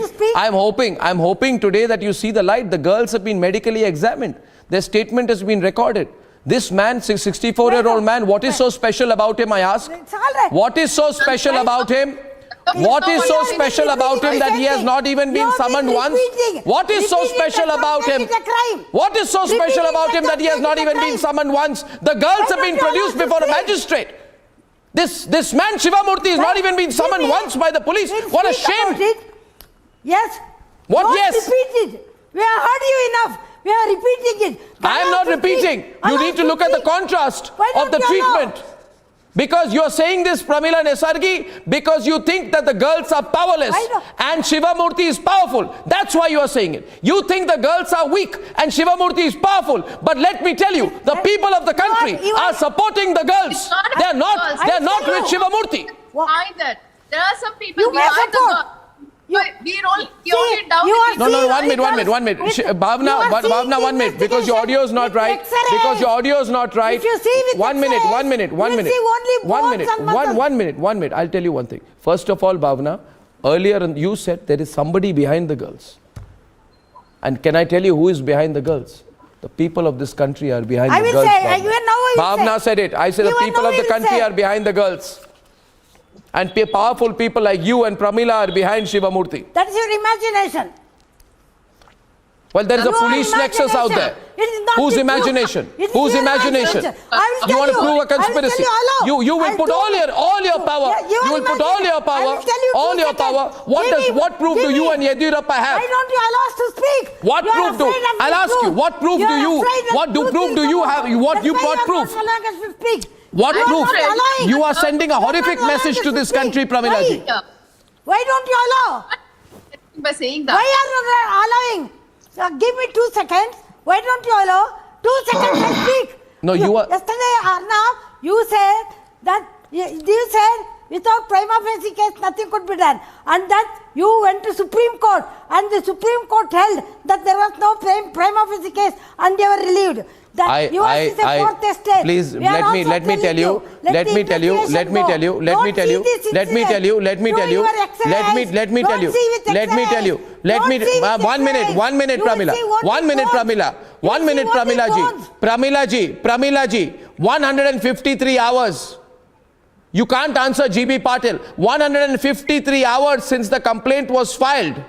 today that you see the light. The girls have been medically examined. Their statement has been recorded. This man, 64-year-old man, what is so special about him, I ask? What is so special about him? What is so special about him that he has not even been summoned once? What is so special about him? What is so special about him that he has not even been summoned once? The girls have been produced before a magistrate. This man Shivamurthy has not even been summoned once by the police. What a shame! Yes. What Don't yes? repeat it. We have heard you enough. We are repeating it. I am not repeating. You need to look at the contrast of the treatment. Because you are saying this, Pramila Nesargi, because you think that the girls are powerless and Shivamurthy is powerful. That's why you are saying it. You think the girls are weak and Shivamurthy is powerful. But let me tell you, the people of the country are supporting the girls. They are not with Shivamurthy. Why that? There are some people behind the girl. We only doubt it. No, 1 minute. Bhavna, 1 minute. Because your audio is not right. Because your audio is not right. 1 minute. 1 minute. I'll tell you one thing. First of all, Bhavna, earlier you said there is somebody behind the girls. And can I tell you who is behind the girls? The people of this country are behind the girls. Bhavna said it. I said the people of the country are behind the girls. And powerful people like you and Pramila are behind Shivamurthy. That is your imagination. Well, there is a police nexus out there. Whose imagination? Whose imagination? You want to prove a conspiracy? You will put all your power. You will put all your power. What proof do you and Yediyurappa have? Why don't you allow us to speak? What proof do? I'll ask you. What proof do you? What proof do you have? What proof? What proof? You are sending a horrific message to this country, Pramila ji. Why don't you allow? By saying that. Why are you not allowing? Give me 2 seconds. Why don't you allow? 2 seconds I speak. No, you are. Yesterday, Arnab, you said without prima facie case nothing could be done, and that you went to Supreme Court, and the Supreme Court held that there was no prima facie case, and they were relieved. Please let me tell you. Let me tell you. 1 minute, Pramila. 1 minute, Pramila ji. 153 hours. You can't answer GB Patil. 153 hours since the complaint was filed.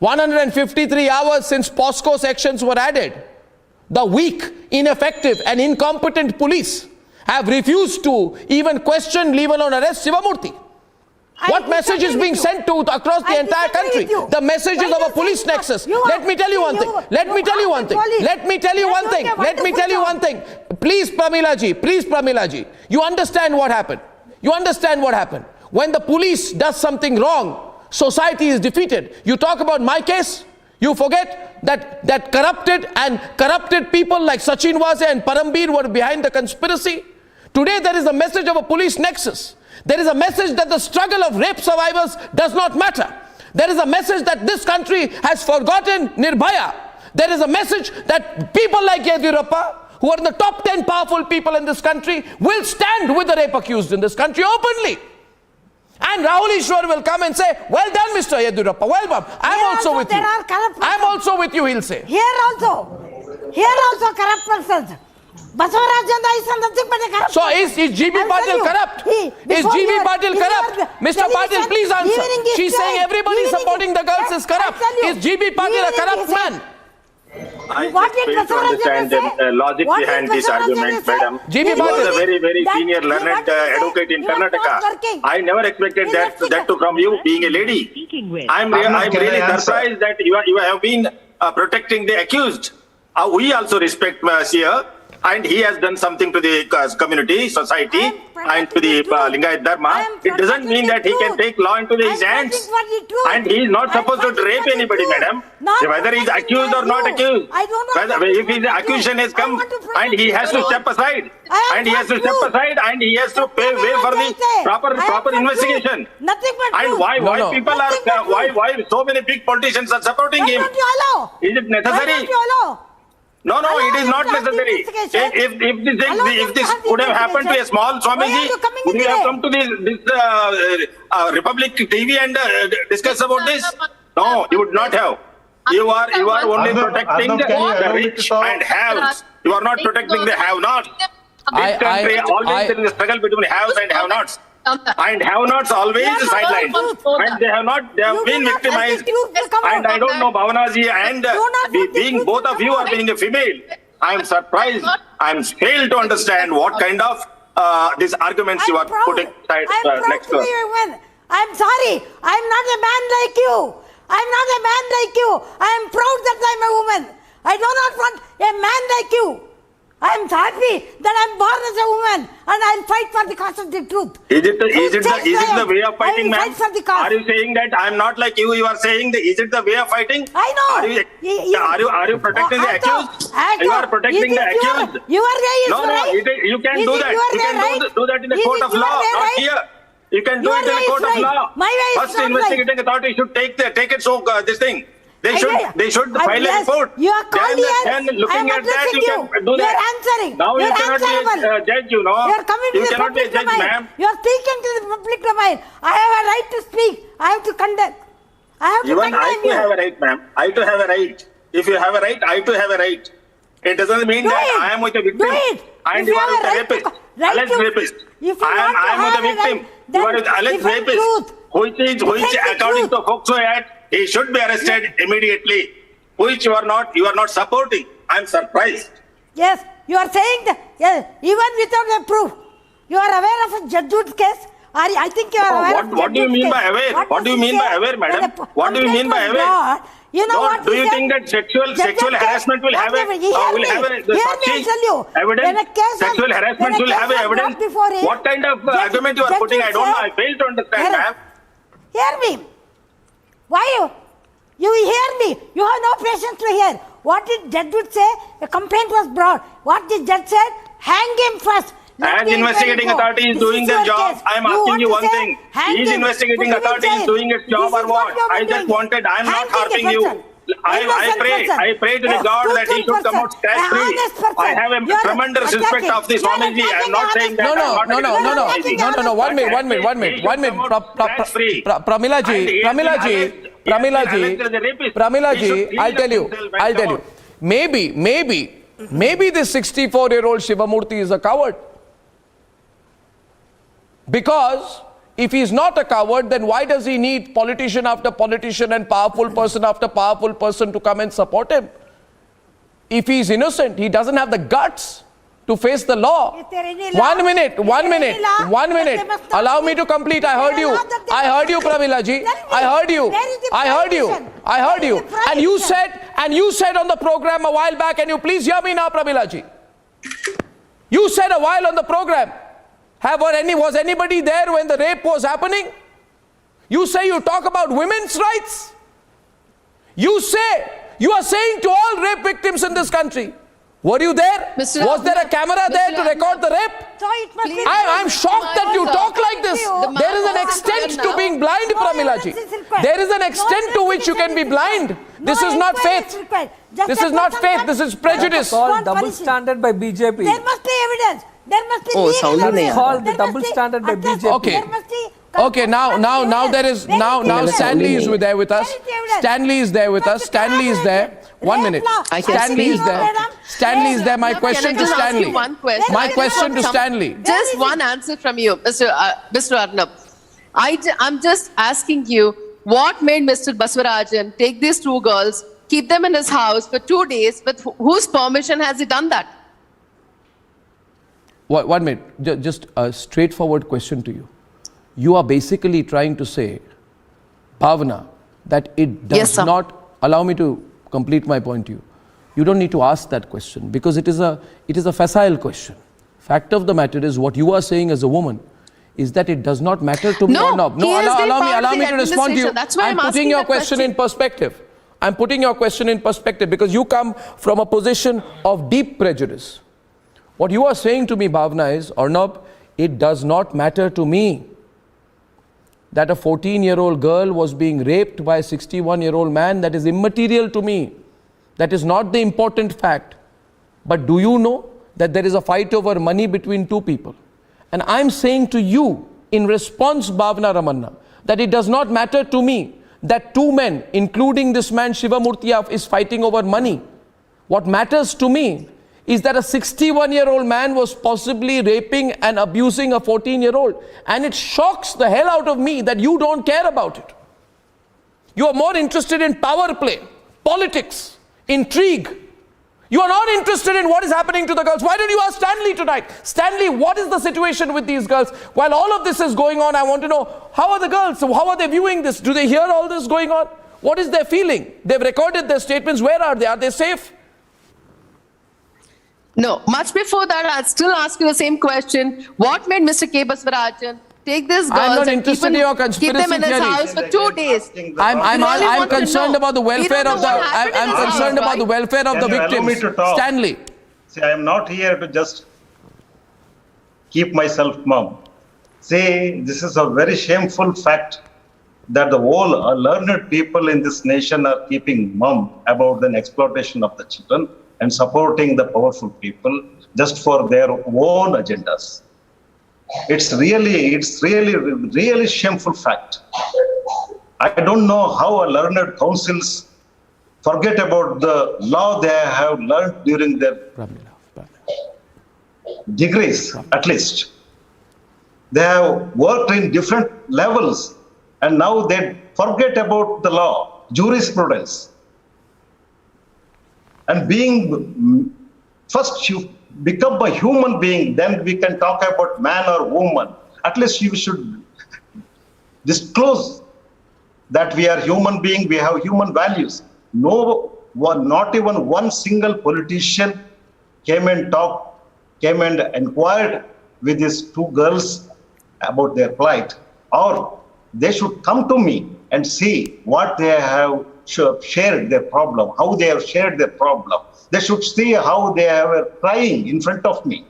153 hours since POSCO sections were added. The weak, ineffective and incompetent police have refused to even question, leave alone arrest Shivamurthy. What message is being sent to across the entire country? The messages of a police nexus. Let me tell you one thing. Please, Pramila ji. You understand what happened. When the police does something wrong, society is defeated. You talk about my case. You forget that corrupted people like Sachin Wase and Parambir were behind the conspiracy. Today there is a message of a police nexus. There is a message that the struggle of rape survivors does not matter. There is a message that this country has forgotten Nirbhaya. There is a message that people like Yediyurappa, who are in the top 10 powerful people in this country, will stand with the rape accused in this country openly. And Rahul Ishwar will come and say, well done, Mr. Yediyurappa, well done. I'm also with you. I'm also with you, he'll say. Here also corrupt persons. Basavaraja is nothing but a corrupt. So is GB Patil corrupt? Is GB Patil corrupt? Mr. Patil, please answer. She's saying everybody supporting the girls is corrupt. Is GB Patil a corrupt man? What did fail to understand the logic What behind did this argument, say? madam. GB You are a Bhatt. very, very That- senior you learned want to say advocate in you are not Karnataka. working. I never expected that to from you, being a lady. I'm Can I really answer? surprised that you have been protecting the accused. We also respect Seer, and he has done something to the community, society, and to the Lingayat Dharma. It doesn't mean that he can take law into his hands. And he is not supposed to rape anybody, madam. Whether he is accused or not accused. If his accusation has come, and he has to step aside. And he has to step aside, and he has to pay way for the proper investigation. Nothing but And truth. why people are, why so many big politicians are supporting Why him? don't you allow? Is it necessary? Why don't you allow? No, Allow it is him not to have the necessary. investigation. If this would have happened to a small Why are Swamiji, you coming would in you have today? come to this Republic TV and discuss about this? No, you would not have. You are only protecting the rich and haves. You are not protecting the have-nots. This country always there is a struggle between haves and have-nots. And have-nots always sidelined. And they have been victimized. And I don't know, Bhavanaji, and being both of you are being a female, I am surprised. I am failed to understand what kind of these arguments you are putting next to us. I'm sorry. I'm not a man like you. I'm not a man like you. I am proud that I'm a woman. I do not want a man like you. I am happy that I am born as a woman and I will fight for the cause of the truth. Is it the way of fighting, ma'am? Fight for the cause. Are you saying that I am not like you? You are saying is it the way of fighting? I know. Are you protecting the accused? You are protecting the accused. Your way is right. You can do that. You can do that in a court of law, not here. You can do it in a court of law. My way is First, not investigating authority should take it. So this thing. They should file a report. You are calling Then looking at that, you can do You that. are answering. Now you cannot be answerable. a judge, you know. You are coming to You the cannot be a public judge, domain. ma'am. You are speaking to the public domain. I have a right to speak. I have to condemn. I have to Even I condemn too you. have a right, ma'am. I too have a right. If you have a right, I too have a right. It doesn't mean Do that it. I am with a victim Do it. and If you you are have with a a right to- rapist. right Alleged to- rapist. if you I want to am with have a a victim. right, You are then with alleged defend rapist. truth. Which Defend the according truth. to FOCSO Act, he should be arrested immediately. Which you are not supporting. I am surprised. Yes, you are saying that even without a proof, you are aware of a Jadjut case. I think you are aware of What do you mean by aware? What do you mean by aware, madam? What do you mean by aware? You know what do he you said? think that sexual harassment will have Hear me, I'll tell you. evidence? When a case Sexual was- harassment when a will have case was evidence. brought before him, What kind of argument you are Judge putting? I don't know. I said- fail to understand, ma'am. Hear me. Why you hear me? You have no patience to hear. What did judge would say? A complaint was brought. What did judge said? Hang him first. Let As the investigating inquiry go. authority is This doing their your job, case. I am You asking want you to one say, thing. hang Is him, investigating put him in authority is jail. doing its job This or is what what? you are I just doing. wanted, I am not Hanging a harping you. person. I Innocent pray person. to the God that he should come out A scot-free. honest person. I have a You are tremendous respect attacking. of this You are Swamiji. I am not saying that. No, I am not against Swamiji. no. One minute. Pramila ji, I'll tell you. Maybe this 64-year-old Shivamurthy is a coward. Because if he's not a coward, then why does he need politician after politician and powerful person after powerful person to come and support him? If he's innocent, he doesn't have the guts to face the law. 1 minute. Allow me to complete. I heard you, Pramila ji. I heard you. And you said on the program a while back, and you please hear me now, Pramila ji. You said a while on the program, was anybody there when the rape was happening? You say you talk about women's rights. You are saying to all rape victims in this country, were you there? Was there a camera there to record the rape? I'm shocked that you talk like this. There is an extent to being blind, Pramila ji. There is an extent to which you can be blind. This is not faith. This is not faith. This is prejudice. Called double standard by BJP. There must be evidence. There must be It's called the double standard by BJP. Okay, now there is Stanley is there with us. Stanley is there. 1 minute. Stanley is there. My question to Stanley. My question to Stanley. Just one answer from you, Mr. Arnab. I'm just asking you, what made Mr. Baswarajan take these two girls keep them in his house for 2 days. With whose permission has he done that? 1 minute, just a straightforward question to you. You are basically trying to say, Bhavna, that it does not, allow me to complete my point to you. You don't need to ask that question because it is a facile question. Fact of the matter is, what you are saying as a woman is that it does not matter to me or not. No, allow me to respond to you. That's why I'm putting your question in perspective. I'm putting your question in perspective because you come from a position of deep prejudice. What you are saying to me, Bhavna, is, Arnab, it does not matter to me that a 14-year-old girl was being raped by a 61-year-old man. That is immaterial to me. That is not the important fact. But do you know that there is a fight over money between two people? And I'm saying to you, in response, Bhavna Ramanna, that it does not matter to me that two men, including this man Shivamurthy, is fighting over money. What matters to me is that a 61-year-old man was possibly raping and abusing a 14-year-old. And it shocks the hell out of me that you don't care about it. You are more interested in power play, politics, intrigue. You are not interested in what is happening to the girls. Why don't you ask Stanley tonight? Stanley, what is the situation with these girls? While all of this is going on, I want to know, how are the girls? How are they viewing this? Do they hear all this going on? What is their feeling? They've recorded their statements. Where are they? Are they safe? No, much before that, I'll still ask you the same question. What made Mr. K. Basavarajan take these girls and keep them in his house for 2 days? I'm concerned about the welfare of the. I'm concerned about the welfare of the victims. Stanley. See, I am not here to just keep myself mum. See, this is a very shameful fact that the whole learned people in this nation are keeping mum about the exploitation of the children and supporting the powerful people just for their own agendas. It's really shameful fact. I don't know how learned councils forget about the law they have learned during their degrees, at least. They have worked in different levels and now they forget about the law, jurisprudence. And being, first you become a human being, then we can talk about man or woman. At least you should disclose that we are human beings, we have human values. Not even one single politician came and inquired with these two girls about their plight. Or they should come to me and see what they have shared their problem, how they have shared their problem. They should see how they are crying in front of me.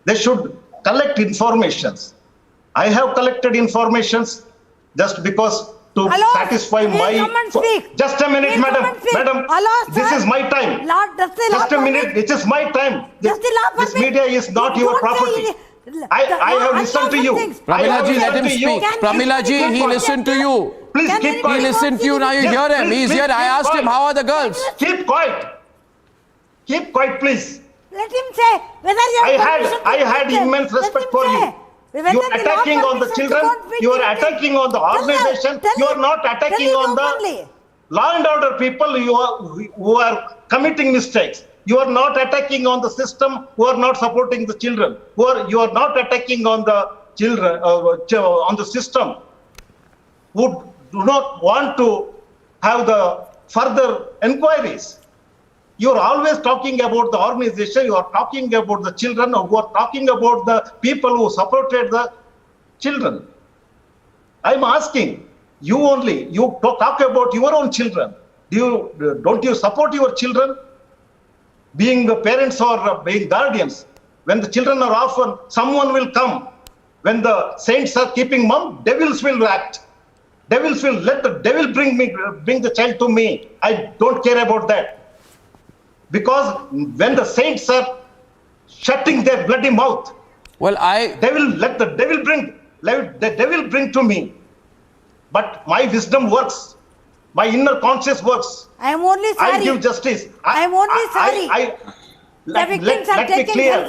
They should collect informations. I have collected informations just because to satisfy my... Just a minute, madam. This is my time. Just a minute, it is my time. This media is not your property. I have listened to you. Pramilaji, let him speak. Pramilaji, he listened to you. Please keep quiet. He listened to you, now you hear him. He's here. I asked him, how are the girls? Keep quiet. Keep quiet, please. Let him say whether you I had immense respect for you. You are attacking on the children. You are attacking on the organization. You are not attacking on the law and order people who are committing mistakes. You are not attacking on the system who are not supporting the children. You are not attacking on the children, on the system who do not want to have the further inquiries. You are always talking about the organization, you are talking about the children, who are talking about the people who supported the children. I'm asking you only, you talk about your own children. Don't you support your children? Being the parents or being guardians, when the children are orphan, someone will come. When the saints are keeping mum, devils will act. Devils will let the devil bring the child to me. I don't care about that. Because when the saints are shutting their bloody mouth, let the devil bring to me. But my wisdom works. My inner conscience works. I am only sorry. I give justice. I am only sorry. Let me clear.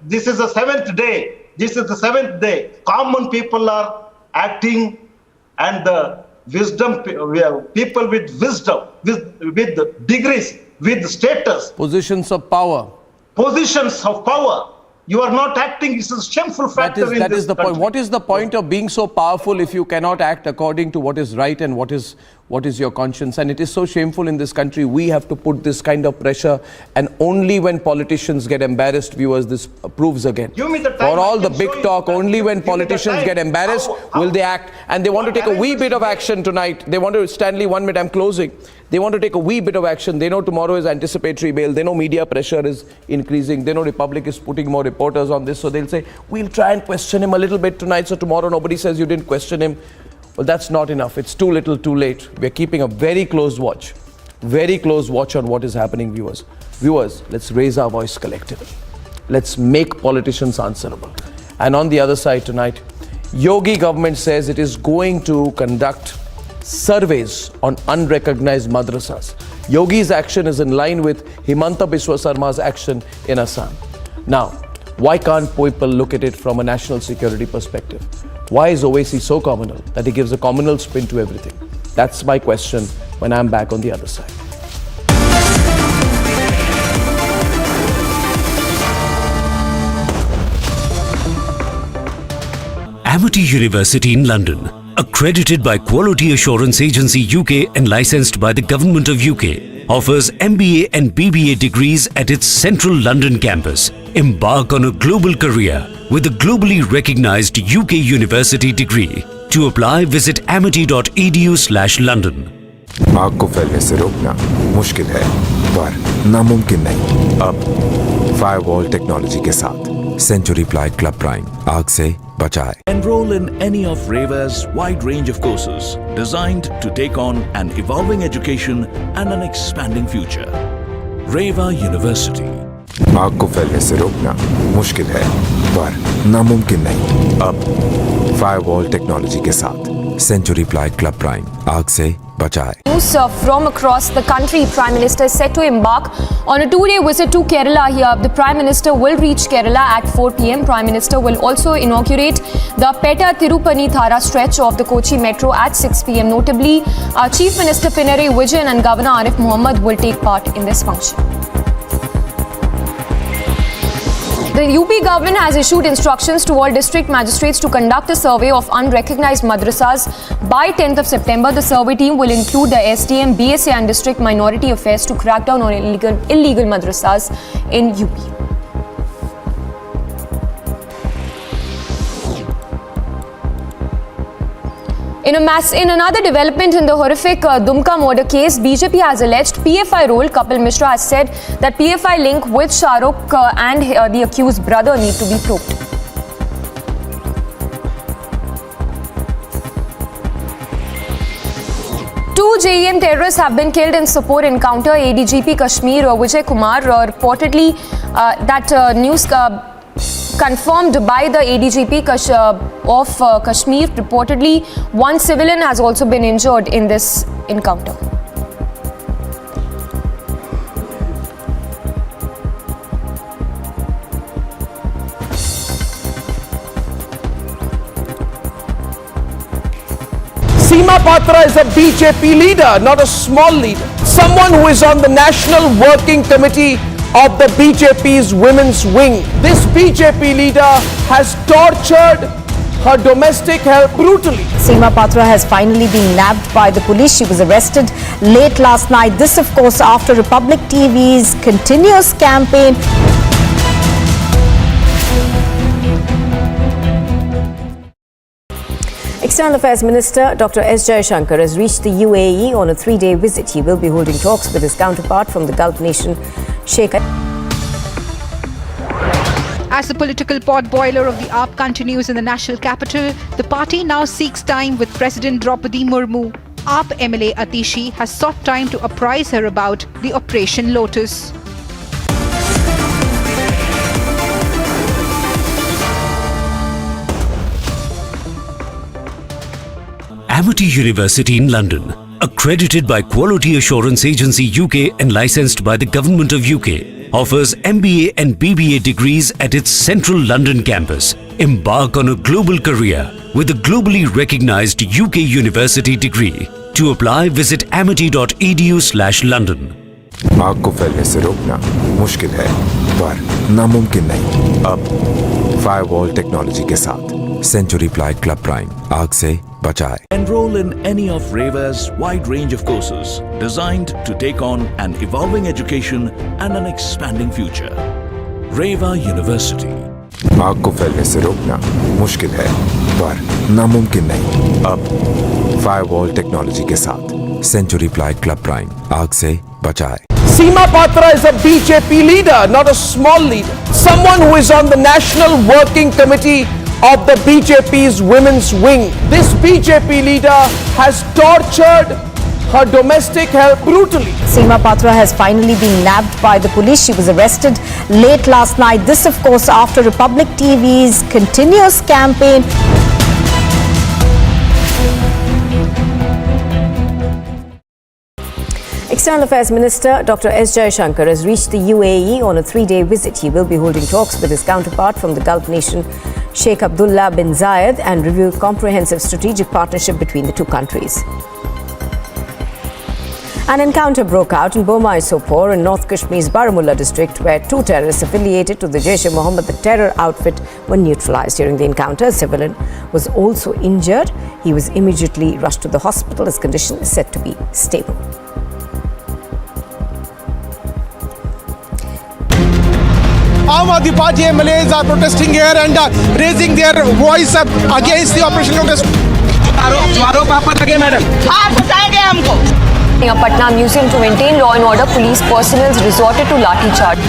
This is the seventh day. This is the seventh day. Common people are acting and wisdom, people with wisdom, with degrees, with status, positions of power. Positions of power. You are not acting. This is a shameful factor That is the point. What is the point of being so powerful if you cannot act according to what is right and what is your conscience? And it is so shameful in this country. We have to put this kind of pressure, and only when politicians get embarrassed, viewers, this proves again. For all the big talk, only when politicians get embarrassed will they act. And they want to take a wee bit of action tonight. They want to, Stanley, 1 minute, I'm closing. They want to take a wee bit of action. They know tomorrow is anticipatory bail. They know media pressure is increasing. They know Republic is putting more reporters on this. So they'll say, we'll try and question him a little bit tonight, so tomorrow nobody says you didn't question him. Well, that's not enough. It's too little, too late. We're keeping a very close watch on what is happening, viewers. Viewers, let's raise our voice collectively. Let's make politicians answerable. And on the other side tonight, Yogi government says it is going to conduct surveys on unrecognized madrasas. Yogi's action is in line with Himanta Biswa Sarma's action in Assam. Now, why can't people look at it from a national security perspective? Why is Owaisi so communal that he gives a communal spin to everything? That's my question when I'm back on the other side. Amity University in London, accredited by Quality Assurance Agency UK and licensed by the Government of UK, offers MBA and BBA degrees at its central London campus. Embark on a global career with a globally recognized UK university degree. To apply, visit amity.edu/London. आग को फैलने से रोकना मुश्किल है पर नामुमकिन नहीं। अब फायरवॉल टेक्नोलॉजी के साथ सेंचुरी प्लाई क्लब प्राइम आग से बचाए। Enroll in any of REVA's wide range of courses designed to take on an evolving education and an expanding future. REVA University. आग को फैलने से रोकना मुश्किल है पर नामुमकिन नहीं। अब फायरवॉल टेक्नोलॉजी के साथ सेंचुरी प्लाई क्लब प्राइम आग से बचाए। News from across the country. Prime Minister is set to embark on a 2-day visit to Kerala here. The Prime Minister will reach Kerala at 4 p.m. Prime Minister will also inaugurate the Petta Tirupani Thara stretch of the Kochi Metro at 6 p.m. Notably, Chief Minister Pinarayi Vijayan and Governor Arif Mohammed will take part in this function. The UP government has issued instructions to all district magistrates to conduct a survey of unrecognized madrasas by 10th of September. The survey team will include the SDM, BSA and District Minority Affairs to crack down on illegal madrasas in UP. In another development in the horrific Dumka murder case, BJP has alleged PFI role. Kapil Mishra has said that PFI link with Shah Rukh and the accused brother need to be probed. Two JEM terrorists have been killed in Sopore encounter. ADGP Kashmir Vijay Kumar reportedly news confirmed by the ADGP of Kashmir. Reportedly, one civilian has also been injured in this encounter. Seema Patra is a BJP leader, not a small leader. Someone who is on the National Working Committee of the BJP's women's wing. This BJP leader has tortured her domestic help brutally. Seema Patra has finally been nabbed by the police. She was arrested late last night. This, of course, after Republic TV's continuous campaign. External Affairs Minister Dr. S. Jaishankar has reached the UAE on a 3-day visit. He will be holding talks with his counterpart from the Gulf nation, Sheikh. As the political potboiler of the AAP continues in the national capital, the party now seeks time with President Draupadi Murmu. AAP MLA Atishi has sought time to apprise her about the Operation Lotus. Amity University in London, accredited by Quality Assurance Agency UK and licensed by the Government of UK, offers MBA and BBA degrees at its central London campus. Embark on a global career with a globally recognized UK university degree. To apply, visit amity.edu/London. आग को फैलने से रोकना मुश्किल है पर नामुमकिन नहीं। अब फायरवॉल टेक्नोलॉजी के साथ सेंचुरी प्लाई क्लब प्राइम आग से बचाए। Enroll in any of REVA's wide range of courses designed to take on an evolving education and an expanding future. REVA University. आग को फैलने से रोकना मुश्किल है पर नामुमकिन नहीं। अब फायरवॉल टेक्नोलॉजी के साथ सेंचुरी प्लाई क्लब प्राइम आग से बचाए। Seema Patra is a BJP leader, not a small leader. Someone who is on the National Working Committee of the BJP's women's wing. This BJP leader has tortured her domestic help brutally. Seema Patra has finally been nabbed by the police. She was arrested late last night. This, of course, after Republic TV's continuous campaign. External Affairs Minister Dr. S. Jaishankar has reached the UAE on a 3-day visit. He will be holding talks with his counterpart from the Gulf nation, Sheikh Abdullah bin Zayed, and review comprehensive strategic partnership between the two countries. An encounter broke out in Burmai Sopore in North Kashmir's Baramulla district, where two terrorists affiliated to the Jaish-e-Mohammed, the terror outfit, were neutralized. During the encounter, a civilian was also injured. He was immediately rushed to the hospital. His condition is said to be stable. Aam Aadmi Party MLAs are protesting here and raising their voice against the operation notice. In Patna Museum to maintain law and order, police personnel resorted to lathi charge.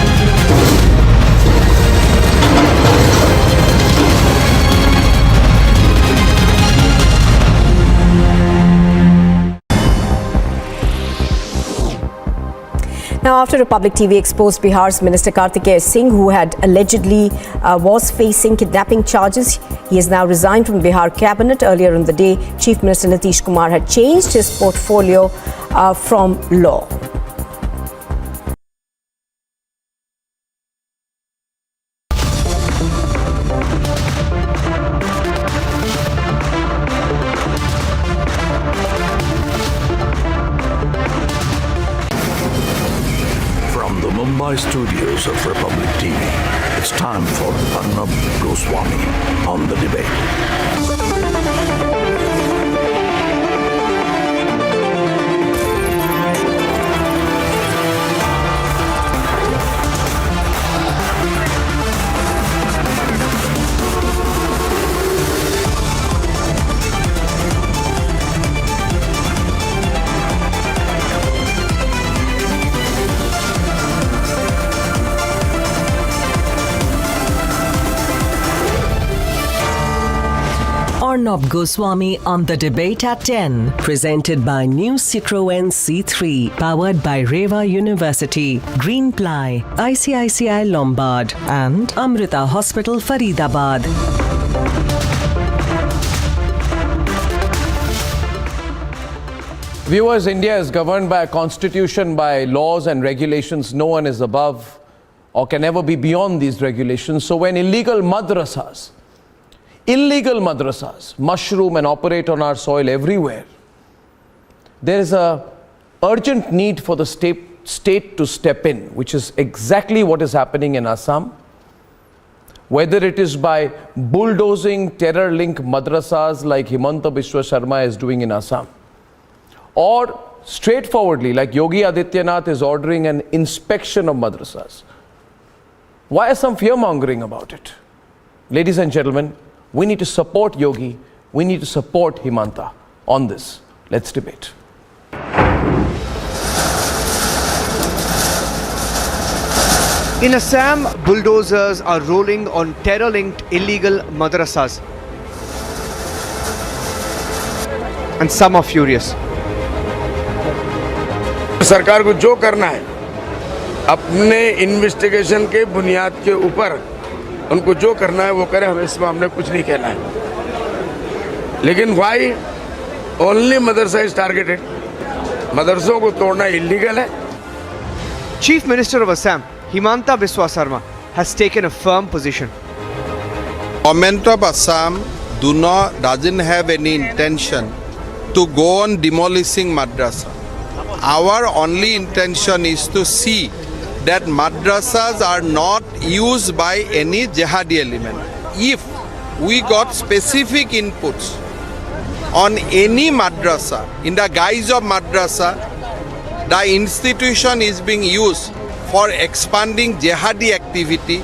Now, after Republic TV exposed Bihar's Minister Kartikeya Singh, who had allegedly was facing kidnapping charges, he has now resigned from Bihar cabinet. Earlier in the day, Chief Minister Nitish Kumar had changed his portfolio from law. Mumbai studios of Republic TV, it's time for Arnab Goswami on The Debate. Arnab Goswami on The Debate at 10. Presented by new Citroën C3. Powered by REVA University, Green Ply, ICICI Lombard and Amrita Hospital, Faridabad. Viewers, India is governed by a constitution, by laws and regulations. No one is above or can ever be beyond these regulations. So when illegal madrasas mushroom and operate on our soil everywhere, there is a urgent need for the state to step in, which is exactly what is happening in Assam. Whether it is by bulldozing terror-linked madrasas like Himanta Biswa Sharma is doing in Assam, or straightforwardly like Yogi Adityanath is ordering an inspection of madrasas. Why is some fear-mongering about it? Ladies and gentlemen, we need to support Yogi, we need to support Himanta on this. Let's debate. In Assam, bulldozers are rolling on terror-linked illegal madrasas. And some are furious. सरकार को जो करना है अपने investigation के बुनियाद के ऊपर उनको जो करना है वो करे, हमें इसमें हमने कुछ नहीं कहना है। लेकिन why only Madrasa is targeted? मदरसों को तोड़ना इलीगल है। Chief Minister of Assam Himanta Biswa Sarma has taken a firm position. Government of Assam doesn't have any intention to go on demolishing Madrasa. Our only intention is to see that madrasas are not used by any jihadi element. If we got specific inputs on any madrasa, in the guise of madrasa, the institution is being used for expanding jihadi activity,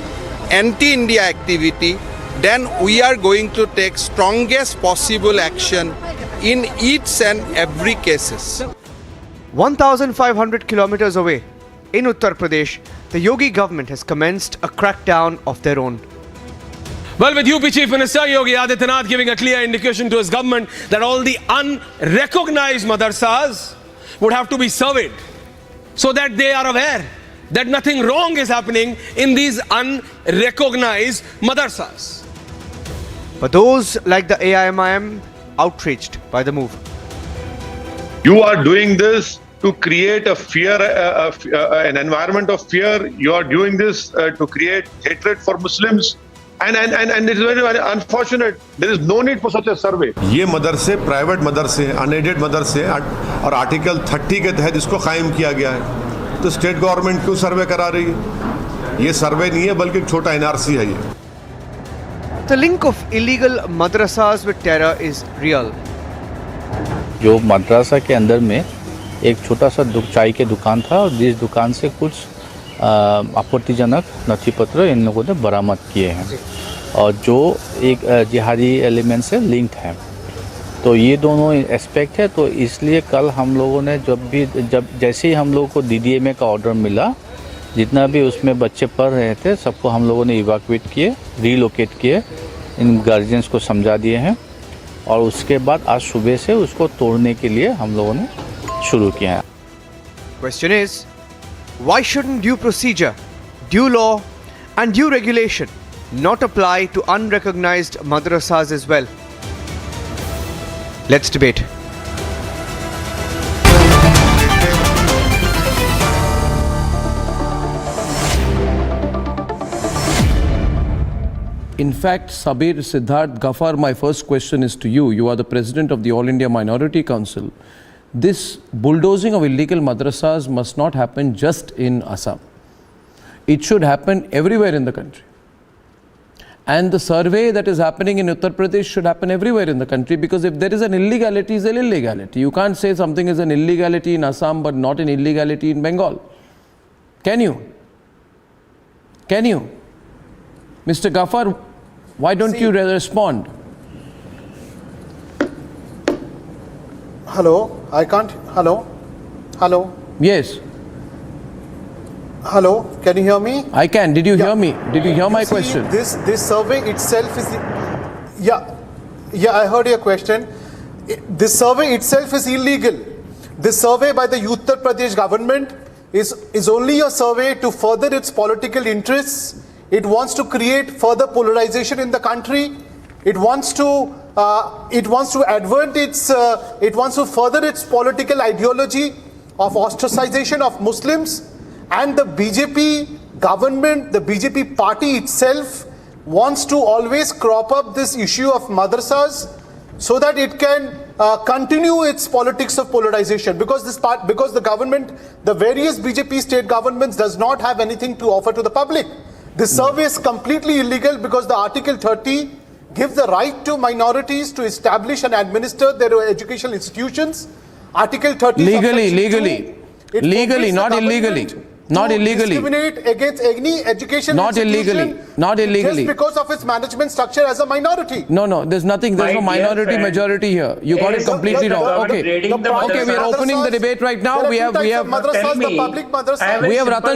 anti-India activity, then we are going to take strongest possible action in each and every cases. 1,500 kilometers away, in Uttar Pradesh, the Yogi government has commenced a crackdown of their own. Well, with UP Chief Minister Yogi Adityanath giving a clear indication to his government that all the unrecognized madrasas would have to be surveyed so that they are aware that nothing wrong is happening in these unrecognized madrasas. But those like the AIMIM outraged by the move. You are doing this to create a fear, an environment of fear. You are doing this to create hatred for Muslims. And it's very unfortunate. There is no need for such a survey. ये मदरसे private मदरसे हैं, unaided मदरसे हैं और article 30 के तहत इसको कायम किया गया है. तो स्टेट गवर्नमेंट क्यों सर्वे करा रही है? ये सर्वे नहीं है बल्कि एक छोटा NRC है ये. The link of illegal madrasas with terror is real. जो मदरसा के अंदर में एक छोटा सा चाय के दुकान था और जिस दुकान से कुछ आपत्तिजनक नथी पत्र इन लोगों ने बरामद किए हैं और जो एक जिहादी एलिमेंट से लिंक्ड हैं. तो ये दोनों एस्पेक्ट है. तो इसलिए कल हम लोगों ने जब जैसे ही हम लोगों को DDMA का ऑर्डर मिला, जितना भी उसमें बच्चे पढ़ रहे थे सबको हम लोगों ने इवैक्यूएट किए, रीलोकेट किए, इन गार्जियंस को समझा दिए हैं और उसके बाद आज सुबह से उसको तोड़ने के लिए हम लोगों ने शुरू किया है. Question is, why shouldn't due procedure, due law and due regulation not apply to unrecognized madrasas as well? Let's debate. In fact, Sabir, Siddharth, Ghaffar, my first question is to you. You are the president of the All India Minority Council. This bulldozing of illegal madrasas must not happen just in Assam. It should happen everywhere in the country. And the survey that is happening in Uttar Pradesh should happen everywhere in the country, because if there is an illegality, it's an illegality. You can't say something is an illegality in Assam but not an illegality in Bengal. Can you? Can you? Mr. Ghaffar, why don't you respond? Hello, I can't. Hello, hello. Yes. Hello, can you hear me? I can. Did you hear me? Did you hear my question? This survey itself is. Yeah, I heard your question. This survey itself is illegal. This survey by the Uttar Pradesh government is only a survey to further its political interests. It wants to create further polarization in the country. It wants to further its political ideology of ostracization of Muslims. And the BJP government, the BJP party itself wants to always crop up this issue of madrasas so that it can continue its politics of polarization, because the government, the various BJP state governments does not have anything to offer to the public. This survey is completely illegal because the Article 30 gives the right to minorities to establish and administer their educational institutions. Article 30 legally, not illegally. Not illegally. Discriminate against any education institution. Not illegally. Just because of its management structure as a minority. No, there's nothing. There's no minority majority here. You got it completely wrong. Okay, we are opening the debate right now. We have Ratan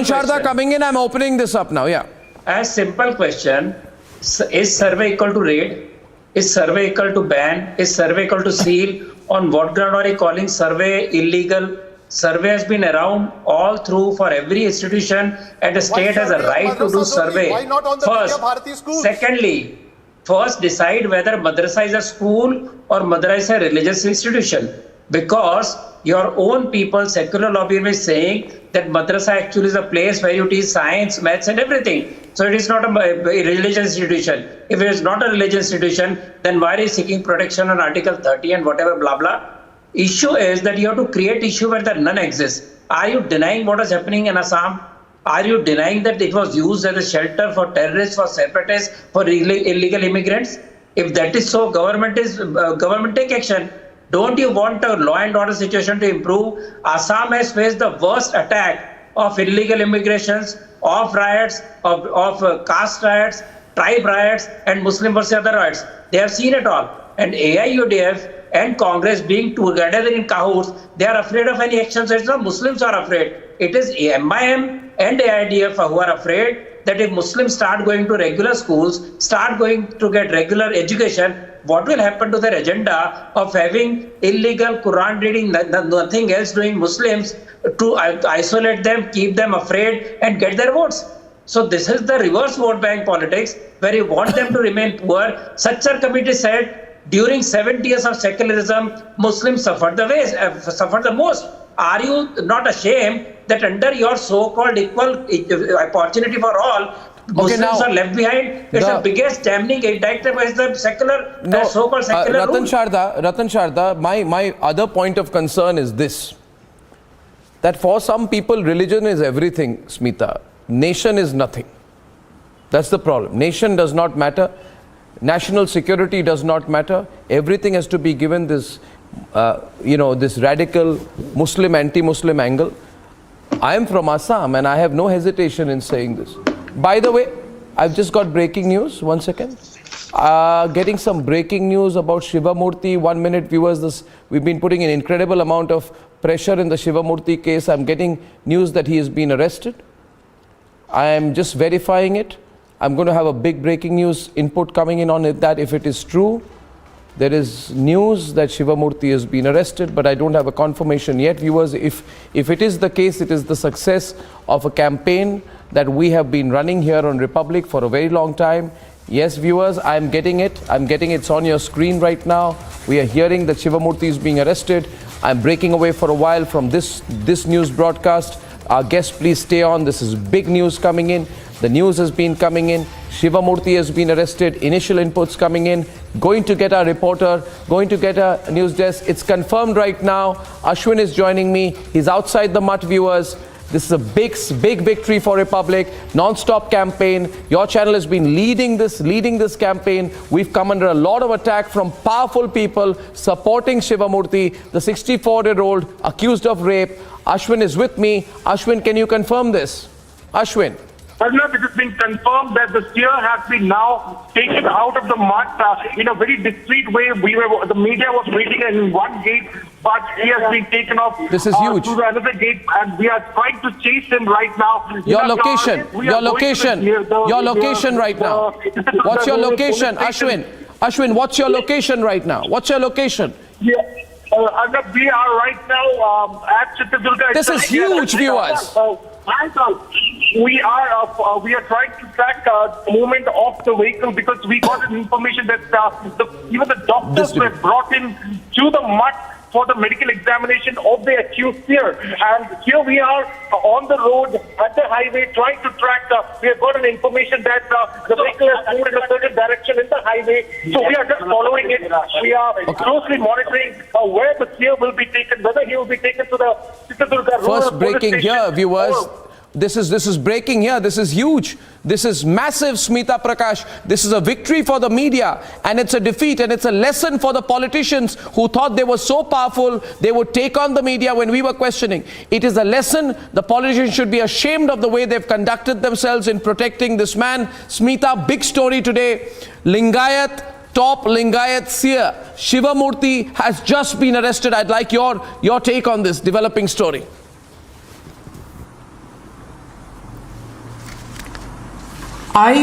Sharda coming in. I'm opening this up now. Yeah. A simple question: is survey equal to raid? Is survey equal to ban? Is survey equal to seal? On what ground are you calling survey illegal? Survey has been around all through for every institution, and the state has a right to do survey. Why not on the Bharati schools? Secondly, first decide whether madrasa is a school or madrasa is a religious institution, because your own people, secular lobbyism is saying that Madrasa actually is a place where you teach science, maths and everything. So it is not a religious institution. If it is not a religious institution, then why are you seeking protection on Article 30 and whatever blah blah? Issue is that you have to create issue where there none exists. Are you denying what is happening in Assam? Are you denying that it was used as a shelter for terrorists, for separatists, for illegal immigrants? If that is so, government take action. Don't you want a law and order situation to improve? Assam has faced the worst attack of illegal immigrations, of riots, of caste riots, tribe riots, and Muslim versus other riots. They have seen it all. And AIUDF and Congress being together in cahoots, they are afraid of any action. So it's not Muslims are afraid. It is MIM and AIUDF who are afraid that if Muslims start going to regular schools, start going to get regular education, what will happen to their agenda of having illegal Quran reading, nothing else doing Muslims to isolate them, keep them afraid and get their votes? So this is the reverse vote bank politics where you want them to remain poor. Suchar committee said during 70 years of secularism, Muslims suffered the most. Are you not ashamed that under your so-called equal opportunity for all, Muslims are left behind? It's the biggest damning indictment by the secular, so-called secular Ratan Sharda, my other point of concern is this, that for some people, religion is everything, Smita. Nation is nothing. That's the problem. Nation does not matter. National security does not matter. Everything has to be given this, this radical Muslim, anti-Muslim angle. I am from Assam and I have no hesitation in saying this. By the way, I've just got breaking news. 1 second. Getting some breaking news about Shivamurthy. 1 minute, viewers. We've been putting an incredible amount of pressure in the Shivamurthy case. I'm getting news that he has been arrested. I am just verifying it. I'm going to have a big breaking news input coming in on it, that if it is true, there is news that Shivamurthy has been arrested, but I don't have a confirmation yet. Viewers, if it is the case, it is the success of a campaign that we have been running here on Republic for a very long time. Yes, viewers, I'm getting it. It's on your screen right now. We are hearing that Shivamurthy is being arrested. I'm breaking away for a while from this news broadcast. Our guests, please stay on. This is big news coming in. The news has been coming in. Shivamurthy has been arrested. Initial inputs coming in. Going to get our reporter. Going to get a news desk. It's confirmed right now. Ashwin is joining me. He's outside the mutt, viewers. This is a big victory for Republic. Non-stop campaign. Your channel has been leading this campaign. We've come under a lot of attack from powerful people supporting Shivamurthy, the 64-year-old accused of rape. Ashwin is with me. Ashwin, can you confirm this? Ashwin. Arnab, it has been confirmed that the Seer has been now taken out of the mud in a very discreet way. The media was waiting in one gate, but he has been taken off this is huge. To another gate, and we are trying to chase him right now. Your location right now. What's your location, Ashwin? Ashwin, what's your location right now? What's your location? Yeah. Arnab, we are right now at Chitradurga. This is huge, viewers. We are trying to track the movement of the vehicle because we got an information that even the doctors were brought in to the mud for the medical examination of the accused here. And here we are on the road at the highway trying to track. We have got an information that the vehicle has moved in a certain direction in the highway. So we are just following it. We are closely monitoring where the Seer will be taken, whether he will be taken to the Chitradurga Rural First breaking here, viewers. This is breaking here. This is huge. This is massive, Smita Prakash. This is a victory for the media, and it's a defeat, and it's a lesson for the politicians who thought they were so powerful they would take on the media when we were questioning. It is a lesson. The politicians should be ashamed of the way they've conducted themselves in protecting this man. Smita, big story today. Top Lingayat Seer Shivamurthy has just been arrested. I'd like your take on this developing story.